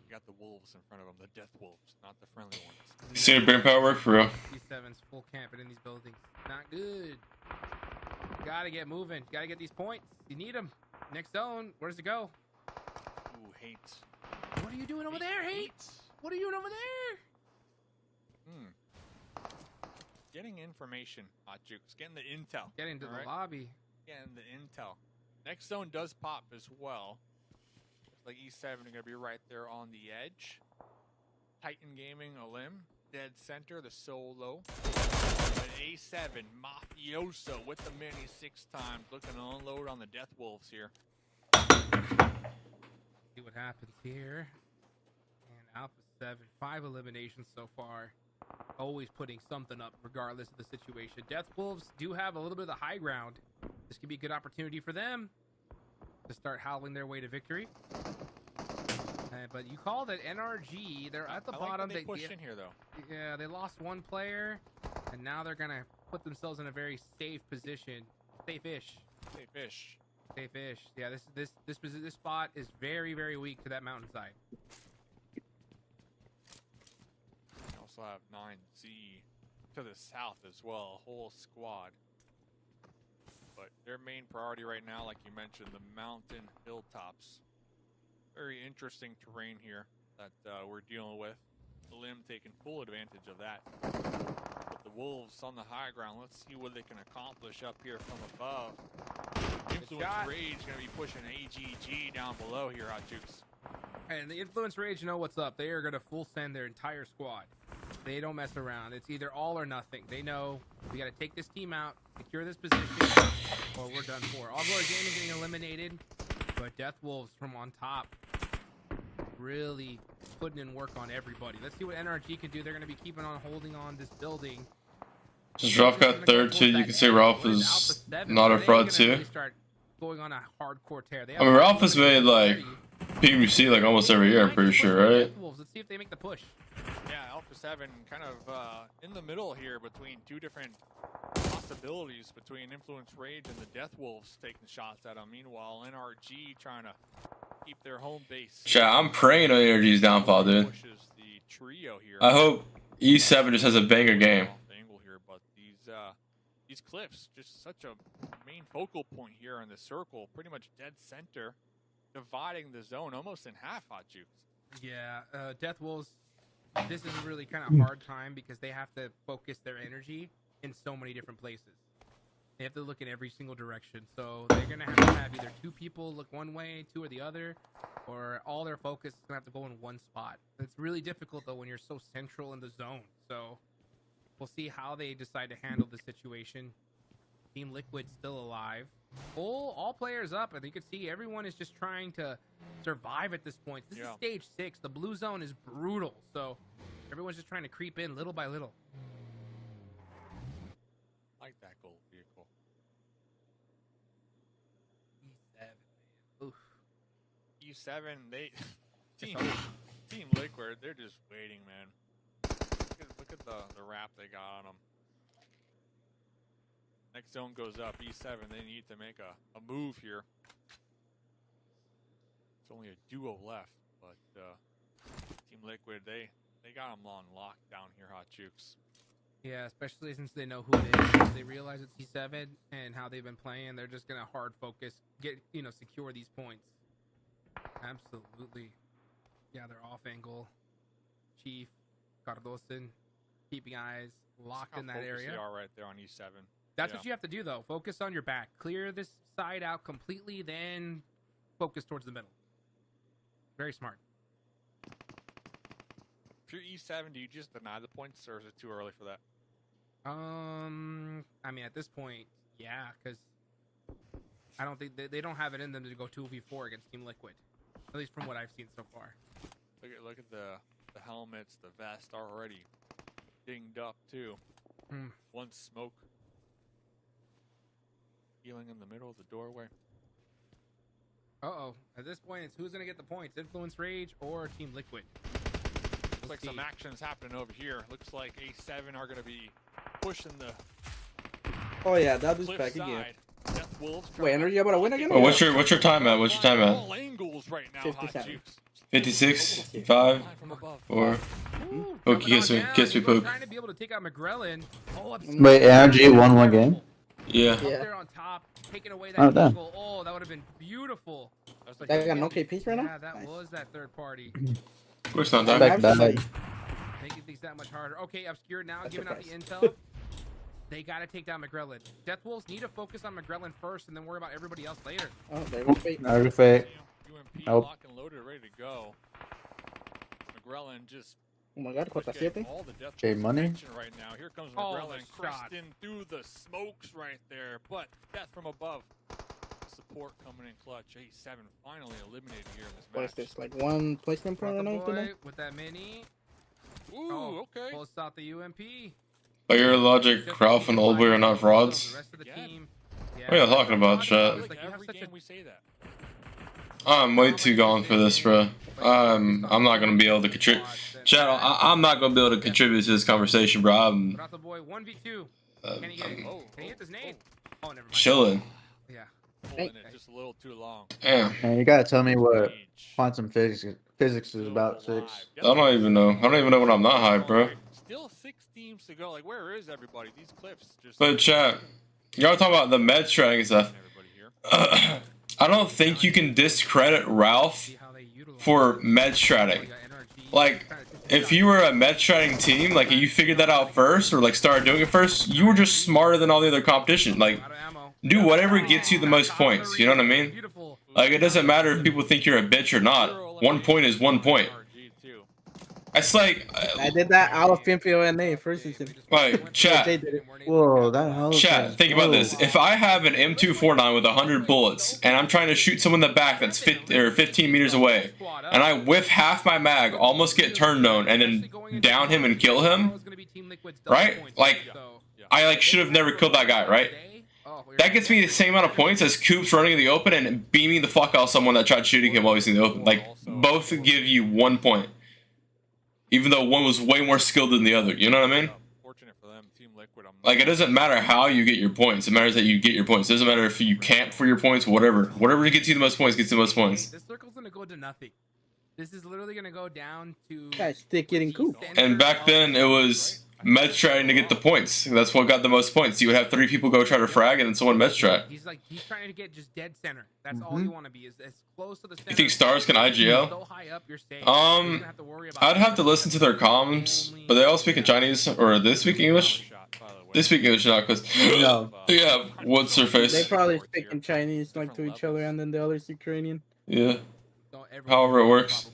You got the wolves in front of them, the death wolves, not the friendly ones. You see your brain power work for real? E7's full camping in these buildings. Not good. Gotta get moving. Gotta get these points. You need them. Next zone. Where does it go? Ooh, hate. What are you doing over there, Hate? What are you doing over there? Getting information, Hot Jukes. Getting the intel. Getting to the lobby. Getting the intel. Next zone does pop as well. Like E7 are going to be right there on the edge. Titan Gaming, a limb. Dead center, the solo. But A7, Mafioso with the mini 6 times. Looking to unload on the Death Wolves here. See what happens here. And Alpha 7, 5 eliminations so far. Always putting something up regardless of the situation. Death Wolves do have a little bit of the high ground. This could be a good opportunity for them to start howling their way to victory. But you call that NRG. They're at the bottom. They pushed in here though. Yeah, they lost one player, and now they're gonna put themselves in a very safe position. Safe-ish. Safe-ish. Safe-ish. Yeah, this spot is very, very weak to that mountainside. We also have 9Z to the south as well, a whole squad. But their main priority right now, like you mentioned, the mountain hilltops. Very interesting terrain here that we're dealing with. The Limb taking full advantage of that. But the Wolves on the high ground, let's see what they can accomplish up here from above. Influence Rage going to be pushing AGG down below here, Hot Jukes. And the Influence Rage know what's up. They are going to full send their entire squad. They don't mess around. It's either all or nothing. They know we got to take this team out, secure this position, or we're done for. All Glory Gaming getting eliminated, but Death Wolves from on top really putting in work on everybody. Let's see what NRG can do. They're going to be keeping on holding on this building. Just Ralph got third too. You can see Ralph is not a fraud too. Really start going on a hardcore tear. I mean, Ralph has made like PMC like almost every year. I'm pretty sure, right? Let's see if they make the push. Yeah, Alpha 7 kind of in the middle here between two different possibilities between Influence Rage and the Death Wolves taking shots at them. Meanwhile, NRG trying to keep their home base. Yeah, I'm praying on NRG's downfall, dude. The trio here. I hope E7 just has a banger game. Angle here, but these clips just such a main focal point here in the circle, pretty much dead center, dividing the zone almost in half. Hot Jukes. Yeah, Death Wolves. This is a really kind of hard time because they have to focus their energy in so many different places. They have to look in every single direction. So they're going to have either two people look one way, two or the other, or all their focus is going to have to go in one spot. It's really difficult, though, when you're so central in the zone. So we'll see how they decide to handle the situation. Team Liquid still alive. All players up, and you can see everyone is just trying to survive at this point. This is stage 6. The blue zone is brutal, so everyone's just trying to creep in little by little. Like that gold vehicle. E7, man. Oof. E7, they Team Liquid, they're just waiting, man. Look at the wrap they got on them. Next zone goes up, E7, they need to make a move here. It's only a duo left, but Team Liquid, they got them on lockdown here, Hot Jukes. Yeah, especially since they know who it is. They realize it's E7 and how they've been playing. They're just gonna hard focus, secure these points. Absolutely. Yeah, they're off angle. Chief, Cardosen, keeping eyes locked in that area. They are right there on E7. That's what you have to do, though. Focus on your back. Clear this side out completely, then focus towards the middle. Very smart. If you're E7, do you just deny the points, or is it too early for that? I mean, at this point, yeah, because I don't think they don't have it in them to go 2v4 against Team Liquid. At least from what I've seen so far. Look at the helmets, the vest already dinged up too. One smoke. Healing in the middle of the doorway. Uh-oh. At this point, it's who's going to get the points, Influence Rage or Team Liquid. Looks like some action's happening over here. Looks like A7 are going to be pushing the Oh yeah, that was back side. again. Death Wolves Wait, are you about to win again? Oh, what's your time at? What's your time at? all angles right now, 57. 56, 5, 4. Pookie, kiss me, Pook. Trying to be able to take out McGrellin. Wait, NRG won one game? Yeah. Up there on top, taking away that vehicle. Oh, that would have been beautiful. That got no KPs right now? Yeah, that was that third party. Of course not, dog. Making things that much harder. Okay, Obscure now giving out the intel. They got to take down McGrellin. Death Wolves need to focus on McGrellin first and then worry about everybody else later. Oh, they won't wait. No fake. UMP Nope. lock and loaded, ready to go. McGrellin just Oh my god, Cota 7. all the Death J Wolves Money. attention right now. Here comes Oh, McGrellin the shot. cresting through the smokes right there, but Death from above. Support coming in clutch. A7 finally eliminated here in this match. What is this, like one placement point or Brother anything? boy with that mini. Ooh, okay. Pulls out the UMP. By your logic, Ralph and Oldboy are not frauds. The rest of the team. What are you talking about, chat? Like every game we say that. I'm way too gone for this, bro. I'm not gonna be able to contribute. Chat, I'm not gonna be able to contribute to this conversation, bro. Brother boy 1v2. Can he get it? Can he hit this nade? Oh, never mind. Chilling. Yeah. Holding it just a little too long. Damn. Man, you gotta tell me what quantum physics is about, Six. I don't even know. I don't even know when I'm not high, bro. Still 6 teams to go. Like, where is everybody? These clips just. But chat, y'all talking about the med stratting and stuff. I don't think you can discredit Ralph for med stratting. Like, if you were a med stratting team, like you figured that out first, or like started doing it first, you were just smarter than all the other competition. Like, do whatever gets you the most points. You know what I mean? Like, it doesn't matter if people think you're a bitch or not. 1 point is 1 point. It's like I did that out of PMPO first. Like, chat. Whoa, that Chat, think about this. If I have an M249 with 100 bullets, and I'm trying to shoot someone in the back that's 15 meters away, and I whiff half my mag, almost get turn known, and then down him and kill him, right? Like, I like should have never killed that guy, right? That gets me the same amount of points as Coops running in the open and beaming the fuck out of someone that tried shooting him while he's in the open. Like, both give you 1 point. Even though one was way more skilled than the other, you know what I mean? Like, it doesn't matter how you get your points. It matters that you get your points. It doesn't matter if you camp for your points, whatever. Whatever gets you the most points gets you the most points. This circle's gonna go to nothing. This is literally gonna go down to. Guys, stick getting cool. And back then, it was med trying to get the points. That's what got the most points. You would have 3 people go try to frag, and then someone med strat. He's trying to get just dead center. That's all you want to be, is as close to the center. You think Stars can IGL? So high up, you're safe. I'd have to listen to their comms, but they all speak in Chinese, or they speak English. They speak English now, because yeah, what's their face? They probably speak in Chinese like to each other, and then the other's Ukrainian. Yeah. However it works.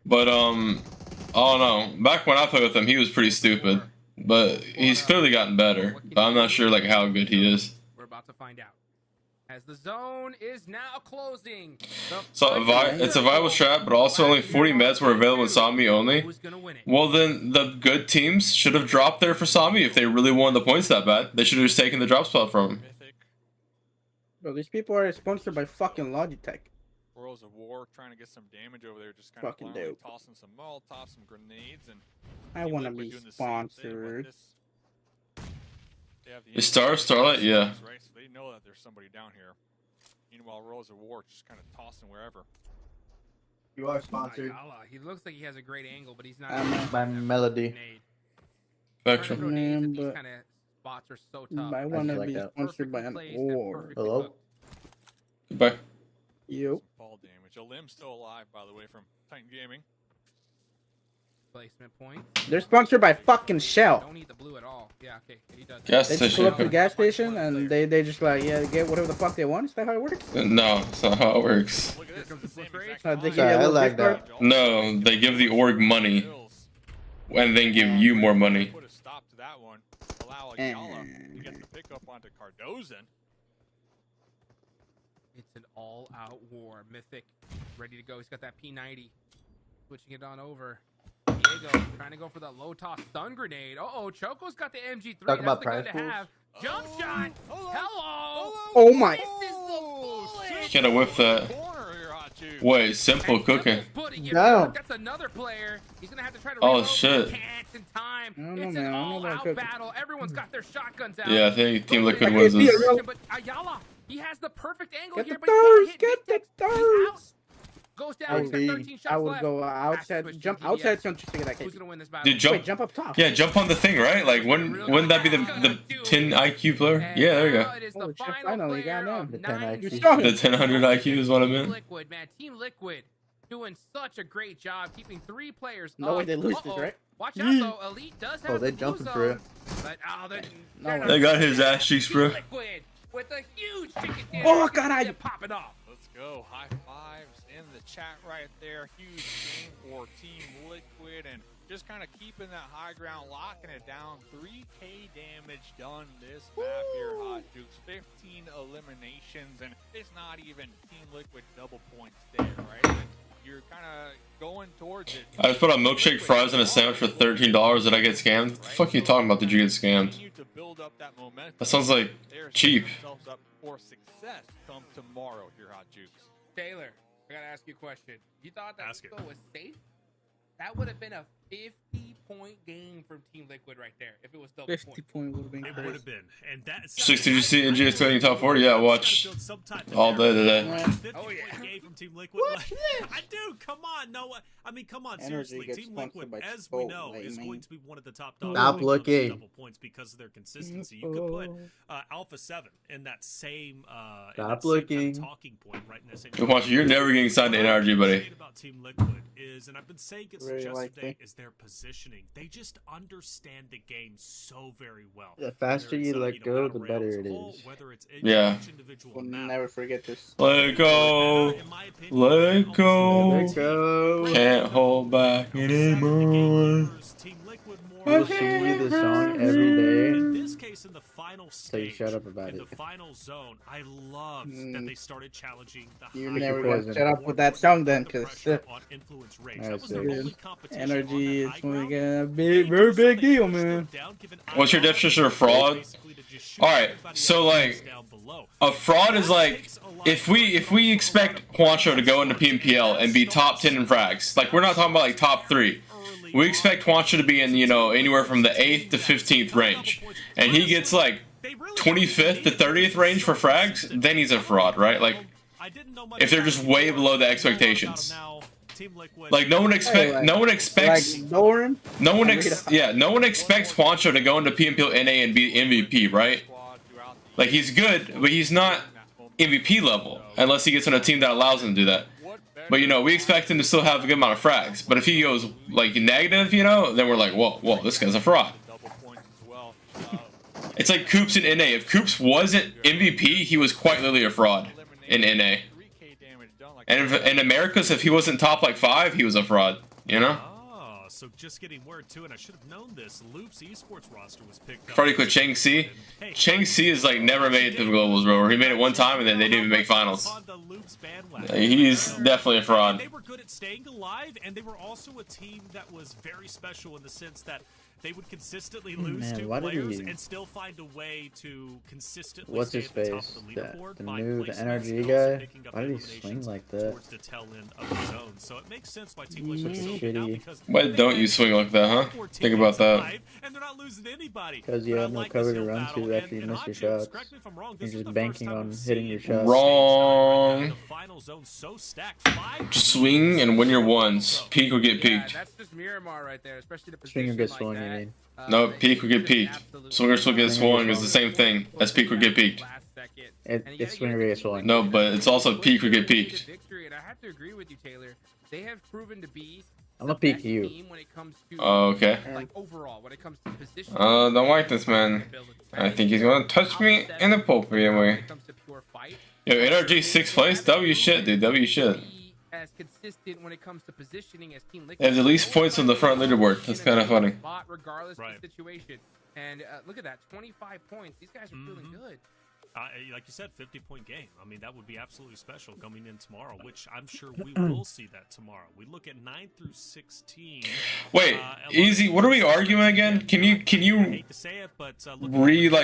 But I don't know. Back when I played with him, he was pretty stupid. But he's clearly gotten better. But I'm not sure like how good he is. We're about to find out. As the zone is now closing. So it's a viable strat, but also only 40 meds were available in Sami only. Well, then the good teams should have dropped there for Sami if they really wanted the points that bad. They should have just taken the drop spot from him. Bro, these people are sponsored by fucking Logitech. Worlds of War trying to get some damage over there, just kind of blindly tossing some Molotovs, some grenades, and I want to be sponsored. Is Starlight? Yeah. Right, so they know that there's somebody down here. Meanwhile, Worlds of War just kind of tossing wherever. You are sponsored. He looks like he has a great angle, but he's not. By Melody. Spectrum. These kind of spots are so tough. I want to be sponsored by an orb. Hello. Goodbye. Yep. Ball damage. A limb still alive, by the way, from Titan Gaming. Placement point. They're sponsored by fucking Shell. Don't need the blue at all. Yeah, okay. He does. Gas they just station. go up to the gas station and they just like, yeah, get whatever the fuck they want. Is that how it works? No, that's not how it works. They give you a little gift card? No, they give the org money and then give you more money. Put a stop to that one. Allow Ayala to get the pickup onto Cardozen. It's an all-out war. Mythic, ready to go. He's got that P90. Switching it on over. Diego trying to go for the low toss stun grenade. Uh-oh, Choco's got the MG3. Talk about That's the prize gun to have. Jump shot. Hello. Oh my. Can't whiff that. Wait, simple cooking. No. That's another player. He's gonna have to try to Oh shit. in time. I don't know, It's man. an I don't know about all-out battle. Everyone's got their shotguns out. Yeah, I think Team Liquid wins this. But Ayala, he has the perfect angle Get here, the but he can't thirst. hit. Get the thirst. Goes down. He's got 13 shots I would left. go outside, jump outside Century to get that Who's case. gonna win this battle? Dude, jump. Wait, jump up top. Yeah, jump on the thing, right? Like, wouldn't that be the 10 IQ player? Yeah, there you go. It is Oh, the shit, final finally, player goddamn. of The 10 9 IQ. strong. The 1000 IQ is what I meant. Liquid, man. Team Liquid doing such a great job keeping 3 players No up. way they lose this, right? Watch out, though. Elite does have they the jumping blue for zone, it. But, No way. They got his ass cheeks, bro. Liquid with a huge chicken dinner. Oh, God, I pop it off. Let's go. High fives in the chat right there. Huge game for Team Liquid and just kind of keeping that high ground, locking it down. 3K damage done this map here, Hot Jukes. 15 eliminations, and it's not even Team Liquid double points there, right? You're kind of going towards it. I just put on milkshake, fries, and a sandwich for $13. Did I get scammed? What the fuck are you talking about? Did you get scammed? That sounds like cheap. Up for success come tomorrow here, Hot Jukes. Taylor, I gotta ask you a question. You thought that was safe? That would have been a 50 50-point game from Team Liquid right there. If it was double 50 point would have been It crazy. would have been. And that's 60, did you see Enji Hyper top 40? Yeah, I watch all day today. Oh yeah. Game from Team Liquid. I do. Come on. No, I mean, come on. Seriously, Team Liquid, as we know, is going to be one of the top dogs. Stop looking. Double points because of their consistency. You could put Alpha 7 in that same. Stop looking. Talking point right in the same. Watch, you're never getting signed to NRG, buddy. About Team Liquid is, and I've been saying it since Very yesterday, is their positioning. They just understand the game so very well. The faster you let go, the better it is. Yeah. We'll never forget this. Let go. Let go. Let go. Can't hold back anymore. We'll sing you this song every day. In this case, in the final So you stage, shut up about in it. the final zone, I loved that they started challenging the You're high never poison. gonna shut up with that song then, because on influence range. Alright, That was the so only competition energy on is that high ground. a very big deal, man. What's your definition of fraud? Alright, so like a fraud is like if we expect Juancho to go into PMPL and be top 10 in frags, like we're not talking about like top 3. We expect Juancho to be in, you know, anywhere from the 8th to 15th range. And he gets like 25th to 30th range for frags, then he's a fraud, right? Like if they're just way below the expectations. Like no one expects Like, ignore him? no one expects Juancho to go into PMPL NA and be MVP, right? Like he's good, but he's not MVP level unless he gets on a team that allows him to do that. But you know, we expect him to still have a good amount of frags. But if he goes like negative, you know, then we're like, whoa, this guy's a fraud. It's like Coops in NA. If Coops wasn't MVP, he was quite literally a fraud in NA. And in Americas, if he wasn't top like 5, he was a fraud. You know. So just getting word too, and I should have known this. Loop's esports roster was picked up. Freddie quit Chang C. Chang C is like never made it to the globals, bro. He made it one time and then they didn't even make finals. He's definitely a fraud. They were good at staying alive, and they were also a team that was very special in the sense that they would consistently lose two players and still find a way to consistently What's stay his at the top face? of the The leaderboard new, by the NRG placements, guy? picking up Why did he eliminations swing like that? towards the tail end of the zone. So it makes sense why Team Liquid is so good now because Why don't you swing like that, huh? Think about that. and they're not losing anybody. Because you have no cover to run to after you miss your shots. You're just banking on hitting your shots. Wrong. Just swing and win your ones. Peak will get peaked. That's just Miramar right there, especially the Swing or position get like swung, that. you mean? No, peak will get peaked. Swing or still get swung is the same thing as peak will get peaked. It's swing or get swung. No, but it's also peak will get peaked. Victory, and I have to agree with you, Taylor. They have proven to be I'm gonna peek you. when it comes to Okay. like overall when it comes to position. Don't like this man. I think he's gonna touch me in a appropriate way. Yo, NRG 6th place? W shit, dude. W shit. As consistent when it comes to positioning as Team Liquid. They have the least points on the front leaderboard. That's kind of funny. Regardless of the situation. And look at that, 25 points. These guys are feeling good. Like you said, 50-point game. I mean, that would be absolutely special coming in tomorrow, which I'm sure we will see that tomorrow. We look at 9 through 16. Wait, Easy, what are we arguing again? Can you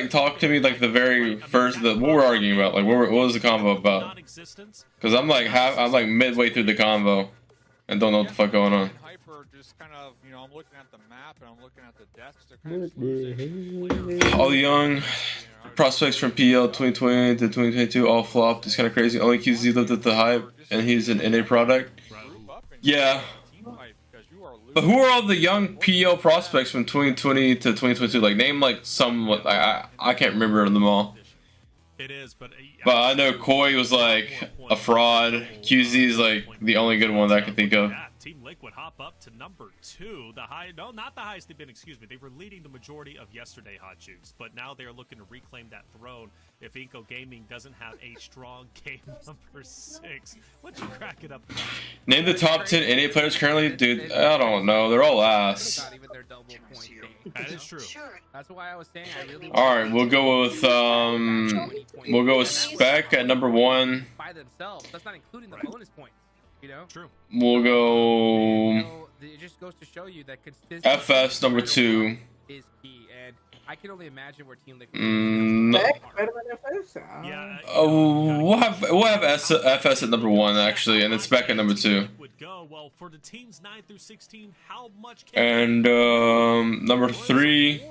talk to me like the very first what we're arguing about? Like what was the convo about? Because I'm like midway through the convo and don't know what the fuck going on. Hyper just kind of, you know, I'm looking at the map and I'm looking at the deaths. They're kind of losing. All the young prospects from PL 2020 to 2022 all flopped. It's kind of crazy. Only QZ lived at the hype, and he's an NA product. Yeah. But who are all the young PL prospects from 2020 to 2022? Like, name like some. I can't remember them all. It is, but I know Koi was like a fraud. QZ is like the only good one that I can think of. Team Liquid hop up to number 2. Not the highest they've been, excuse me. They were leading the majority of yesterday, Hot Jukes, but now they're looking to reclaim that throne if Inco Gaming doesn't have a strong game number 6. What you crack it up about? Name the top 10 NA players currently? Dude, I don't know. They're all ass. That is true. That's why I was saying I really Alright, we'll go with Spec at number 1. by themselves. That's not including the bonus points. You know? True. We'll go It just goes to show you that consistency FS number 2. is key. And I can only imagine where Team Liquid. Yeah. We'll have FS at number 1 actually, and then Spec at number 2. Well, for the teams 9 through 16, how much and number 3.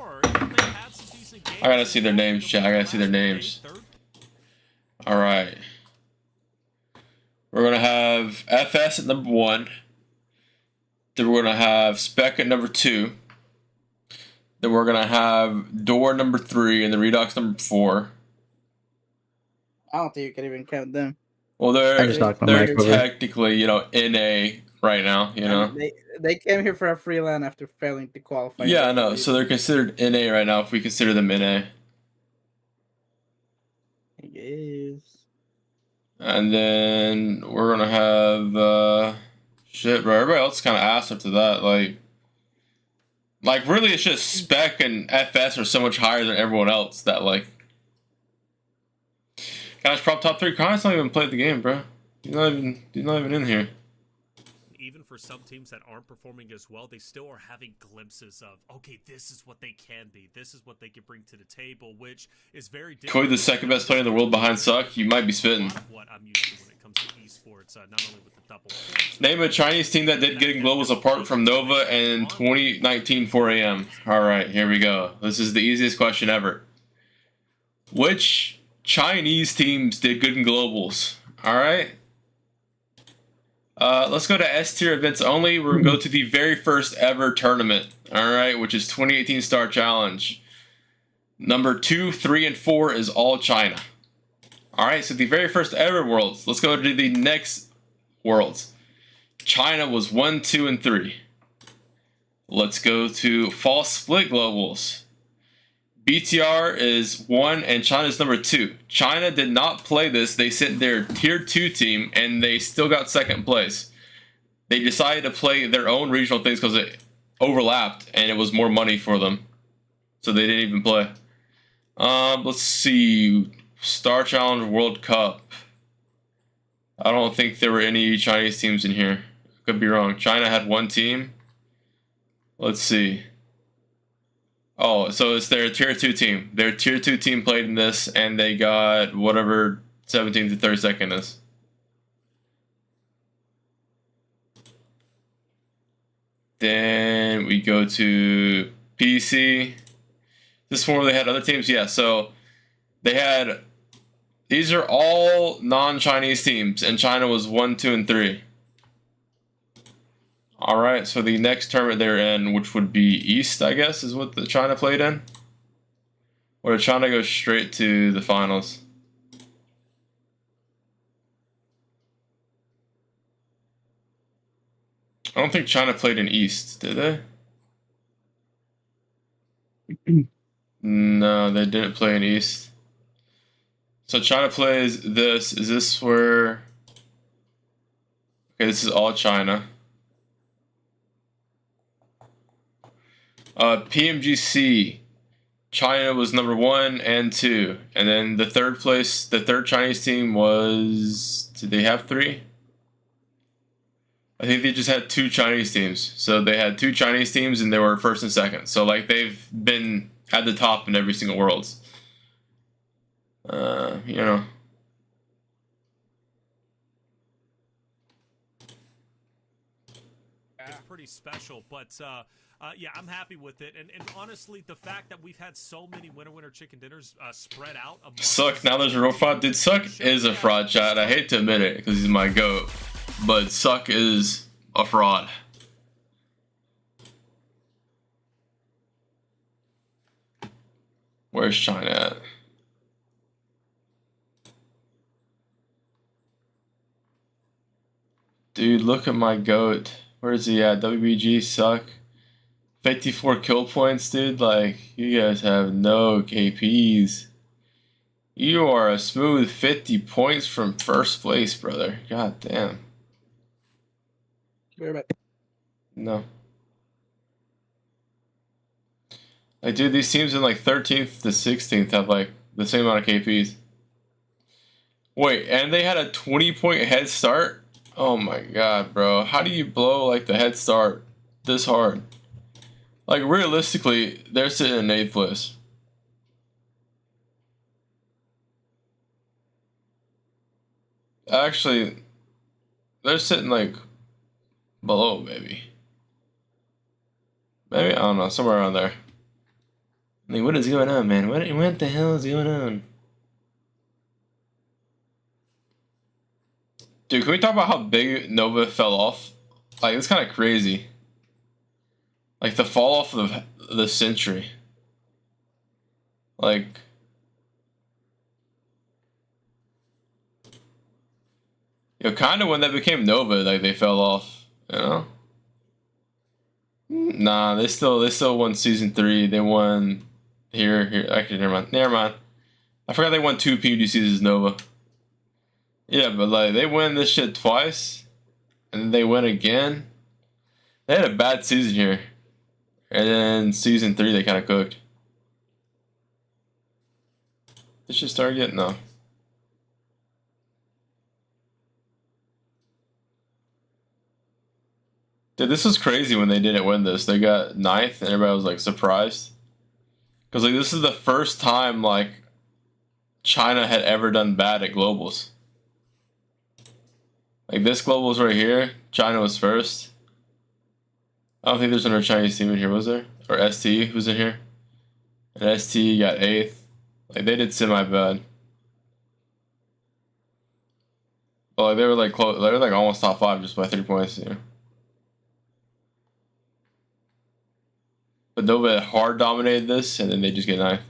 I gotta see their names, chat. I gotta see their names. All right. We're gonna have FS at number 1. Then we're gonna have Spec at number 2. Then we're gonna have Door number 3 and the Redox number 4. I don't think you can even count them. Well, they're technically, you know, NA right now. You know, they came here for a free LAN after failing to qualify. Yeah, I know. So they're considered NA right now if we consider them NA. I guess. And then we're gonna have shit, bro. Everybody else kind of asked up to that, like really, it's just Spec and FS are so much higher than everyone else that like. Guys, prop top 3. Connor's not even played the game, bro. He's not even in here. Even for some teams that aren't performing as well, they still are having glimpses of, okay, this is what they can be. This is what they can bring to the table, which is very different. Koi, the second best player in the world behind Suck. You might be spitting. What I'm used to when it comes to esports, not only with the double. Name a Chinese team that did getting globals apart from Nova in 2019 4 a.m. All right, here we go. This is the easiest question ever. Which Chinese teams did good in globals? All right. Let's go to S tier events only. We're gonna go to the very first ever tournament. All right, which is 2018 Star Challenge. Number 2, 3, and 4 is all China. All right, so the very first ever Worlds. Let's go to the next Worlds. China was 1, 2, and 3. Let's go to Fall Split Globals. BTR is 1 and China's number 2. China did not play this. They sent their tier 2 team and they still got second place. They decided to play their own regional things because it overlapped and it was more money for them. So they didn't even play. Let's see. Star Challenge World Cup. I don't think there were any Chinese teams in here. Could be wrong. China had 1 team. Let's see. Oh, so it's their tier 2 team. Their tier 2 team played in this, and they got whatever 17th to 32nd is. Then we go to PC. This one where they had other teams? Yeah, so they had... These are all non-Chinese teams, and China was 1, 2, and 3. Alright, so the next tournament they're in, which would be East, I guess, is what the China played in? Or did China go straight to the finals? I don't think China played in East, did they? No, they didn't play in East. So China plays this. Is this where... Okay, this is all China. PMGC, China was number 1 and 2, and then the third Chinese team was, did they have 3? I think they just had 2 Chinese teams. So they had 2 Chinese teams and they were first and second. So like they've been at the top in every single Worlds. You know. It's pretty special, but yeah, I'm happy with it, and honestly, the fact that we've had so many winner chicken dinners spread out. Suck. Now there's a real fraud. Dude, Suck is a fraud, chat. I hate to admit it because he's my goat, but Suck is a fraud. Where's China at? Dude, look at my goat. Where is he at? WBG, Suck. 54 kill points, dude. Like, you guys have no KPs. You are a smooth 50 points from first place, brother. God damn. No. Like, dude, these teams in like 13th to 16th have like the same amount of KPs. Wait, and they had a 20-point head start? Oh my god, bro. How do you blow like the head start this hard? Like, realistically, they're sitting in 8th place. Actually, they're sitting like below, maybe. Maybe, I don't know, somewhere around there. I mean, what is going on, man? What the hell is going on? Dude, can we talk about how big Nova fell off? Like, it's kind of crazy. Like, the fall off of the century. Like... Yo, kind of when they became Nova, like, they fell off, you know? Nah, they still won season 3. They won here. Actually, never mind. I forgot they won 2 PUDCs as Nova. Yeah, but like they win this shit twice, and then they win again. They had a bad season here, and then season 3 they kind of cooked. This should start yet? No. Dude, this was crazy when they didn't win this. They got 9th, and everybody was like surprised. Because like this is the first time like China had ever done bad at globals. Like this globals right here, China was first. I don't think there's another Chinese team in here, was there? Or ST who's in here? And ST got 8th. Like they did semi-bad. But like they were like close, they were like almost top 5 just by 3 points, you know. But Nova hard dominated this, and then they just get 9th.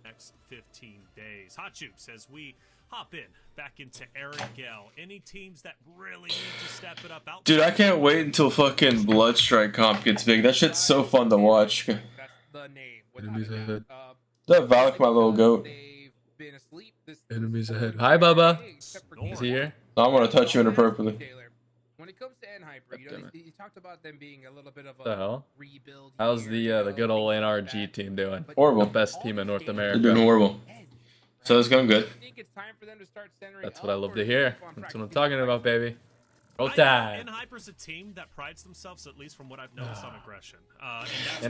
Next 15 days. Hot Jukes, as we hop in back into Arigel. Any teams that really need to step it up out? Dude, I can't wait until fucking Bloodstrike comp gets big. That shit's so fun to watch. That's the name. Enemies ahead. That Valak, my little goat. Enemies ahead. Hi, Bubba. Is he here? I'm gonna touch you inappropriately. When it comes to Enji Hyper, you know, you talked about them being a little bit of the hell? Rebuild. How's the good old NRG team doing? Horrible. The best team in North America. They're doing horrible. So it's going good. That's what I love to hear. That's what I'm talking about, baby. Roll Tide. Enji Hyper's a team that prides themselves, at least from what I've noticed, on aggression.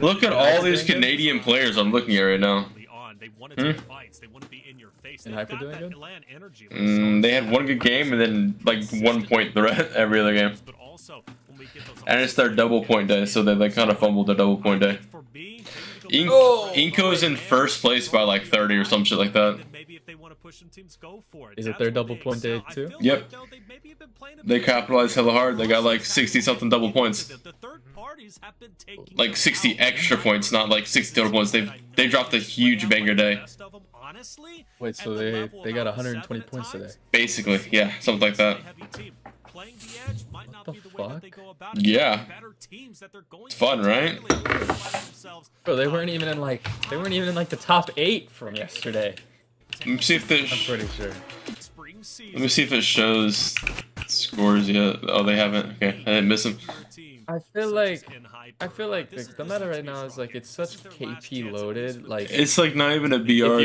Look at all these Canadian players I'm looking at right now. They want to take fights. They want to be in your face. Enji Hyper doing good? They had one good game and then like 1 point threat every other game. And it's their double point day, so they like kind of fumbled their double point day. Inco's in first place by like 30 or some shit like that. Is it their double point day too? Yep. They capitalized hella hard. They got like 60 something double points. Like 60 extra points, not like 60 total points. They dropped a huge banger day. Wait, so they got 120 points today? Basically, yeah, something like that. What the fuck? Yeah. It's fun, right? Bro, they weren't even in like the top 8 from yesterday. Let me see if this. I'm pretty sure. Let me see if it shows scores yet. Oh, they haven't. Okay, I didn't miss them. I feel like the meta right now is like it's such KP loaded. Like it's like not even a BR.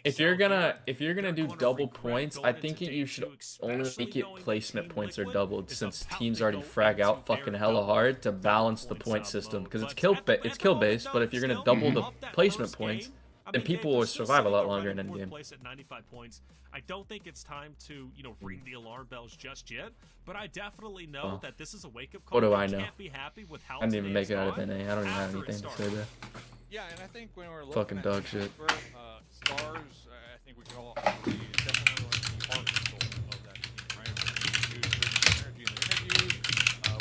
If you're gonna do double points, I think you should only make it placement points are doubled, since teams already frag out fucking hella hard to balance the point system, because it's kill based. But if you're gonna double the placement points, then people will survive a lot longer in endgame. I don't think it's time to, ring the alarm bells just yet, but I definitely know that this is a wake-up call. What do I know? Can't be happy with how I didn't even make it out of NA. I don't even have anything to say there. Yeah, and I think when we're looking fucking at dog shit. Stars, I think we can all agree definitely like the heart and soul of that team, right? We energy in the interviews,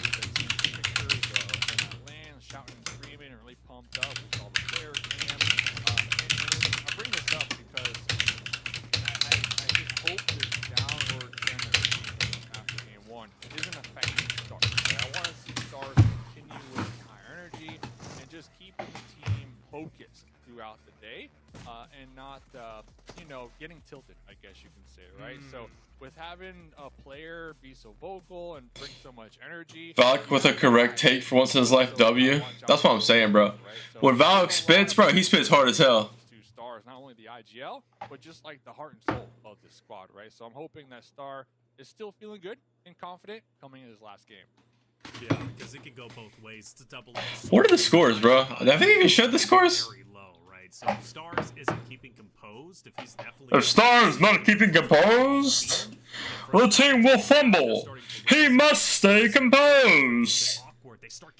with the team pictures of them at LAN, shouting and screaming and really pumped up. We saw the player cam. And I bring this up because I just hope this downward trend that we're seeing after game 1 isn't affecting Stars. Right? I want to see Stars continue with high energy and just keeping the team focused throughout the day, and not getting tilted, I guess you can say, right? So with having a player be so vocal and bring so much energy, Valak with a correct take for once in his life, W. That's what I'm saying, bro. When Valak spits, bro, he spits hard as hell. Stars, not only the IGL, but just like the heart and soul of this squad, right? So I'm hoping that Star is still feeling good and confident coming in his last game. Yeah, because it can go both ways. It's a double. What are the scores, bro? I think you even showed the scores. points. So if Stars isn't keeping composed, if he's definitely... If Stars not keeping composed, the team will fumble. He must stay composed.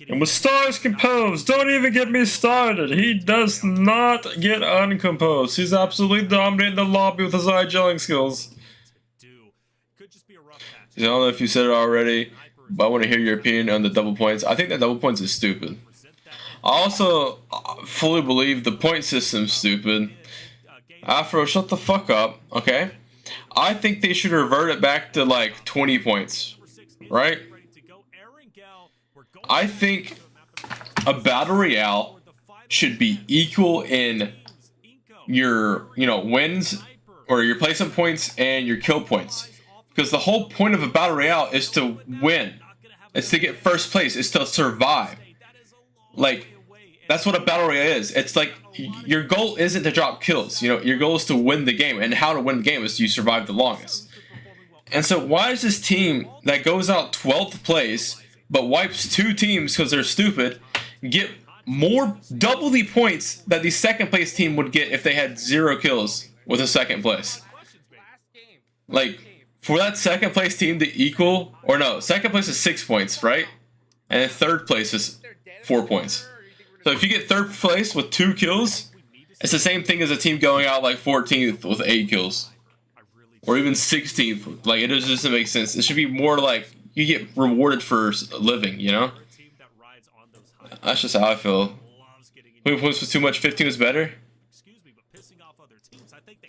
And with Stars composed, don't even get me started. He does not get uncomposed. He's absolutely dominating the lobby with his eye gelling skills. I don't know if you said it already, but I want to hear your opinion on the double points. I think that double points is stupid. I also fully believe the point system's stupid. Afro, shut the fuck up, okay? I think they should revert it back to like 20 points, right? I think a battle royale should be equal in your, wins or your placement points and your kill points. Because the whole point of a battle royale is to win. It's to get first place. It's to survive. Like, that's what a battle royale is. It's like, your goal isn't to drop kills. Your goal is to win the game. And how to win the game is to survive the longest. And so why is this team that goes out 12th place, but wipes 2 teams because they're stupid, get double the points that the second place team would get if they had 0 kills with a second place? Like, for that second place team to equal, or no, second place is 6 points, right? And then third place is 4 points. So if you get third place with 2 kills, it's the same thing as a team going out like 14th with 8 kills. Or even 16th. Like, it just doesn't make sense. It should be more like you get rewarded for living, That's just how I feel. 20 points was too much, 15 was better.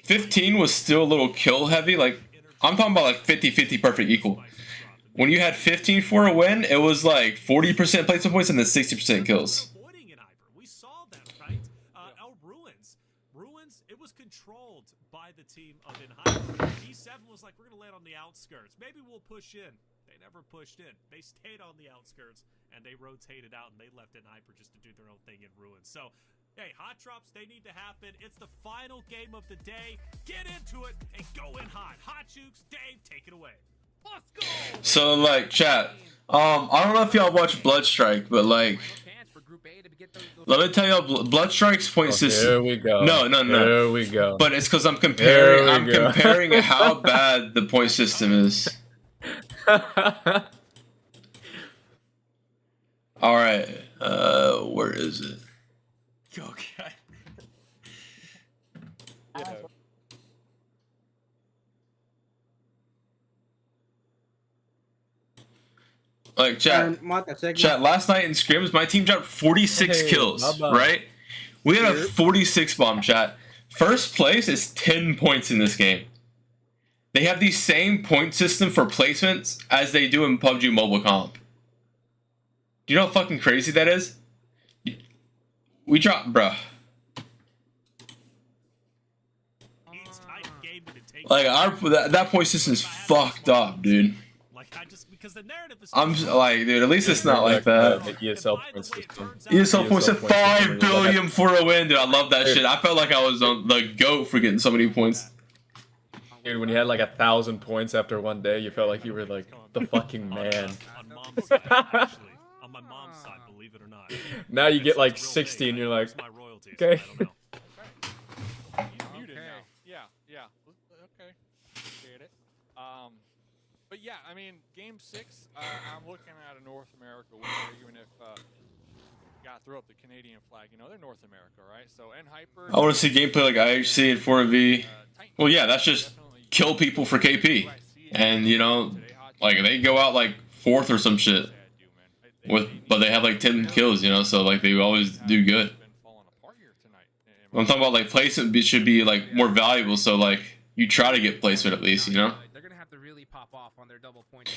15 was still a little kill heavy, like, I'm talking about like 50-50 perfect equal. When you had 15 for a win, it was like 40% placement points and then 60% kills. We saw that, right? Ruins, it was controlled by the team of Hyper. E7 was like, we're going to land on the outskirts. Maybe we'll push in. They never pushed in. They stayed on the outskirts and they rotated out and they left Hyper just to do their own thing in Ruins. So, hey, hot drops, they need to happen. It's the final game of the day. Get into it and go in hot. Hot Jukes, Dave, take it away. Let's go! So, like, chat, I don't know if y'all watch Bloodstrike, but, like, let me tell y'all, Bloodstrike's point system. There we go. No. There we go. But it's because I'm comparing how bad the point system is. Alright, where is it? Okay. Like, chat, last night in scrims, my team dropped 46 kills, right? We had a 46 bomb, chat. First place is 10 points in this game. They have the same point system for placements as they do in PUBG Mobile Comp. Do you know how fucking crazy that is? We dropped, bruh. Like, that point system's fucked up, dude. I'm like, dude, at least it's not like that. ESL point system. ESL points at 5 billion for a win, dude. I love that shit. I felt like I was on the GOAT for getting so many points. Dude, when you had like 1,000 points after one day, you felt like you were like the fucking man. On my mom's side, believe it or not. Now you get like 60 and you're like, okay. Yeah. Okay. Get it. But yeah, I mean, game 6, I'm looking at a North America winner, even if got throw up the Canadian flag. They're North America, right? So Hyper. I want to see gameplay like IHC and 4V. Well, yeah, that's just kill people for KP, and like they go out like 4th or some shit. But they have like 10 kills, so like they always do good. I'm talking about like placement should be like more valuable, so like you try to get placement at least, They're gonna have to really pop off on their double point.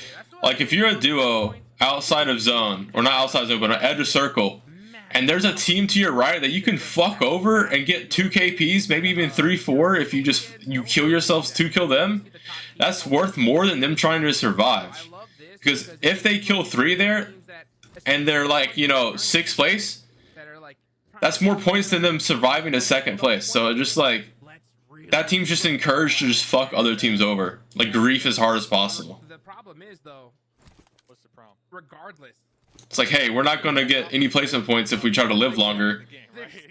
Like if you're a duo outside of zone, or not outside of zone, but on edge of circle, and there's a team to your right that you can fuck over and get 2 KPs, maybe even 3-4 if you kill yourselves to kill them, that's worth more than them trying to survive. Because if they kill 3 there, and they're like, 6th place, that's more points than them surviving to 2nd place. So just like, that team's just encouraged to just fuck other teams over. Like, grief as hard as possible. The problem is, though, what's the problem? Regardless, It's like, hey, we're not going to get any placement points if we try to live longer.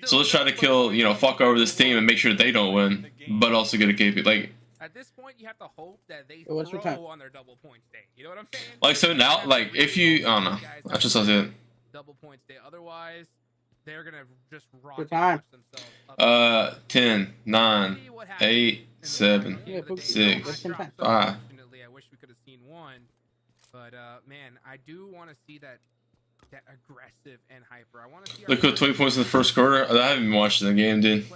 So let's try to kill, fuck over this team and make sure they don't win, but also get a KP. Like, at this point, you have to hope that they throw on their double points day. You know what I'm saying? Like, so now, like, if you, I don't know. That's just it. Double points day. Otherwise, they're going to just rock themselves. 10, 9, 8, 7, 6, 5. I wish we could have seen one. But, man, I do want to see that aggressive and hyper. I want to see. Look at 20 points in the first quarter. I haven't been watching the game, dude.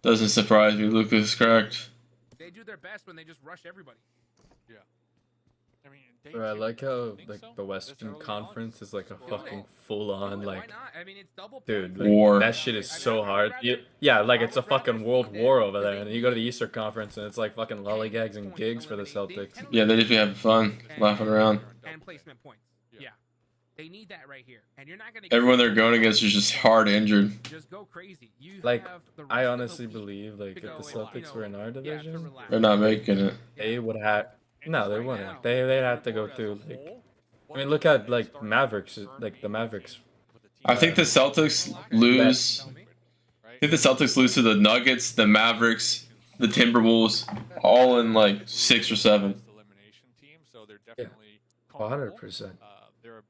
Doesn't surprise me. Lucas cracked. They do their best when they just rush everybody. Yeah. I mean, Bro, I like how the Western Conference is like a fucking full-on like, dude, like, war. that shit is so hard. Yeah, like it's a fucking world war over there. And you go to the Eastern Conference and it's like fucking lollygags and gigs for the Celtics. Yeah, they just be having fun, laughing around. And placement points. Yeah. They need that right here. And you're not gonna. Everyone they're going against is just hard injured. Just go crazy. Like, I honestly believe like if the Celtics were in our division, they're not making it. They would have. No, they wouldn't. They'd have to go through like. I mean, look at like Mavericks. Like the Mavericks. I think the Celtics lose. I think the Celtics lose to the Nuggets, the Mavericks, the Timberwolves, all in like 6 or 7. Yeah, 100%.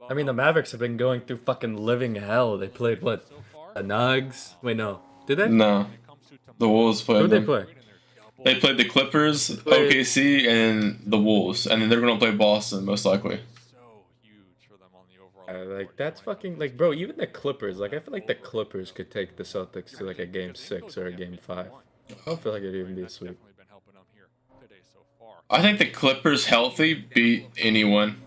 I mean, the Mavericks have been going through fucking living hell. They played what? The Nugs? Wait, no. Did they? No. The Wolves played. Who'd they play? They played the Clippers, OKC, and the Wolves, and then they're gonna play Boston most likely. Like that's fucking like, bro. Even the Clippers, like I feel like the Clippers could take the Celtics to like a game 6 or a game 5. I don't feel like it'd even be a sweep. I think the Clippers healthy beat anyone.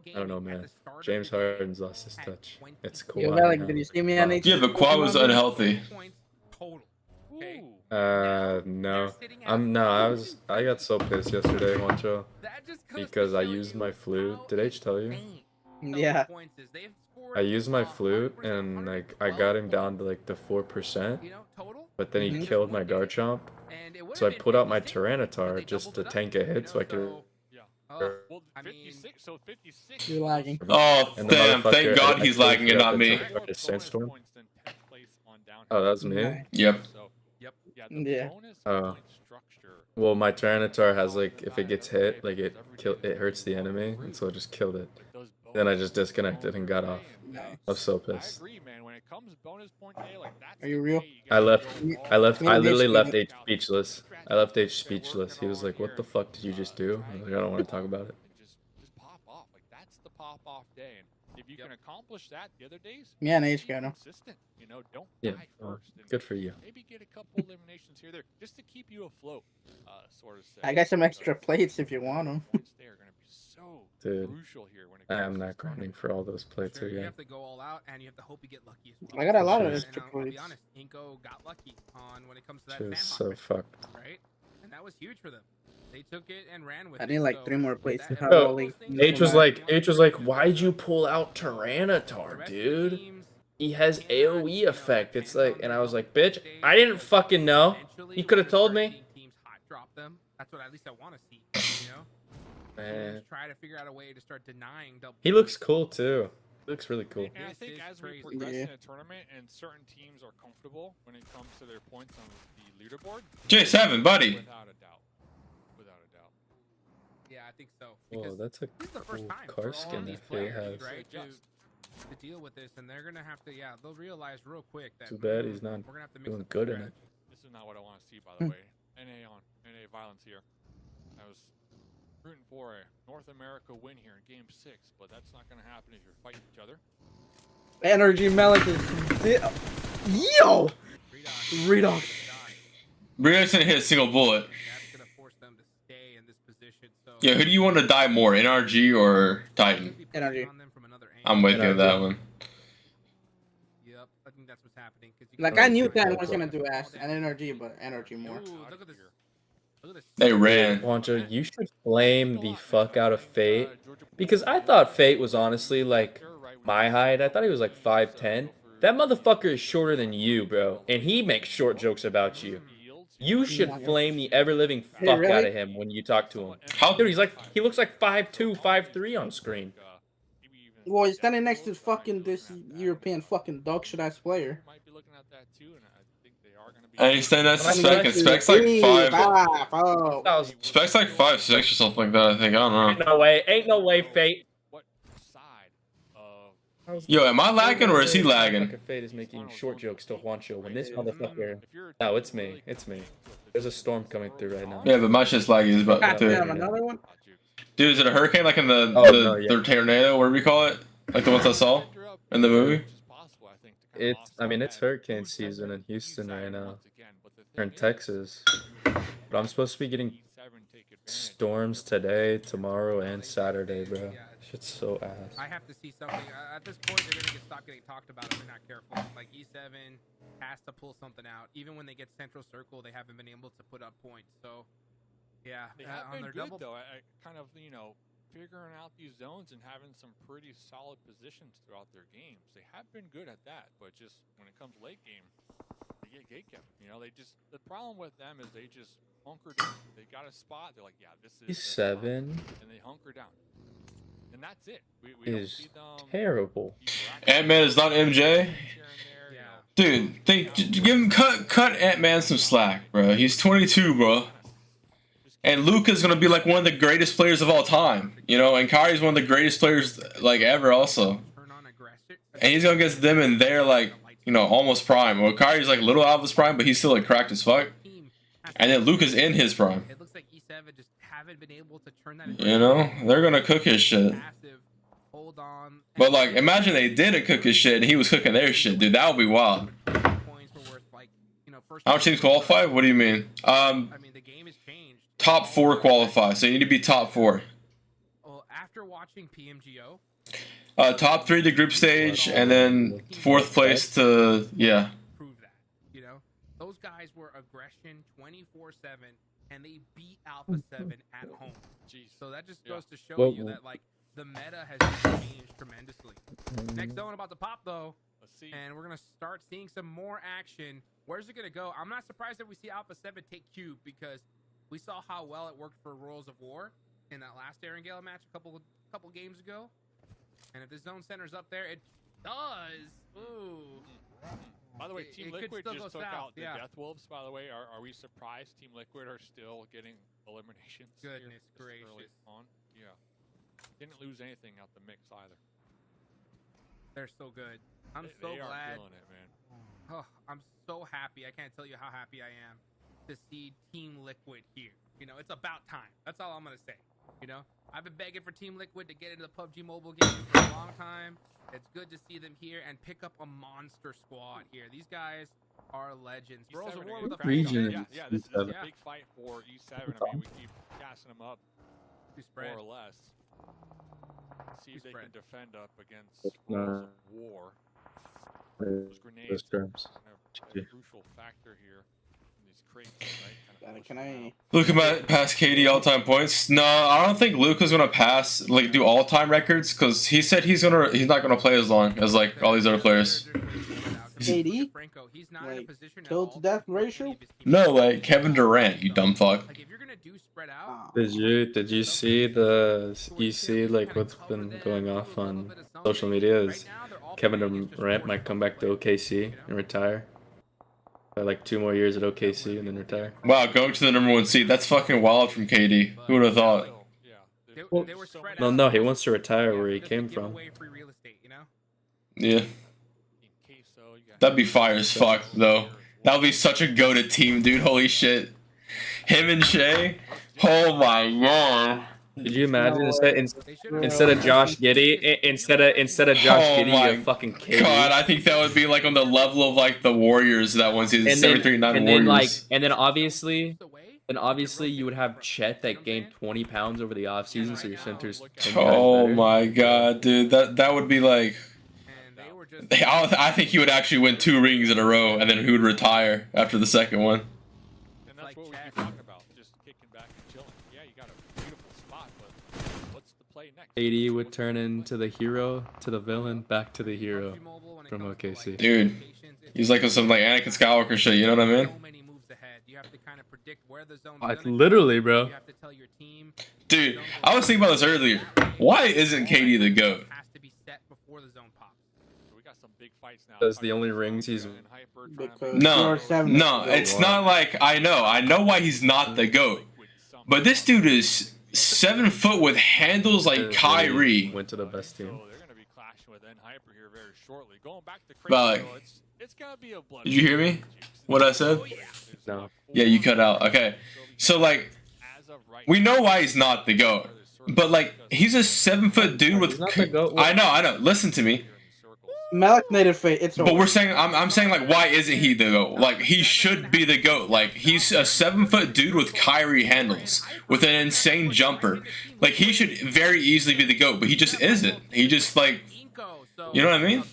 I don't know, man. James Harden's lost his touch. It's cool. Yo, Alec, did you see me on HQ? Yeah, but Kawhi was unhealthy. No. I got so pissed yesterday, Juancho, because I used my flute. Did H tell you? Yeah. I used my flute and like I got him down to like the 4%, but then he killed my Garchomp. So I put out my Tyranitar just to tank a hit so I could. You're lagging. Oh, damn. Thank God he's lagging and not me. Sandstorm. Oh, that was me? Yep. Yeah. Oh. Well, my Tyranitar has like, if it gets hit, like it hurts the enemy, and so I just killed it. Then I just disconnected and got off. I was so pissed. Are you real? I literally left H speechless. I left H speechless. He was like, "What the fuck did you just do?" I was like, "I don't want to talk about it." Just pop off. Like that's the pop off day. And if you can accomplish that the other days, yeah, and H got him. Consistent. You know, don't die first. Good for you. Maybe get a couple eliminations here or there just to keep you afloat. Sort of. I got some extra plates if you want them. They are going to be so Dude, crucial here when it I am not grinding for all those plates You again. have to go all out, and you have to hope you get lucky as well. I got a lot of And, extra I'll plates. be honest, Inko got lucky on when it comes to that She was fan so hop, fucked. right? And that was huge for them. They took it and ran with it. I need like So 3 more plates to that- have Yo, all 8. H was like, "Why'd you pull out Tyranitar, dude? He has AoE effect." It's like, and I was like, "Bitch, I didn't fucking know. You could have told me." Teams hot drop them. That's what at least I want to see. You know, Man, try to figure out a way to start denying double. he looks cool too. He looks really cool. And I think as we progress in a tournament and certain teams are comfortable when it comes to their points on the leaderboard. J7, buddy. Without a doubt. Without a doubt. Yeah, I think so. Whoa, that's a This is the first cool time car for all skin these that they players, have. right, to deal with this, and they're gonna have to. Yeah, they'll realize real quick that. Too bad he's not we're gonna have to mix doing up the good in strat. it. This is not what I want to see, by the way. NA violence here. I was rooting for a North America win here in Game 6, but that's not going to happen if you're fighting each other. Energy Melic is. Yo! Redox. Brian's didn't hit a single bullet. That's gonna force them to stay in this position. So Yeah, who do you want to die more, NRG or Titan? Energy. I'm with you on that one. Yep, I think that's what's happening. Like, I knew that was gonna do ass and energy, but energy more. Look at this. They ran. Wancho, you should flame the fuck out of Fate, because I thought Fate was honestly like my height. I thought he was like 5'10". That motherfucker is shorter than you, bro, and he makes short jokes about you. You should flame the ever-living fuck out of him when you talk to him. Dude, he looks like 5'2", 5'3" on screen. Well, he's standing next to fucking this European fucking dog shit ass player. And he's standing next to Spec, and Spec's like 5. Spec's like 5'6" or something like that. I think, I don't know. Ain't no way, Fate. Yo, am I lagging or is he lagging? Fate is making short jokes to Juancho when this motherfucker. No, it's me. It's me. There's a storm coming through right now. Yeah, but my shit's laggy as about too. Another one? Dude, is it a hurricane like in the tornado, whatever you call it? Like the ones I saw in the movie? I mean, it's hurricane season in Houston right now. Or in Texas. But I'm supposed to be getting storms today, tomorrow, and Saturday, bro. Shit's so ass. I have to see something. At this point, they're gonna stop getting talked about if they're not careful. Like E7 has to pull something out. Even when they get Central Circle, they haven't been able to put up points. So, yeah, they have on been their good though. I kind of figuring out these zones and having some pretty solid positions throughout their games. They have been good at that, but just when it comes late game, they get gatekept. The problem with them is they just hunker down. They got a spot. They're like, yeah, this is E7, and they hunker down. And that's it. We is terrible. Ant-Man is not MJ. Dude, give him cut Ant-Man some slack, bro. He's 22, bro. And Luka's gonna be like one of the greatest players of all time, and Kyrie's one of the greatest players like ever, also. And he's gonna get them in their almost prime. Well, Kyrie's like a little out of his prime, but he's still like cracked as fuck. And then Luka's in his prime. It looks like E7 just haven't been able to turn that. They're gonna cook his shit. But like, imagine they didn't cook his shit and he was cooking their shit, dude. That would be wild. How much teams qualify? What do you mean? Top 4 qualify, so you need to be top 4. Well, after watching PMGO, top 3 to group stage, and then 4th place to prove that. Those guys were aggression 24/7, and they beat Alpha 7 at home. So that just goes to show you that the meta has changed tremendously. Next zone about to pop though, and we're gonna start seeing some more action. Where's it gonna go? I'm not surprised if we see Alpha 7 take Cube because we saw how well it worked for Royals of War in that last Erangel match a couple games ago. And if the zone center's up there, it does. Ooh. By the way, Team Liquid just took out the Death Wolves. By the way, are we surprised Team Liquid are still getting eliminations? Goodness gracious. Yeah. Didn't lose anything out the mix either. They're so good. I'm so glad. Are feeling it, man. Oh, I'm so happy. I can't tell you how happy I am to see Team Liquid here. It's about time. That's all I'm gonna say. I've been begging for Team Liquid to get into the PUBG Mobile game for a long time. It's good to see them here and pick up a monster squad here. These guys are legends. Worlds of War with a region. Yeah, this is a big fight for E7. I mean, we keep gassing them up more or less. See if they can defend up against Worlds of War. Those grenades are a crucial factor here. These crates, right? Can I? Luka might pass KD all-time points. No, I don't think Luka's gonna pass do all-time records because he said he's not gonna play as long as all these other players. KD? Kill to death ratio? No, Kevin Durant, you dumb fuck. Did you see the what's been going off on social media is Kevin Durant might come back to OKC and retire. 2 more years at OKC and then retire. Wow, going to the #1 seed. That's fucking wild from KD. Who would have thought? No, he wants to retire where he came from. Yeah. That'd be fire as fuck, though. That would be such a goated team, dude. Holy shit. Him and Shea? Oh my god. Could you imagine instead of Josh Giddey, instead of Josh Giddey, you have fucking KD. God, I think that would be on the level of the Warriors that one season, 73-9 Warriors. And then obviously you would have Chet that gained 20 pounds over the offseason, so your center's 10 Oh my god, dude, that would be I think he would actually win 2 rings in a row, and then he would retire after the second one. And that's what we keep talking about, just kicking back and chilling. Yeah, you got a beautiful spot, but what's the play next? KD would turn into the hero, to the villain, back to the hero from OKC. Dude, he's some Anakin Skywalker shit, you know what I mean? You have to kind of predict where the zone's Like gonna literally, go. bro. You have to tell your team. Dude, I was thinking about this earlier. Why isn't KD the GOAT? Has to be set before the zone pops. So we got some big fights now. That's the only rings he's. No, it's not like I know why he's not the GOAT. But this dude is 7 foot with handles like Kyrie. Went to the best team. They're going to be clashing with Enji Hyper here very shortly. Going back to But like, it's going to be a blood. did you hear me? What I said? No. Yeah, you cut out. Okay. So like, we know why he's not the GOAT. But like, he's a 7 foot dude with. I know. Listen to me. Malik native fate. It's over. But we're saying, I'm saying like, why isn't he the GOAT? Like, he should be the GOAT. Like, he's a 7 foot dude with Kyrie handles, with an insane jumper. Like, he should very easily be the GOAT, but he just isn't. He just like, you know what I mean?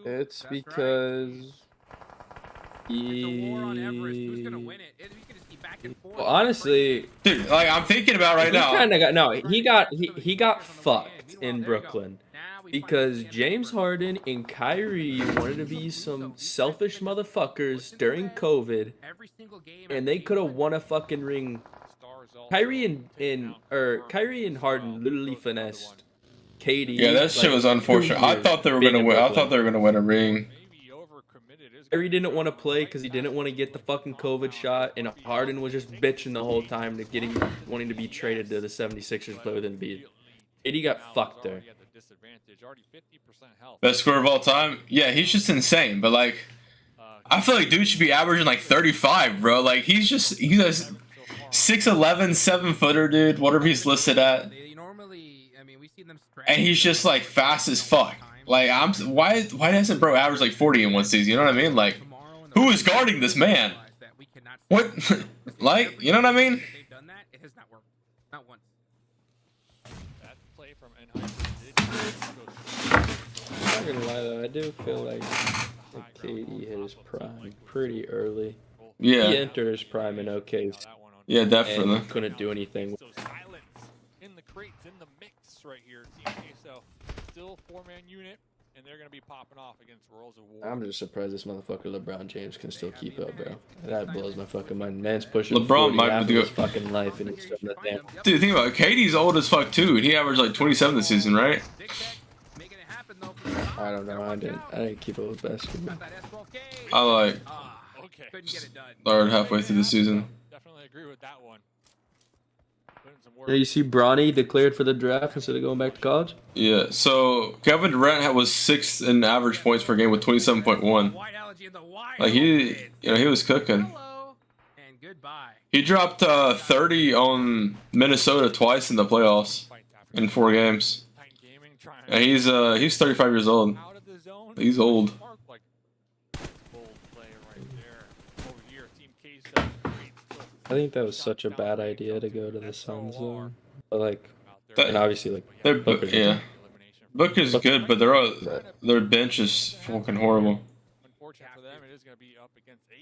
It's because well, honestly, dude, like I'm thinking about right now. He got fucked in Brooklyn because James Harden and Kyrie wanted to be some selfish motherfuckers during COVID, and they could have won a fucking ring. Kyrie and Harden literally finessed KD. Yeah, that shit was unfortunate. I thought they were gonna win. I thought they were gonna win a ring. Kyrie didn't want to play because he didn't want to get the fucking COVID shot, and Harden was just bitching the whole time to wanting to be traded to the 76ers play with Embiid. KD got fucked there. Best scorer of all time? Yeah, he's just insane. But like, I feel like dude should be averaging like 35, bro. Like he's a 6'11", 7-footer, dude. Whatever he's listed at. And he's just like fast as fuck. Like why doesn't bro average like 40 in one season? You know what I mean? Like, who is guarding this man? What? Like, you know what I mean? I'm not gonna lie though, I do feel like KD hit his prime pretty early. Yeah. He entered his prime in OKC. Yeah, definitely. And couldn't do anything. In the crates, in the mix right here. Team KSL still 4-man unit, and they're going to be popping off against Worlds of War. I'm just surprised this motherfucker LeBron James can still keep up, bro. That blows my fucking mind. Man's pushing LeBron 40 might half be of his fucking life, and he's still not there. Dude, think about it. KD's old as fuck too. He averaged like 27 this season, right? I don't know. I didn't keep up with basketball. I like started halfway through the season. Definitely agree with that one. Yeah, you see Bronny declared for the draft instead of going back to college? Yeah, so Kevin Durant was 6th in average points per game with 27.1. Like he was cooking. He dropped 30 on Minnesota twice in the playoffs in 4 games. And he's 35 years old. He's old. I think that was such a bad idea to go to the Suns, though. But like, and obviously like Booker's good, but their bench is fucking horrible.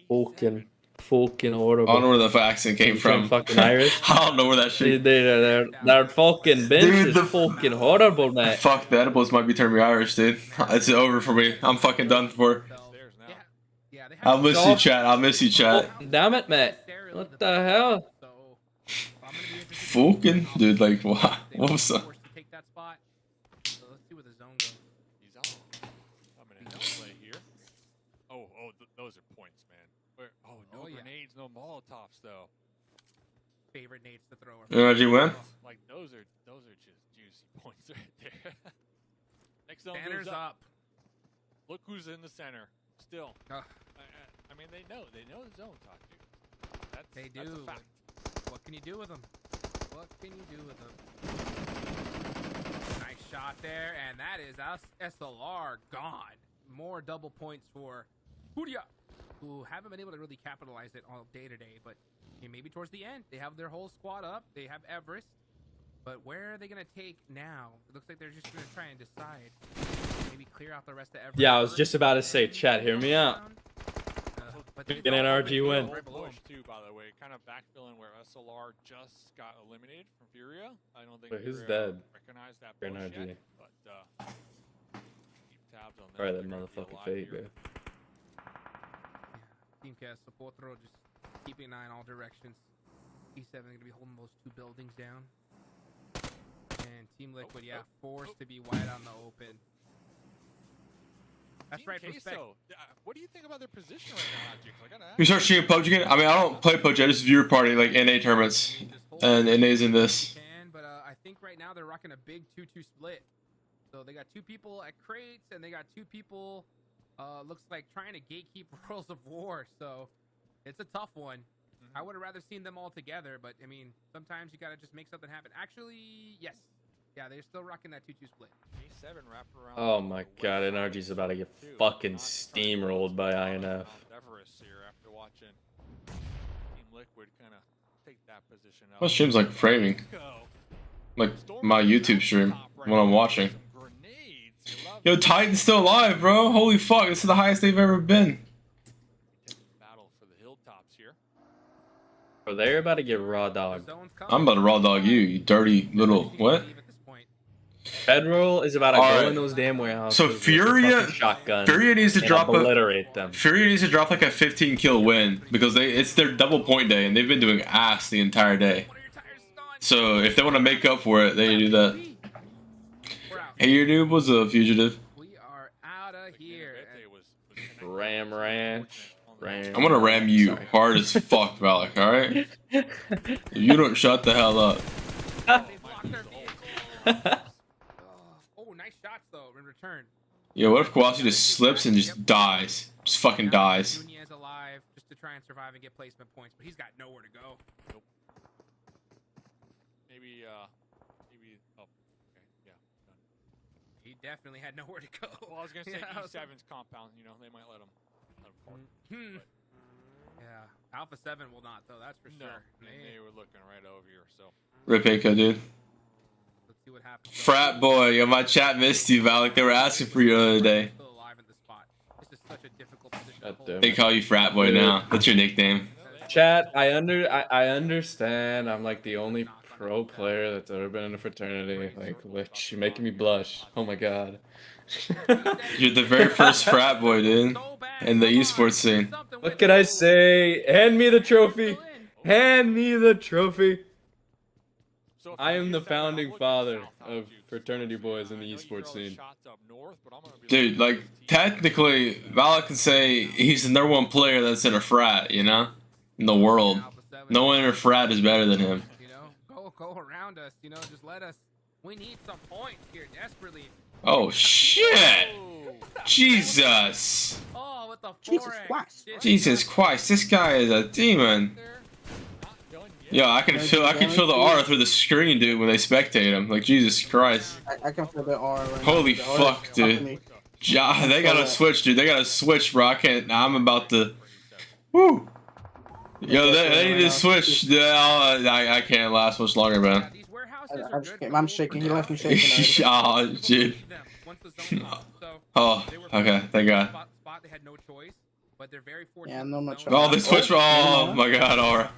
Fucking horrible. I don't know where the accent came from. Fucking Irish. I don't know where that shit. Their fucking bench is fucking horrible, man. Fuck, the edibles might be turning me Irish, dude. It's over for me. I'm fucking done for. I'll miss you, chat. I'll miss you, chat. Damn it, Matt. What the hell? Fucking dude, like what? What's up? Those are points, man. No grenades, no Molotovs though. Favorite nades to throw. Enji win? Like those are just juicy points right there. Next zone Banner's goes up. Look who's in the center. Still. I mean, they know the zone talk, dude. They do. That's a fact. What can you do with them? What can you do with them? Nice shot there, and that is SLR gone. More double points for Hudia, who haven't been able to really capitalize it all day today, but maybe towards the end. They have their whole squad up. They have Everest. But where are they going to take now? It looks like they're just going to try and decide. Maybe clear out the rest of Everest. Yeah, I was just about to say, chat, hear me out. Get an RG win. Push too, by the way, kind of backfilling where SLR just got eliminated from Furia. I don't think who's dead? Recognize that RG. Yet, but keep tabs on that. Alright, that motherfucking fate, bro. Team Cast Sopotro just keeping an eye in all directions. E7 going to be holding those 2 buildings down. And Team Liquid, yeah, forced to be wide on the open. That's right, respect. What do you think about their position right now, Jix? I gotta ask. You start streaming PUBG again? I mean, I don't play PUBG. I just viewer party like NA tournaments, and NA's in this. But I think right now they're rocking a big 2-2 split. So they got 2 people at crates, and they got 2 people, looks like trying to gatekeep Worlds of War. So it's a tough one. I would have rather seen them all together, but I mean, sometimes you gotta just make something happen. Actually, yes. Yeah, they're still rocking that 2-2 split. Oh my god, NRG's about to get fucking steamrolled by INF. What stream's like framing? Like my YouTube stream when I'm watching. Yo, Titan's still alive, bro. Holy fuck, this is the highest they've ever been. Bro, they're about to get raw dog. I'm about to raw dog you, you dirty little what? Federal is about to go in those damn warehouses. So Furia needs to drop obliterate them. Furia needs to drop like a 15 kill win because it's their double point day and they've been doing ass the entire day. So if they want to make up for it, they do that. Hey, your dude was a fugitive. We are out of here. Ram Ranch. I'm gonna ram you hard as fuck, Valak. All right? If you don't shut the hell up. Oh, nice shots though in return. Yeah, what if Kawasi just slips and just dies? Just fucking dies. Nunez alive just to try and survive and get placement points, but he's got nowhere to go. Nope. Maybe, oh, okay, yeah, done. He definitely had nowhere to go. Well, I was gonna say E7's compound, you know, they might let him Yeah, Alpha 7 will not though, that's for sure. They were looking right over here, so. Rip Inca, dude. Let's see what happens. Frat boy, yo, my chat missed you, Valak. They were asking for you the other day. They call you frat boy now. That's your nickname. Chat, I understand. I'm like the only pro player that's ever been in a fraternity. Like, which you're making me blush. Oh my god. You're the very first frat boy, dude, in the esports scene. What can I say? Hand me the trophy. Hand me the trophy. I am the founding father of fraternity boys in the esports scene. Dude, like, technically, Valak can say he's the #1 player that's in a frat, you know? In the world. No one in a frat is better than him. You know, go around us, you know, just let us. We need some points here desperately. Oh, shit! Jesus! Oh, with the Jesus Christ. Jesus Christ, this guy is a demon. Yo, I can feel the aura through the screen, dude, when they spectate him. Like, Jesus Christ. I can feel the aura right Holy now. fuck, dude. Ja, they gotta switch, dude. They gotta switch, bro. I can't. I'm about to. Woo! Yo, they need to switch. I can't last much longer, man. I'm shaking. He left me shaking. Oh, dude. Oh, okay. Thank God. Yeah, no much. Oh, they switched. Oh my God, aura.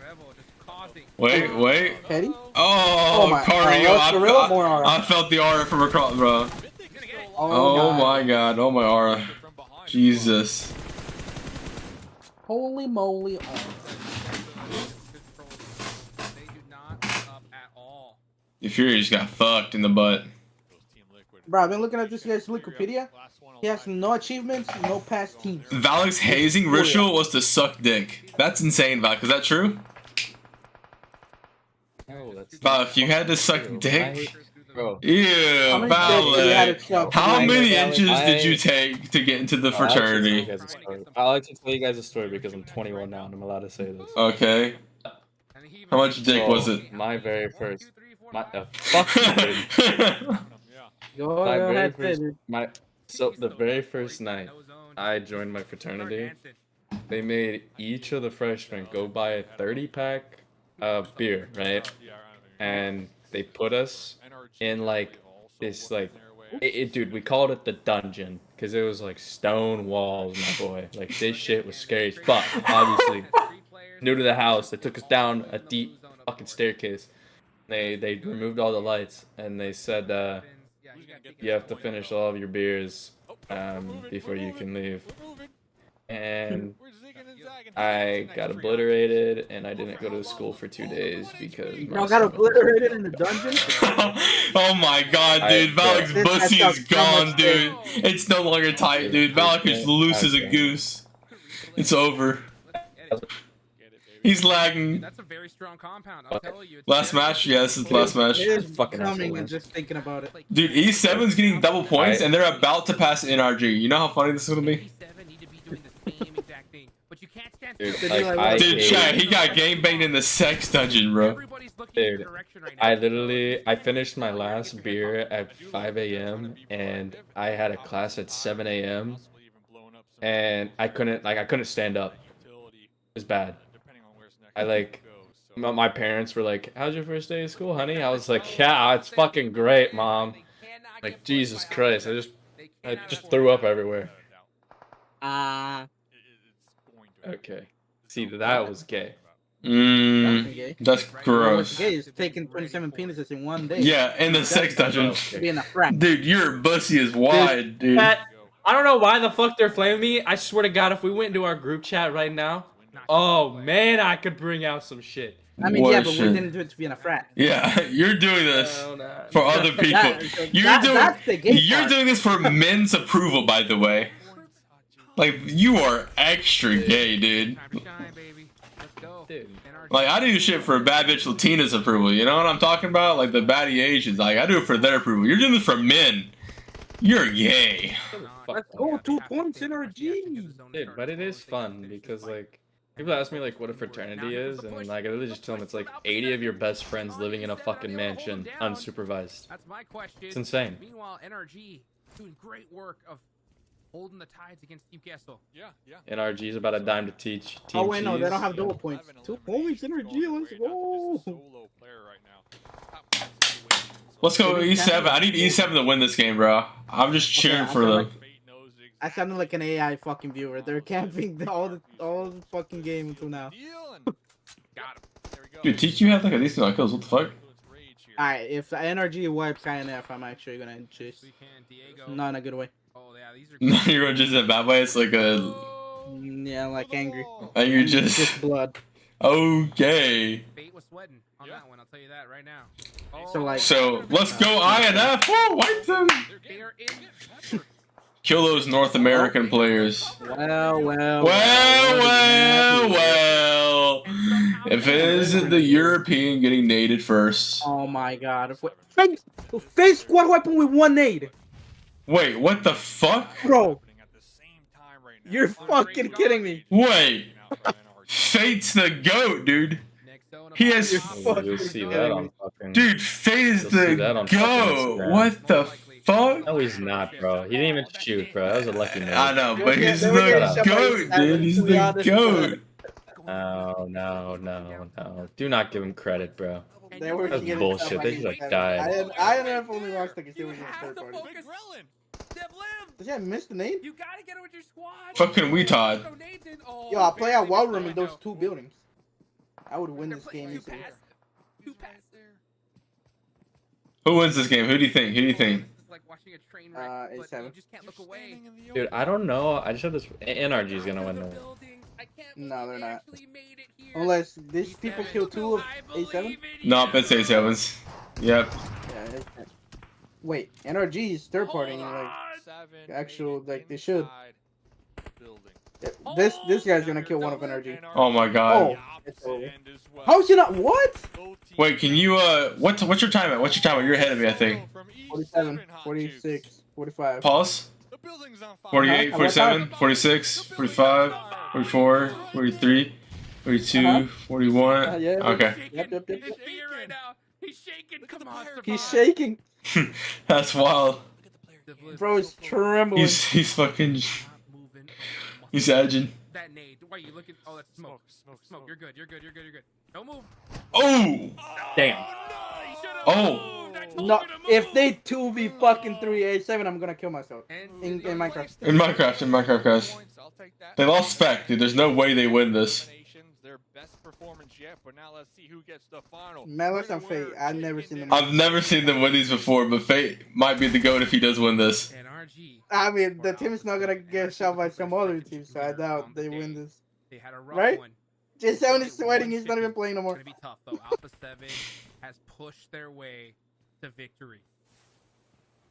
Wait. Petty? Oh, Cario. I felt the aura from across, bro. Oh my God. Oh my aura. Jesus. Holy moly. The Fury just got fucked in the butt. Bro, I've been looking at this guy's Wikipedia. He has no achievements, no past teams. Valak's hazing ritual was to suck dick. That's insane, Valak. Is that true? Valak, you had to suck dick? Bro. Ew, Valak. How many inches did you take to get into the fraternity? I like to tell you guys a story because I'm 21 now and I'm allowed to say this. Okay. How much dick was it? My very first. Fuck you, dude. So the very first night I joined my fraternity, they made each of the freshmen go buy a 30-pack of beer, right? And they put us in like this dude, we called it the dungeon because it was like stone walls, my boy. Like this shit was scary as fuck. Obviously, new to the house, they took us down a deep fucking staircase. They removed all the lights and they said you have to finish all of your beers before you can leave. and I got obliterated, and I didn't go to school for 2 days because Y'all got obliterated in the dungeon? Oh my god, dude. Valak's pussy is gone, dude. It's no longer tight, dude. Valak is loose as a goose. It's over. He's lagging. That's a very strong compound. I'll tell you. Last match? Yeah, this is the last match. It is coming and just thinking about it. Dude, E7's getting double points, and they're about to pass NRG. You know how funny this is gonna be? Dude, chat, he got game banged in the sex dungeon, bro. Dude, I finished my last beer at 5 a.m. and I had a class at 7 a.m. and I couldn't stand up. It was bad. My parents were like, "How's your first day of school, honey?" I was like, "Yeah, it's fucking great, mom." Like, Jesus Christ, I just threw up everywhere. Okay. See, that was gay. That's gross. Gay is taking 27 penises in one day. Yeah, in the sex dungeon. Being a frat. Dude, your pussy is wide, dude. I don't know why the fuck they're flaming me. I swear to God, if we went into our group chat right now, oh man, I could bring out some shit. I mean, yeah, but we didn't do it to be in a frat. Yeah, you're doing this for other people. You're doing this for men's approval, by the way. Like, you are extra gay, dude. Like, I do shit for bad bitch Latina's approval. You know what I'm talking about? Like, the baddie Asians. Like, I do it for their approval. You're doing this for men. You're gay. Let's go 2 points in our G. Dude, but it is fun because, like, people ask me, like, what a fraternity is, and, like, I really just tell them it's, like, 80 of your best friends living in a fucking mansion, unsupervised. That's my question. It's insane. Meanwhile, NRG doing great work of holding the tides against Team Castle. Yeah. NRG is about a dime to teach. Oh, wait, no, they don't have double points. 2 points, NRG, let's go. Let's go E7. I need E7 to win this game, bro. I'm just cheering for them. I sounded like an AI fucking viewer. They're camping all the fucking game until now. Dude, TQ had like a decent amount of kills. What the fuck? Alright, if the NRG wipes INF, I'm actually gonna chase. Not in a good way. No, you're going just in a bad way. It's like a. Yeah, like angry. And you're just blood. Okay. Bait was sweating on that one. I'll tell you that right now. So let's go INF. Oh, wipe them. Kill those North American players. Well. If it isn't the European getting naded first. Oh my god. Face squad weapon with 1 nade. Wait, what the fuck? Bro. You're fucking kidding me. Wait. Fate's the GOAT, dude. He has. You'll see that on fucking. Dude, Fate is the GOAT. What the fuck? No, he's not, bro. He didn't even shoot, bro. That was a lucky man. I know, but he's the GOAT, dude. He's the GOAT. No. Do not give him credit, bro. That's bullshit. They just like died. I only lost like a series in the third party. Does he miss the name? You gotta get it with your squad. Fucking retard. Yo, I'll play out Wild Room in those 2 buildings. I would win this game easily. Who wins this game? Who do you think? A7. Dude, I don't know. I just have this. NRG is gonna win though. No, they're not. Unless these people kill 2 of A7? No, it's A7s. Yep. Yeah, wait, NRG is third party. Like, actual, like, they should. This guy's gonna kill one of NRG. Oh my god. Oh, how is he not? What? Wait, can you, what's your time at? What's your time at? You're ahead of me, I think. 47, 46, 45. Pause. 48, 47, 46, 45, 44, 43, 42, 41. Okay. Yep. He's shaking. That's wild. Bro is trembling. He's fucking. He's edging. That nade. Why are you looking? Oh, that's smoke. Smoke. You're good. Don't move. Oh! Damn. Oh! No, if they 2v fucking 3A7, I'm gonna kill myself. In Minecraft. In Minecraft, guys. They lost spec, dude. There's no way they win this. Their best performance yet, but now let's see who gets the final. Malice and Fate. I've never seen them. I've never seen them win these before, but Fate might be the GOAT if he does win this. I mean, the team is not gonna get shot by some other team, so I doubt they win this. They had a rough Right? one. J7 is sweating. He's not even playing no more. It's gonna be tough though. Alpha 7 has pushed their way to victory.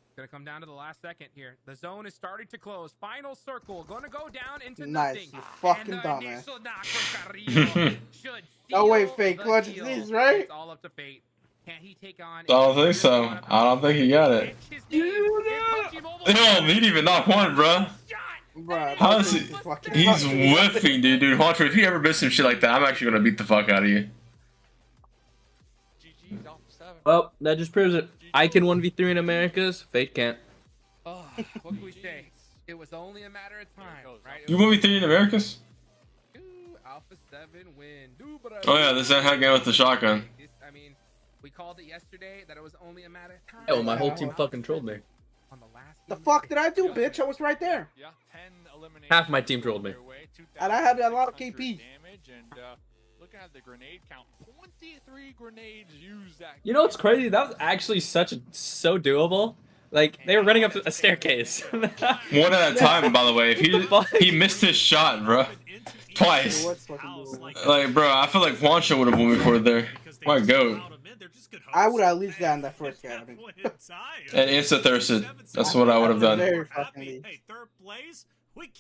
It's gonna come down to the last second here. The zone is starting to close. Final circle gonna go down into nothing. You fucking dumbass. Should Oh wait, fake clutch these, right? It's all up to fate. Can he take on? I don't think so. I don't think he got it. Yo, he didn't even knock one, bro. Bruh, How is he? He's whiffing, dude. Dude, Haunter, if you ever miss some shit like that, I'm actually gonna beat the fuck out of you. Well, that just proves it. I can 1v3 in Americas. Fate can't. Oh, what can we say? It was only a matter of time, right? You 1v3 in Americas? Alpha 7 win. Oh yeah, this is how I get with the shotgun. I mean, we called it yesterday that it was only a matter of time. Oh, my whole team fucking trolled me. The fuck did I do, bitch? I was right there. Half my team trolled me. And I had a lot of KP. Looking at the grenade count, 23 grenades used that. You know what's crazy? That was actually so doable. Like, they were running up a staircase. One at a time, by the way. If he missed his shot, bro. Twice. Like, bro, I feel like Juancho would have won me for it there. My goat. I would at least gotten that first guy. And insta-thirsted. That's what I would have done.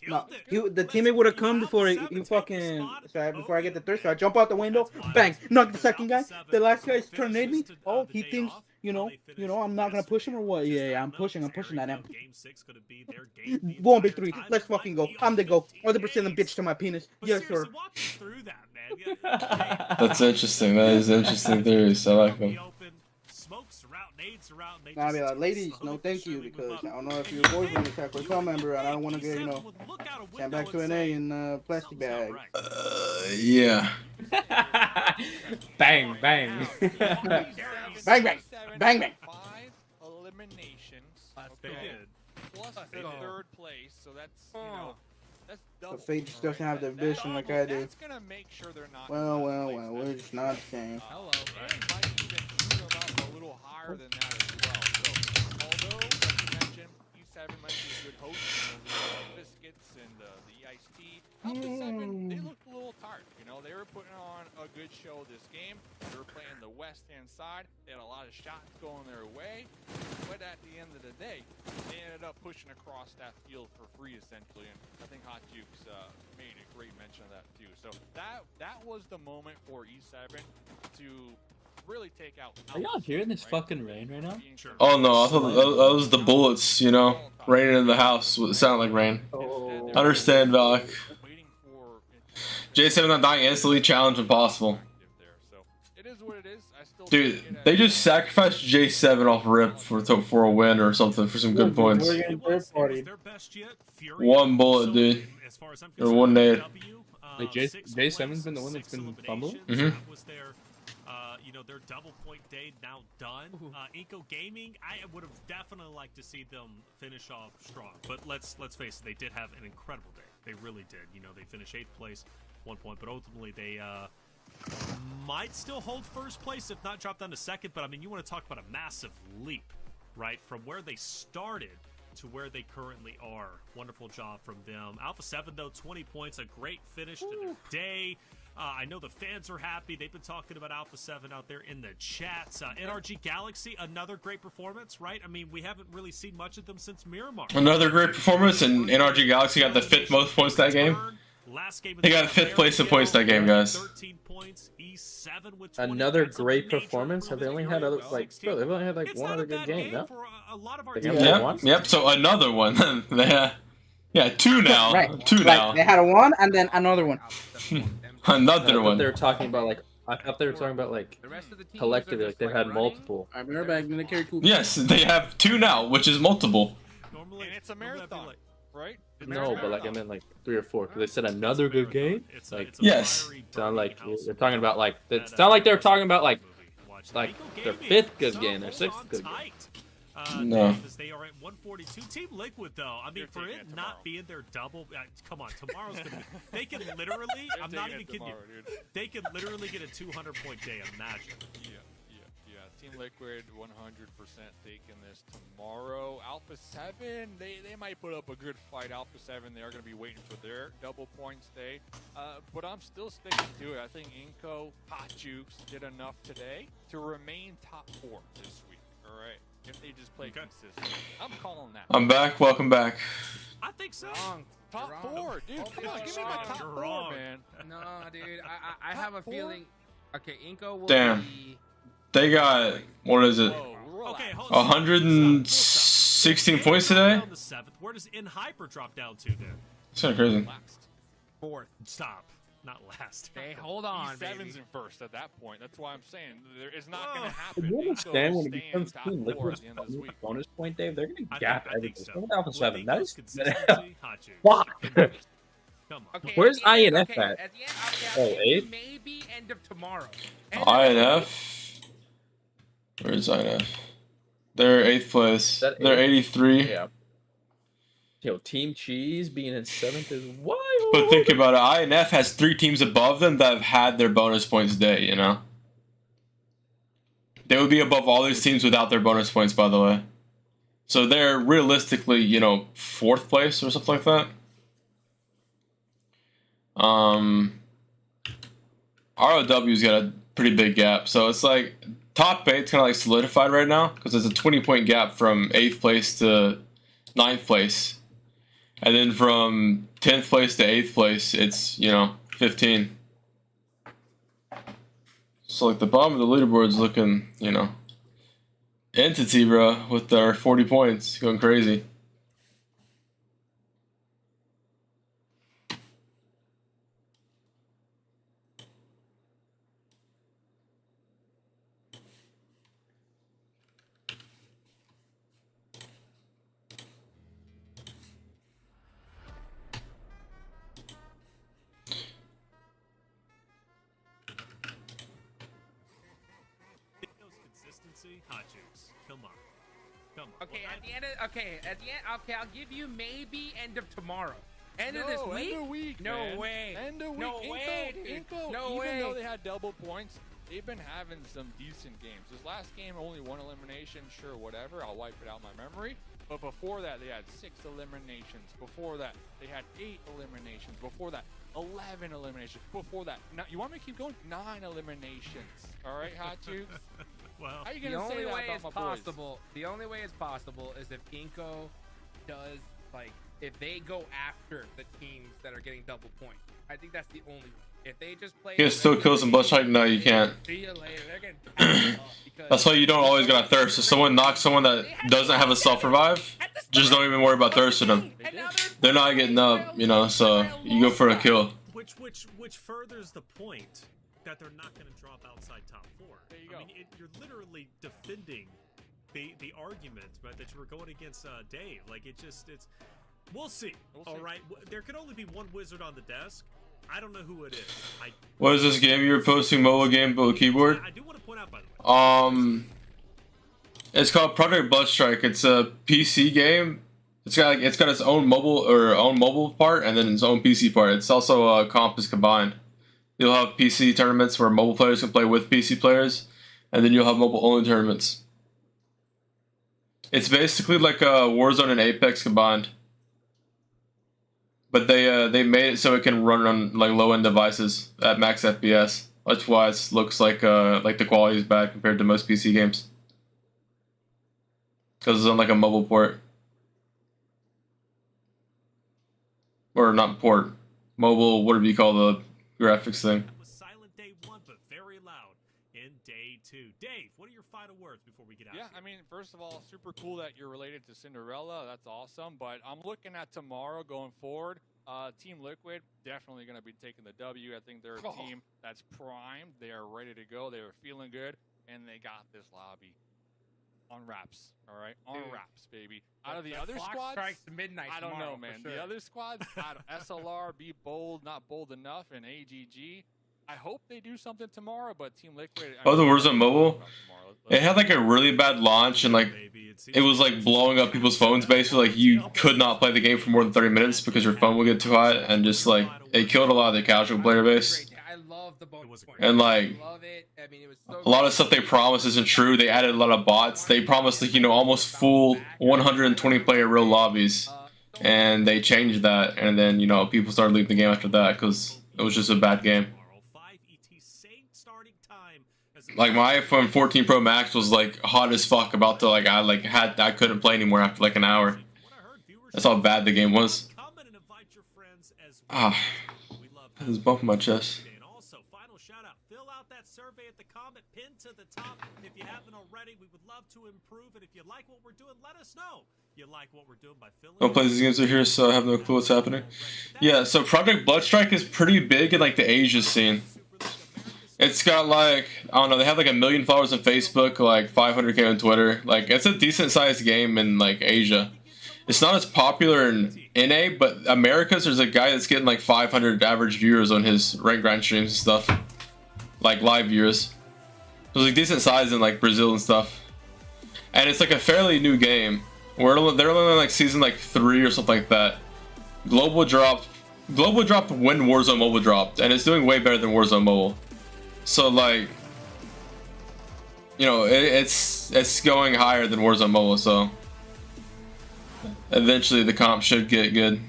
No, the teammate would have come before he fucking before I get the third. So I jump out the window, bang, knock the second guy. The last guy's trying to nade me. Oh, he thinks you know, I'm not gonna push him or what? Yeah, I'm pushing that now. Go on, big three. Let's fucking go. I'm the go. Other percent of bitch to my penis. Yes, sir. That's interesting. That is interesting theories. I like them. I'll be like, ladies, no thank you, because I don't know if your boyfriend is a Call member, and I don't want to get, sent back to an A in a plastic bag. Yeah. Bang, bang. Bang, bang. Bang, bang. 5 eliminations. Plus the third place, so that's, that's double. The Fate just doesn't have the vision like I do. That's gonna make sure they're not. Well, we're just not the same. Hello. And might even shoot them up a little higher than that as well. So, although, like you mentioned, E7 might be a good host, the biscuits and the iced tea. Alpha 7, they looked a little tired. They were putting on a good show this game. They were playing the west-hand side. They had a lot of shots going their way. But at the end of the day, they ended up pushing across that field for free, essentially. And I think Hot Jukes made a great mention of that, too. So that was the moment for E7 to really take out. Are y'all hearing this fucking rain right now? Oh no, I thought that was the bullets, raining in the house. It sounded like rain. Oh. Understand, Valak. J7 not dying instantly, challenge impossible. Dude, they just sacrificed J7 off rip for a win or something, for some good points. One bullet, dude. Or one nade. Like J7's been the one that's been fumbling? Mm-hmm. Their double point day now done. Inco Gaming, I would have definitely liked to see them finish off strong, but let's face it, they did have an incredible day. They really did. They finished 8th place, 1 point, but ultimately they might still hold first place, if not drop down to 2nd. But I mean, you want to talk about a massive leap, right, from where they started to where they currently are. Wonderful job from them. Alpha 7 though, 20 points, a great finish to their day. I know the fans are happy. They've been talking about Alpha 7 out there in the chats. NRG Galaxy, another great performance, right? I mean, we haven't really seen much of them since Miramar. Another great performance, and NRG Galaxy got the 5th most points that game. They got 5th place in points that game, guys. 13 points. E7 with 20 Another points. great performance? Have they only had other, they've only had one other good game, no? Yep, so another one. Yeah, 2 now. Right. 2 now. They had a 1 and then another one. Another one. They were talking about I thought they were talking about collectively, like they've had multiple. I'm back. Gonna carry 2. Yes, they have 2 now, which is multiple. And it's a marathon, right? No, but I meant 3 or 4. Because they said another good game. Yes. Sound like they're talking about it sound like they're talking about their 5th good game, their 6th good game. No. They are at 142. Team Liquid, though, I mean, for it not being their double, come on, tomorrow's gonna be. They can literally, I'm not even kidding you. They can literally get a 200-point day. Imagine. Yeah. Team Liquid 100% taking this tomorrow. Alpha 7, they might put up a good fight. Alpha 7, they are going to be waiting for their double points day. But I'm still sticking to it. I think Inko, Hot Jukes did enough today to remain top 4 this week. All right. If they just play consistent. I'm calling that. I'm back. Welcome back. I think so. Top 4, dude. Come on, give me my top 4, man. No, dude. I have a feeling. Okay, Inko will be... They got, what is it? Okay, 116 points today? Where does Enji Hyper drop down to then? It's kind of crazy. Last. 4th. Stop. Not last. Hey, hold on, Seven's in first at that point. That's why I'm saying it's not going to happen. You understand when it becomes Team Liquid's bonus point, Dave, they're going to gap everything. So. Alpha 7. That is fuck. Okay, where's INF okay, at? At the end, oh, 8? Maybe end of tomorrow. INF? Where's INF? They're 8th place. They're 83. Yeah. Yo, Team Cheese being in 7th is wild. But think about it. INF has 3 teams above them that have had their bonus points day, you know? They would be above all these teams without their bonus points, by the way. So they're realistically, you know, 4th place or something like that. ROW's got a pretty big gap, so it's like top 8's kind of like solidified right now because there's a 20-point gap from 8th place to 9th place, and then from 10th place to 8th place it's, you know, 15. So like the bottom of the leaderboard's looking, you know, entity, bro, with their 40 points going crazy. Hot Jukes. Come on. Okay, at the end, I'll give you maybe end of tomorrow. End of this week? End of week, no man. way. End of week. No way, dude. Inko, No even way. though they had double points, they've been having some decent games. This last game, only 1 elimination. Sure, whatever. I'll wipe it out my memory. But before that, they had 6 eliminations. Before that, they had 8 eliminations. Before that, 11 eliminations. Before that, you want me to keep going? 9 eliminations. All right, Hot Jukes? Well, how are you gonna say that about my boys? The only way it's possible is if Inko does, like, if they go after the teams that are getting double points. I think that's the only way. If they just play, You can still kill some Bloodstrike? No, you can't. See you later. They're getting That's why you don't always gotta thirst. If someone knocks someone that doesn't have a self-revive, just don't even worry about thirsting them. They're not getting up, you know, so you go for a kill. Which furthers the point that they're not going to drop outside top 4. There you go. I mean, you're literally defending the argument that you were going against Dave. Like, it's we'll see. All right, there can only be one wizard on the desk. I don't know who it is. What is this game you were posting? Mobile game, but keyboard? I do want to point out, by the way. It's called Project Bloodstrike. It's a PC game. It's got its own mobile part and then its own PC part. It's also comp combined. You'll have PC tournaments where mobile players can play with PC players, and then you'll have mobile-only tournaments. It's basically like a Warzone and Apex combined, but they made it so it can run on like low-end devices at max FPS. That's why it looks like the quality is bad compared to most PC games, because it's on like a mobile port, or not port, mobile, whatever you call the graphics thing. That was silent day 1, but very loud in day 2. Dave, what are your final words before we get out? Yeah, I mean, first of all, super cool that you're related to Cinderella. That's awesome. But I'm looking at tomorrow going forward. Team Liquid definitely going to be taking the W. I think they're a team that's primed. They are ready to go. They are feeling good, and they got this lobby on wraps. All right, on wraps, baby. Out of the other squads, strikes midnight. I don't know, man. Sure. The other squads, SLR, Be Bold, not bold enough, and AGG. I hope they do something tomorrow, but Team Liquid. Oh, the Warzone mobile. It had like a really bad launch, and like it was like blowing up people's phones. Basically, like you could not play the game for more than 30 minutes because your phone would get too hot, and just like it killed a lot of the casual player base. I love And like a lot of stuff they promised isn't true. They added a lot of bots. They promised like, you know, almost full 120 player real lobbies, and they changed that. And then, you know, people started leaving the game after that because it was just a bad game. Like my iPhone 14 Pro Max was like hot as fuck, about to like I couldn't play anymore after like an hour. That's how bad the game was. Ah, I just bumped my chest. And also, final shout out. Fill out that survey at the comment pinned to the top. If you haven't already, we would love to improve. And if you like what we're doing, let us know. You like what we're doing by filling. Don't play these games over here, so I have no clue what's happening. Yeah, so Project Bloodstrike is pretty big in like the Asia scene. It's got like, I don't know, they have like 1 million followers on Facebook, like 500k on Twitter. Like, it's a decent sized game in like Asia. It's not as popular in NA, but Americas, there's a guy that's getting like 500 average viewers on his rank grind streams and stuff. Like live viewers. So it's like decent size in like Brazil and stuff. And it's like a fairly new game. They're only on like season like 3 or something like that. Global dropped when Warzone Mobile dropped, and it's doing way better than Warzone Mobile. So like, you know, it's going higher than Warzone Mobile, so eventually the comp should get good.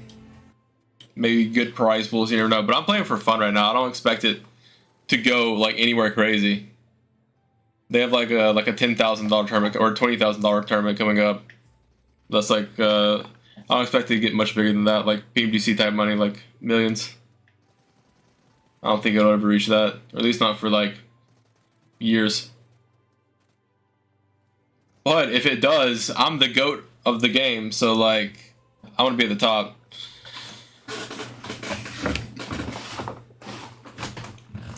Maybe good prize pools, you never know. But I'm playing for fun right now. I don't expect it to go like anywhere crazy. They have like a $10,000 tournament or $20,000 tournament coming up. That's like I don't expect it to get much bigger than that, like PMGC type money, like millions. I don't think it'll ever reach that, or at least not for like years. But if it does, I'm the GOAT of the game, so like I want to be at the top.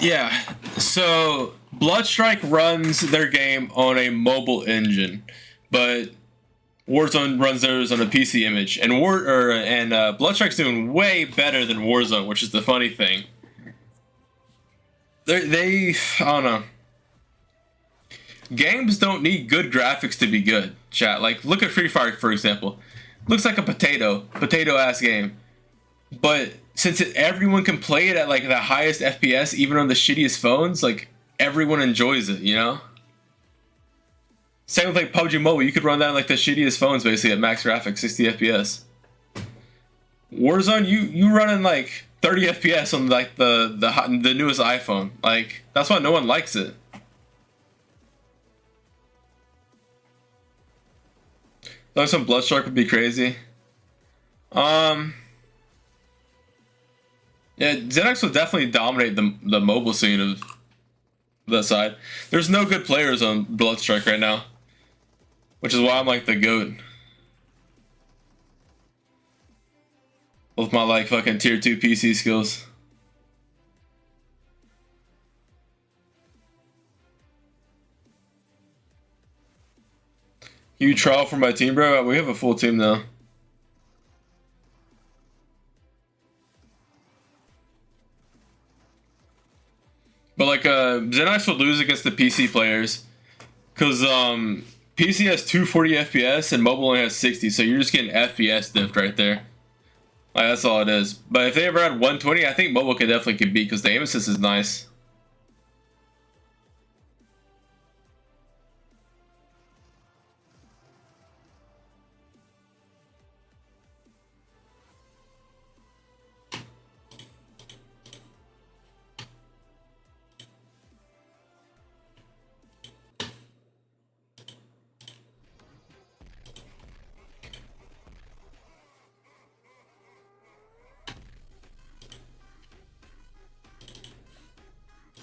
Yeah, so Bloodstrike runs their game on a mobile engine, but Warzone runs theirs on a PC image, and Bloodstrike's doing way better than Warzone, which is the funny thing. I don't know. Games don't need good graphics to be good, chat. Like, look at Free Fire, for example. Looks like a potato-ass game. But since everyone can play it at, like, the highest FPS, even on the shittiest phones, like, everyone enjoys it, you know? Same with, like, PUBG Mobile. You could run that on, like, the shittiest phones, basically, at max graphics, 60 FPS. Warzone, you running, like, 30 FPS on, like, the newest iPhone. Like, that's why no one likes it. Thought some Bloodstrike would be crazy. Yeah, Xenex will definitely dominate the mobile scene of that side. There's no good players on Bloodstrike right now, which is why I'm like the GOAT. With my like fucking tier 2 PC skills. You trial for my team, bro? We have a full team now. But like Xenax will lose against the PC players, cause PC has 240 FPS and mobile only has 60, so you're just getting FPS diff right there. Like, that's all it is. But if they ever had 120, I think mobile could definitely compete because the aim assist is nice.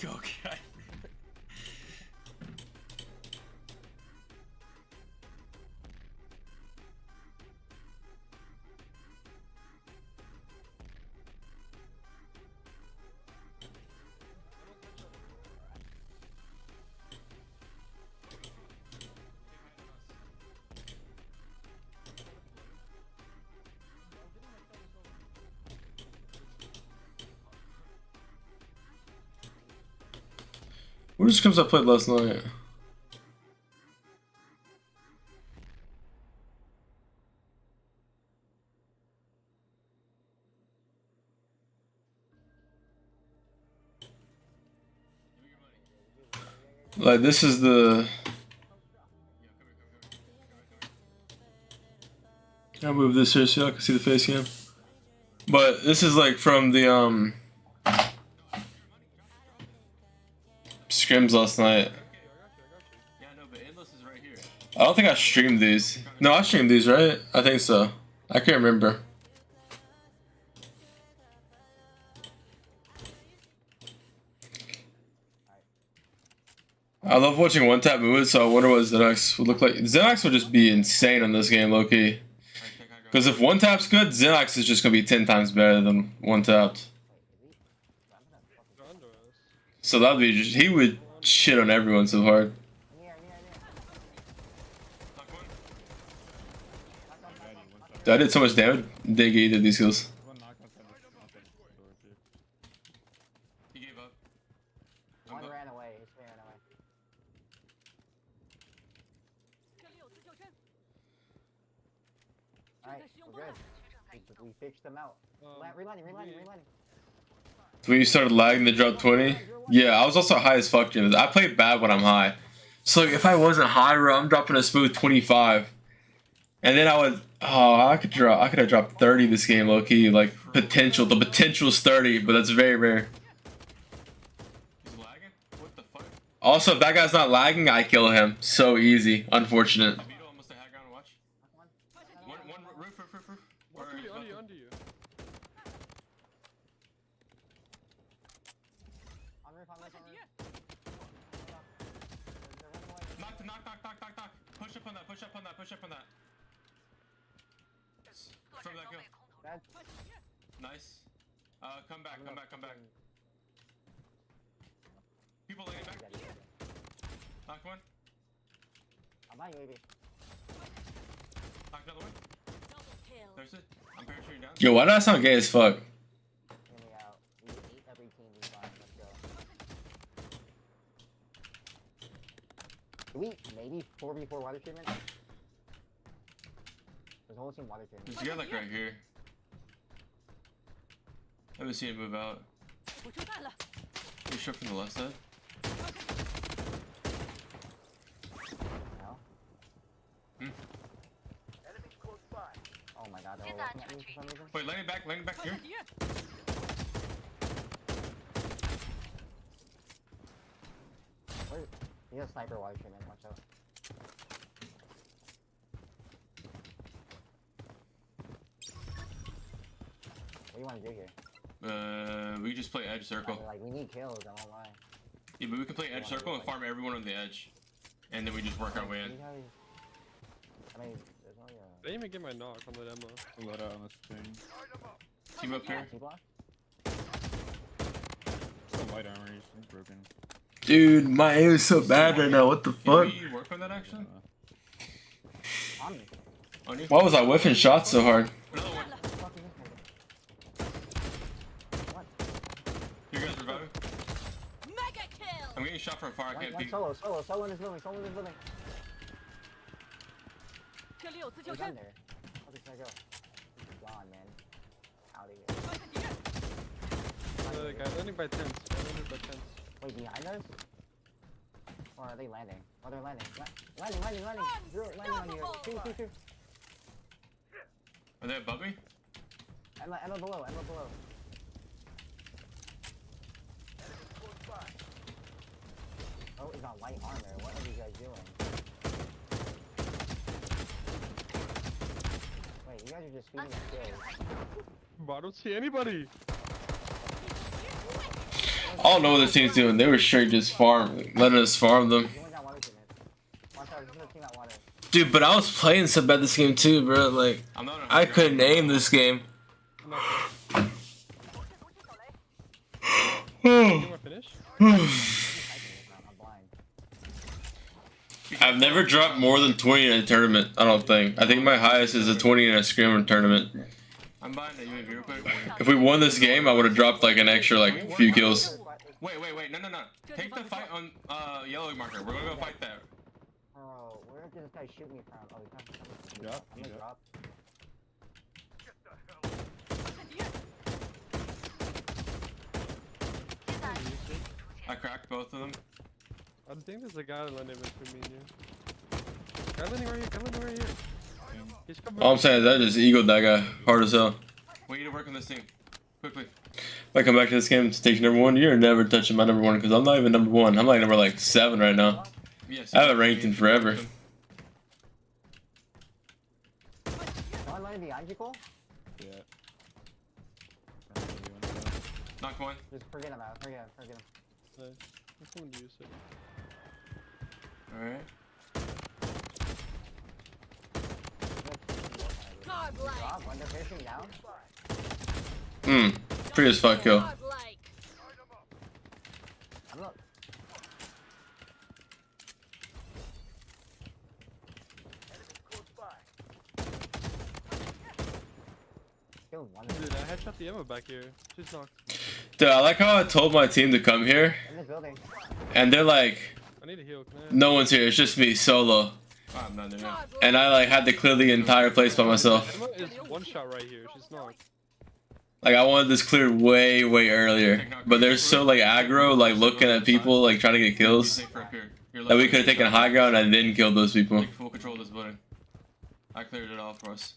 Okay. Which comes I played last night? Like this is the. I'll move this here so y'all can see the face cam. But this is like from the scrims last night. I don't think I streamed these. No, I streamed these, right? I think so. I can't remember. I love watching one-tap moves, so I wonder what Xenox would look like. Xenox would just be insane on this game, low-key. Because if one-tap's good, Xenox is just going to be 10 times better than one-tapped. So that would be just... He would shit on everyone so hard. Dude, I did so much damage. Diggy did these kills. He gave up. One ran away. He ran away. Alright, we're good. We fixed them out. Relanding. When you started lagging the drop 20? Yeah, I was also high as fuck, Jim. I play bad when I'm high. So like, if I wasn't high, I'm dropping a smooth 25. And then I would... Oh, I could have dropped 30 this game, low-key. Like, potential. The potential's 30, but that's very rare. He's lagging? What the fuck? Also, if that guy's not lagging, I kill him. So easy. Unfortunate. Almost a hag on watch. One roof. Under you. Knock. Push up on that. From that kill. Nice. Come back. People laying back. Knock one. I'm on you, Knock another one. There's it. I'm parachuting down. Yo, why did I sound gay as fuck? We ate every team we got. Let's go. Do we maybe 4v4 water treatment? There's a whole team water treatment. There's a guy like right here. I haven't seen it move out. You're sure from the left side? No. Oh my god, they're all looking at me for some reason. Wait, landing back here. Wait, he has sniper water treatment, watch out. What do you want to do here? We just play edge circle. Like, we need kills, I won't lie. Yeah, but we can play edge circle and farm everyone on the edge. And then we just work our way in. I mean, there's no, I didn't even get my knock on the demo. A lot out on this thing. Team up here. Some light armor, he's broken. Dude, my aim is so bad right now. What the fuck? Can you work on that actually? Why was I whiffing shots so hard? You guys reviving? I'm getting shot from far. I can't peek. Solo in his building. He's under. How did I go? He's gone, man. Out of here. Guy landing by tents. Wait, behind us? Or are they landing? Oh, they're landing. Landing. Zero, landing on you. Two. Are they above me? Emma below. Oh, he's on light armor. What are you guys doing? Wait, you guys are just feeding us kills. I don't see anybody. I don't know what this team's doing. They were straight just letting us farm them. Dude, but I was playing so bad this game too, bro. Like, I couldn't aim this game. I've never dropped more than 20 in a tournament, I don't think. I think my highest is a 20 in a scrim tournament. I'm buying the UAV real quick. If we won this game, I would have dropped like an extra like few kills. Wait. No. Take the fight on yellow marker. We're gonna go fight there. Oh, where did this guy shoot me from? Oh, he's not. I'm gonna drop. I cracked both of them. I think there's a guy landing between me and you. Guy landing right here. Guy landing right here. All I'm saying is I just eagled that guy hard as hell. We need to work on this team. Quickly. If I come back to this game to take number 1, you're never touching my number 1 because I'm not even number 1. I'm like number like 7 right now. Yes, I haven't ranked in forever. Yeah. Knock one. Just forget about it. Forget him. Let's someone use it. Alright. When they're fishing down. Free as fuck kill. Dude, I headshot the ammo back here. She's knocked. Dude, I like how I told my team to come here. And they're like, I need a heal. no one's here, it's just me, solo. I'm not there. And I like had to clear the entire place by myself. Emma is one shot right here. She's knocked. Like I wanted this cleared way earlier. But they're so like aggro, like looking at people, like trying to get kills. That we could have taken high ground and then killed those people. Take full control of this building. I cleared it all for us.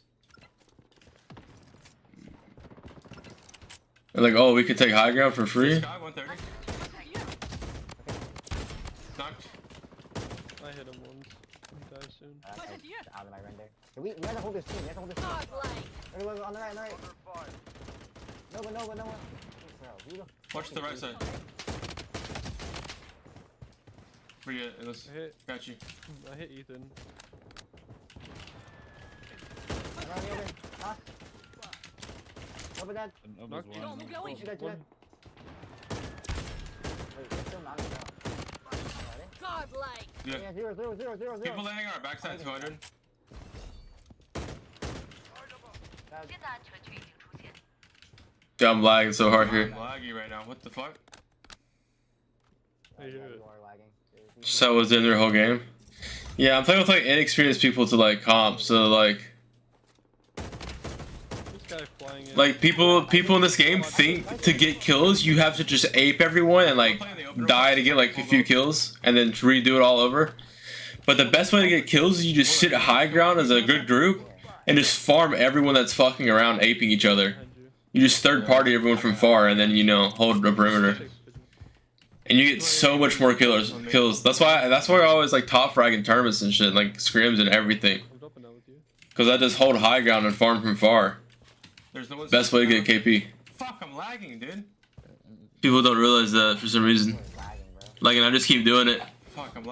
They're like, oh, we could take high ground for free? Sky 130. Knocked. I hit him once. He'll die soon. Out of my render. We have to hold this team. We have to hold this team. Everyone on the right, Nova. Bro, Watch the right side. Where you at? Got you. I hit Ethan. Nova dead. Knocked. Two dead. Wait, still not godlike. Yeah. 0. People landing on our backside 200. Dude, I'm lagging so hard here. I'm laggy right now. What the fuck? Just how I was in their whole game. Yeah, I'm playing with like inexperienced people to like comp, so like people in this game think to get kills you have to just ape everyone and like die to get like a few kills and then redo it all over. But the best way to get kills is you just sit high ground as a good group and just farm everyone that's fucking around aping each other. You just third party everyone from far and then, you know, hold the perimeter. And you get so much more kills. That's why I always like top frag in tournaments and shit, like scrims and everything. Cause I just hold high ground and farm from far. Best way to get KP. Fuck, I'm lagging, dude. People don't realize that for some reason. Like, and I just keep doing it.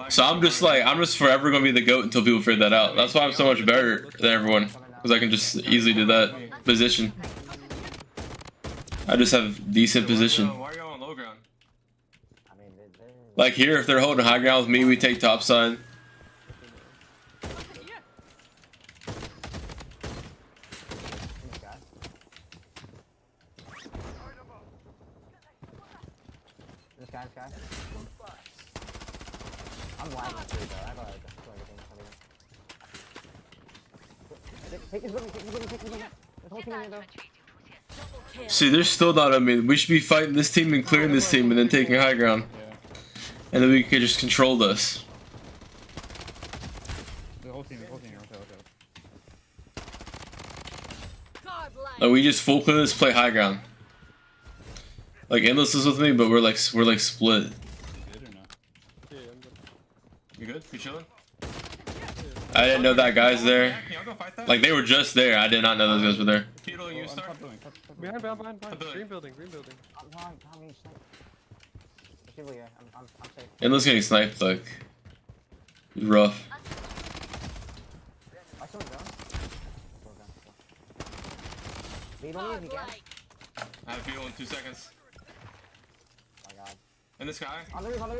So I'm just forever gonna be the GOAT until people figure that out. That's why I'm so much better than everyone. Cause I can just easily do that position. I just have decent position. Why are you on low ground? Like here, if they're holding high ground with me, we take top side. Sky. I'm lagging too, though. I gotta do everything. Take this with me. There's a whole team in here, though. See, they're still not. I mean, we should be fighting this team and clearing this team and then taking high ground. And then we could just control this. The whole team, Like, we just full clear this, play high ground. Like Endless is with me, but we're like split. You good? You chilling? I didn't know that guy's there. Like they were just there. I did not know those guys were there. Behind. Green building. Endless getting sniped like rough. I have people in 2 seconds. Oh my god. In the sky? On the roof. I'm dead.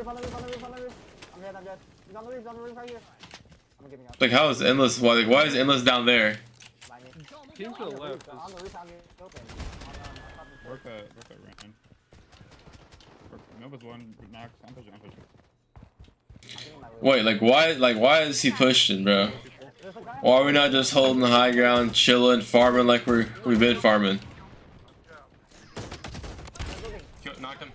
He's on the roof right here. I'm giving up. Like how is Endless? Why is Endless down there? Team to the left. On the roof, I'm open. Work at Rand. Nova's one knock. I'm pushing. Wait, why is he pushing, bro? Why are we not just holding the high ground, chilling, farming like we've been farming? Knocked him.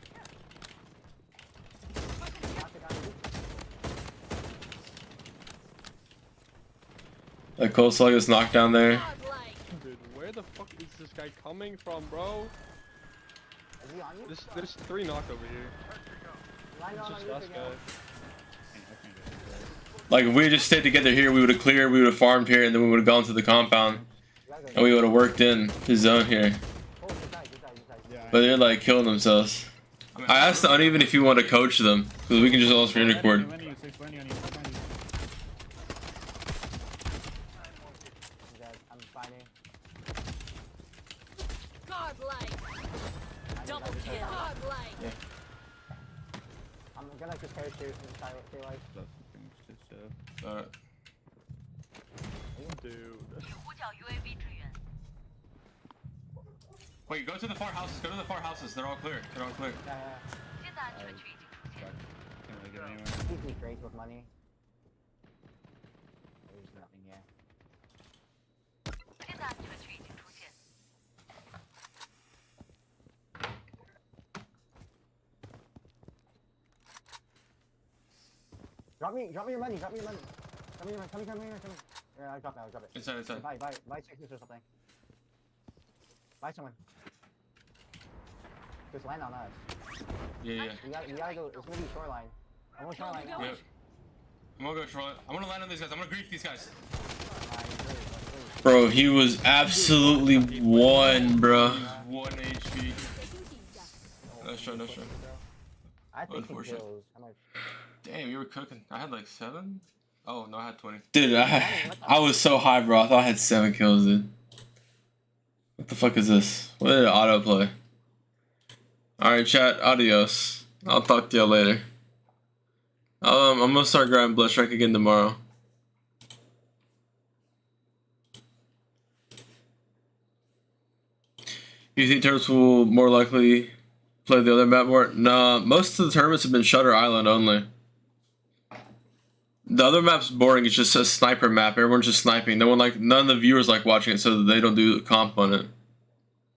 That coleslaw gets knocked down there. Dude, where the fuck is this guy coming from, bro? There's 3 knocked over here. It's just us guys. Like if we had just stayed together here, we would have cleared, we would have farmed here, and then we would have gone to the compound, and we would have worked in the zone here. But they're like killing themselves. I asked the uneven if you want to coach them, because we can just all screen record. Wait, go to the far houses. Go to the far houses. They're all clear. They're all clear. Easy trades with money. There's nothing here. Drop me your money. Drop me your money. Come here. Yeah, I'll drop it. Inside. Buy Sixless or something. Buy someone. Just land on us. Yeah. You gotta go. It's gonna be shoreline. I'm going shoreline now. Yeah. I'm gonna go shoreline. I'm gonna land on these guys. I'm gonna grief these guys. Bro, he was absolutely one, bro. 1 HP. Nice try. I think Unfortunate. Damn, you were cooking. I had like 7? Oh, no, I had 20. Dude, I was so high, bro. I thought I had 7 kills, dude. What the fuck is this? What did it autoplay? Alright, chat. Adios. I'll talk to y'all later. I'm gonna start grabbing Blood Strike again tomorrow. You think tournaments will more likely play the other map more? Nah, most of the tournaments have been Shutter Island only. The other map's boring. It's just a sniper map. Everyone's just sniping. None of the viewers like watching it, so they don't do comp on it.